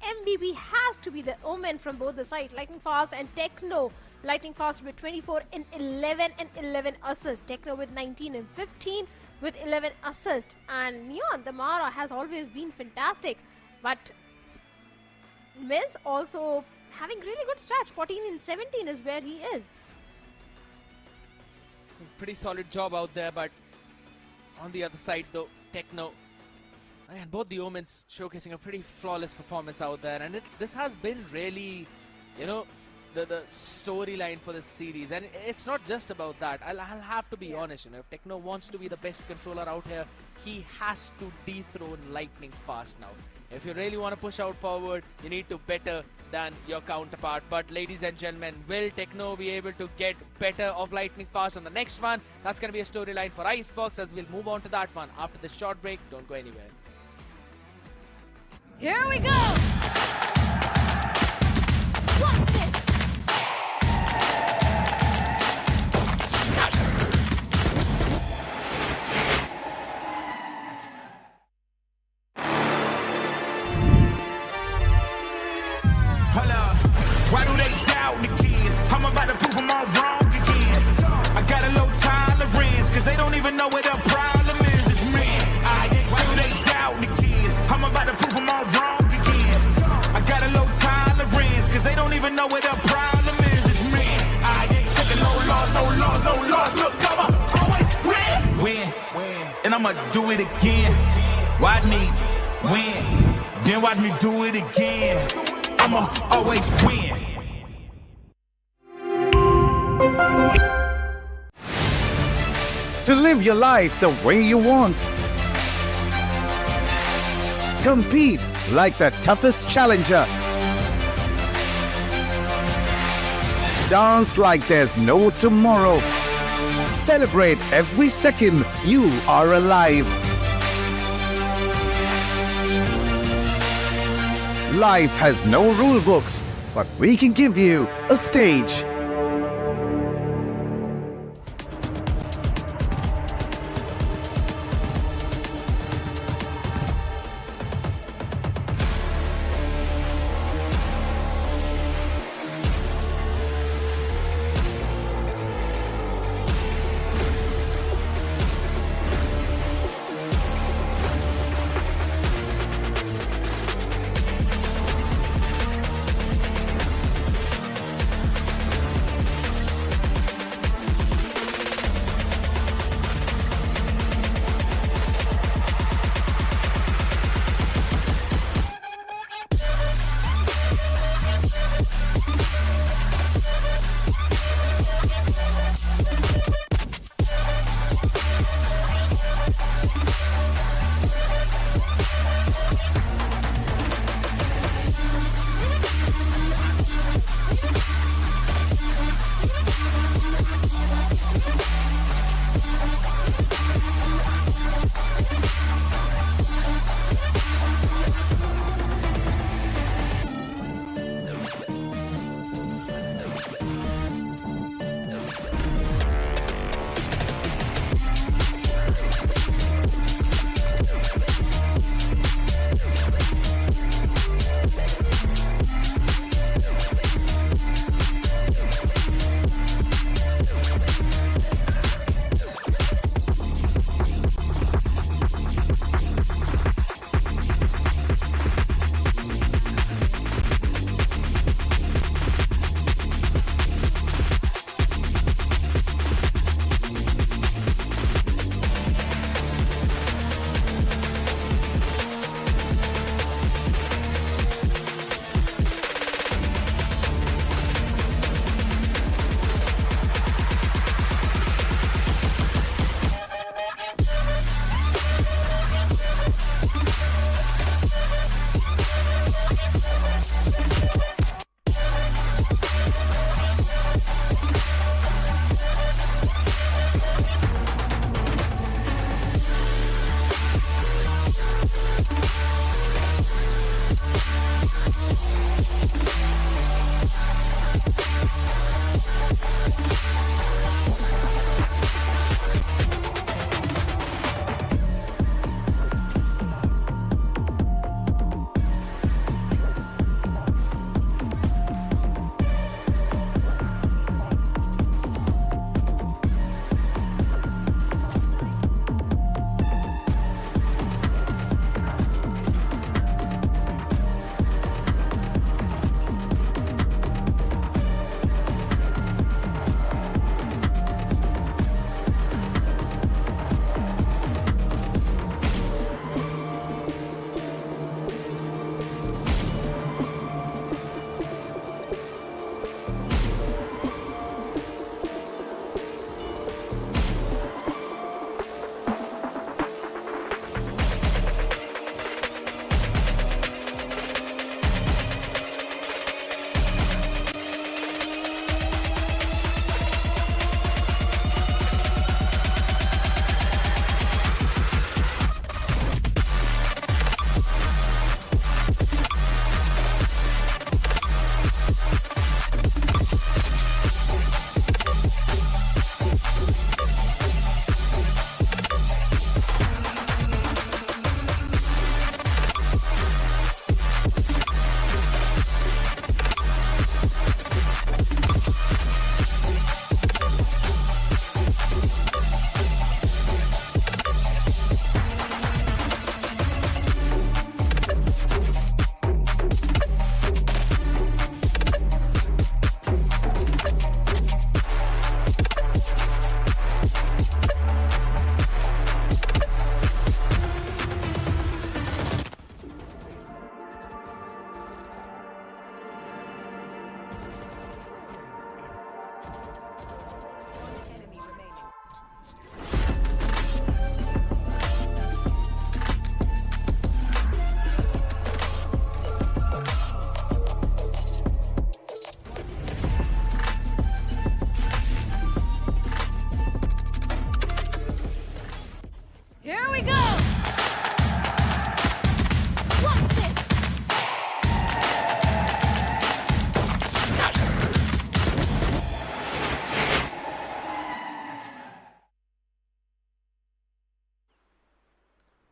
MVP has to be the Omen from both the sides, Lightning Fast and Techno. Lightning Fast with 24 in 11 and 11 assists. Techno with 19 and 15 with 11 assists. And Neon, the Mara has always been fantastic, but Miz also having really good stats. 14 and 17 is where he is. Pretty solid job out there, but on the other side though, Techno and both the Omens showcasing a pretty flawless performance out there, and this has been really, the storyline for this series. And it's not just about that. I'll have to be honest, if Techno wants to be the best controller out here, he has to dethrone Lightning Fast now. If you really want to push out forward, you need to better than your counterpart. But ladies and gentlemen, will Techno be able to get better of Lightning Fast on the next one? That's going to be a storyline for Icebox, as we'll move on to that one after this short break. Don't go anywhere. Here we go! What's this? I'ma do it again. Watch me win, then watch me do it again. I'ma always win. To live your life the way you want. Compete like the toughest challenger. Dance like there's no tomorrow. Celebrate every second you are alive. Life has no rule books, but we can give you a stage.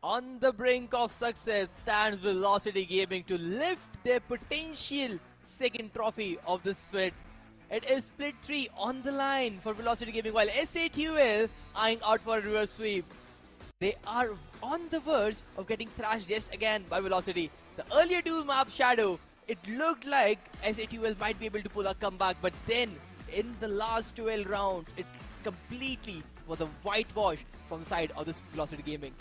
On the brink of success stands Velocity Gaming to lift their potential second trophy of this split. It is split 3 on the line for Velocity Gaming, while SATUL eyeing out for a reverse sweep. They are on the verge of getting thrashed just again by Velocity. The earlier duel map Shadow, it looked like SATUL might be able to pull a comeback, but then in the last 12 rounds, it completely was a whitewash from the side of this Velocity Gaming.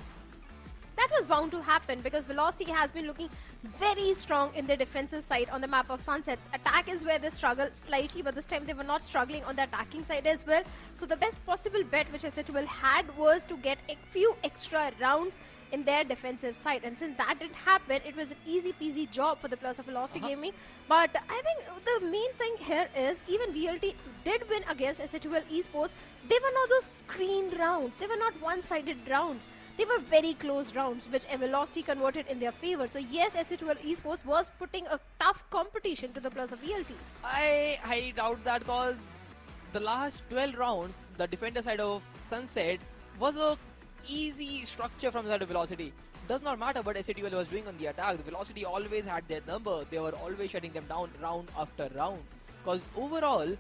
That was bound to happen because Velocity has been looking very strong in their defensive side on the map of Sunset. Attack is where they struggle slightly, but this time they were not struggling on the attacking side as well. So the best possible bet which SATUL had was to get a few extra rounds in their defensive side, and since that didn't happen, it was an easy peasy job for the players of Velocity Gaming. But I think the main thing here is even VLT did win against SATUL Esports. They were not those clean rounds, they were not one-sided rounds. They were very close rounds, which Velocity converted in their favor. So yes, SATUL Esports was putting a tough competition to the players of VLT. I highly doubt that, because the last 12 rounds, the defender side of Sunset was a easy structure from the side of Velocity. Does not matter what SATUL was doing on the attack. The Velocity always had their number. They were always shutting them down round after round. Because overall,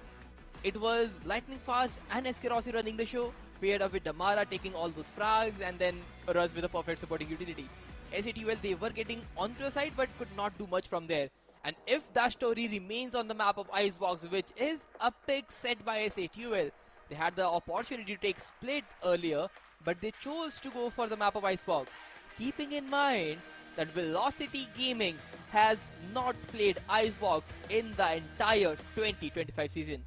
it was lightning fast and SK Rossi running the show, paired up with Damara taking all those frags, and then Ruz with a perfect supporting utility. SATUL, they were getting onto the side but could not do much from there. And if that story remains on the map of Icebox, which is a pick set by SATUL, they had the opportunity to take split earlier, but they chose to go for the map of Icebox, keeping in mind that Velocity Gaming has not played Icebox in the entire 2025 season.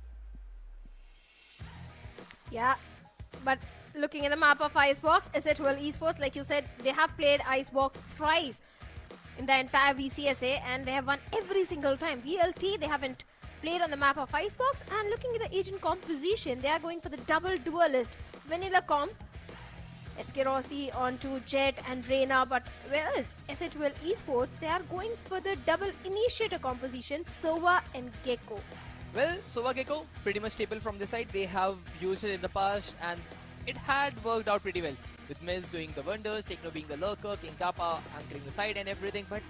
Yeah, but looking at the map of Icebox, SATUL Esports, like you said, they have played Icebox thrice in the entire VCSA and they have won every single time. VLT, they haven't played on the map of Icebox, and looking at the agent composition, they are going for the double duelist. Vanilla comp, SK Rossi onto Jet and Reina, but whereas SATUL Esports, they are going for the double initiator composition, Sova and Gecko. Well, Sova Gecko, pretty much staple from this side. They have used it in the past and it had worked out pretty well. With Miz doing the wonders, Techno being the lurker, King Kappa anchoring the side and everything. But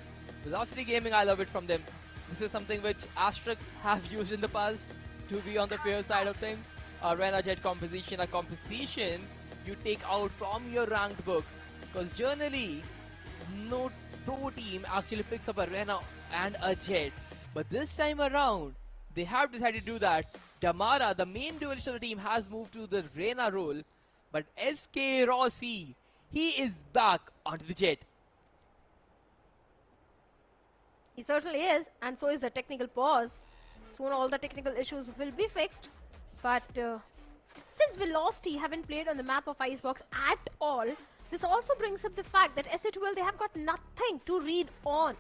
Velocity Gaming, I love it from them. This is something which Asterisk have used in the past to be on the fair side of things. A Rena Jet composition, a composition you take out from your ranked book. Because generally, no pro team actually picks up a Rena and a Jet. But this time around, they have decided to do that. Damara, the main duelist of the team, has moved to the Reina role. But SK Rossi, he is back onto the Jet. He certainly is, and so is the technical pause. Soon all the technical issues will be fixed. But since Velocity haven't played on the map of Icebox at all, this also brings up the fact that SATUL, they have got nothing to read on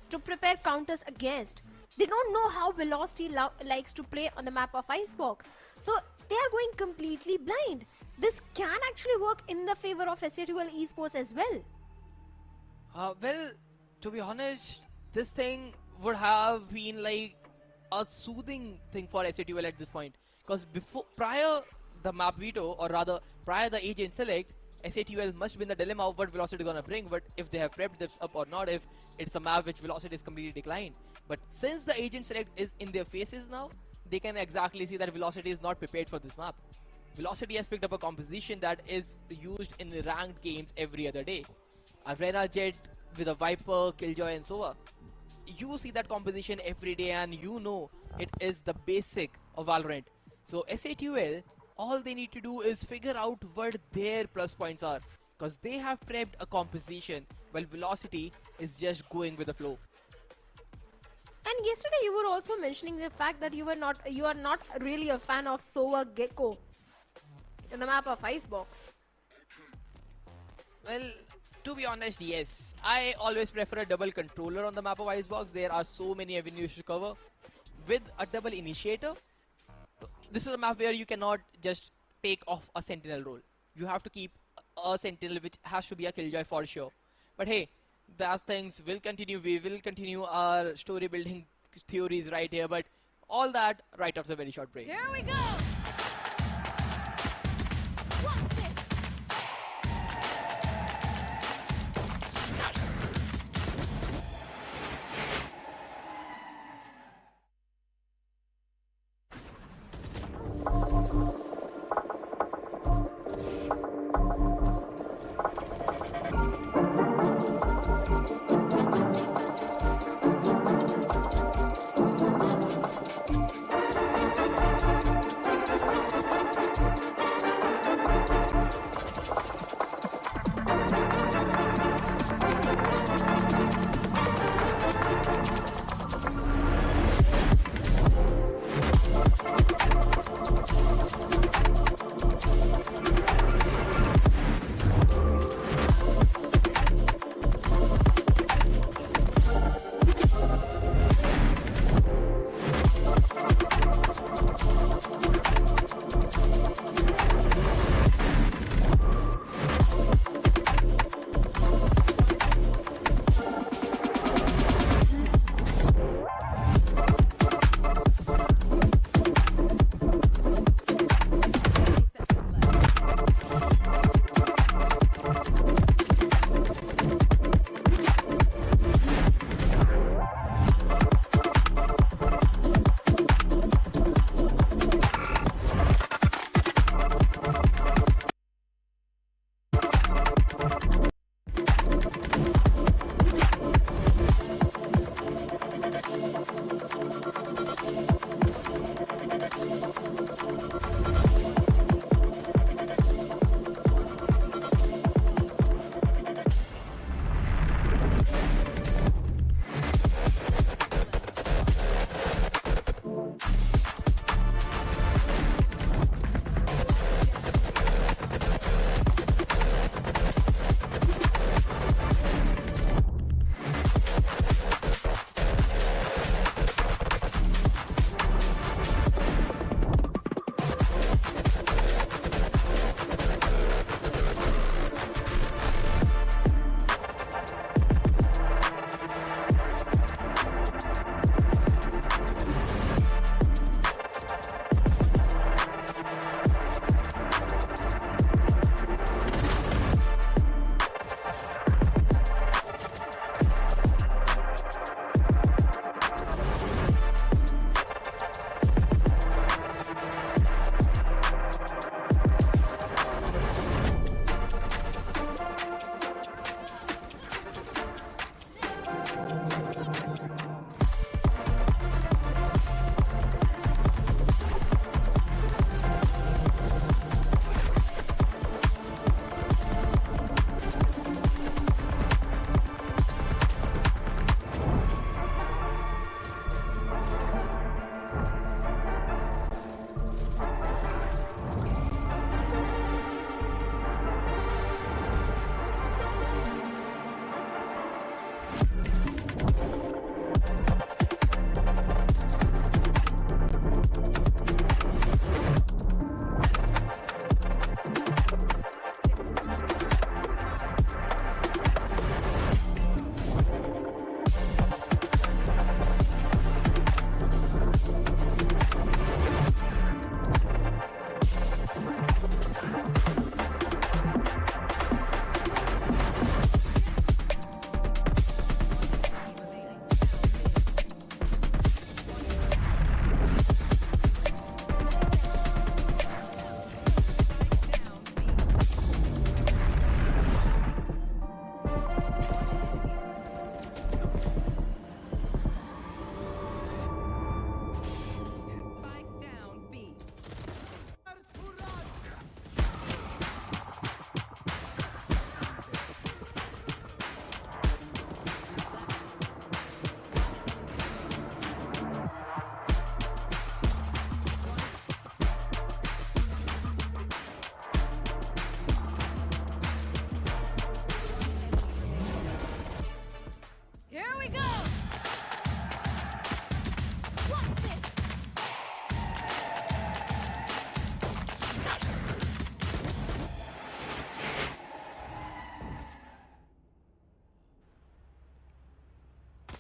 to prepare counters against. They don't know how Velocity likes to play on the map of Icebox. So they are going completely blind. This can actually work in the favor of SATUL Esports as well. Well, to be honest, this thing would have been like a soothing thing for SATUL at this point. Because prior the map veto, or rather prior the agent select, SATUL must be in the dilemma of what Velocity is gonna bring, but if they have prepped this up or not, if it's a map which Velocity is completely declined. But since the agent select is in their faces now, they can exactly see that Velocity is not prepared for this map. Velocity has picked up a composition that is used in ranked games every other day. A Rena Jet with a Viper, Killjoy and Sova. You see that composition every day and you know it is the basic of Valorant. So SATUL, all they need to do is figure out what their plus points are, because they have prepped a composition while Velocity is just going with the flow. And yesterday you were also mentioning the fact that you are not really a fan of Sova Gecko in the map of Icebox. Well, to be honest, yes. I always prefer a double controller on the map of Icebox. There are so many avenues to cover. With a double initiator, this is a map where you cannot just take off a sentinel role. You have to keep a sentinel, which has to be a Killjoy for sure. But hey, those things will continue. We will continue our story building theories right here, but all that right after a very short break. Here we go! What's this?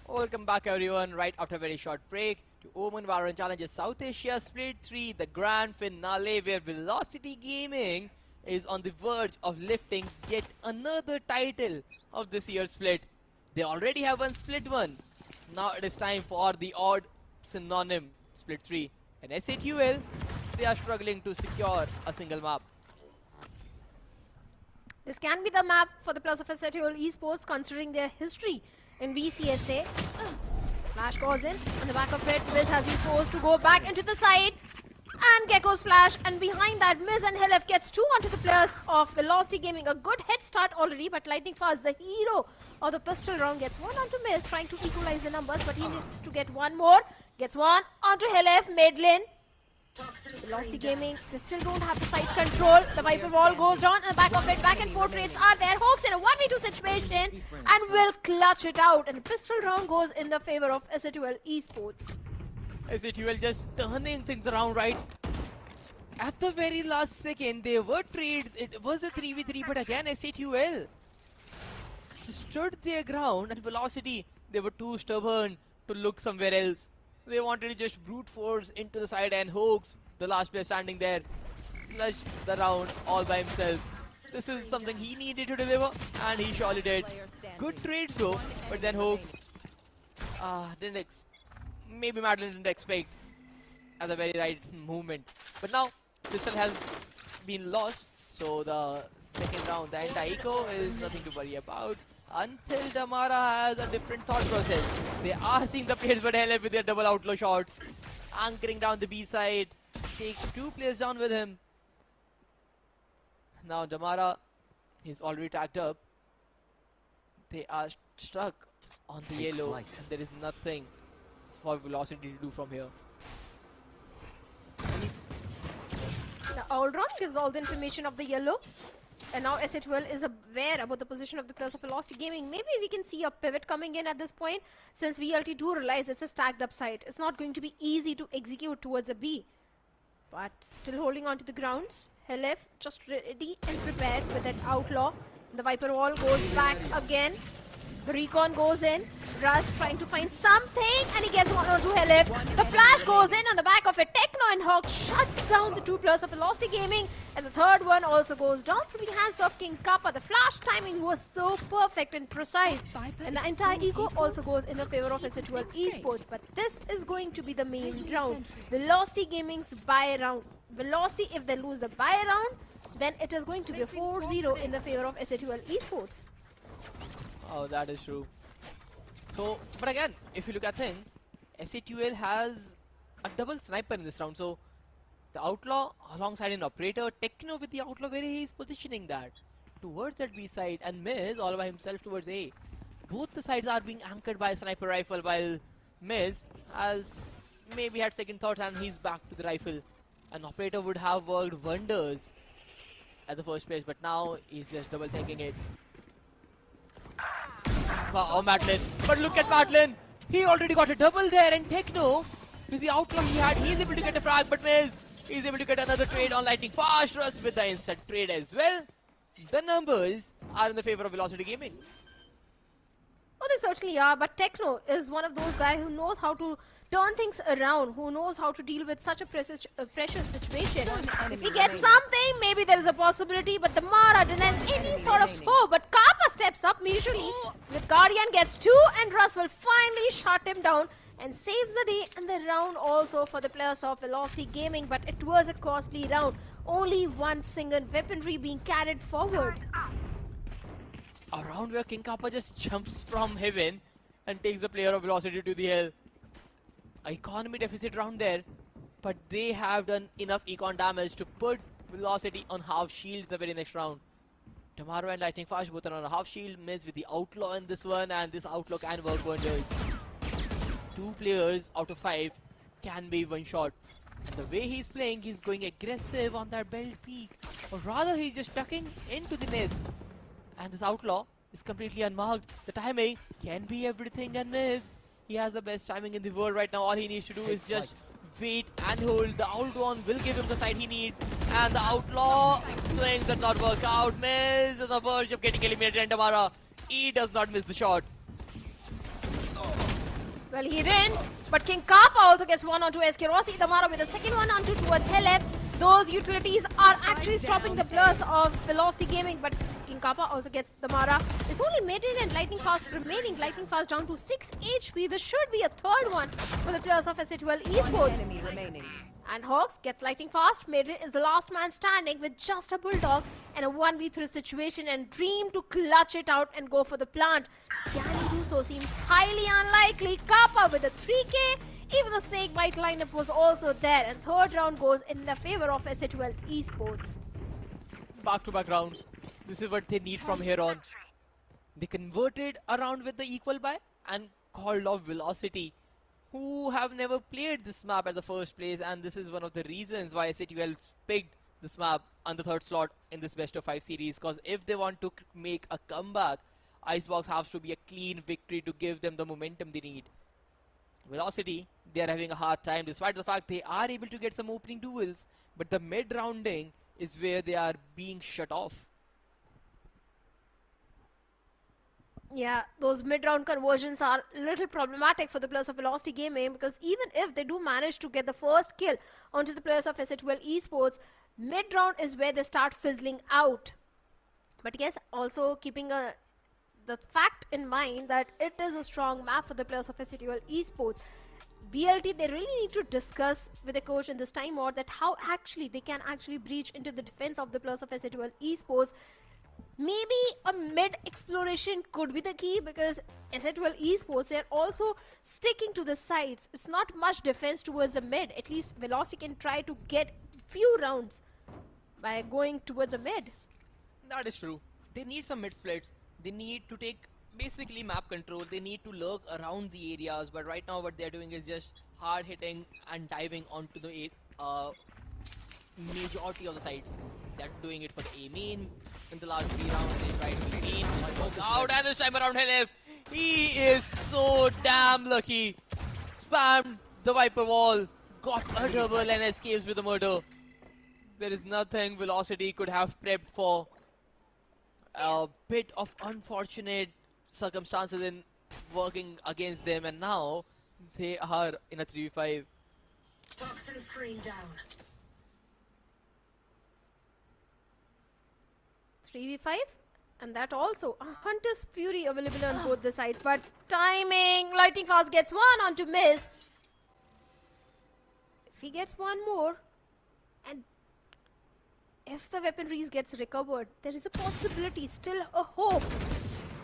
Welcome back everyone, right after a very short break to Omen Valorant Challenges South Asia Split 3, the grand finale where Velocity Gaming is on the verge of lifting yet another title of this year's split. They already have one split 1. Now it is time for the odd synonym split 3. And SATUL, they are struggling to secure a single map. This can be the map for the players of SATUL Esports considering their history in VCSA. Flash goes in on the back of it. Miz has been forced to go back into the side. And Gecko's flash, and behind that, Miz and Helef gets 2 onto the players of Velocity Gaming. A good head start already, but Lightning Fast, the hero of the pistol round, gets 1 onto Miz, trying to equalize the numbers, but he needs to get 1 more. Gets 1 onto Helef, mid lane. Velocity Gaming, they still don't have the side control. The Viper wall goes down, and the back of it, back and forth trades are there. Hawks in a 1v2 situation, and will clutch it out. And the pistol round goes in the favor of SATUL Esports. SATUL just turning things around right at the very last second. There were trades, it was a 3v3, but again SATUL stood their ground. And Velocity, they were too stubborn to look somewhere else. They wanted to just brute force into the side, and Hoax, the last player standing there, clutched the round all by himself. This is something he needed to deliver, and he surely did. Good trades though, but then Hoax maybe Madeline didn't expect at the very right movement. But now Crystal has been lost, so the second round, the anti-eco is nothing to worry about until Damara has a different thought process. They are seeing the players, but Helef with their double outlaw shots, anchoring down the B side, take 2 players down with him. Now Damara is already tagged up. They are stuck on the yellow, and there is nothing for Velocity to do from here. The all-round gives all the information of the yellow. And now SATUL is aware about the position of the players of Velocity Gaming. Maybe we can see a pivot coming in at this point, since VLT do realize it's a stacked up site. It's not going to be easy to execute towards a B. But still holding on to the grounds. Helef just ready and prepared with that outlaw. The Viper wall goes back again. The recon goes in. Russ trying to find something, and he gets 1 onto Helef. The flash goes in on the back of it. Techno and Hawk shuts down the 2 players of Velocity Gaming, and the third one also goes down through the hands of King Kappa. The flash timing was so perfect and precise, and the entire eco also goes in the favor of SATUL Esports. But this is going to be the main round, Velocity Gaming's buy round. Velocity, if they lose the buy round, then it is going to be a 4-0 in the favor of SATUL Esports. Oh, that is true. So, but again, if you look at things, SATUL has a double sniper in this round. So, the Outlaw alongside an Operator, Techno with the Outlaw, where he is positioning that towards that B side, and Miz all by himself towards A. Both the sides are being anchored by a sniper rifle, while Miz has maybe had second thoughts and he's back to the rifle. An Operator would have worked wonders at the first place, but now he's just double thinking it. Oh, Madeline. But look at Madeline. He already got a double there, and Techno, with the outlaw he had, he's able to get a frag, but Miz, he's able to get another trade on Lightning Fast. Russ with the instant trade as well. The numbers are in the favor of Velocity Gaming. Oh, they certainly are, but Techno is one of those guys who knows how to turn things around, who knows how to deal with such a precious situation. If he gets something, maybe there is a possibility, but the Mara denies any sort of hope. But Kappa steps up immediately with Guardian, gets 2, and Russ will finally shut him down and saves the day and the round also for the players of Velocity Gaming. But it was a costly round, only 1 single weaponry being carried forward. A round where King Kappa just jumps from heaven and takes the player of Velocity to the hell. Economy deficit round there, but they have done enough econ damage to put Velocity on half shield the very next round. Tomorrow and Lightning Flash both are on a half shield. Miz with the outlaw in this one, and this outlaw can work wonders. 2 players out of 5 can be one shot. And the way he's playing, he's going aggressive on that belt peak, or rather he's just tucking into the nest. And this outlaw is completely unmarked. The timing can be everything, and Miz, he has the best timing in the world right now. All he needs to do is just wait and hold. The outlaw will give him the side he needs, and the outlaw swings does not work out. Miz is on the verge of getting eliminated, and Damara, he does not miss the shot. Well, he didn't, but King Kappa also gets one onto Esports. Damara with the second one onto towards Helep. Those utilities are actually stopping the plus of Velocity Gaming, but King Kappa also gets Damara. It's only Maiden and Lightning Fast remaining. Lightning Fast down to 6 HP. There should be a third one for the players of SHL Esports. Enemy remaining. And Hawks gets Lightning Fast. Maiden is the last man standing with just a Bulldog and a 1v3 situation, and Dream to clutch it out and go for the plant. Can he do so? Seems highly unlikely. Kappa with a 3k. Even the Snake Bite lineup was also there, and third round goes in the favor of SHL Esports. Back-to-back rounds. This is what they need from here on. They converted around with the equal buy and called off Velocity, who have never played this map at the first place, and this is one of the reasons why SHL picked this map on the third slot in this best of 5 series, because if they want to make a comeback, Icebox has to be a clean victory to give them the momentum they need. Velocity, they are having a hard time despite the fact they are able to get some opening duels, but the mid-rounding is where they are being shut off. Yeah, those mid-round conversions are a little problematic for the players of Velocity Gaming, because even if they do manage to get the first kill onto the players of SHL Esports, mid-round is where they start fizzling out. But yes, also keeping the fact in mind that it is a strong map for the players of SHL Esports. VLT, they really need to discuss with the coach in this time out that how actually they can actually breach into the defense of the players of SHL Esports. Maybe a mid exploration could be the key, because SHL Esports, they're also sticking to the sides. It's not much defense towards the mid. At least Velocity can try to get few rounds by going towards a mid. That is true. They need some mid splits. They need to take basically map control. They need to lurk around the areas, but right now what they're doing is just hard hitting and diving onto the majority of the sides. They're doing it for the A main in the last 3 rounds. They tried to main, work out, and this time around Helef, he is so damn lucky. Spammed the Viper wall, got a double and escapes with a murder. There is nothing Velocity could have prepped for. A bit of unfortunate circumstances in working against them, and now they are in a 3v5. Toxin screen down. 3v5, and that also a Hunter's Fury available on both the sides, but timing. Lightning Fast gets one onto Miss. If he gets one more, and if the weaponries gets recovered, there is a possibility, still a hope.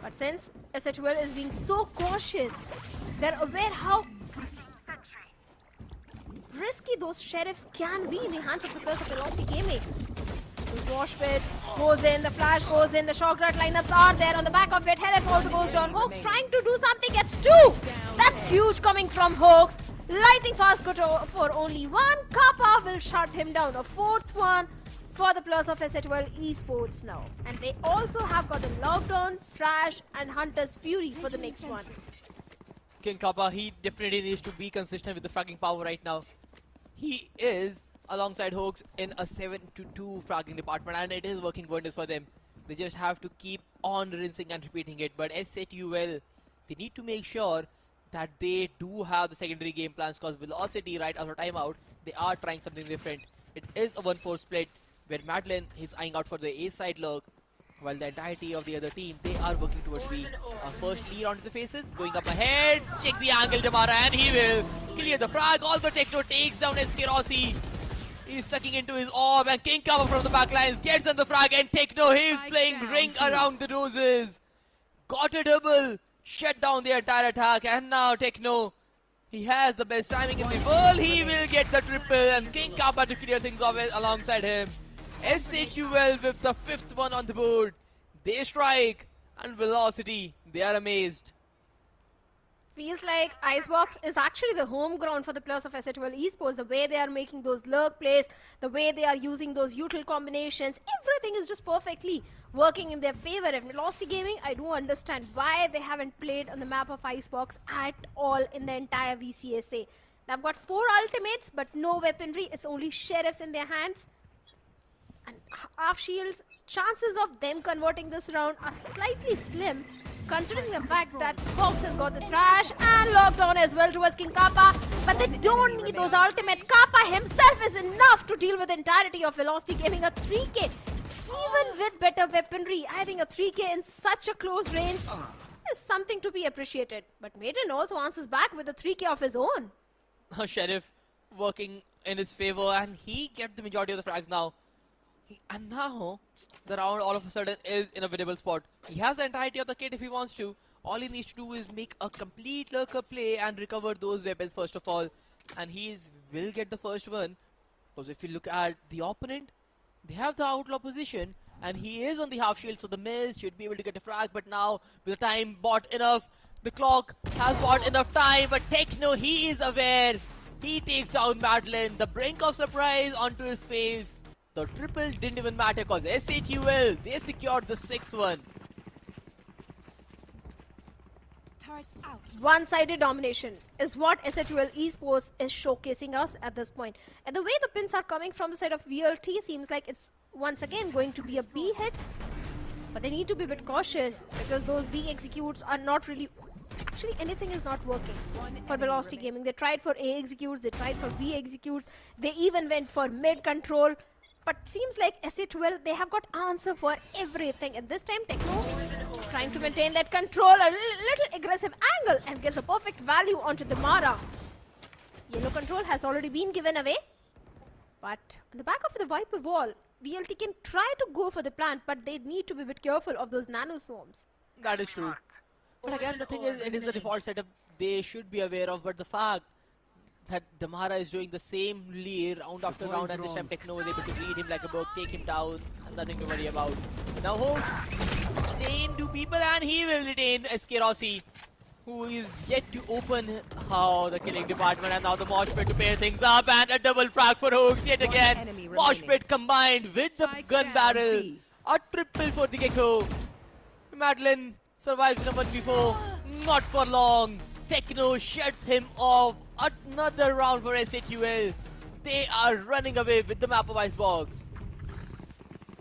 But since SHL is being so cautious, they're aware how risky those sheriffs can be in the hands of the players of Velocity Gaming. The wash pits goes in, the flash goes in, the shock dart lineups are there on the back of it. Helef also goes down. Hawks trying to do something, gets 2. That's huge coming from Hawks. Lightning Fast got for only 1. Kappa will shut him down. A 4th one for the players of SHL Esports now. And they also have got a Lockdown, Trash and Hunter's Fury for the next one. King Kappa, he definitely needs to be consistent with the fragging power right now. He is alongside Hawks in a 7-2 fragging department, and it is working wonders for them. They just have to keep on rinsing and repeating it. But SHL, they need to make sure that they do have the secondary game plans, because Velocity right after timeout, they are trying something different. It is a 1-4 split where Madeline is eyeing out for the A side lurk, while the entirety of the other team, they are working towards B. First lead onto the faces, going up ahead, check the angle Jamara, and he will clear the frag. Also Techno takes down Esports. He's tucking into his orb, and King Kappa from the backlines gets on the frag, and Techno, he's playing ring around the roses. Got a double, shut down the entire attack, and now Techno, he has the best timing in the world. He will get the triple, and King Kappa to clear things off alongside him. SHL with the 5th one on the board. They strike, and Velocity, they are amazed. Feels like Icebox is actually the home ground for the players of SHL Esports. The way they are making those lurk plays, the way they are using those util combinations, everything is just perfectly working in their favor. And Velocity Gaming, I do understand why they haven't played on the map of Icebox at all in the entire VCSA. They've got 4 ultimates, but no weaponry. It's only sheriffs in their hands. And half shields, chances of them converting this round are slightly slim, considering the fact that Fox has got the thrash and lockdown as well towards King Kappa. But they don't need those ultimates. Kappa himself is enough to deal with the entirety of Velocity Gaming. A 3k, even with better weaponry, I think a 3k in such a close range is something to be appreciated. But Maiden also answers back with a 3k of his own. Sheriff working in his favor, and he gets the majority of the frags now. And now the round all of a sudden is in a winnable spot. He has the entirety of the kit if he wants to. All he needs to do is make a complete lurker play and recover those weapons first of all. And he will get the first one. Because if you look at the opponent, they have the outlaw position. And he is on the half shield, so the Miz should be able to get a frag. But now, with the time bought enough, the clock has bought enough time. But Techno, he is aware. He takes down Madeline. The brink of surprise onto his face. The triple didn't even matter because SATUL, they secured the 6th one. One-sided domination is what SATUL Esports is showcasing us at this point. And the way the pins are coming from the side of VLT seems like it's once again going to be a B hit. But they need to be a bit cautious because those B executes are not really... Actually, anything is not working for Velocity Gaming. They tried for A executes, they tried for B executes, they even went for mid control. But seems like SATUL, they have got answer for everything. And this time Techno trying to maintain that control, a little aggressive angle, and gets a perfect value onto the Mara. Yellow control has already been given away. But on the back of the Viper wall, VLT can try to go for the plant, but they need to be a bit careful of those nano swarms. That is true. But again, the thing is, it is a default setup they should be aware of. But the fact that Damara is doing the same lead round after round, and this time Techno was able to read him like a book, take him down, and nothing to worry about. Now Host retain 2 people, and he will retain SK Rossi, who is yet to open the killing department. And now the Mosh Pit to pair things up, and a double frag for Hoax yet again. Mosh Pit combined with the gun barrel. A triple for the Gecko. Madeline survives in a 1v4. Not for long. Techno shuts him off. Another round for SATUL. They are running away with the map of Icebox.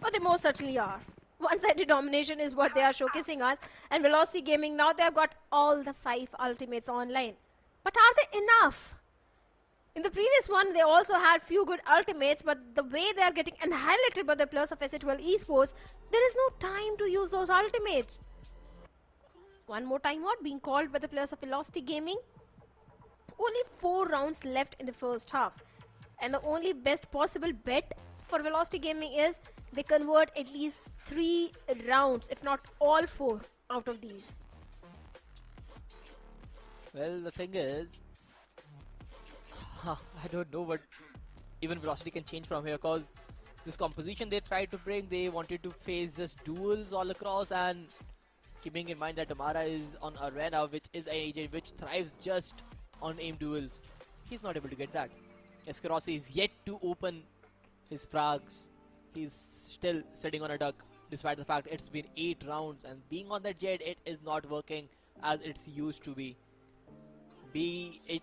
Oh, they most certainly are. One-sided domination is what they are showcasing us. And Velocity Gaming, now they have got all the 5 ultimates online. But are they enough? In the previous one, they also had few good ultimates, but the way they are getting annihilated by the players of SATUL Esports, there is no time to use those ultimates. One more timeout being called by the players of Velocity Gaming. Only 4 rounds left in the first half. And the only best possible bet for Velocity Gaming is they convert at least 3 rounds, if not all 4 out of these. Well, the thing is, I don't know what even Velocity can change from here, because this composition they tried to bring, they wanted to face just duels all across, and keeping in mind that Damara is on Arena, which is an agent which thrives just on aim duels. He's not able to get that. Escarossi is yet to open his frags. He's still sitting on a duck, despite the fact it's been 8 rounds, and being on that jet, it is not working as it's used to be. Be it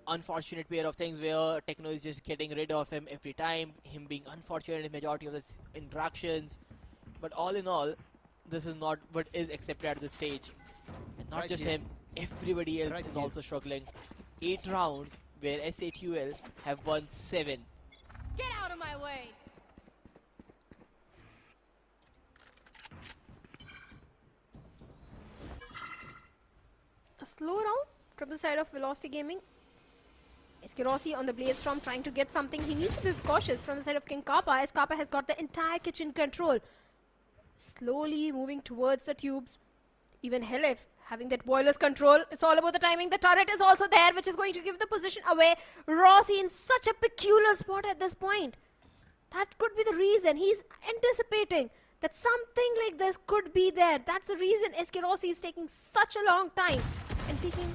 unfortunate pair of things where Techno is just getting rid of him every time, him being unfortunate in majority of his interactions. But all in all, this is not what is accepted at this stage. And not just him, everybody else is also struggling. 8 rounds where SATUL have won 7. Get out of my way! A slow round from the side of Velocity Gaming. Escarossi on the Blade Storm trying to get something. He needs to be cautious from the side of King Kappa, as Kappa has got the entire kitchen control. Slowly moving towards the tubes. Even Helif having that boiler's control. It's all about the timing. The turret is also there, which is going to give the position away. Rossi in such a peculiar spot at this point. That could be the reason. He's anticipating that something like this could be there. That's the reason SK Rossi is taking such a long time and taking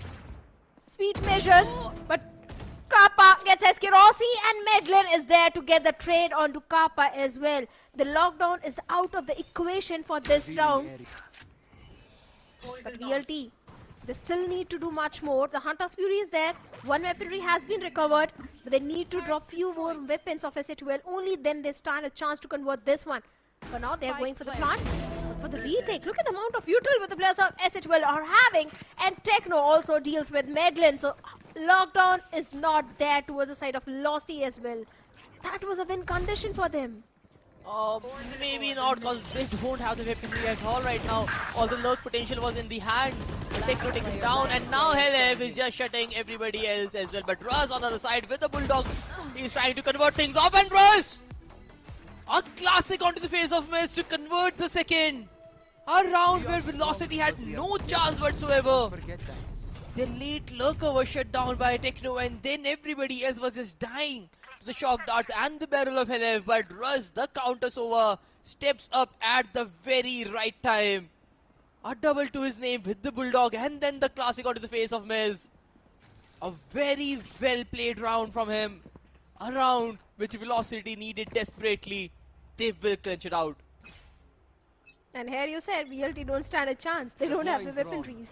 speed measures. But Kappa gets SK Rossi, and Medlin is there to get the trade onto Kappa as well. The lockdown is out of the equation for this round. But VLT, they still need to do much more. The Hunter's Fury is there. 1 weaponry has been recovered. but they need to drop few more weapons of SA12. Only then they stand a chance to convert this one. But now they're going for the plant. But for the retake, look at the amount of util with the players of SA12 are having. And Techno also deals with Medlin. So lockdown is not there towards the side of Losty as well. That was a win condition for them. Maybe not, because they don't have the weaponry at all right now. All the lurk potential was in the hands. Techno takes him down, and now Helef is just shutting everybody else as well. But Ruz on the other side with the Bulldog, he's trying to convert things off, and Ruz! A classic onto the face of Miz to convert the second. A round where Velocity had no chance whatsoever. The late lurker was shut down by Techno, and then everybody else was just dying to the shock darts and the barrel of Helef. But Ruz, the counters over, steps up at the very right time. A double to his name with the Bulldog, and then the classic onto the face of Miz. A very well played round from him. A round which Velocity needed desperately. They will clinch it out. And here you said VLT don't stand a chance. They don't have the weaponries.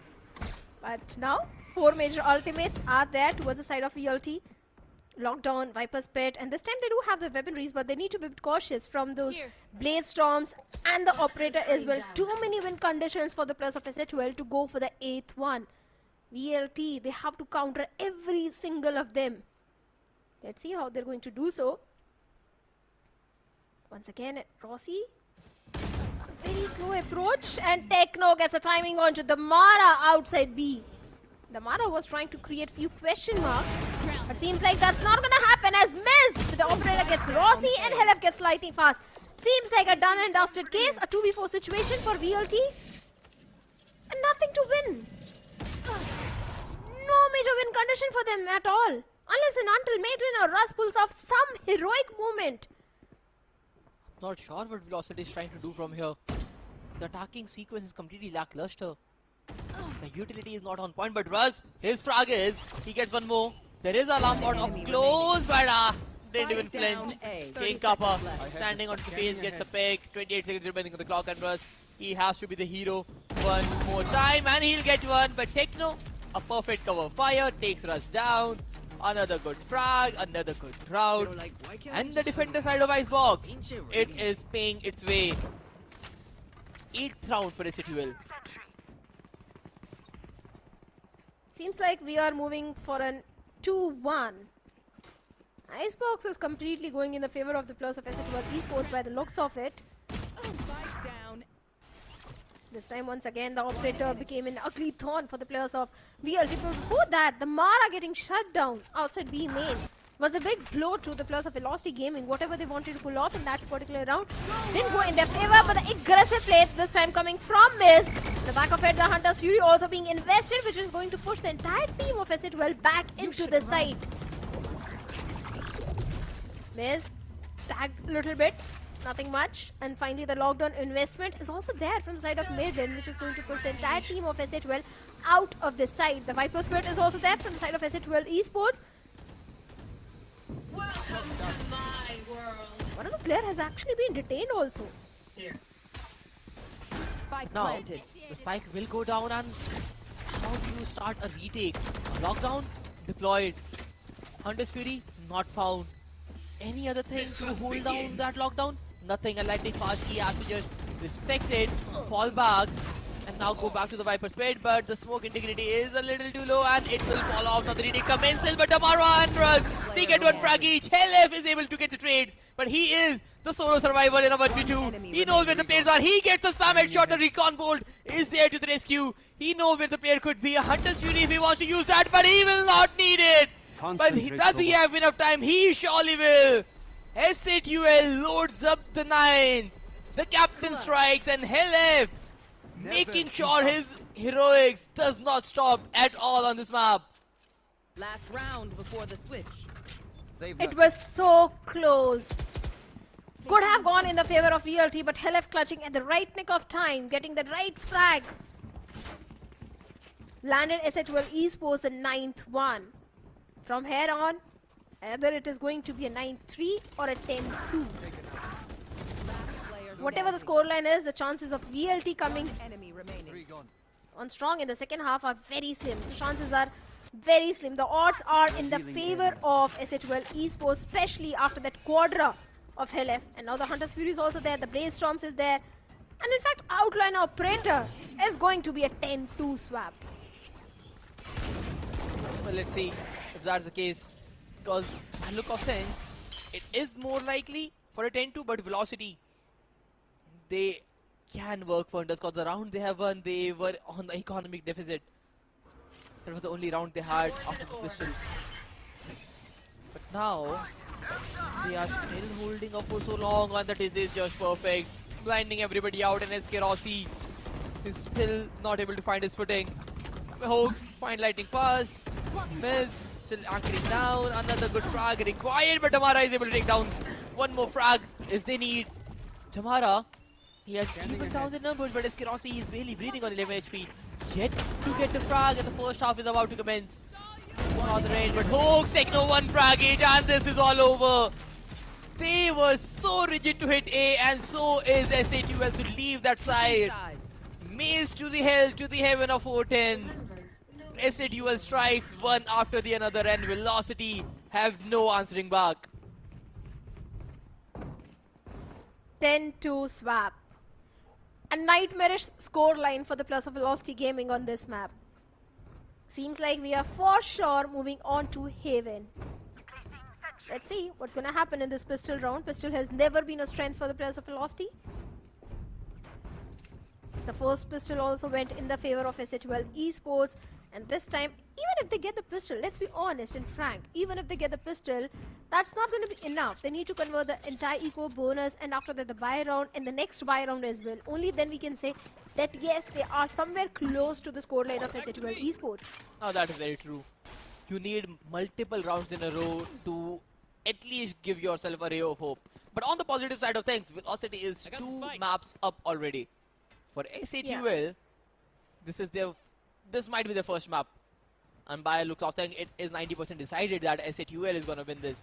But now 4 major ultimates are there towards the side of VLT. Lockdown, Viper's Pit, and this time they do have the weaponries, but they need to be cautious from those Blade Storms and the Operator as well. Too many win conditions for the players of SA12 to go for the 8th one. VLT, they have to counter every single of them. Let's see how they're going to do so. Once again, Rossi, a very slow approach, and Techno gets a timing onto the Mara outside B. The Mara was trying to create few question marks, but seems like that's not gonna happen as Miz with the Operator gets Rossi and Helef gets lightning fast. Seems like a done and dusted case, a 2v4 situation for VLT, and nothing to win. No major win condition for them at all, unless and until Maitland or Russ pulls off some heroic moment. Not sure what Velocity is trying to do from here. The attacking sequence is completely lackluster. The utility is not on point, but Ruz, his frag is, he gets one more. There is a alarm bot up close, but didn't even flinch. King Kappa standing on the face, gets a pick. 28 seconds remaining on the clock, and Ruz, he has to be the hero one more time, and he'll get one. But Techno, a perfect cover fire, takes Ruz down. Another good frag, another good round. And the defender side of Icebox, it is paying its way. 8th round for SA12. Seems like we are moving for an 2-1. Icebox is completely going in the favor of the players of SA12 Esports by the looks of it. This time once again the Operator became an ugly thorn for the players of VLT. Before that, the Mara getting shut down outside B main was a big blow to the players of Velocity Gaming. Whatever they wanted to pull off in that particular round didn't go in their favor, but the aggressive play this time coming from Miz. The back of it, the Hunter's Fury also being invested, which is going to push the entire team of SA12 back into the side. Miz tagged a little bit, nothing much, and finally the lockdown investment is also there from the side of Maiden, which is going to push the entire team of SA12 out of this side. The Viper Spirit is also there from the side of SA12 Esports. Welcome to my world. One of the players has actually been detained also. Here. Now, the spike will go down, and how do you start a retake? Lockdown deployed. Hunter's Fury not found. Any other thing to hold down that lockdown? Nothing. A lightning fast, he has to just respect it, fall back, and now go back to the Viper's Pit. But the smoke integrity is a little too low, and it will fall off. Now the retake commences, but Tamara and Ruz, they get one frag each. Helef is able to get the trades, but he is the solo survivor in a 1v2. He knows where the players are. He gets a spam headshot. The recon bolt is there to the rescue. He knows where the player could be. A Hunter's Fury if he wants to use that, but he will not need it. But does he have enough time? He surely will. SA12 loads up the 9. The captain strikes, and Helef making sure his heroics does not stop at all on this map. Last round before the switch. It was so close. Could have gone in the favor of VLT, but Helef clutching at the right nick of time, getting the right frag. Landed SA12 Esports in 9th one. From here on, either it is going to be a 9-3 or a 10-2. Whatever the scoreline is, the chances of VLT coming on strong in the second half are very slim. The chances are very slim. The odds are in the favor of SHL Esports, especially after that quadra of Helef. And now the Hunter's Fury is also there, the Blaze Storms is there. And in fact, Outline Operator is going to be a 10-2 swap. Well, let's see if that's the case. Because by look of things, it is more likely for a 10-2, but Velocity, they can work for Hunters because the round they have won, they were on the economic deficit. That was the only round they had after the pistol. But now, they are still holding up for so long, and that is just perfect. Blinding everybody out, and SK Rossi is still not able to find his footing. Hoax, find lightning fast. Miz still anchoring down. Another good frag required, but Tamara is able to take down one more frag as they need. Tamara, he has even down the numbers, but SK Rossi is barely breathing on 11 HP. Yet to get the frag, and the first half is about to commence. One on the range, but Hoax taking over one frag each, and this is all over. They were so rigid to hit A, and so is SATUL to leave that side. Maze to the hell, to the heaven of 410. SATUL strikes one after the another, and Velocity have no answering back. 10-2 swap. A nightmarish scoreline for the Plus of Velocity Gaming on this map. Seems like we are for sure moving on to Haven. Let's see what's going to happen in this pistol round. Pistol has never been a strength for the Plus of Velocity. The first pistol also went in the favor of SHL Esports. And this time, even if they get the pistol, let's be honest and frank, even if they get the pistol, that's not going to be enough. They need to convert the entire eco bonus, and after that the buy round and the next buy round as well. Only then we can say that yes, they are somewhere close to the scoreline of SHL Esports. Oh, that is very true. You need multiple rounds in a row to at least give yourself a ray of hope. But on the positive side of things, Velocity is 2 maps up already. For SATUL, this might be the first map. And by looks of things, it is 90% decided that SATUL is going to win this.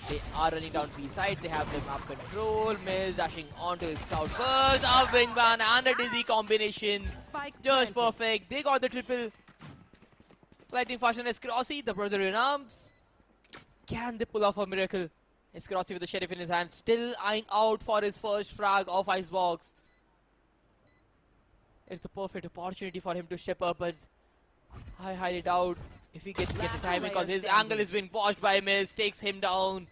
They are running down B side. They have the map control. Miz dashing onto his scout first. Up wing ban and the dizzy combination. Just perfect. They got the triple. Lightning fast and Escrossi, the brother in arms. Can they pull off a miracle? Escrossi with the sheriff in his hand, still eyeing out for his first frag of Icebox. It's the perfect opportunity for him to step up, but I highly doubt if he gets the timing because his angle is being washed by Miz, takes him down.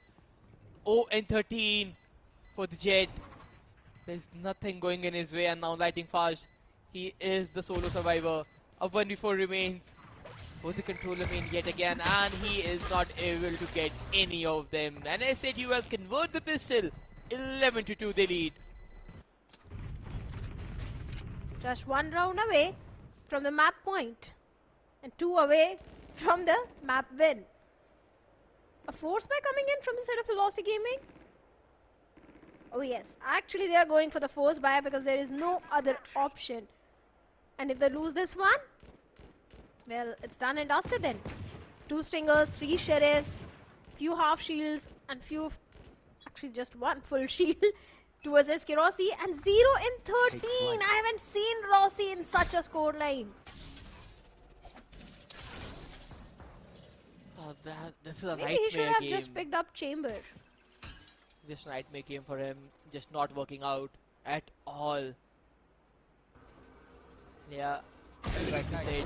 0-13 for the Jet. There's nothing going in his way, and now lighting fast. He is the solo survivor. A 1v4 remains for the controller main yet again, and he is not able to get any of them. And SATUL convert the pistol. 11-2 they lead. Just 1 round away from the map point and 2 away from the map win. A force buy coming in from the side of Velocity Gaming. Oh yes, actually they are going for the force buy because there is no other option. And if they lose this one, well, it's done and dusted then. 2 stingers, 3 sheriffs, few half shields, and actually just 1 full shield towards SK Rossi, and 0-13. I haven't seen Rossi in such a scoreline. Oh, this is a Maybe he should nightmare have game. just picked up Chamber. Just a nightmare game for him, just not working out at all. Yeah, like you said,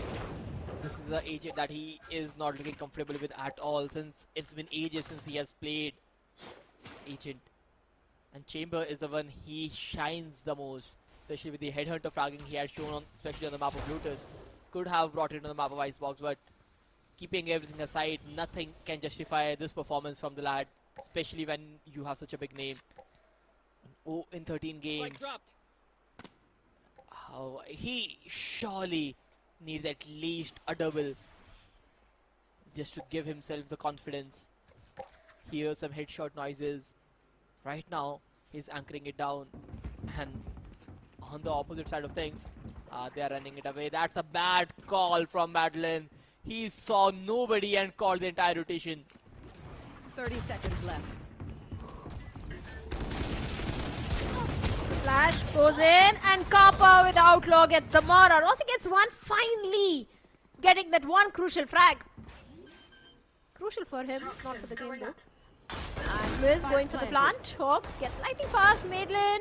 this is the agent that he is not looking comfortable with at all, since it's been ages since he has played this agent. And Chamber is the one he shines the most, especially with the headhunter fragging he had shown on, especially on the map of Lotus. Could have brought it on the map of Icebox, but keeping everything aside, nothing can justify this performance from the lad, especially when you have such a big name. An 0-13 game. Oh, he surely needs at least a double just to give himself the confidence. Hear some headshot noises. Right now, he's anchoring it down, and on the opposite side of things, they are running it away. That's a bad call from Madeline. He saw nobody and called the entire rotation. 30 seconds left. Flash goes in, and Kappa with Outlaw gets the Mara. Rossi gets one, finally getting that one crucial frag. crucial for him, not for the game though. And Miz going for the plant. Hawks get lightning fast. Madeline.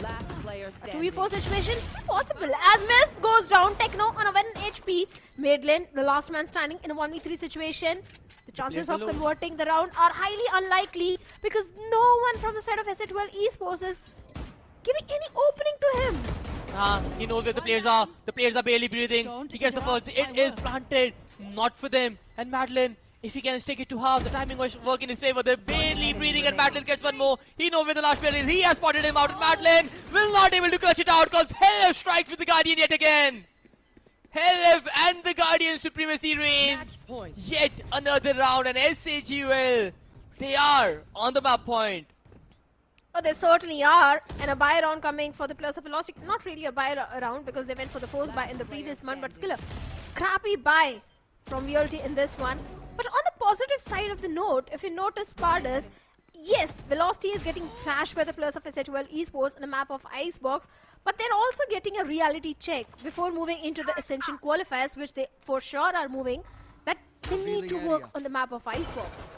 Last player A standing. 2v4 situation still possible as Miz goes down. Techno on a 1 HP. Madeline, the last man standing in a 1v3 situation. The chances of converting the round are highly unlikely because no one from the side of SA12 Esports is giving any opening to him. He knows where the players are. The players are barely breathing. He gets the first. It is planted. Not for them. And Madeline, if he can stick it to half, the timing was work in his favor. They're barely breathing and Madeline gets one more. He knows where the last player is. He has spotted him out. And Madeline will not able to clutch it out because Hell strikes with the Guardian yet again. Hell and the Guardian supremacy reigns. Yet another round and SAGUL, they are on the map point. Oh, they certainly are. And a buy round coming for the players of Velocity. Not really a buy round because they went for the force buy in the previous month, but still a scrappy buy from VLT in this one. But on the positive side of the note, if you notice Spardas, yes, Velocity is getting thrashed by the players of SA12 Esports on the map of Icebox, but they're also getting a reality check before moving into the Ascension qualifiers, which they for sure are moving, that they need to work on the map of Icebox.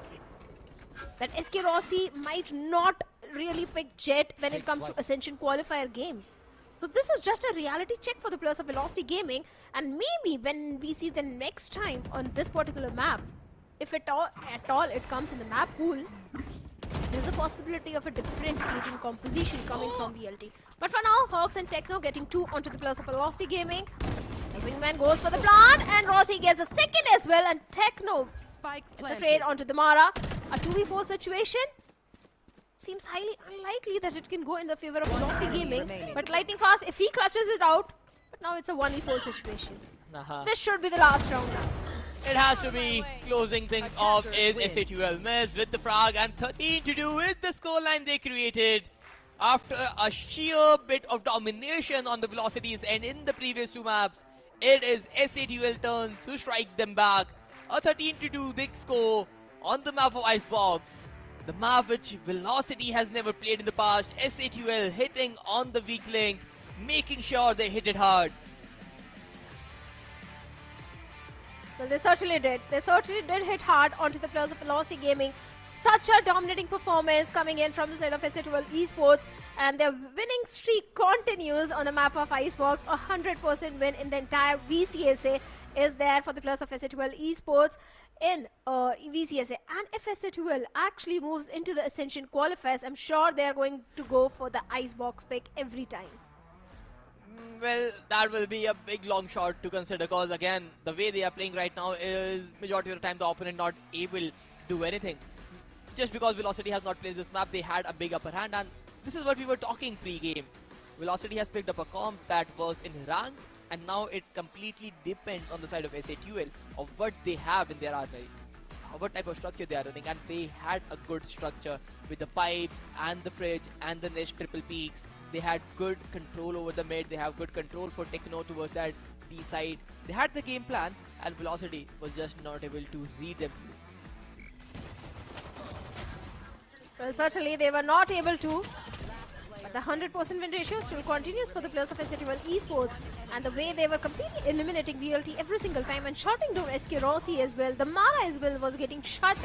That SK Rossi might not really pick Jet when it comes to Ascension qualifier games. So this is just a reality check for the players of Velocity Gaming, and maybe when we see them next time on this particular map, if at all it comes in the map pool, there's a possibility of a different agent composition coming from VLT. But for now, Hawks and Techno getting 2 onto the players of Velocity Gaming. The wingman goes for the plant, and Rossi gets a second as well, and Techno gets a trade onto the Mara. A 2v4 situation. Seems highly unlikely that it can go in the favor of Velocity Gaming. But lightning fast, if he clutches it out, but now it's a 1v4 situation. This should be the last round now. It has to be. Closing things off is SA12 Miz with the frag and 13 to do with the scoreline they created after a sheer bit of domination on the Velocities and in the previous 2 maps. It is SA12 turn to strike them back. A 13 to 2 big score on the map of Icebox. The map which Velocity has never played in the past. SA12 hitting on the weak link, making sure they hit it hard. Well, they certainly did. They certainly did hit hard onto the players of Velocity Gaming. Such a dominating performance coming in from the side of SA12 Esports. And their winning streak continues on the map of Icebox. 100% win in the entire VCSA is there for the players of SA12 Esports in VCSA. And if SA12 actually moves into the Ascension qualifiers, I'm sure they're going to go for the Icebox pick every time. Well, that will be a big long shot to consider because again, the way they are playing right now is majority of the time the opponent not able to do anything. Just because Velocity has not played this map, they had a big upper hand, and this is what we were talking pre-game. Velocity has picked up a comp that was in rank, and now it completely depends on the side of SA12 of what they have in their armory, what type of structure they are running, and they had a good structure with the pipes and the fridge and the niche triple peaks. They had good control over the mid, they have good control for Techno towards that B side. They had the game plan and Velocity was just not able to read them. Well, certainly they were not able to. But the 100% win ratio still continues for the players of SA12 Esports. And the way they were completely eliminating VLT every single time and shutting down SK Rossi as well. The Mara as well was getting shut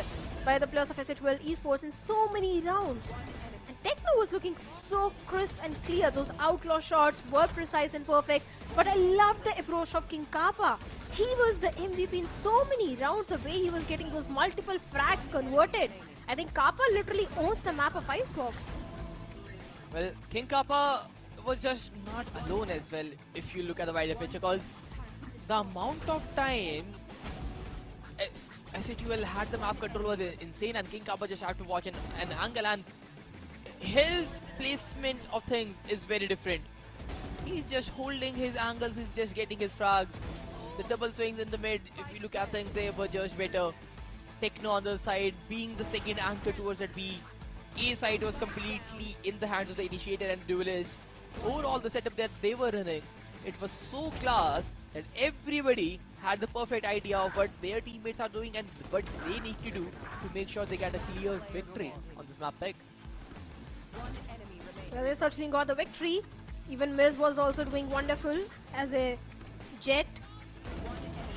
by the players of SA12 Esports in so many rounds. And Techno was looking so crisp and clear. Those outlaw shots were precise and perfect. But I loved the approach of King Kappa. He was the MVP in so many rounds. The way he was getting those multiple frags converted. I think Kappa literally owns the map of Icebox. Well, King Kappa was just not alone as well if you look at the wider picture, because the amount of times SA12 had the map control was insane, and King Kappa just had to watch an angle, and his placement of things is very different. He's just holding his angles, he's just getting his frags. The double swings in the mid, if you look at things, they were just better. Techno on the side being the second anchor towards that B. A side was completely in the hands of the initiator and duelist. Overall, the setup that they were running, it was so class that everybody had the perfect idea of what their teammates are doing and what they need to do to make sure they get a clear victory on this map pick. Well, they certainly got the victory. Even Miz was also doing wonderful as a Jet.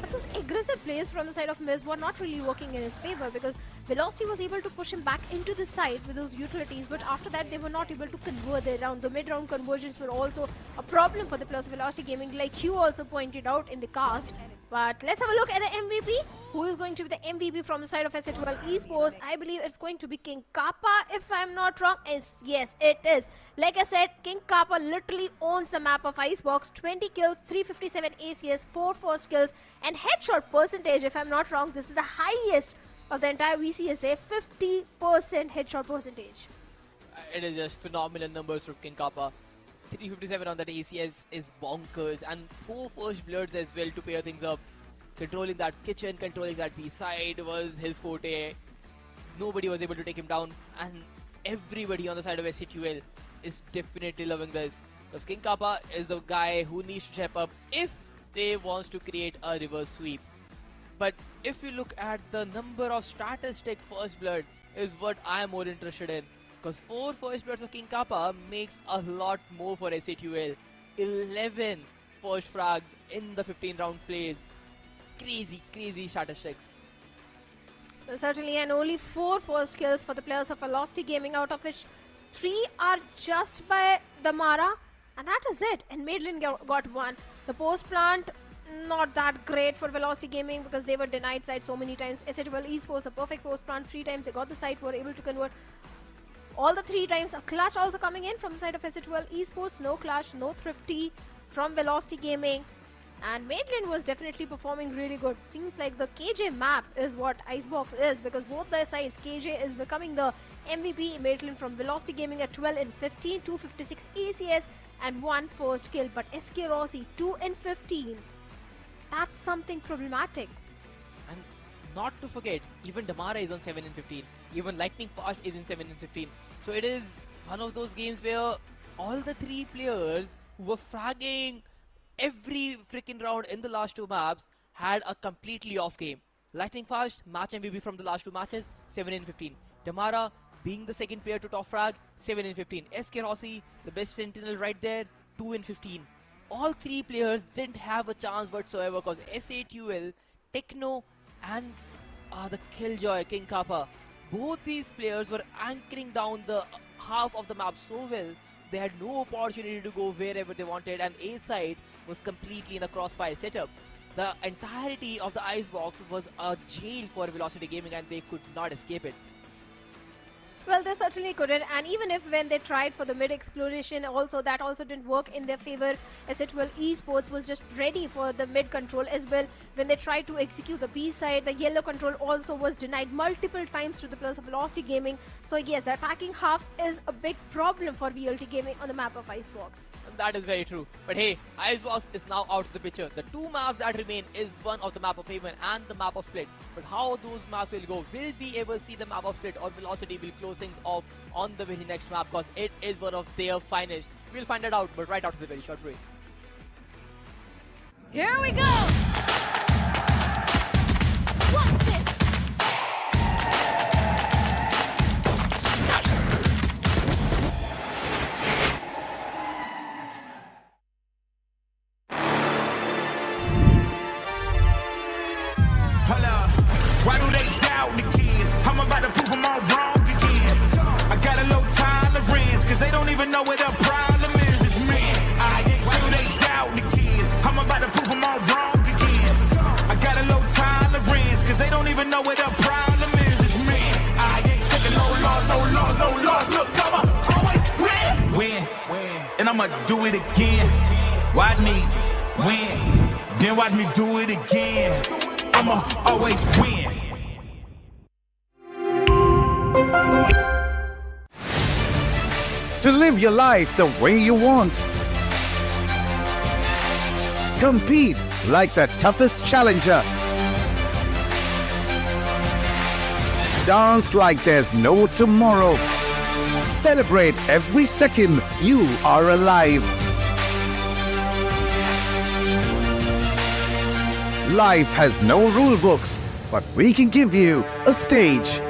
But those aggressive plays from the side of Miz were not really working in his favor because Velocity was able to push him back into the side with those utilities, but after that they were not able to convert their round. The mid-round conversions were also a problem for the players of Velocity Gaming, like Hugh also pointed out in the cast. But let's have a look at the MVP. Who is going to be the MVP from the side of Exe Esports? I believe it's going to be King Kappa, if I'm not wrong. Yes, it is. Like I said, King Kappa literally owns the map of Icebox. 20 kills, 357 ACS, 4 first kills, and headshot percentage, if I'm not wrong, this is the highest of the entire VCSA, 50% headshot percentage. It is just phenomenal numbers from King Kappa. 357 on that ACS is bonkers, and 4 first bloods as well to pair things up. Controlling that kitchen, controlling that B side was his forte. Nobody was able to take him down, and everybody on the side of SCTUL is definitely loving this. Because King Kappa is the guy who needs to step up if they wants to create a reverse sweep. But if you look at the number of statistic first blood is what I am more interested in. Because 4 first bloods of King Kappa makes a lot more for SCTUL. 11 first frags in the 15 round plays. Crazy statistics. Well, certainly, and only 4 first kills for the players of Velocity Gaming, out of which 3 are just by the Mara, and that is it. And Madeline got 1. The post plant, not that great for Velocity Gaming because they were denied side so many times. Exe Esports, a perfect post plant 3 times. They got the site, were able to convert all the 3 times. A clutch also coming in from the side of Exe Esports. No clutch, no thrifty from Velocity Gaming. And Madeline was definitely performing really good. Seems like the KJ map is what Icebox is, because both their sides, KJ is becoming the MVP. Madeline from Velocity Gaming at 12 and 15, 256 ACS and 1 first kill. But SK Rossi 2 and 15. That's something problematic. And not to forget, even Damara is on 7 and 15. Even Lightning Fast is in 7 and 15. So it is one of those games where all the 3 players who were fragging every freaking round in the last 2 maps had a completely off game. Lightning Fast, match MVP from the last 2 matches, 7 and 15. Damara being the second player to top frag, 7 and 15. SK Rossi, the best sentinel right there, 2 and 15. All 3 players didn't have a chance whatsoever because SATUL, Techno and the Killjoy, King Kappa, both these players were anchoring down the half of the map so well, they had no opportunity to go wherever they wanted, and A side was completely in a crossfire setup. The entirety of the Icebox was a jail for Velocity Gaming and they could not escape it. Well, they certainly couldn't, and even if when they tried for the mid exploration also, that also didn't work in their favor. Exe Esports was just ready for the mid control as well. When they tried to execute the B side, the yellow control also was denied multiple times to the players of Velocity Gaming. So yes, the attacking half is a big problem for VLT Gaming on the map of Icebox. That is very true. But hey, Icebox is now out of the picture. The 2 maps that remain is one of the map of Haven and the map of Split. But how those maps will go, will we ever see the map of Split, or Velocity will close things off on the very next map because it is one of their finest? We'll find it out, but right after the very short break. Here we go! What's this? Why do they doubt the kid? I'm about to prove them all wrong again. I got a low tolerance, cause they don't even know what the problem is. It's me. Why do they doubt the kid? I'm about to prove them all wrong again. I got a low tolerance, cause they don't even know what the problem is. It's me. I ain't taking no loss. Look, I'ma always win. And I'ma do it again. Watch me win. Then watch me do it again. I'ma always win. To live your life the way you want. Compete like the toughest challenger. Dance like there's no tomorrow. Celebrate every second you are alive. Life has no rule books, but we can give you a stage.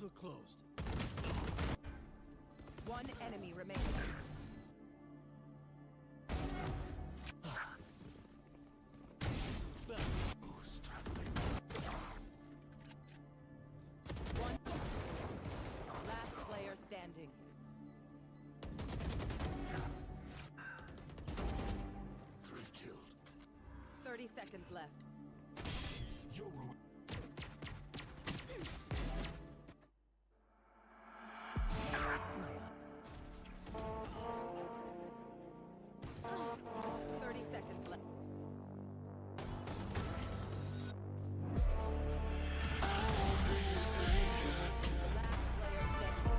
Portal closed. One enemy remaining. Who's traveling? One. Last player standing. Three killed. 30 seconds left. You're 30 seconds left. Last player standing.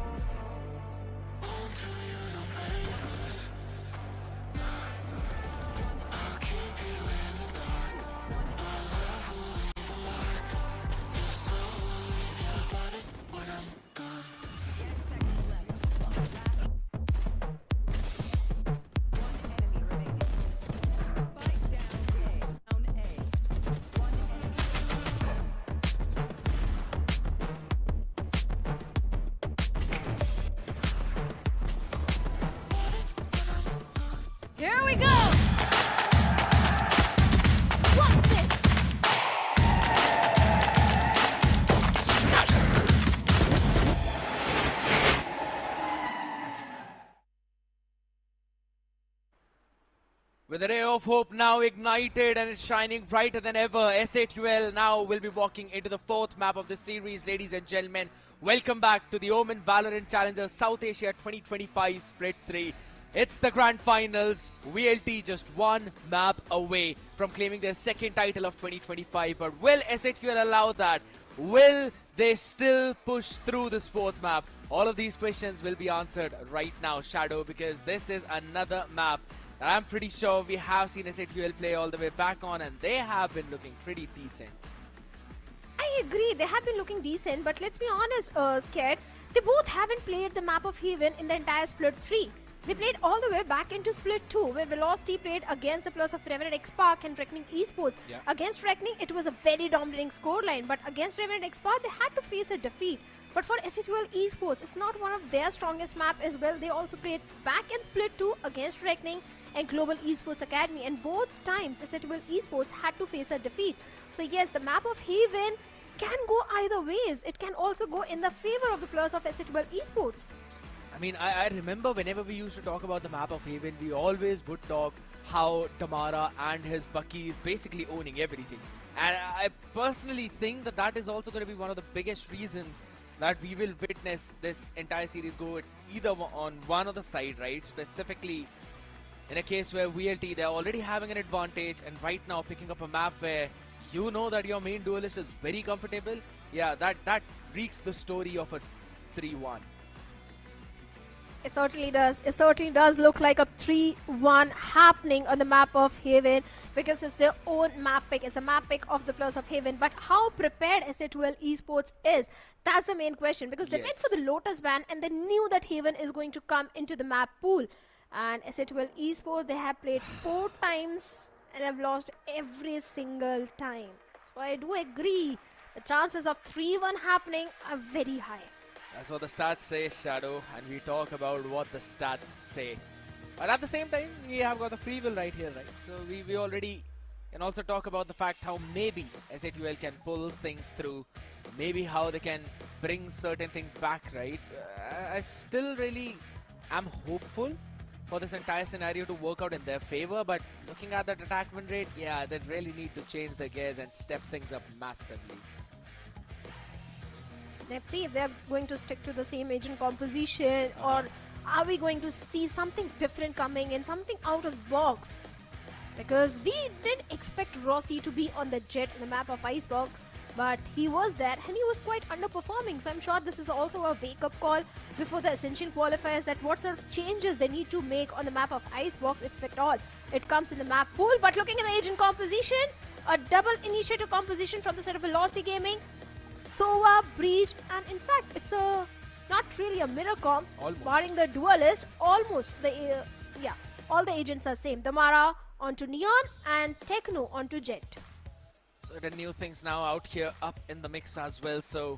Here we go! What's this? With a ray of hope now ignited and it's shining brighter than ever, SA12 now will be walking into the fourth map of the series, ladies and gentlemen. Welcome back to the Omen Valorant Challenger South Asia 2025 Split 3. It's the grand finals. VLT just one map away from claiming their second title of 2025. But will SA12 allow that? Will they still push through this fourth map? All of these questions will be answered right now, Shadow, because this is another map that I'm pretty sure we have seen SA12 play all the way back on, and they have been looking pretty decent. I agree, they have been looking decent, but let's be honest, Scared, they both haven't played the map of Haven in the entire Split 3. They played all the way back into Split 2, where Velocity played against the players of Revenant XSpark and Revenant Esports. Yeah. Against Revenant, it was a very dominating scoreline, but against Revenant XSpark, they had to face a defeat. But for SA12 Esports, it's not one of their strongest map as well. They also played back in Split 2 against Revenant and Global Esports Academy, and both times SA12 Esports had to face a defeat. So yes, the map of Haven can go either ways. It can also go in the favor of the players of SA12 Esports. I mean, I remember whenever we used to talk about the map of Haven, we always would talk how Tamara and his Bucky is basically owning everything. And I personally think that that is also going to be one of the biggest reasons that we will witness this entire series go either on one or the side, right? Specifically, in a case where VLT, they're already having an advantage, and right now picking up a map where you know that your main duelist is very comfortable, yeah, that reeks the story of a 3-1. It certainly does. It certainly does look like a 3-1 happening on the map of Haven, because it's their own map pick. It's a map pick of the players of Haven. But how prepared SA12 Esports is, that's the main question, because they went for the Lotus ban and they knew that Haven is going to come into the map pool. And SA12 Esports, they have played 4 times and have lost every single time. So I do agree, the chances of 3-1 happening are very high. That's what the stats say, Shadow, and we talk about what the stats say. But at the same time, we have got the free will right here, right? So we already can also talk about the fact how maybe SA12 can pull things through, maybe how they can bring certain things back, right? I still really am hopeful for this entire scenario to work out in their favor, but looking at that attack win rate, yeah, they really need to change the gears and step things up massively. Let's see if they're going to stick to the same agent composition, or are we going to see something different coming in, something out of the box? Because we didn't expect Rossi to be on the jet in the map of Icebox, but he was there and he was quite underperforming. So I'm sure this is also a wake-up call before the Ascension qualifiers, that what sort of changes they need to make on the map of Icebox, if at all it comes in the map pool. But looking at the agent composition, a double initiator composition from the side of Velocity Gaming. Sova, Breach, and in fact, it's a not really a mirror comp, barring the duelist. Almost the all the agents are same. Damara onto Neon and Techno onto Jet. Certain new things now out here up in the mix as well. So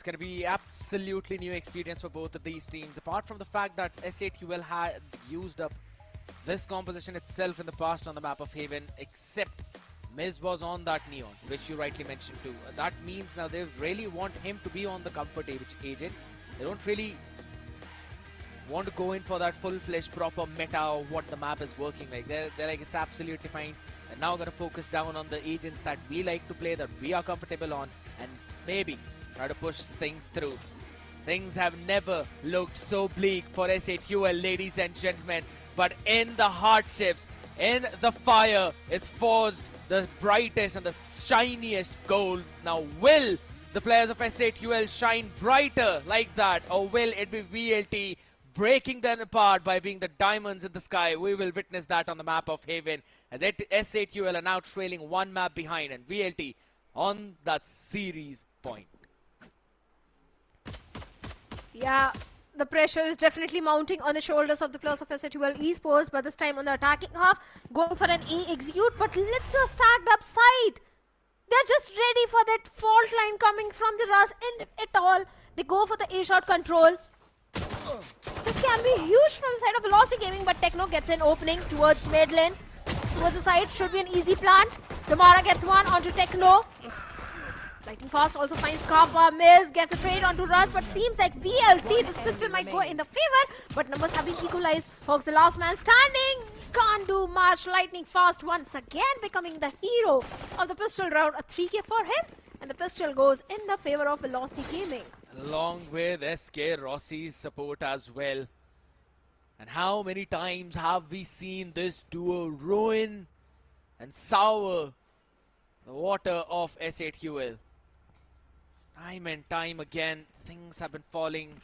It's going to be absolutely new experience for both of these teams. Apart from the fact that S8UL had used up this composition itself in the past on the map of Haven, except Miz was on that Neon, which you rightly mentioned too. That means now they really want him to be on the comfort agent. They don't really want to go in for that full-fledged proper meta of what the map is working like. They're like, it's absolutely fine. And now going to focus down on the agents that we like to play, that we are comfortable on, and maybe try to push things through. Things have never looked so bleak for S8UL, ladies and gentlemen. But in the hardships, in the fire, is forged the brightest and the shiniest gold. Now, will the players of S8UL shine brighter like that, or will it be VLT breaking them apart by being the diamonds in the sky? We will witness that on the map of Haven, as S8UL are now trailing one map behind, and VLT on that series point. Yeah, the pressure is definitely mounting on the shoulders of the players of S8UL Esports, but this time on the attacking half, going for an A execute, but let's just stacked up side. They're just ready for that fault line coming from the Rust, and it all. They go for the A shot control. This can be huge from the side of Velocity Gaming, but Techno gets an opening towards mid lane. Towards the side, should be an easy plant. Damara gets one onto Techno. Lightning Fast also finds Kappa. Miz gets a trade onto Rust, but seems like VLT, this pistol might go in the favor, but numbers have been equalized. Hawks, the last man standing, can't do much. Lightning Fast once again becoming the hero of the pistol round. A 3k for him, and the pistol goes in the favor of Velocity Gaming. Along with SK Rossi's support as well. And how many times have we seen this duo ruin and sour the water of S8UL? Time and time again, things have been falling.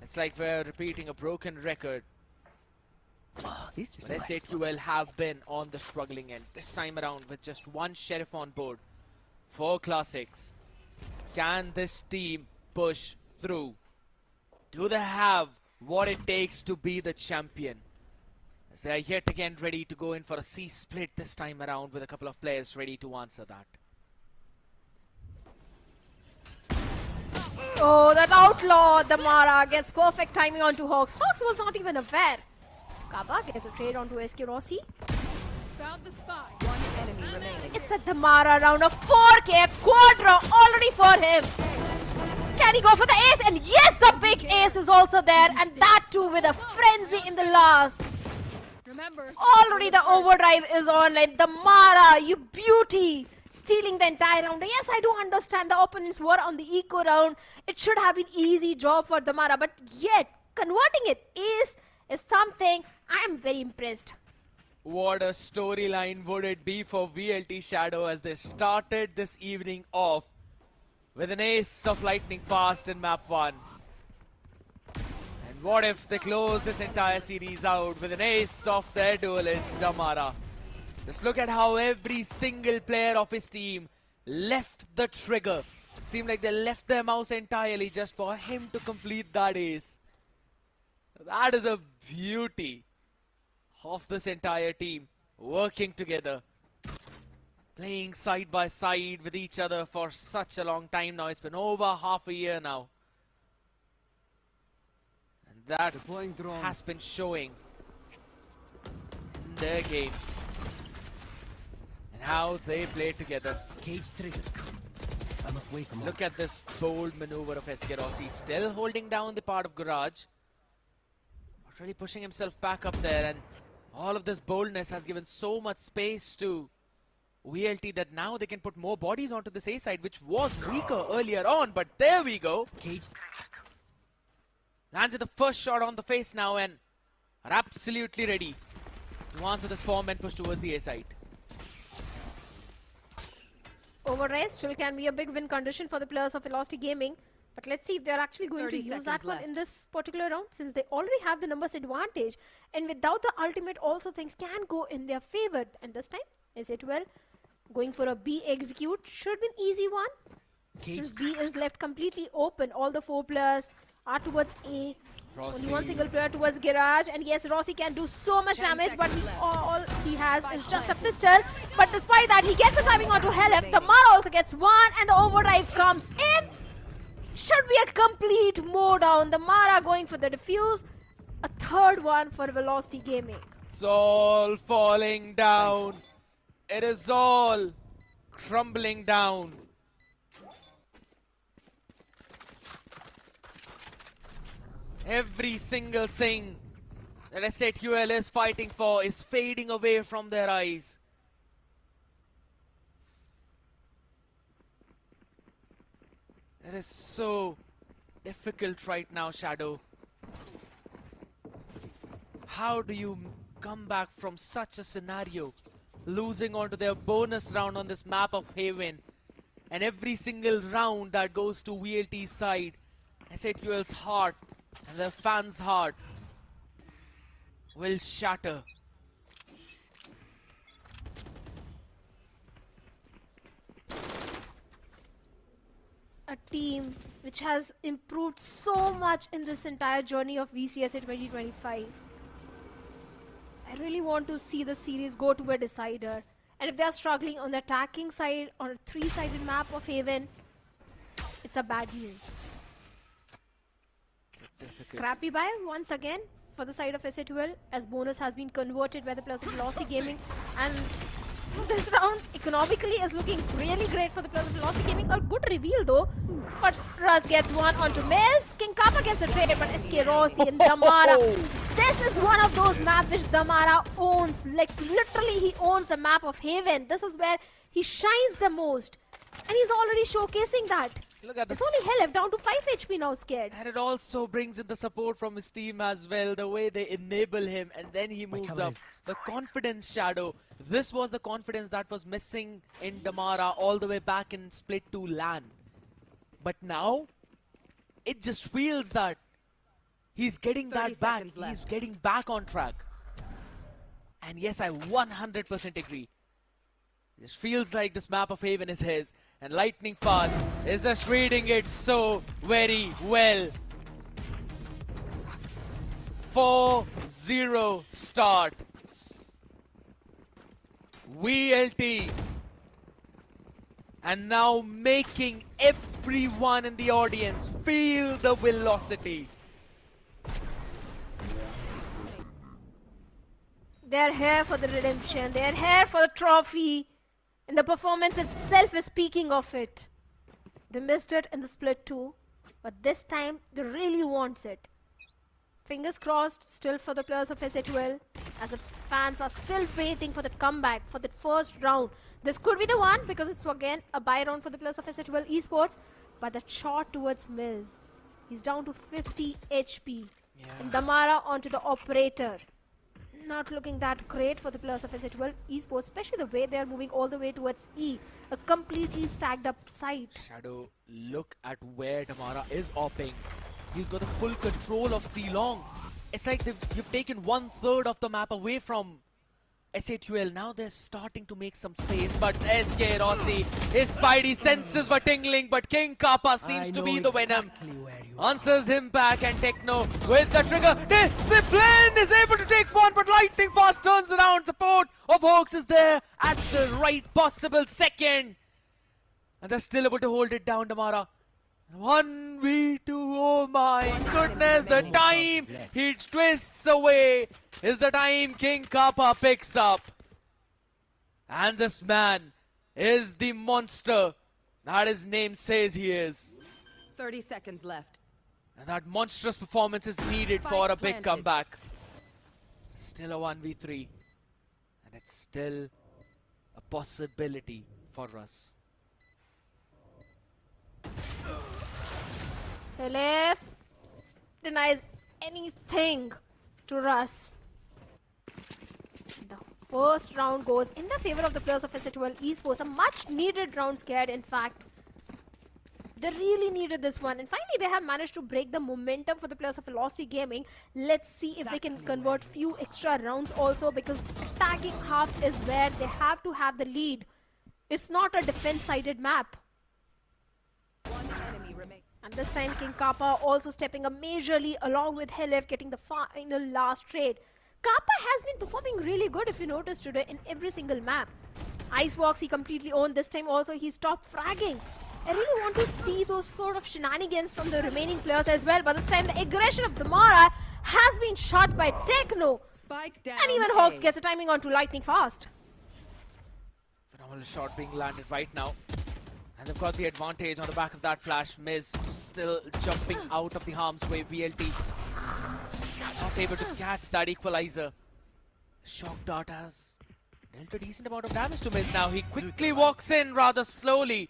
It's like we're repeating a broken record. But S8UL have been on the struggling end. This time around with just one Sheriff on board. 4 classics. Can this team push through? Do they have what it takes to be the champion? As they are yet again ready to go in for a C split this time around, with a couple of players ready to answer that. Oh, that outlaw, Damara gets perfect timing onto Hawks. Hawks was not even aware. Kappa gets a trade onto SK Rossi. Found the spy. One enemy remaining. It's a Damara round of 4k, a quadra already for him. Can he go for the ace? And yes, the big ace is also there, and that too with a frenzy in the last. Remember, Already the overdrive is on, like Damara, you beauty, stealing the entire round. Yes, I do understand the opponents were on the eco round. It should have been easy job for Damara, but yet converting it is something I am very impressed. What a storyline would it be for VLT Shadow as they started this evening off with an ace of Lightning Fast in map 1. And what if they close this entire series out with an ace of their duelist, Damara? Just look at how every single player of his team left the trigger. It seemed like they left their mouse entirely just for him to complete that ace. That is a beauty of this entire team working together, playing side by side with each other for such a long time now. It's been over half a year now. And that has been showing in their games and how they play together. Cage trigger. I must wait a moment. Look at this bold maneuver of SK Rossi, still holding down the part of Garage. Really pushing himself back up there, and all of this boldness has given so much space to VLT that now they can put more bodies onto this A side, which was weaker earlier on, but there we go. Cage Lands at the first shot on the face now and are absolutely ready to answer this form and push towards the A side. Overrace still can be a big win condition for the players of Velocity Gaming. But let's see if they're actually going to 30 use that seconds one left. in this particular round, since they already have the numbers advantage. And without the ultimate, also things can go in their favor. And this time, is it well? Going for a B execute should be an easy one. Since B is left completely open, all the 4 players are towards A. Rossi. Only one single player towards Garage. And yes, Rossi can do so much damage, but all he has is just a pistol. But despite that, he gets the timing onto Helef. The Mara also gets one, and the overdrive comes in. should be a complete mow down. The Mara going for the defuse. A third one for Velocity Gaming. It's all falling down. It is all crumbling down. Every single thing that SATUL is fighting for is fading away from their eyes. It is so difficult right now, Shadow. How do you come back from such a scenario? Losing onto their bonus round on this map of Haven. And every single round that goes to VLT's side, SATUL's heart and their fans' heart will shatter. A team which has improved so much in this entire journey of VCSA 2025. I really want to see the series go to a decider. And if they are struggling on the attacking side on a three-sided map of Haven, it's a bad news. Scrappy buy once again for the side of SATUL as bonus has been converted by the players of Velocity Gaming, and this round economically is looking really great for the players of Velocity Gaming. A good reveal though, but Russ gets one onto Miz. King Kappa gets a trade, but SK Rossi and Damara. This is one of those maps which Damara owns. Like literally he owns the map of Haven. This is where he shines the most. And he's already showcasing that. Look at this. It's only Helef down to 5 HP now, Scared. And it also brings in the support from his team as well. The way they enable him and then he moves up. The confidence, Shadow. This was the confidence that was missing in Damara all the way back in Split 2 LAN. But now, it just feels that he's getting that back. He's getting back on track. And yes, I 100% agree. It just feels like this map of Haven is his. And Lightning Fast is just reading it so very well. 4-0 start. VLT. And now making everyone in the audience feel the velocity. They're here for the redemption. They're here for the trophy. And the performance itself is speaking of it. They missed it in the split 2. But this time, they really want it. Fingers crossed still for the players of SATUL. As the fans are still waiting for that comeback, for that first round. This could be the one because it's again a buy round for the players of SATUL Esports. But that shot towards Miz. He's down to 50 HP. Yeah. And Damara onto the operator. Not looking that great for the players of SATUL Esports, especially the way they are moving all the way towards E, a completely stacked up site. Shadow, look at where Damara is opping. He's got the full control of C-Long. It's like you've taken 1/3 of the map away from SATUL. Now they're starting to make some space, but SK Rossi, his spidey senses were tingling, but King Kappa seems to be the venom. Answers him back, and Techno with the trigger. Discipline is able to take one, but Lightning Fast turns around. Support of Hoax is there at the right possible second. And they're still able to hold it down, Damara. 1v2, oh my goodness, the time he twists away is the time King Kappa picks up. And this man is the monster that his name says he is. 30 seconds left. And that monstrous performance is needed for a big comeback. Still a 1v3. And it's still a possibility for us. Helef denies anything to Russ. The first round goes in the favor of the players of SATUL Esports. A much needed round, Scared, in fact. They really needed this one. And finally, they have managed to break the momentum for the players of Velocity Gaming. Let's see if they can convert few extra rounds also, because attacking half is where they have to have the lead. It's not a defense-sided map. One enemy remains. And this time King Kappa also stepping up majorly along with Helef getting the final last trade. Kappa has been performing really good if you notice today in every single map. Icebox he completely owned. This time also he stopped fragging. I really want to see those sort of shenanigans from the remaining players as well. But this time, the aggression of Damara has been shot by Techno. Spike down. And even A. Hawks gets the timing onto lightning fast. Phenomenal shot being landed right now. And they've got the advantage on the back of that flash. Miz still jumping out of the harm's way. VLT not able to catch that equalizer. Shock dart has dealt a decent amount of damage to Miz now. He quickly walks in rather slowly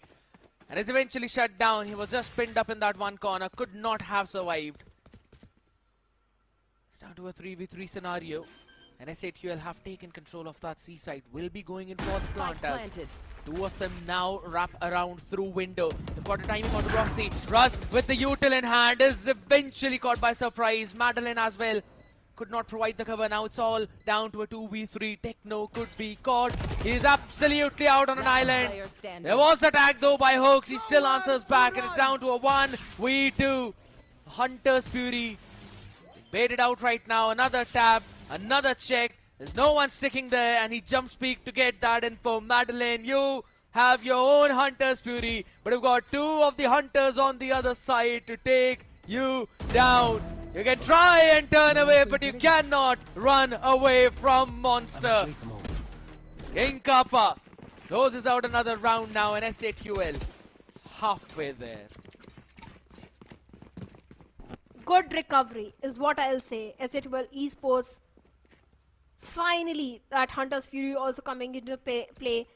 and is eventually shut down. He was just pinned up in that one corner. Could not have survived. It's down to a 3v3 scenario. And SATUL have taken control of that C side. Will be going in for the plant as two of them now wrap around through window. They've got a timing on Rossi. Russ with the util in hand is eventually caught by surprise. Madeline as well could not provide the cover. Now it's all down to a 2v3. Techno could be caught. He's absolutely out on an island. There was a tag though by Hawks. He still answers back and it's down to a 1v2. Hunter's Fury baited out right now. Another tab, another check. There's no one sticking there and he jumps peak to get that info. Madeline, you have your own Hunter's Fury, but you've got two of the Hunters on the other side to take you down. You can try and turn away, but you cannot run away from Monster. King Kappa closes out another round now and SATUL halfway there. Good recovery is what I'll say. SATUL Esports, finally that Hunter's Fury also coming into play.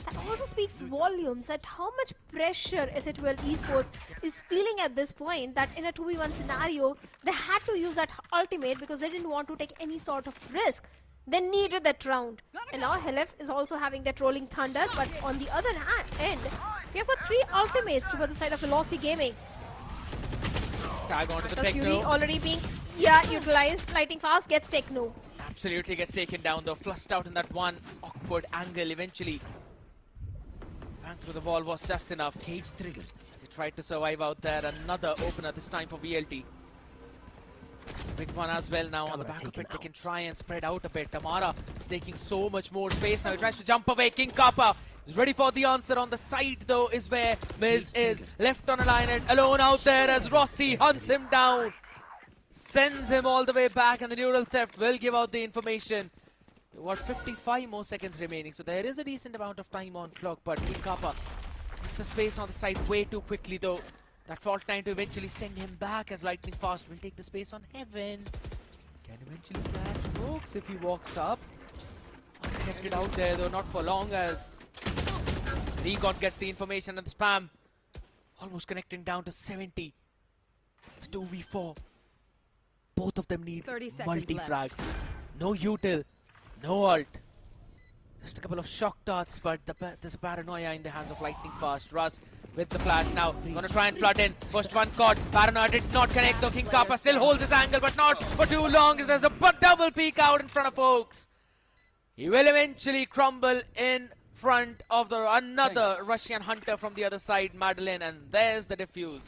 That also speaks volumes at how much pressure SATUL Esports is feeling at this point, that in a 2v1 scenario they had to use that ultimate because they didn't want to take any sort of risk. They needed that round. And now Helef is also having that rolling thunder, but on the other end, we have got 3 ultimates to the side of Velocity Gaming. Tag onto the Hunter's Fury Techno. already being utilized. Lightning fast gets Techno. Absolutely gets taken down though. Flushed out in that one awkward angle eventually. Bang through the wall was just enough. Cage triggered. As he tried to survive out there. Another opener this time for VLT. Big one as well now on the back of it. They can try and spread out a bit. Tamara is taking so much more space now. He tries to jump away. King Kappa is ready for the answer. On the side though is where Miz is left on a line alone out there as Rossi hunts him down. Sends him all the way back and the neural theft will give out the information. What 55 more seconds remaining, so there is a decent amount of time on clock, but King Kappa gets the space on the side way too quickly though. That fault line to eventually send him back as Lightning Fast will take the space on Heaven. Can eventually catch Brooks if he walks up. Unconnected out there though, not for long as Recon gets the information and the spam. Almost connecting down to 70. It's 2v4. Both of them need multi-frags. No util, no ult. Just a couple of shock darts, but there's a paranoia in the hands of Lightning Fast. Russ with the flash now. Gonna try and flood in. First one caught. Paranoia did not connect though. King Kappa still holds his angle, but not for too long. There's a double peek out in front of Oaks. He will eventually crumble in front of another Russian Hunter from the other side, Madeline, and there's the defuse.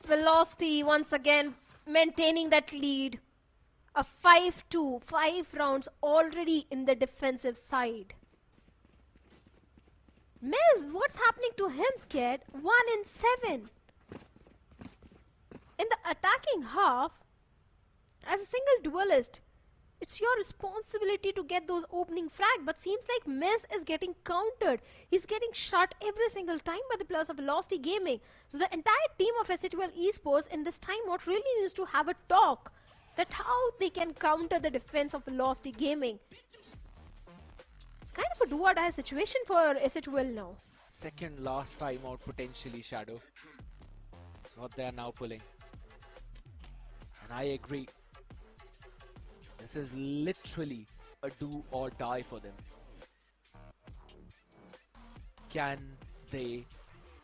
Velocity once again maintaining that lead. A 5-2, 5 rounds already in the defensive side. Miz, what's happening to him, scared? 1 in 7. In the attacking half, as a single duelist, it's your responsibility to get those opening frag, but seems like Miz is getting countered. He's getting shot every single time by the players of Velocity Gaming. So the entire team of SATUL Esports in this timeout really needs to have a talk that how they can counter the defense of Velocity Gaming. It's kind of a do-or-die situation for SATUL now. Second last timeout potentially, Shadow. That's what they are now pulling. And I agree. This is literally a do or die for them. Can they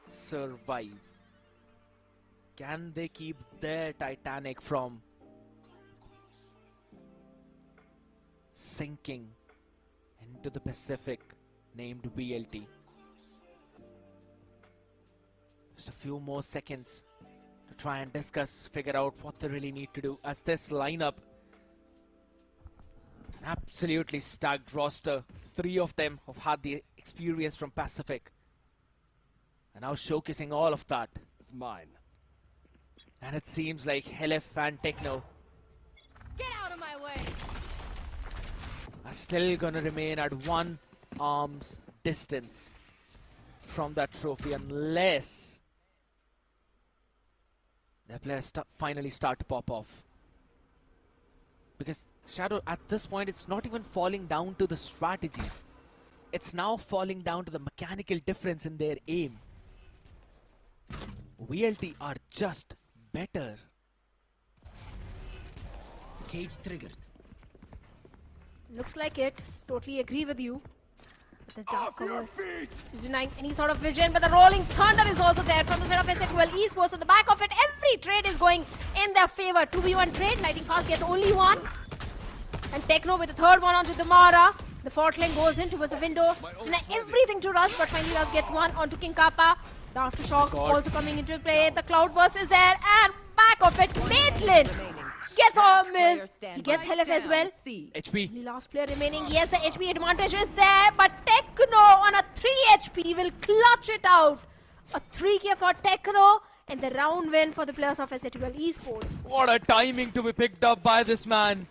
survive? Can they keep their Titanic from sinking into the Pacific named VLT? Just a few more seconds to try and discuss, figure out what they really need to do as this lineup. Absolutely stacked roster. 3 of them have had the experience from Pacific. And now showcasing all of that. It's mine. And it seems like Helif and Techno Get out of my way. are still gonna remain at one arm's distance from that trophy unless their players finally start to pop off. Because Shadow, at this point, it's not even falling down to the strategy. It's now falling down to the mechanical difference in their aim. VLT are just better. Cage triggered. Looks like it. Totally agree with you. But the dark cover is denying any sort of vision, but the rolling thunder is also there from the side of SATL Esports. On the back of it, every trade is going in their favor. 2v1 trade. Lightning Fast gets only one. And Techno with the third one onto Damara. The fourth lane goes in towards the window. And everything to Russ, but finally Russ gets one onto King Kappa. The Aftershock also coming into play. The Cloudburst is there. And back of it, Maitland gets all miss. He gets Helif as well. HP. Only last player remaining. Yes, the HP advantage is there. But Techno on a 3 HP will clutch it out. A 3K for Techno. And the round win for the players of SATL Esports. What a timing to be picked up by this man.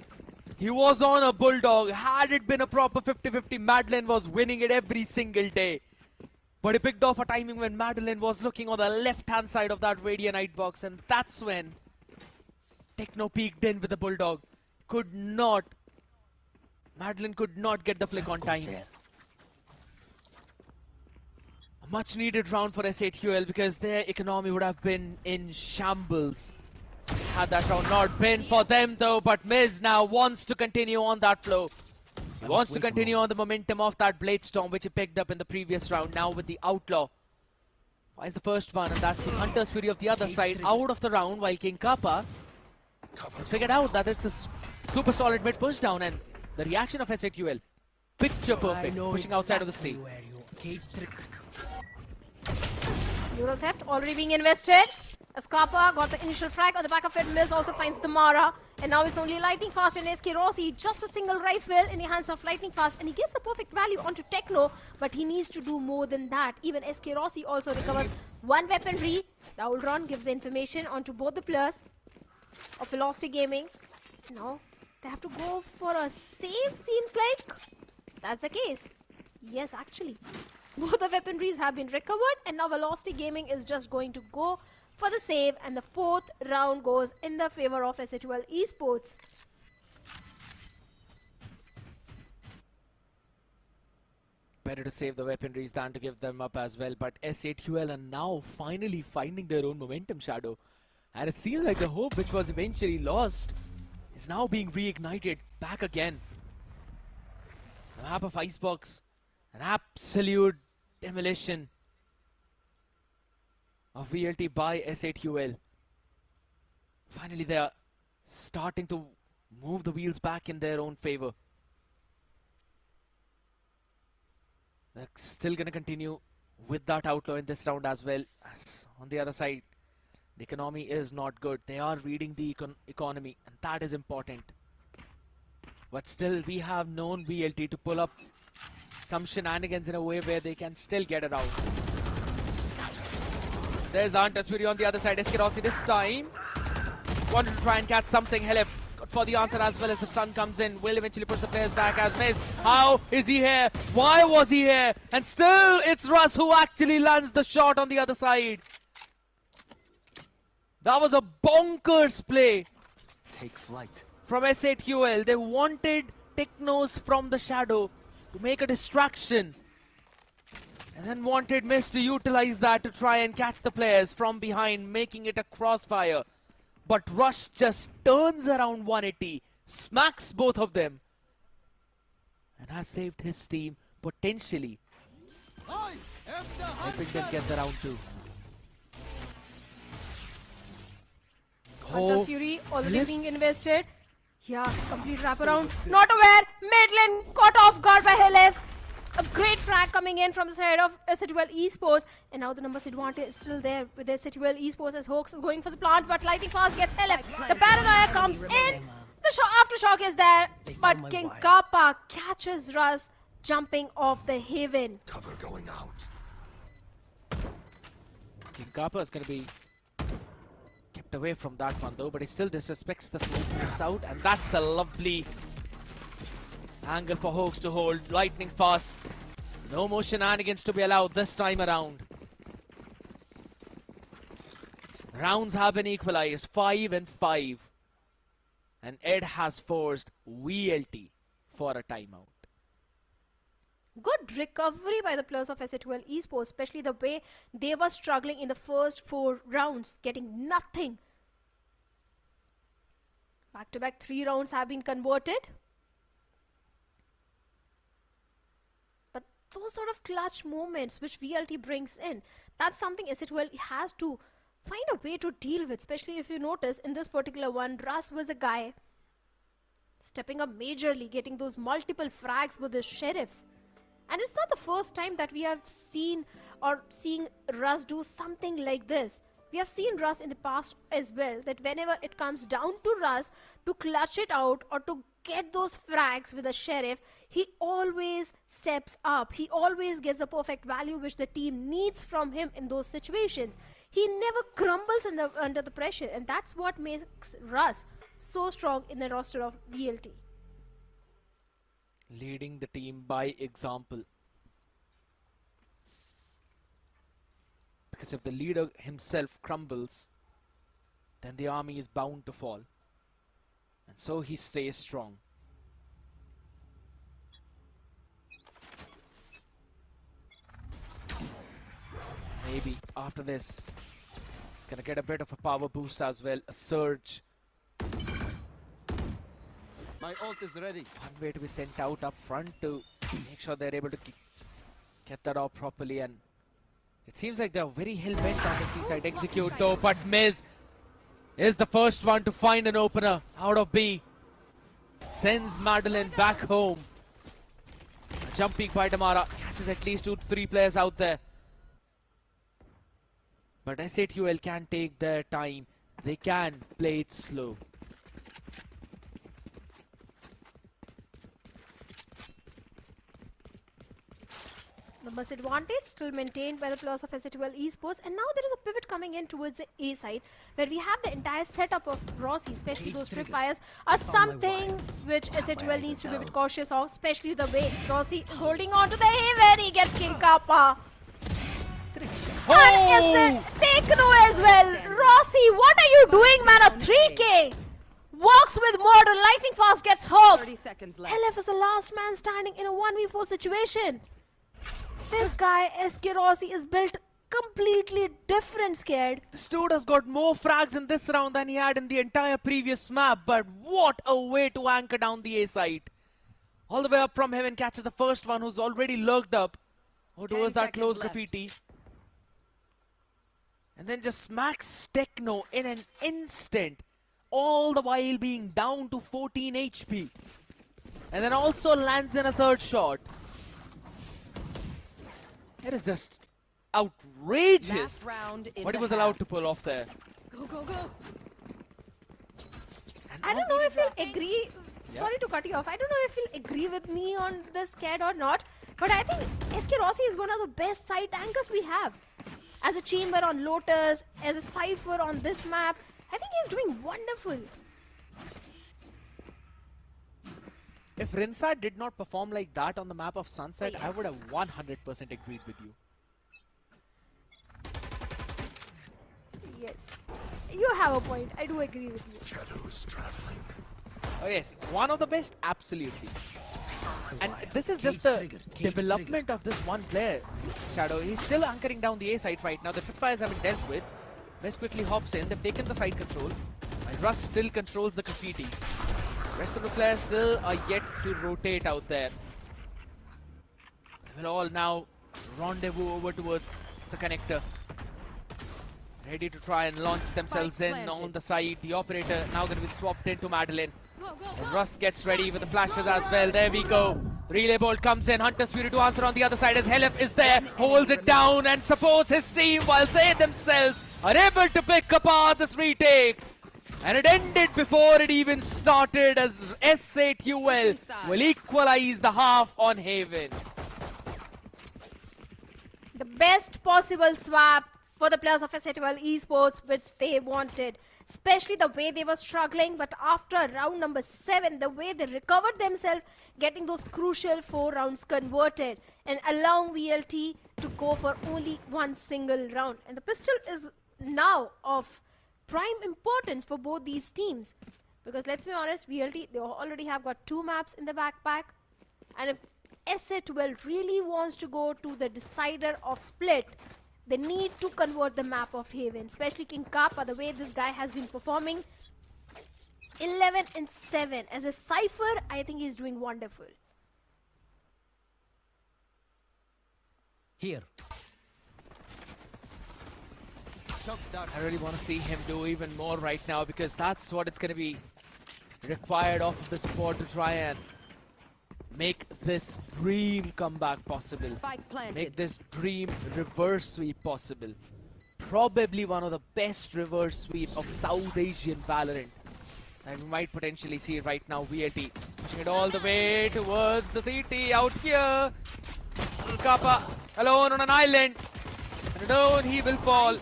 He was on a Bulldog. Had it been a proper 50-50, Madeline was winning it every single day. But he picked off a timing when Madeline was looking on the left-hand side of that Radiant box, and that's when Techno peeked in with the Bulldog. Madeline could not get the flick on time. A much-needed round for SATL because their economy would have been in shambles had that round not been for them though, but Miz now wants to continue on that flow. He wants to continue on the momentum of that Blade Storm which he picked up in the previous round. Now with the Outlaw. Finds the first one, and that's the Hunter's Fury of the other side out of the round, while King Kappa has figured out that it's a super solid mid push down, and the reaction of SATL. Picture perfect, pushing outside of the sea. Neural Theft already being invested. Escapa got the initial frag. On the back of it, Mills also finds the Mara. And now it's only Lightning Fast and SK Rossi. Just a single rifle in the hands of Lightning Fast. And he gets the perfect value onto Techno. But he needs to do more than that. Even SK Rossi also recovers one weaponry. The Ultron gives the information onto both the players of Velocity Gaming. Now they have to go for a save, seems like. That's the case. Yes, actually. Both the weaponries have been recovered. And now Velocity Gaming is just going to go for the save, and the fourth round goes in the favor of SATL Esports. Better to save the weaponries than to give them up as well, but SATL are now finally finding their own momentum, Shadow. And it seems like the hope which was eventually lost is now being reignited back again. The map of Icebox, an absolute demolition of VLT by SATL. Finally, they are starting to move the wheels back in their own favor. They're still going to continue with that Outlaw in this round as well. As on the other side, the economy is not good. They are reading the economy, and that is important. But still, we have known VLT to pull up some shenanigans in a way where they can still get it out. There's the Hunter's Fury on the other side. SK Rossi this time wanted to try and catch something. Helif for the answer as well as the stun comes in. Will eventually push the players back as Miz. How is he here? Why was he here? And still it's Russ who actually lands the shot on the other side. That was a bonkers play. Take flight. From SATL. They wanted Technos from the shadow to make a distraction. And then wanted Miz to utilize that to try and catch the players from behind, making it a crossfire. But Rush just turns around 180, smacks both of them, and has saved his team potentially. Hoping they'll get the round 2. Hunter's Fury already being invested. Yeah, complete wraparound. Not aware. Maitland caught off guard by Helif. A great frag coming in from the side of SATL Esports. And now the numbers advantage is still there with SATL Esports as Hawks is going for the plant. But Lightning Fast gets Helif. The paranoia comes in. The aftershock is there. But King Kappa catches Russ jumping off the Haven. Cover going out. King Kappa is going to be kept away from that one though, but he still disrespects the smoke moves out, and that's a lovely angle for Hoax to hold. Lightning fast. No more shenanigans to be allowed this time around. Rounds have been equalized, 5 and 5. And Ed has forced VLT for a timeout. Good recovery by the players of Exe Esports, especially the way they were struggling in the first 4 rounds, getting nothing. Back-to-back 3 rounds have been converted. But those sort of clutch moments which VLT brings in, that's something Exe has to find a way to deal with, especially if you notice in this particular one, Russ was a guy stepping up majorly, getting those multiple frags with his sheriffs. And it's not the first time that we have seen or seeing Russ do something like this. We have seen Russ in the past as well, that whenever it comes down to Russ to clutch it out or to get those frags with a sheriff, he always steps up. He always gets the perfect value which the team needs from him in those situations. He never crumbles under the pressure, and that's what makes Russ so strong in the roster of VLT. Leading the team by example. Because if the leader himself crumbles, then the army is bound to fall. And so he stays strong. Maybe after this, he's gonna get a bit of a power boost as well, a surge. My ult is ready. One way to be sent out up front to make sure they're able to get that off properly, and it seems like they're very hell-bent on the C-side execute though, but Miz is the first one to find an opener out of B. Sends Madeline back home. A jump peek by Damara catches at least 2 to 3 players out there. But SATUL can take their time. They can play it slow. The bus advantage still maintained by the players of Exe Esports, and now there is a pivot coming in towards the A side where we have the entire setup of Rossi, especially those trip fires are something which Exe needs to be a bit cautious of, especially the way Rossi is holding on to the Haven. He gets King Kappa. And is it Tekno as well? Rossi, what are you doing, man? A 3K walks with Murder. Lightning Fast gets Hawks. 30 seconds left. LF is the last man standing in a 1v4 situation. This guy, SK Rossi, is built completely different, scared. This dude has got more frags in this round than he had in the entire previous map, but what a way to anchor down the A side. All the way up from heaven, catches the first one who's already lurked up. Or towards that close graffiti. And then just smacks Tekno in an instant. All the while being down to 14 HP. And then also lands in a third shot. It is just outrageous what he was allowed to pull off there. Go, go, go. I don't know if you'll agree. Sorry to cut you off. I don't know if you'll agree with me on this, Cad, or not. But I think SK Rossi is one of the best side tankers we have. As a chamber on Lotus, as a Cypher on this map, I think he's doing wonderful. If Rinsat did not perform like that on the map of Sunset, yes. I would have 100% agreed with you. Yes. You have a point. I do agree with you. Shadows traveling. Oh yes, one of the best, absolutely. And this is just the development of this one player, Shadow. He's still anchoring down the A side right now. The tripwires have been dealt with. Miz quickly hops in. They've taken the side control. And Russ still controls the graffiti. Rest of the players still are yet to rotate out there. They will all now rendezvous over towards the connector. Ready to try and launch themselves in on the side. The operator now going to be swapped into Madeline. And Russ gets ready with the flashes as well. There we go. Relay bolt comes in. Hunter's Fury to answer on the other side as Helef is there. Holds it down and supports his team while they themselves are able to pick apart this retake. And it ended before it even started as S8UL will equalize the half on Haven. The best possible swap for the players of SATL Esports, which they wanted. Especially the way they were struggling, but after round number 7, the way they recovered themselves, getting those crucial 4 rounds converted and allowing VLT to go for only one single round. And the pistol is now of prime importance for both these teams. Because let's be honest, VLT, they already have got 2 maps in the backpack. And if SA12 really wants to go to the decider of split, they need to convert the map of Haven, especially King Kappa, the way this guy has been performing. 11 and 7. As a Cypher, I think he's doing wonderful. Here. I really want to see him do even more right now, because that's what it's going to be required of the squad to try and make this dream comeback possible. Spike planted. Make this dream reverse sweep possible. Probably one of the best reverse sweep of South Asian Valorant. And we might potentially see right now VLT pushing it all the way towards the CT out here. Kappa alone on an island. And alone he will fall.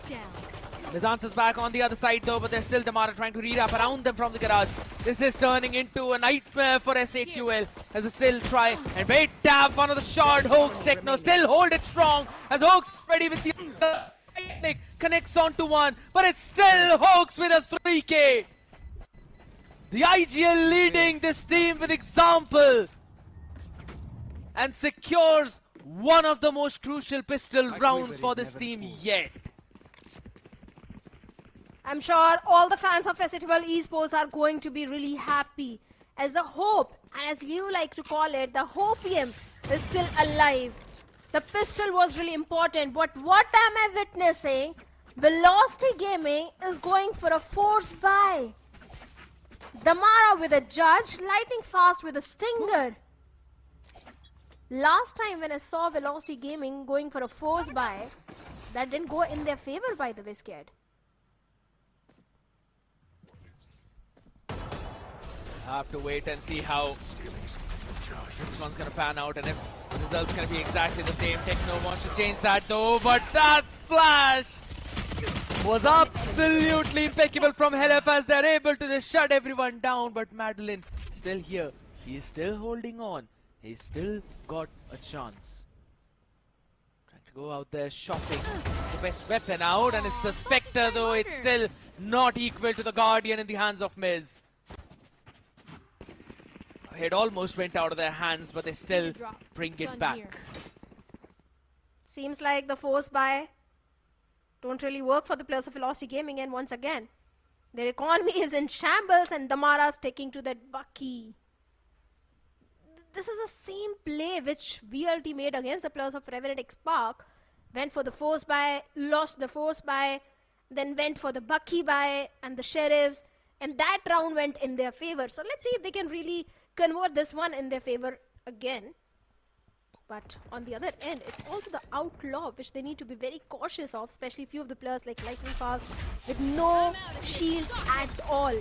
His answers back on the other side though, but there's still Damara trying to re-wrap around them from the garage. This is turning into a nightmare for S8UL as they still try and wait, tap one of the short. Hoax Techno still hold it strong as Hoax ready with the connects onto one, but it's still Hoax with a 3K. The IGL leading this team with example and secures one of the most crucial pistol rounds for this team yet. I'm sure all the fans of SATL Esports are going to be really happy as the hope, and as you like to call it, the hopium is still alive. The pistol was really important, but what am I witnessing? Velocity Gaming is going for a force buy. Damara with a judge, lightning fast with a stinger. Last time when I saw Velocity Gaming going for a force buy, that didn't go in their favor, by the way, Scared. Have to wait and see how this one's gonna pan out, and if the result's gonna be exactly the same. Techno wants to change that though, but that flash was absolutely impeccable from Helef as they're able to just shut everyone down. But Madeline still here. He's still holding on. He's still got a chance. Trying to go out there shopping the best weapon out, and it's the Spectre though. It's still not equal to the Guardian in the hands of Miz. It almost went out of their hands, but they still bring it back. Seems like the force buy don't really work for the players of Velocity Gaming, and once again, their economy is in shambles and Damara sticking to that Bucky. This is the same play which VLT made against the players of Revenant XSpark. Went for the force buy, lost the force buy, then went for the Bucky buy and the Sheriffs, and that round went in their favor. So let's see if they can really convert this one in their favor again. But on the other end, it's also the Outlaw, which they need to be very cautious of, especially few of the players like Lightning Fast with no shield at all.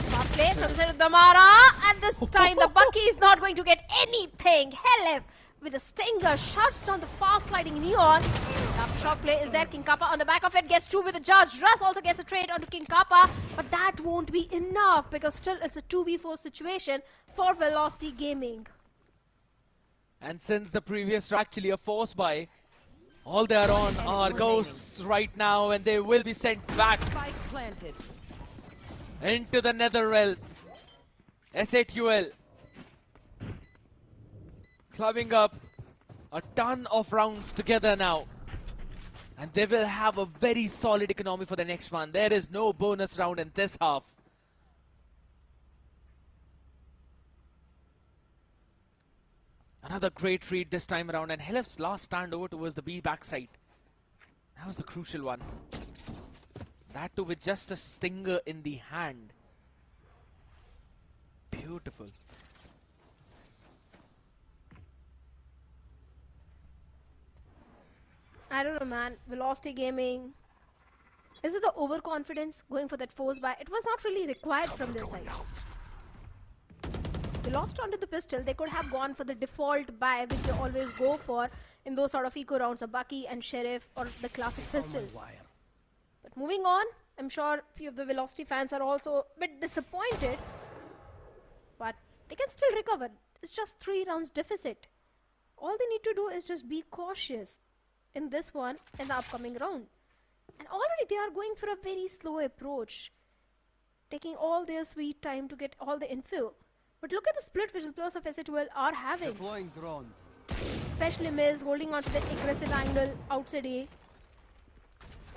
Fast play from the side of Damara, and this time the Bucky is not going to get anything. Helef with a stinger shuts down the fast sliding Neon. After shot play is there. King Kappa on the back of it gets 2 with the judge. Russ also gets a trade onto King Kappa, but that won't be enough because still it's a 2v4 situation for Velocity Gaming. And since the previous actually a force buy, all they are on are ghosts right now, and they will be sent back Spike planted. into the nether realm. S8UL clubbing up a ton of rounds together now, and they will have a very solid economy for the next one. There is no bonus round in this half. Another great read this time around, and Helef's last stand over towards the B backside. That was the crucial one. That too with just a stinger in the hand. Beautiful. I don't know, man. Velocity Gaming Is it the overconfidence going for that force buy? It was not really required from their side. They lost onto the pistol. They could have gone for the default buy, which they always go for in those sort of eco rounds, a Bucky and Sheriff or the classic pistols. But moving on, I'm sure few of the Velocity fans are also a bit disappointed. But they can still recover. It's just 3 rounds deficit. All they need to do is just be cautious in this one in the upcoming round. And already they are going for a very slow approach, taking all their sweet time to get all the info. But look at the split which the players of SA12 are having. Deploying drone. Especially Miz holding on to the aggressive angle outside A.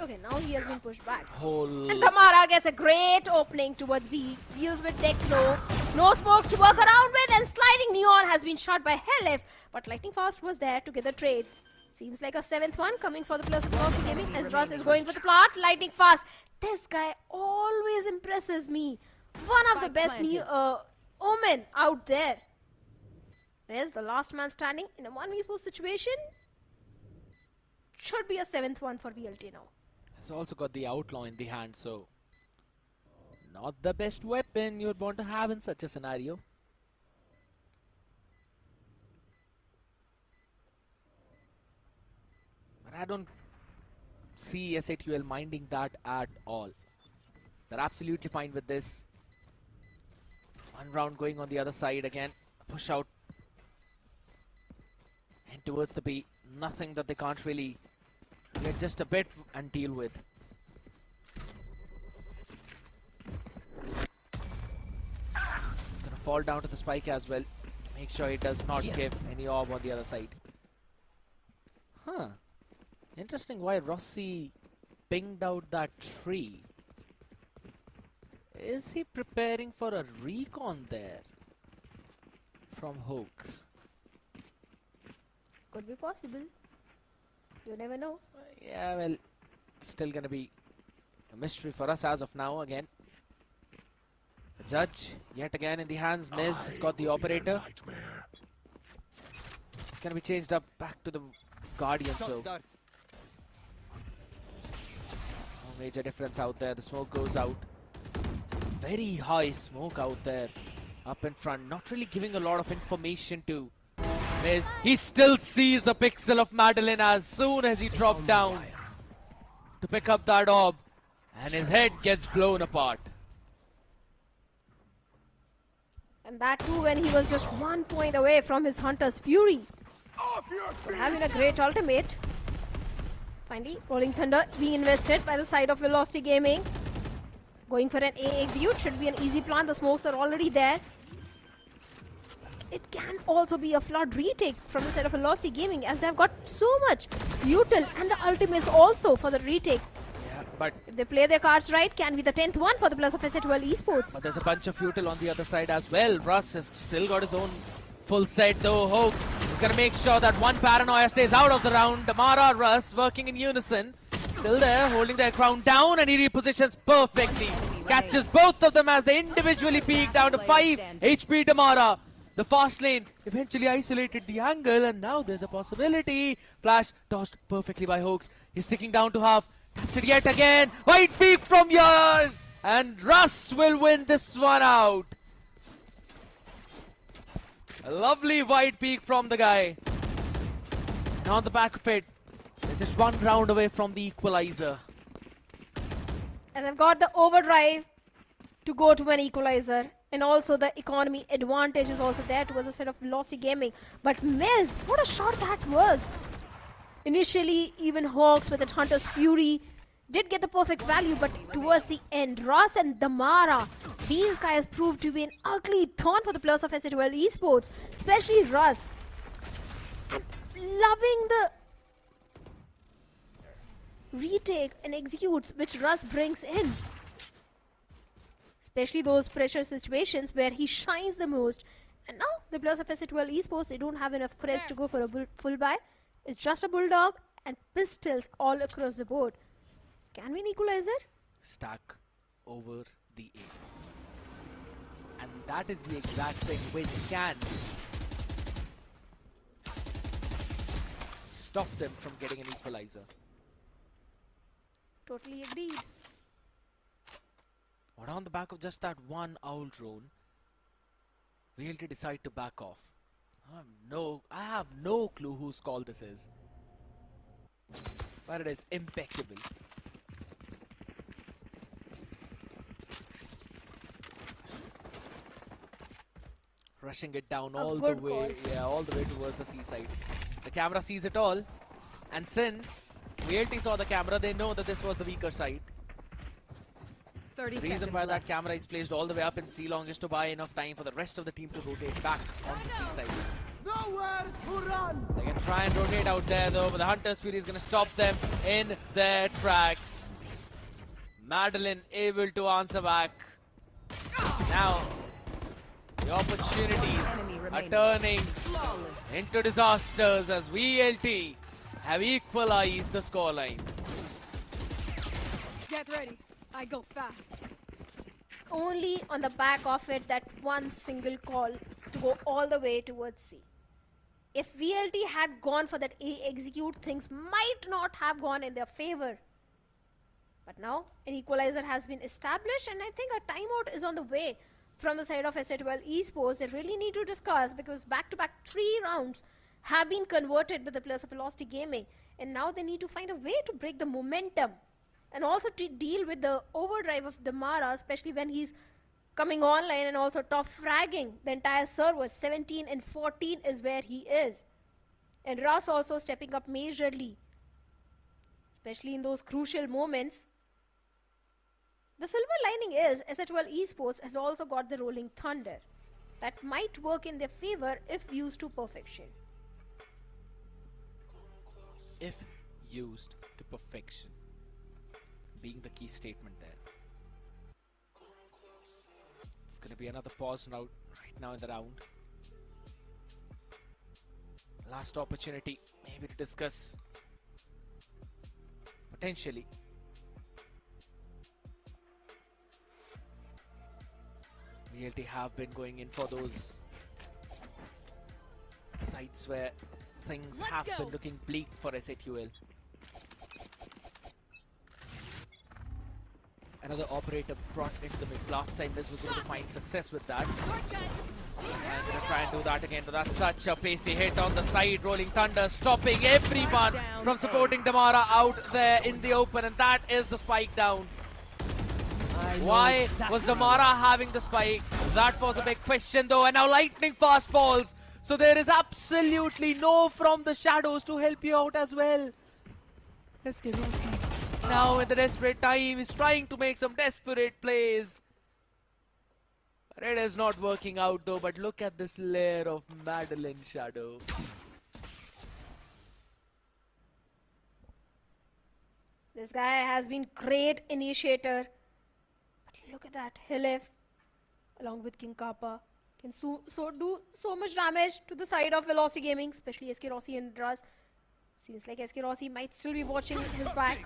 Okay, now he has been pushed back. And Tamara gets a great opening towards B. Deals with deck low. No smokes to work around with, and sliding Neon has been shot by Helif. But Lightning Fast was there to get the trade. Seems like a 7th one coming for the players of Velocity Gaming as Russ is going for the plot. Lightning Fast. This guy always impresses me. One of the best Omen out there. There's the last man standing in a 1v4 situation. Should be a 7th one for VLT now. He's also got the Outlaw in the hand, so not the best weapon you'd want to have in such a scenario. But I don't see SA12 minding that at all. They're absolutely fine with this. One round going on the other side again. Push out. And towards the B. Nothing that they can't really get just a bit and deal with. He's gonna fall down to the spike as well. Make sure he does not give any orb on the other side. Huh. Interesting why Rossi pinged out that tree. Is he preparing for a recon there from Hoax? Could be possible. You never know. Yeah, well, still gonna be a mystery for us as of now again. The judge, yet again in the hands. Miz has got the operator. It's gonna be changed up back to the Guardian, so no major difference out there. The smoke goes out. It's a very high smoke out there up in front, not really giving a lot of information to Miz. He still sees a pixel of Madeline as soon as he dropped down to pick up that orb, and his head gets blown apart. And that too when he was just 1 point away from his Hunter's Fury. But having a great ultimate. Finally, Rolling Thunder being invested by the side of Velocity Gaming. Going for an A execute should be an easy plan. The smokes are already there. It can also be a flood retake from the side of Velocity Gaming as they've got so much util and the ultimates also for the retake. Yeah, but if they play their cards right, can be the 10th one for the plus of SA12 Esports. But there's a bunch of util on the other side as well. Russ has still got his own full set though. Hoax is going to make sure that one Paranoia stays out of the round. Damara, Russ working in unison. Still there, holding their crown down, and he repositions perfectly. Catches both of them as they individually peak down to 5 HP. Damara. The fast lane eventually isolated the angle, and now there's a possibility. Flash tossed perfectly by Hoax. He's sticking down to half. Captured yet again. White peak from yours, and Russ will win this one out. A lovely white peak from the guy. And on the back of it, they're just 1 round away from the equalizer. And they've got the overdrive to go to an equalizer. And also the economy advantage is also there towards the side of Velocity Gaming. But Miz, what a shot that was. Initially, even Hawks with its Hunter's Fury did get the perfect value, but towards the end, Russ and Damara, these guys proved to be an ugly thorn for the players of SA12 Esports, especially Russ. And loving the retake and executes which Russ brings in. Especially those pressure situations where he shines the most. And now the players of SA12 Esports, they don't have enough credits to go for a full buy. It's just a Bulldog and pistols all across the board. Can we an equalizer? Stack over the A. And that is the exact thing which can stop them from getting an equalizer. Totally agreed. But on the back of just that one owl drone, VLT decide to back off. I have no clue whose call this is. But it is impeccable. Rushing it down all the way, all the way towards the seaside. The camera sees it all, and since VLT saw the camera, they know that this was the weaker side. 30 The reason seconds why left. that camera is placed all the way up in C-Long is to buy enough time for the rest of the team to rotate back on the seaside. Nowhere to run. They can try and rotate out there though, but the Hunter's Fury is going to stop them in their tracks. Madeline able to answer back. Now, the opportunities Enemy are remaining. turning Flawless. into disasters as VLT have equalized the scoreline. Get ready. I go fast. Only on the back of it, that one single call to go all the way towards C. If VLT had gone for that A execute, things might not have gone in their favor. But now an equalizer has been established, and I think a timeout is on the way from the side of SA12 Esports. They really need to discuss, because back-to-back 3 rounds have been converted by the players of Velocity Gaming, and now they need to find a way to break the momentum and also to deal with the overdrive of Damara, especially when he's coming online and also top fragging the entire server. 17 and 14 is where he is. And Russ also stepping up majorly, especially in those crucial moments. The silver lining is SA12 Esports has also got the Rolling Thunder. That might work in their favor if used to perfection. If used to perfection being the key statement there. It's going to be another pause now, right now in the round. Last opportunity maybe to discuss potentially. VLT have been going in for those sites where things have been looking bleak for SA12. Another operator brought into the mix. Last time this was able to find success with that. And gonna try and do that again, but that's such a pacey hit on the side. Rolling Thunder stopping everyone from supporting Damara out there in the open, and that is the spike down. Why was Damara having the spike? That was a big question though, and now lightning fast balls. So there is absolutely no from the shadows to help you out as well. Eskerosi now in the desperate time is trying to make some desperate plays. But it is not working out though, but look at this layer of Madeline shadow. This guy has been great initiator. But look at that, Hilif along with King Kappa can do so much damage to the side of Velocity Gaming, especially SK Rossi and Russ. Seems like SK Rossi might still be watching his back,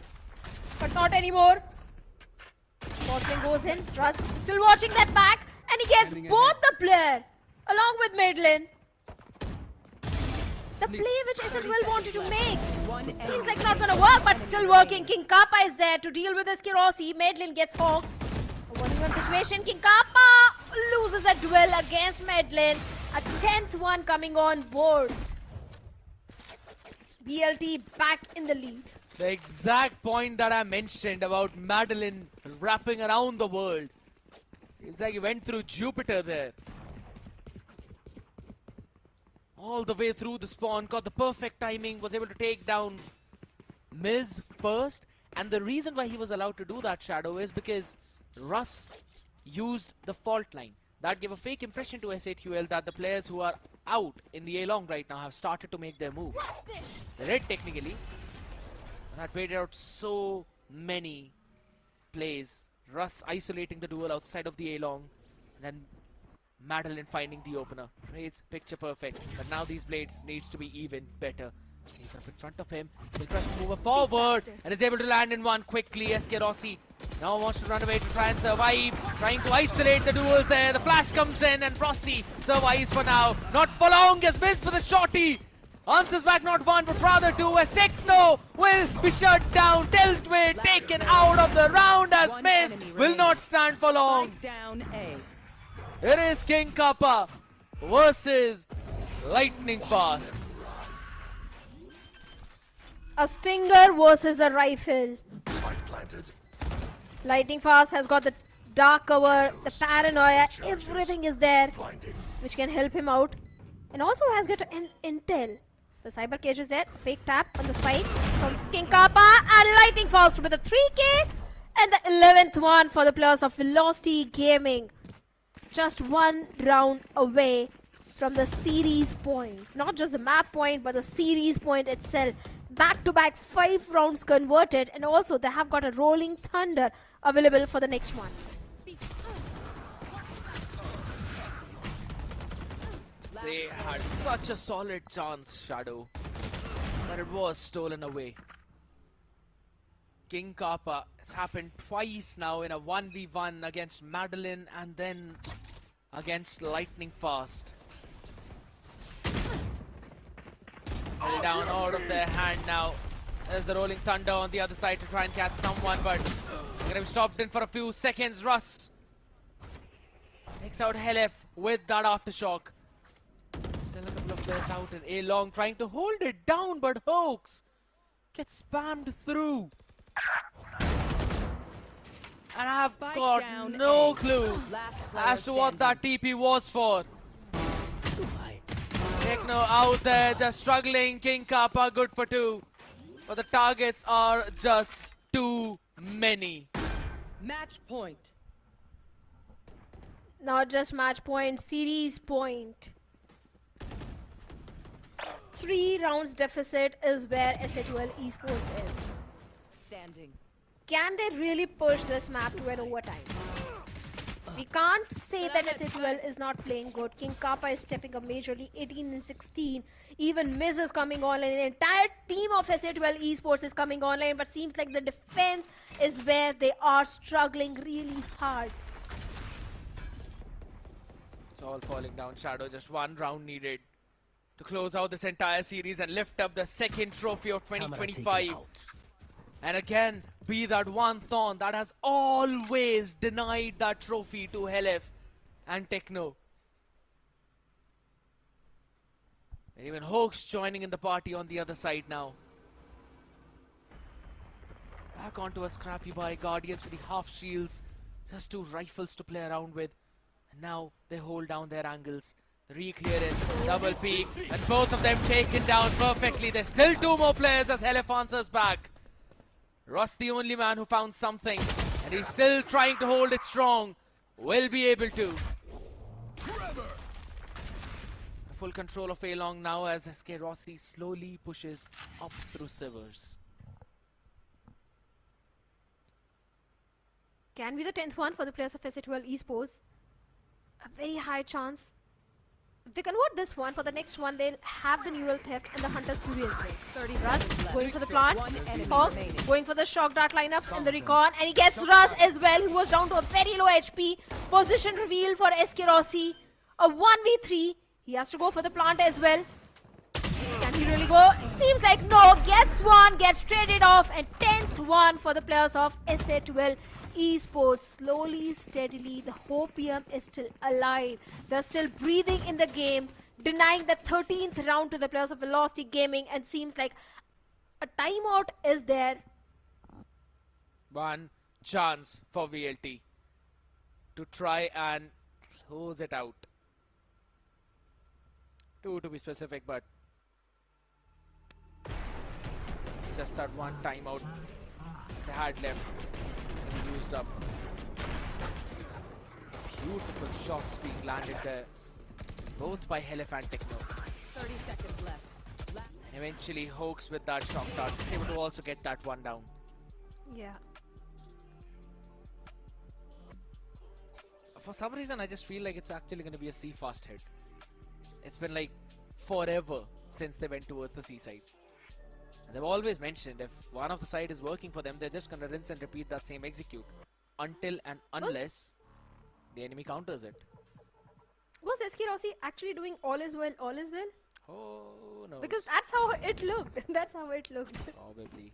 but not anymore. Botman goes in, Russ still watching that back, and he gets both the player along with Madeline. The play which SA12 wanted to make seems like not gonna work, but still working. King Kappa is there to deal with SK Rossi. Madeline gets hogs. A 1-1 situation. King Kappa loses a duel against Madeline. A 10th one coming on board. BLT back in the lead. The exact point that I mentioned about Madeline wrapping around the world. Seems like he went through Jupiter there. All the way through the spawn, got the perfect timing, was able to take down Miz first. And the reason why he was allowed to do that, Shadow, is because Russ used the fault line. That gave a fake impression to SA12 that the players who are out in the A-Long right now have started to make their move. The red technically. That baited out so many plays. Russ isolating the duel outside of the A-Long. And then Madeline finding the opener. Trades picture perfect. But now these blades needs to be even better. He's up in front of him. He'll try to move forward and is able to land in one quickly. SK Rossi now wants to run away to try and survive. Trying to isolate the duels there. The flash comes in and Rossi survives for now. Not for long as missed for the shorty. Answers back not one but rather two as Techno will be shut down. Tiltway taken out of the round as Miz will not stand for long. Down A. It is King Kappa versus Lightning Fast. A Stinger versus a Rifle. Spike planted. Lightning Fast has got the dark cover, the paranoia, everything is there, Blinding. which can help him out. And also has got an intel. The cyber cage is there, a fake tap on the spike from King Kappa, and Lightning Fast with a 3K and the 11th one for the players of Velocity Gaming. Just one round away from the series point. Not just the map point, but the series point itself. Back-to-back 5 rounds converted, and also they have got a Rolling Thunder available for the next one. They had such a solid chance, Shadow, but it was stolen away. King Kappa, it's happened twice now in a 1v1 against Madeline and then against Lightning Fast. Held down out of their hand now. There's the Rolling Thunder on the other side to try and catch someone, but they're gonna be stopped in for a few seconds. Russ takes out Helef with that aftershock. Still a couple of players out in A long trying to hold it down, but Hoax gets spammed through. And I have Spike got down no A. clue Last player as to what that standing. TP was for. Techno out there just struggling. King Kappa good for 2. But the targets are just too many. Match point. Not just match point, series point. 3 rounds deficit is where SA2L Esports is. Standing. Can they really push this map to an overtime? We can't say that SA2L is not playing good. King Kappa is stepping up majorly, 18 and 16. Even Miz is coming online. The entire team of SA2L Esports is coming online, but seems like the defense is where they are struggling really hard. It's all falling down, Shadow. Just one round needed to close out this entire series and lift up the second trophy of 2025. And again, be that one Thorn that has always denied that trophy to Helef and Techno. And even Hoax joining in the party on the other side now. Back onto a scrappy by Guardians with the half shields. Just 2 rifles to play around with. And now they hold down their angles. The re-clearance, double peek, and both of them taken down perfectly. There's still 2 more players as Helef answers back. Russ, the only man who found something, and he's still trying to hold it strong, will be able to. Full control of A-Long now as SK Rossi slowly pushes up through Sivers. Can be the 10th one for the players of SA2L Esports. A very high chance. If they convert this one, for the next one, they'll have the Neural Theft and the Hunter's Fury as well. 30 Russ seconds left. going for the plant. One enemy Hawks remaining. going for the shock dart lineup and the recon. And he gets Russ as well, who was down to a very low HP. Position reveal for SK Rossi. A 1v3. He has to go for the plant as well. Can he really go? Seems like no. Gets one, gets traded off. And 10th one for the players of SA2L Esports. Slowly, steadily, the Hopium is still alive. They're still breathing in the game, denying the 13th round to the players of Velocity Gaming, and seems like a timeout is there. One chance for VLT to try and close it out. 2 to be specific, but it's just that one timeout they had left. It's going to be used up. Beautiful shots being landed there, both by Helef and Techno. 30 seconds left. Eventually, Hoax with that shock dart is able to also get that one down. Yeah. For some reason, I just feel like it's actually going to be a C fast hit. It's been like forever since they went towards the C side. And they've always mentioned if one of the side is working for them, they're just going to rinse and repeat that same execute until and unless the enemy counters it. Was SK Rossi actually doing all is well, all is well? Oh no. Because that's how it looked. That's how it looked. Probably.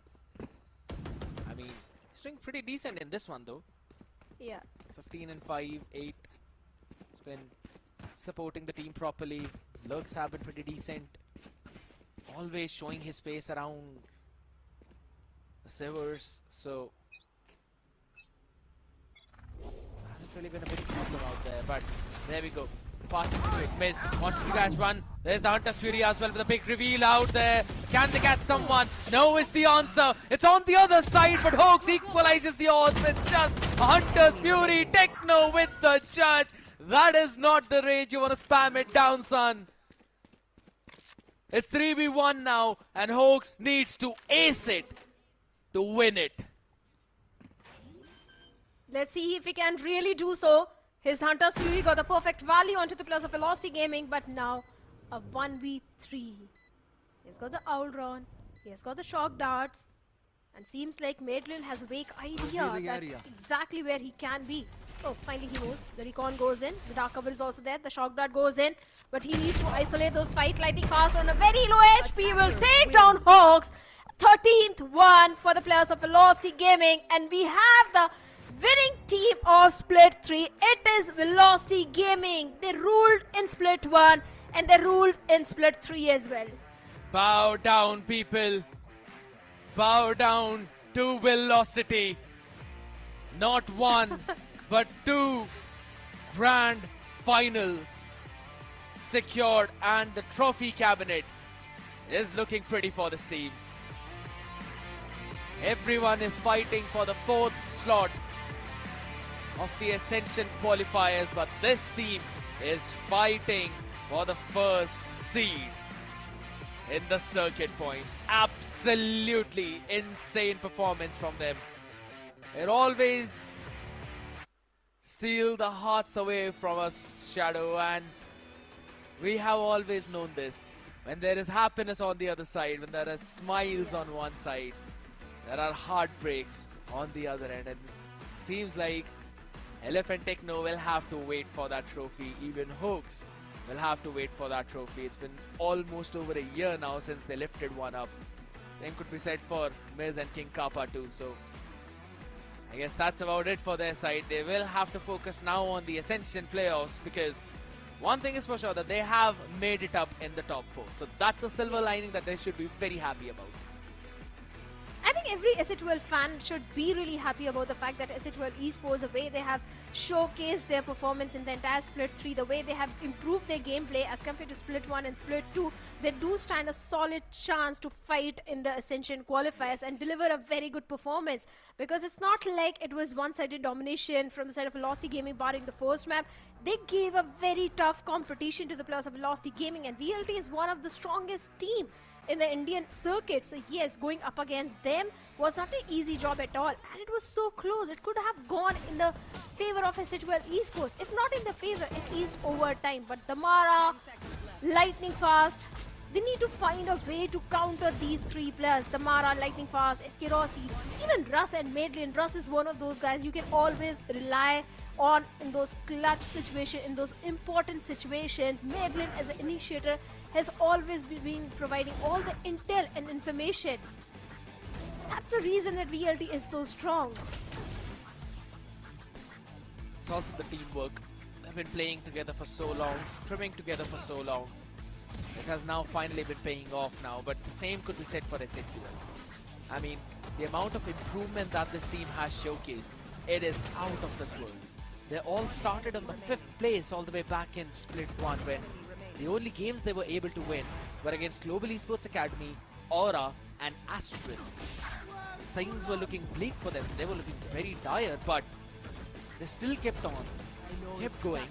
I mean, he's doing pretty decent in this one though. Yeah. 15 and 5, 8. He's been supporting the team properly. Lurks have been pretty decent. Always showing his pace around the servers. So hasn't really been a big problem out there. But there we go. Fast and quick. Miz wants to catch one. There's the Hunter's Fury as well with a big reveal out there. Can they catch someone? No is the answer. It's on the other side, but Hoax equalizes the odds with just a Hunter's Fury. Techno with the judge. That is not the rage. You want to spam it down, son. It's 3v1 now, and Hoax needs to ace it to win it. Let's see if he can really do so. His Hunter's Fury got the perfect value onto the players of Velocity Gaming, but now a 1v3. He's got the Outrun, he has got the Shock Darts, and seems like Madeline has a vague idea Revealing that area. exactly where he can be. Oh, finally he knows. The Recon goes in, the Dark Cover is also there, the Shock Dart goes in, but he needs to isolate those fight lightning fast on a very low HP, will take down Hawks. 13th one for the players of Velocity Gaming, and we have the winning team of Split 3. It is Velocity Gaming. They ruled in Split 1 and they ruled in Split 3 as well. Bow down, people. Bow down to Velocity. Not one, but 2 grand finals secured, and the trophy cabinet is looking pretty for this team. Everyone is fighting for the 4th slot of the Ascension qualifiers, but this team is fighting for the 1st seed in the circuit points. Absolutely insane performance from them. It always steal the hearts away from us, Shadow, and we have always known this. When there is happiness on the other side, when there are smiles on one side, there are heartbreaks on the other end, and it seems like Elephant Techno will have to wait for that trophy. Even Hoax will have to wait for that trophy. It's been almost over a year now since they lifted one up. Same could be said for Miz and King Kappa too. So I guess that's about it for their side. They will have to focus now on the Ascension playoffs, because one thing is for sure, that they have made it up in the top 4. So that's a silver lining that they should be very happy about. I think every SE12 fan should be really happy about the fact that SE12 Esports, the way they have showcased their performance in the entire Split 3, the way they have improved their gameplay as compared to Split 1 and Split 2, they do stand a solid chance to fight in the Ascension qualifiers and deliver a very good performance. Because it's not like it was one-sided domination from the side of Velocity Gaming barring the first map. They gave a very tough competition to the players of Velocity Gaming, and VLT is one of the strongest team in the Indian circuit. So yes, going up against them was not an easy job at all, and it was so close. It could have gone in the favor of SE12 Esports. If not in the favor, at least over time. But Damara, Lightning Fast, they need to find a way to counter these 3 players. Damara, Lightning Fast, SK Rossi, even Russ and Madeline. Russ is one of those guys you can always rely on in those clutch situations, in those important situations. Madeline, as an initiator, has always been providing all the intel and information. That's the reason that VLT is so strong. It's also the teamwork. They've been playing together for so long, scrimming together for so long. It has now finally been paying off now, but the same could be said for SE12. I mean, the amount of improvement that this team has showcased, it is out of this world. They all started on the 5th place all the way back in Split 1, when the only games they were able to win were against Global Esports Academy, Aura, and Asterisk. Things were looking bleak for them. They were looking very dire, but they still kept on, kept going,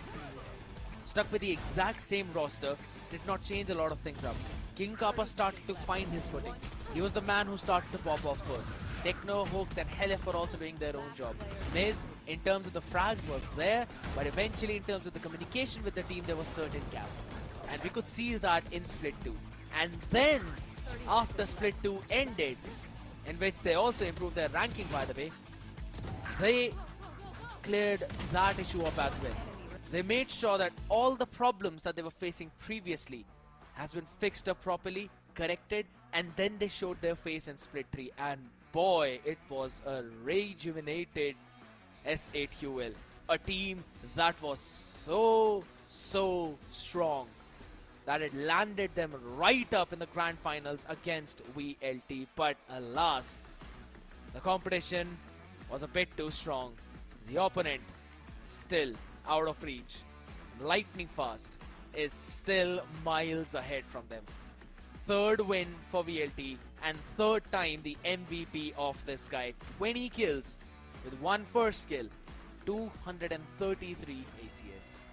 stuck with the exact same roster, did not change a lot of things up. King Kappa started to find his footing. He was the man who started to pop off first. Techno, Hoax, and Helef were also doing their own job. Miz, in terms of the frags, were there, but eventually in terms of the communication with the team, there was certain gap. And we could see that in Split 2. And then, after Split 2 ended, in which they also improved their ranking, by the way, they cleared that issue up as well. They made sure that all the problems that they were facing previously has been fixed up properly, corrected, and then they showed their face in Split 3. And boy, it was a rejuvenated S8QL. A team that was so strong that it landed them right up in the grand finals against VLT. But alas, the competition was a bit too strong. The opponent still out of reach. Lightning Fast is still miles ahead from them. Third win for VLT and third time the MVP of this guy. 20 kills with one first kill, 233 ACS.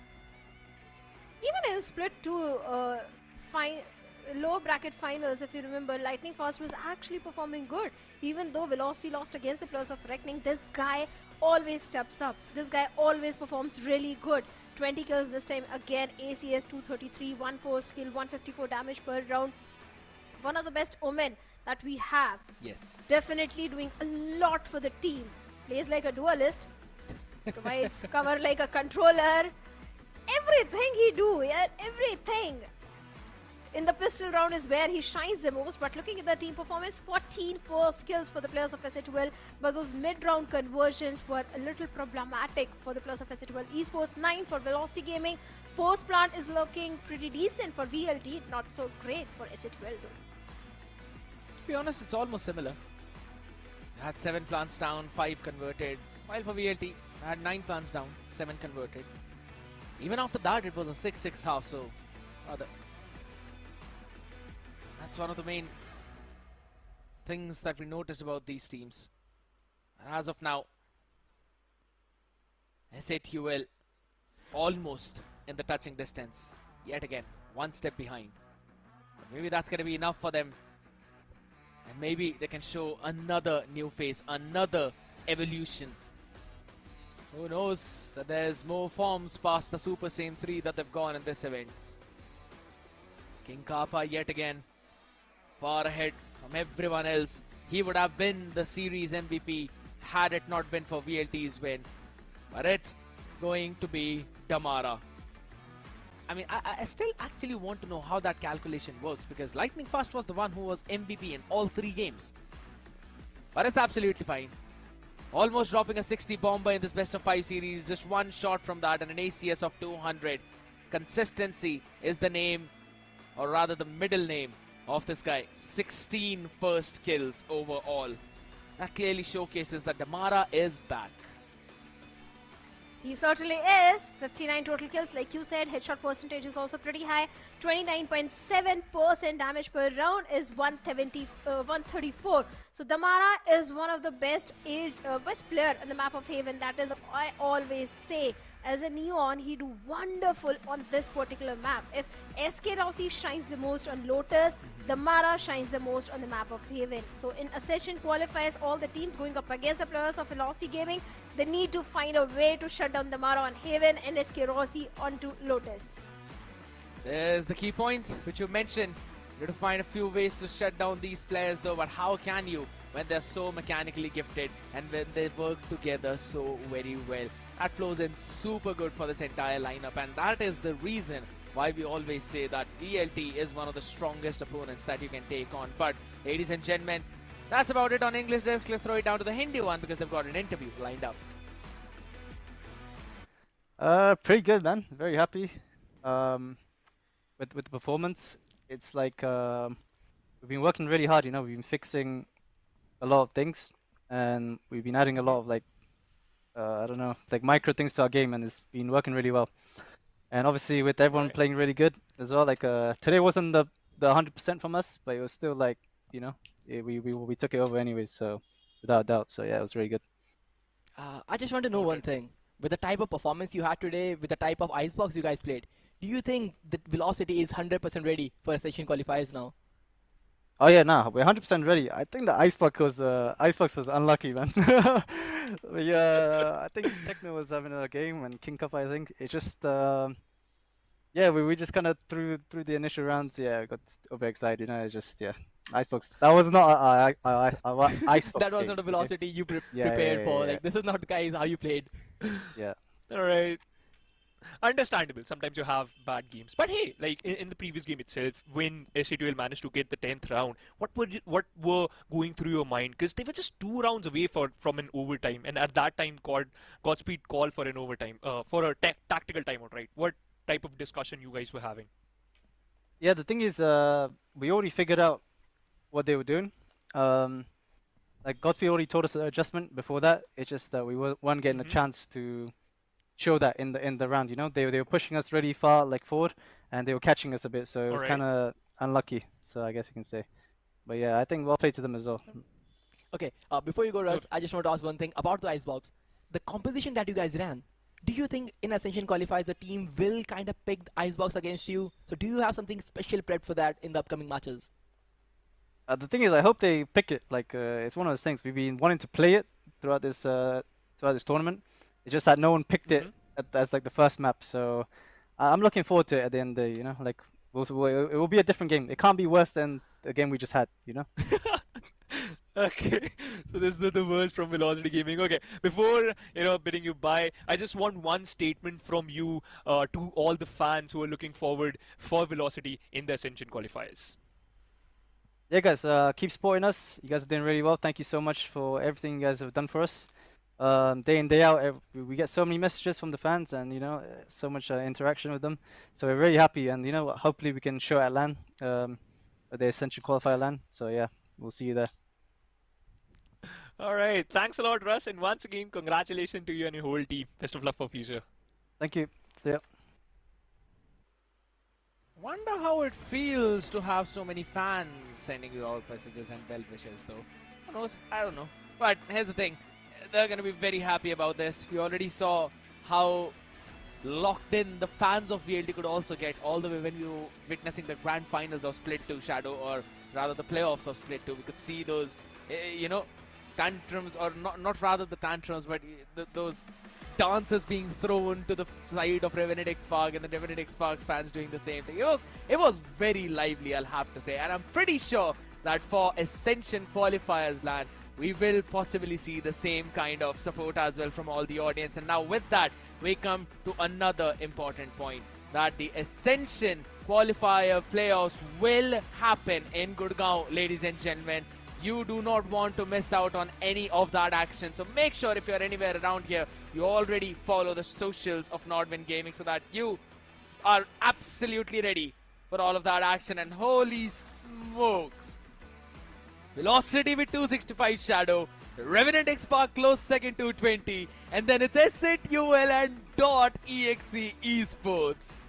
Even in Split 2 low bracket finals, if you remember, Lightning Fast was actually performing good. Even though Velocity lost against the Players of Reckoning, this guy always steps up. This guy always performs really good. 20 kills this time again, ACS 233, one first kill, 154 damage per round. One of the best Omen that we have. Yes. Definitely doing a lot for the team. Plays like a duelist, provides cover like a controller. Everything he do, yeah, everything. In the pistol round is where he shines the most, but looking at the team performance, 14 first kills for the players of SA12, but those mid-round conversions were a little problematic for the players of SA12 Esports. 9 for Velocity Gaming. Post plant is looking pretty decent for VLT, not so great for SA12 though. To be honest, it's almost similar. They had 7 plants down, 5 converted, while for VLT, they had 9 plants down, 7 converted. Even after that, it was a 6-6 half, so that's one of the main things that we noticed about these teams. And as of now, S8QL almost in the touching distance. Yet again, one step behind. But maybe that's going to be enough for them. And maybe they can show another new face, another evolution. Who knows that there's more forms past the Super Saiyan 3 that they've gone in this event. King Kappa yet again far ahead from everyone else. He would have been the series MVP had it not been for VLT's win. But it's going to be Damara. I mean, I still actually want to know how that calculation works, because Lightning Fast was the one who was MVP in all 3 games. But it's absolutely fine. Almost dropping a 60 bomber in this best of 5 series. Just one shot from that and an ACS of 200. Consistency is the name, or rather the middle name of this guy. 16 first kills overall. That clearly showcases that Damara is back. He certainly is. 59 total kills, like you said. Headshot percentage is also pretty high. 29.7% damage per round is 134. So Damara is one of the best player on the map of Haven. That is, I always say, as a Neon, he do wonderful on this particular map. If SK Rossi shines the most on Lotus, Damara shines the most on the map of Haven. So in Ascension qualifiers, all the teams going up against the players of Velocity Gaming, they need to find a way to shut down Damara on Haven and SK Rossi onto Lotus. There's the key points which you mentioned. You have to find a few ways to shut down these players though, but how can you when they're so mechanically gifted and when they work together so very well? That flows in super good for this entire lineup, and that is the reason why we always say that VLT is one of the strongest opponents that you can take on. But ladies and gentlemen, that's about it on English Desk. Let's throw it down to the Hindi one because they've got an interview lined up. Pretty good, man. Very happy with the performance. It's like we've been working really hard, you know. We've been fixing a lot of things, and we've been adding a lot of I don't know, like micro things to our game, and it's been working really well. And obviously with everyone playing really good as well. Like today wasn't the 100% from us, but it was still like, you know, we took it over anyways, so without doubt. So yeah, it was really good. I just want to know one thing. With the type of performance you had today, with the type of icebox you guys played, do you think that Velocity is 100% ready for Ascension qualifiers now? Oh yeah, nah, we're 100% ready. I think the icebox was unlucky, man. Yeah, I think Techno was having a game and King Cup. I think it just yeah, we just kind of through the initial rounds. Yeah, got overexcited. You know, it just icebox. That was not a icebox. That was not a Velocity you prepared for. Like this is not, guys, how you played. Yeah. All right. understandable. Sometimes you have bad games. But hey, like in the previous game itself, when SATL managed to get the 10th round, what were going through your mind? Because they were just 2 rounds away from an overtime, and at that time, Godspeed called for an overtime, for a tactical timeout, right? What type of discussion you guys were having? Yeah, the thing is, we already figured out what they were doing. Like Godspeed already told us the adjustment before that. It's just that we weren't getting a chance to show that in the round. You know, they were pushing us really far, like forward, and they were catching us a bit. So it was kind of unlucky. So I guess you can say. But yeah, I think well played to them as well. Okay, before you go, Russ, I just want to ask one thing about the Icebox. The composition that you guys ran, do you think in Ascension qualifiers the team will kind of pick the Icebox against you? So do you have something special prepped for that in the upcoming matches? The thing is, I hope they pick it. Like it's one of those things we've been wanting to play it throughout this tournament. It's just that no one picked it as like the first map. So I'm looking forward to it at the end of the day. You know, like it will be a different game. It can't be worse than the game we just had. You know. Okay, so this is the words from Velocity Gaming. Okay, before bidding you bye, I just want one statement from you to all the fans who are looking forward for Velocity in the Ascension qualifiers. Yeah, guys, keep supporting us. You guys are doing really well. Thank you so much for everything you guys have done for us. Day in, day out, we get so many messages from the fans, and so much interaction with them. So we're really happy, and hopefully we can show at LAN, at the Ascension qualifier LAN. So yeah, we'll see you there. All right, thanks a lot, Russ, and once again, congratulations to you and your whole team. Best of luck for future. Thank you. See ya. Wonder how it feels to have so many fans sending you all messages and well wishes, though. Who knows? I don't know. But here's the thing. They're going to be very happy about this. We already saw how locked in the fans of VLT could also get all the way when you were witnessing the grand finals of Split 2 Shadow, or rather the playoffs of Split 2. We could see those, tantrums, or not rather the tantrums, but those dances being thrown to the side of Revenant XSpark, and the Revenant XSpark fans doing the same thing. It was very lively, I'll have to say, and I'm pretty sure that for Ascension qualifiers LAN, we will possibly see the same kind of support as well from all the audience. And now with that, we come to another important point, that the Ascension qualifier playoffs will happen in Gurgaon, ladies and gentlemen. You do not want to miss out on any of that action. So make sure if you're anywhere around here, you already follow the socials of NODWIN Gaming so that you are absolutely ready for all of that action. And holy smokes, Velocity with 265 Shadow, Revenant XSpark close second 220, and then it's SATUL and .exe Esports.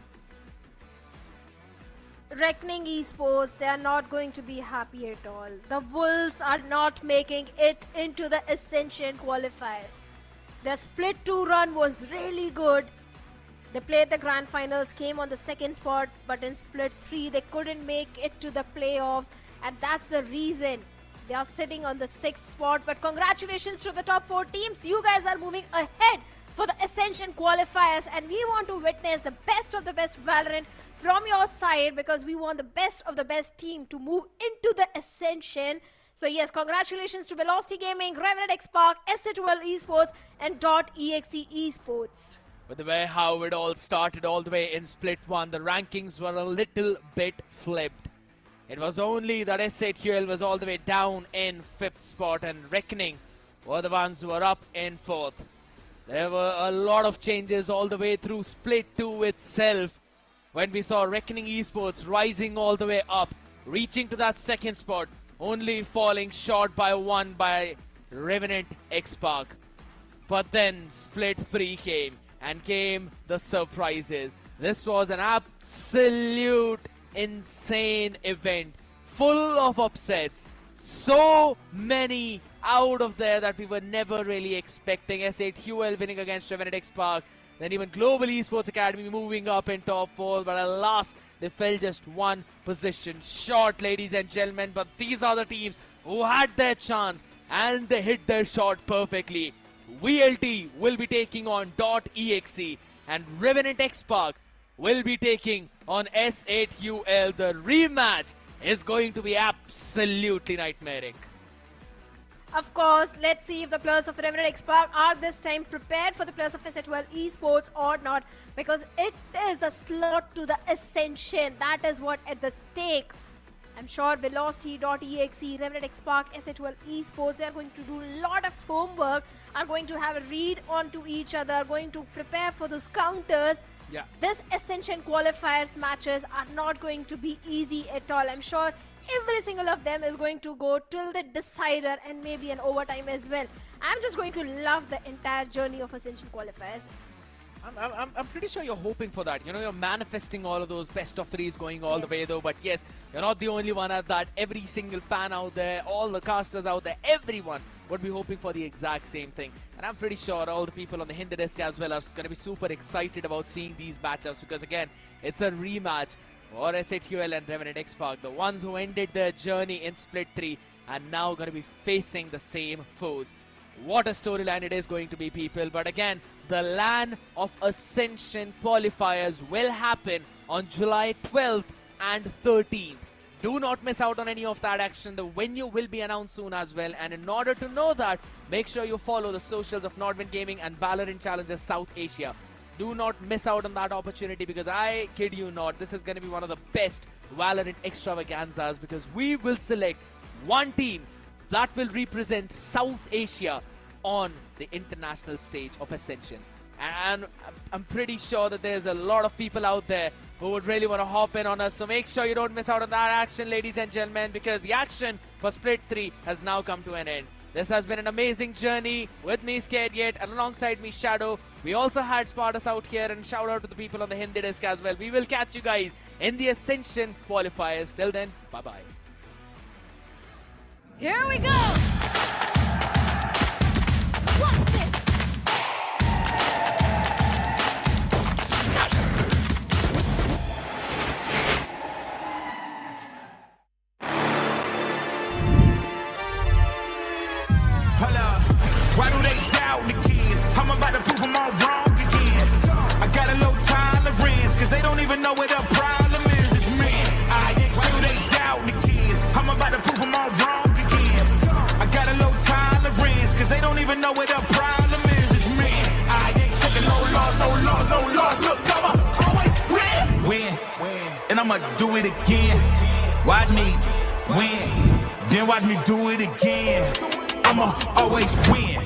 Reckoning Esports, they are not going to be happy at all. The Wolves are not making it into the Ascension qualifiers. Their Split 2 run was really good. They played the grand finals, came on the second spot, but in Split 3 they couldn't make it to the playoffs, and that's the reason they are sitting on the 6th spot. But congratulations to the top 4 teams. You guys are moving ahead for the Ascension qualifiers, and we want to witness the best of the best Valorant from your side, because we want the best of the best team to move into the Ascension. So yes, congratulations to Velocity Gaming, Revenant XSpark, SATUL Esports, and .exe Esports. But the way how it all started all the way in Split 1, the rankings were a little bit flipped. It was only that SATUL was all the way down in 5th spot, and Reckoning were the ones who were up in 4th. There were a lot of changes all the way through Split 2 itself, when we saw Reckoning Esports rising all the way up, reaching to that 2nd spot, only falling short by 1 by Revenant XSpark. But then Split 3 came, and came the surprises. This was an absolute insane event, full of upsets. So many out of there that we were never really expecting. SATUL winning against Revenant XSpark, then even Global Esports Academy moving up in top 4, but alas, they fell just 1 position short, ladies and gentlemen. But these are the teams who had their chance, and they hit their shot perfectly. VLT will be taking on .exe, and Revenant XSpark will be taking on SATUL. The rematch is going to be absolutely nightmaric. Of course, let's see if the players of Revenant XSpark are this time prepared for the players of Exe Esports or not, because it is a slot to the Ascension. That is what at the stake. I'm sure Velocity.exe, Revenant XSpark, Exe Esports, they are going to do a lot of homework, are going to have a read onto each other, going to prepare for those counters. Yeah. This Ascension qualifiers matches are not going to be easy at all. I'm sure every single of them is going to go till the decider and maybe an overtime as well. I'm just going to love the entire journey of Ascension qualifiers. I'm pretty sure you're hoping for that. You know, you're manifesting all of those best of threes going all the way though. But yes, you're not the only one at that. Every single fan out there, all the casters out there, everyone would be hoping for the exact same thing. And I'm pretty sure all the people on the Hindi desk as well are going to be super excited about seeing these matchups, because again, it's a rematch for SATUL and Revenant XSpark, the ones who ended their journey in Split 3 and now going to be facing the same foes. What a storyline it is going to be, people. But again, the LAN of Ascension qualifiers will happen on July 12th and 13th. Do not miss out on any of that action. The venue will be announced soon as well. And in order to know that, make sure you follow the socials of NODWIN Gaming and Valorant Challenges South Asia. Do not miss out on that opportunity, because I kid you not, this is going to be one of the best Valorant extravaganzas, because we will select one team that will represent South Asia on the international stage of Ascension. And I'm pretty sure that there's a lot of people out there who would really want to hop in on us. So make sure you don't miss out on that action, ladies and gentlemen, because the action for Split 3 has now come to an end. This has been an amazing journey with me, Scared Yet, and alongside me, Shadow. We also had Spartus out here, and shout out to the people on the Hindi desk as well. We will catch you guys in the Ascension qualifiers. Till then, bye-bye. Here we go! What's this? Hold up. Why do they doubt the kid? I'm about to prove them all wrong again. I got a low tolerance, cause they don't even know what the problem is. It's me. Why do they doubt the kid? I'm about to prove them all wrong again. I got a low tolerance, cause they don't even know what the problem is. It's me. I ain't taking no loss, no loss, no loss. Look, I'ma always win. And I'ma do it again. Watch me win. Then watch me do it again. I'ma always win.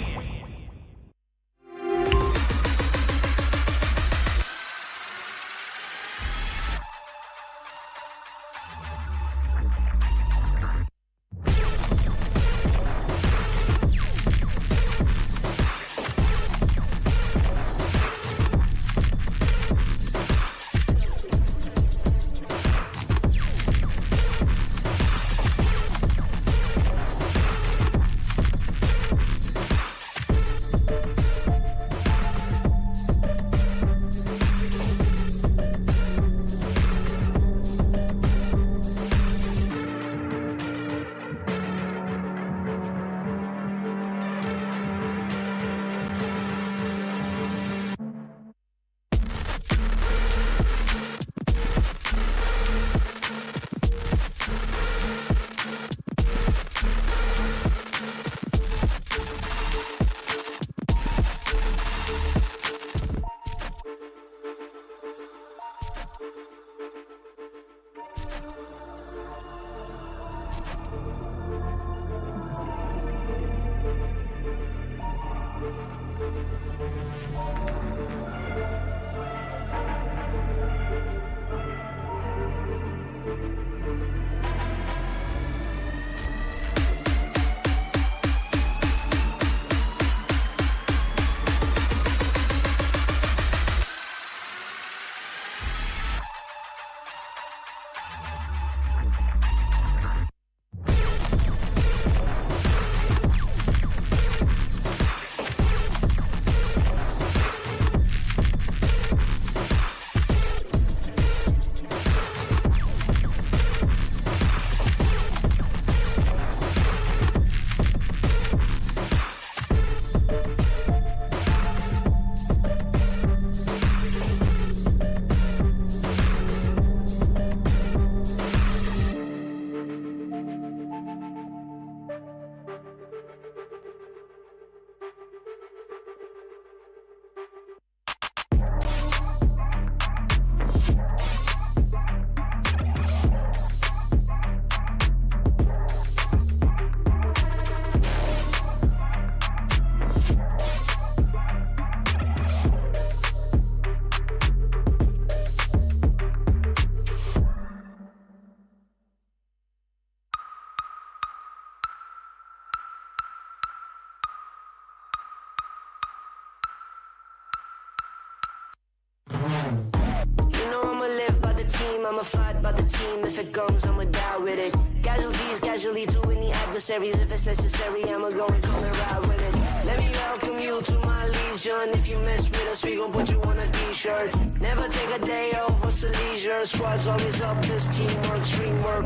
I'ma fight by the team. If it comes, I'ma die with it. Casualties, casually to any adversaries. If it's necessary, I'ma go and come and ride with it. Let me welcome you to my legion. If you mess with us, we gon' put you on a t-shirt. Never take a day off, what's a leisure? Squad's always up, this teamwork, stream work.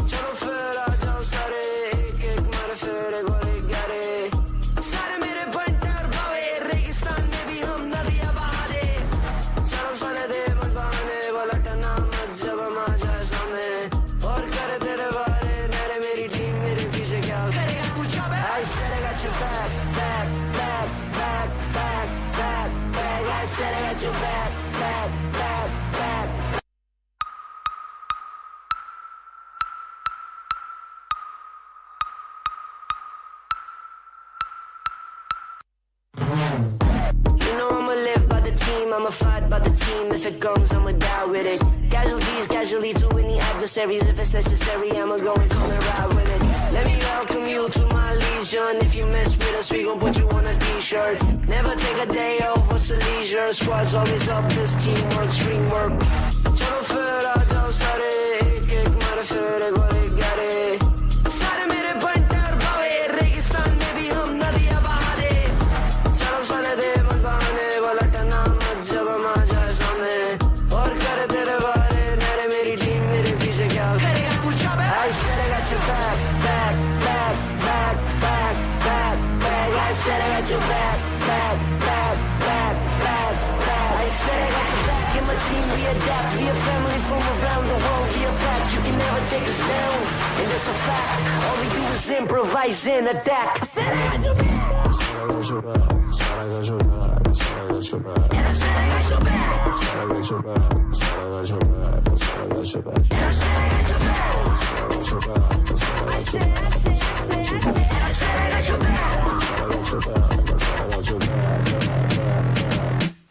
Chalo fir aa jao sare, ek mare fir ek wale gare. Sare mere bantar bawe, registan mein bhi hum nadiyan baha de. Chalo sale de man bahane, walatna mat jab hum aa jaye samne. Aur kare tere baare, mere meri team mere piche kya karega kuch ab. I said I got your back, back, back, back, back, back, back. I said I got your back, back, back, back. You know I'ma live by the team, I'ma fight by the team. If it comes, I'ma die with it. Casualties, casually to any adversaries. If it's necessary, I'ma go and come and ride with it. Let me welcome you to my legion. If you mess with us, we gon' put you on a t-shirt. Never take a day off, what's a leisure? Squad's always up, this teamwork, stream work. Chalo fir aa jao sare, ek mare fir ek wale gare. Sare mere bantar bawe, registan mein bhi hum nadiyan baha de. Chalo sale de man bahane, walatna mat jab hum aa jaye samne. Aur kare tere baare, mere meri team mere piche kya karega kuch ab. I said I got your back, back, back, back, back, back, back. I said I got your back, back, back, back, back, back. I said I got your back and my team, we adapt. We a family from around the world, we are back. You can never take us down, and that's a fact. All we do is improvise and adapt. I said I got your back. And I said I got your back. And I said I got your back.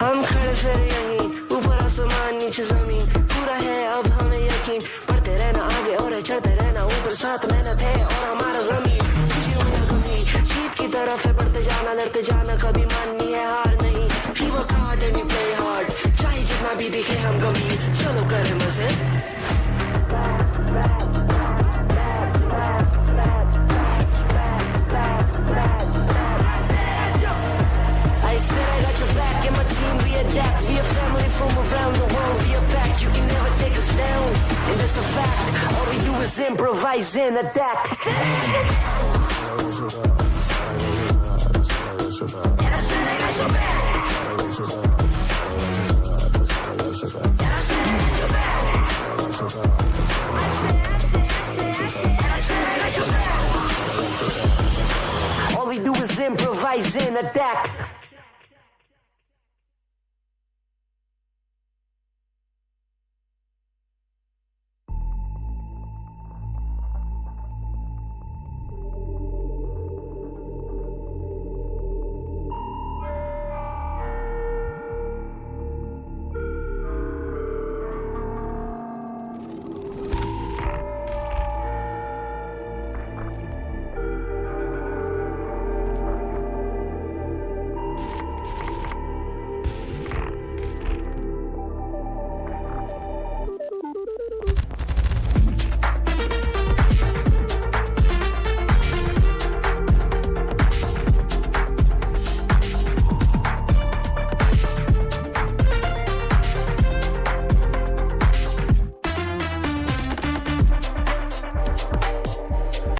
हम खड़े फिर यहीं ऊपर आसमान नीचे जमीन पूरा है अब हमें यकीन बढ़ते रहना आगे और चढ़ते रहना ऊपर साथ मेहनत है और हमारा जमीन खुशी हो या गमी जीत की तरफ है बढ़ते जाना लड़ते जाना कभी माननी है हार नहीं we work hard and we play hard चाहे जितना भी दिखे हम गंभीर चलो करें मजे I said I got your back and my team we adapt. We a family from around the world. We are back. You can never take us down, and that's a fact. All we do is improvise and adapt. I said I got your back. And I said I got your back. And I said I got your back. And I said I got your back. All we do is improvise and adapt.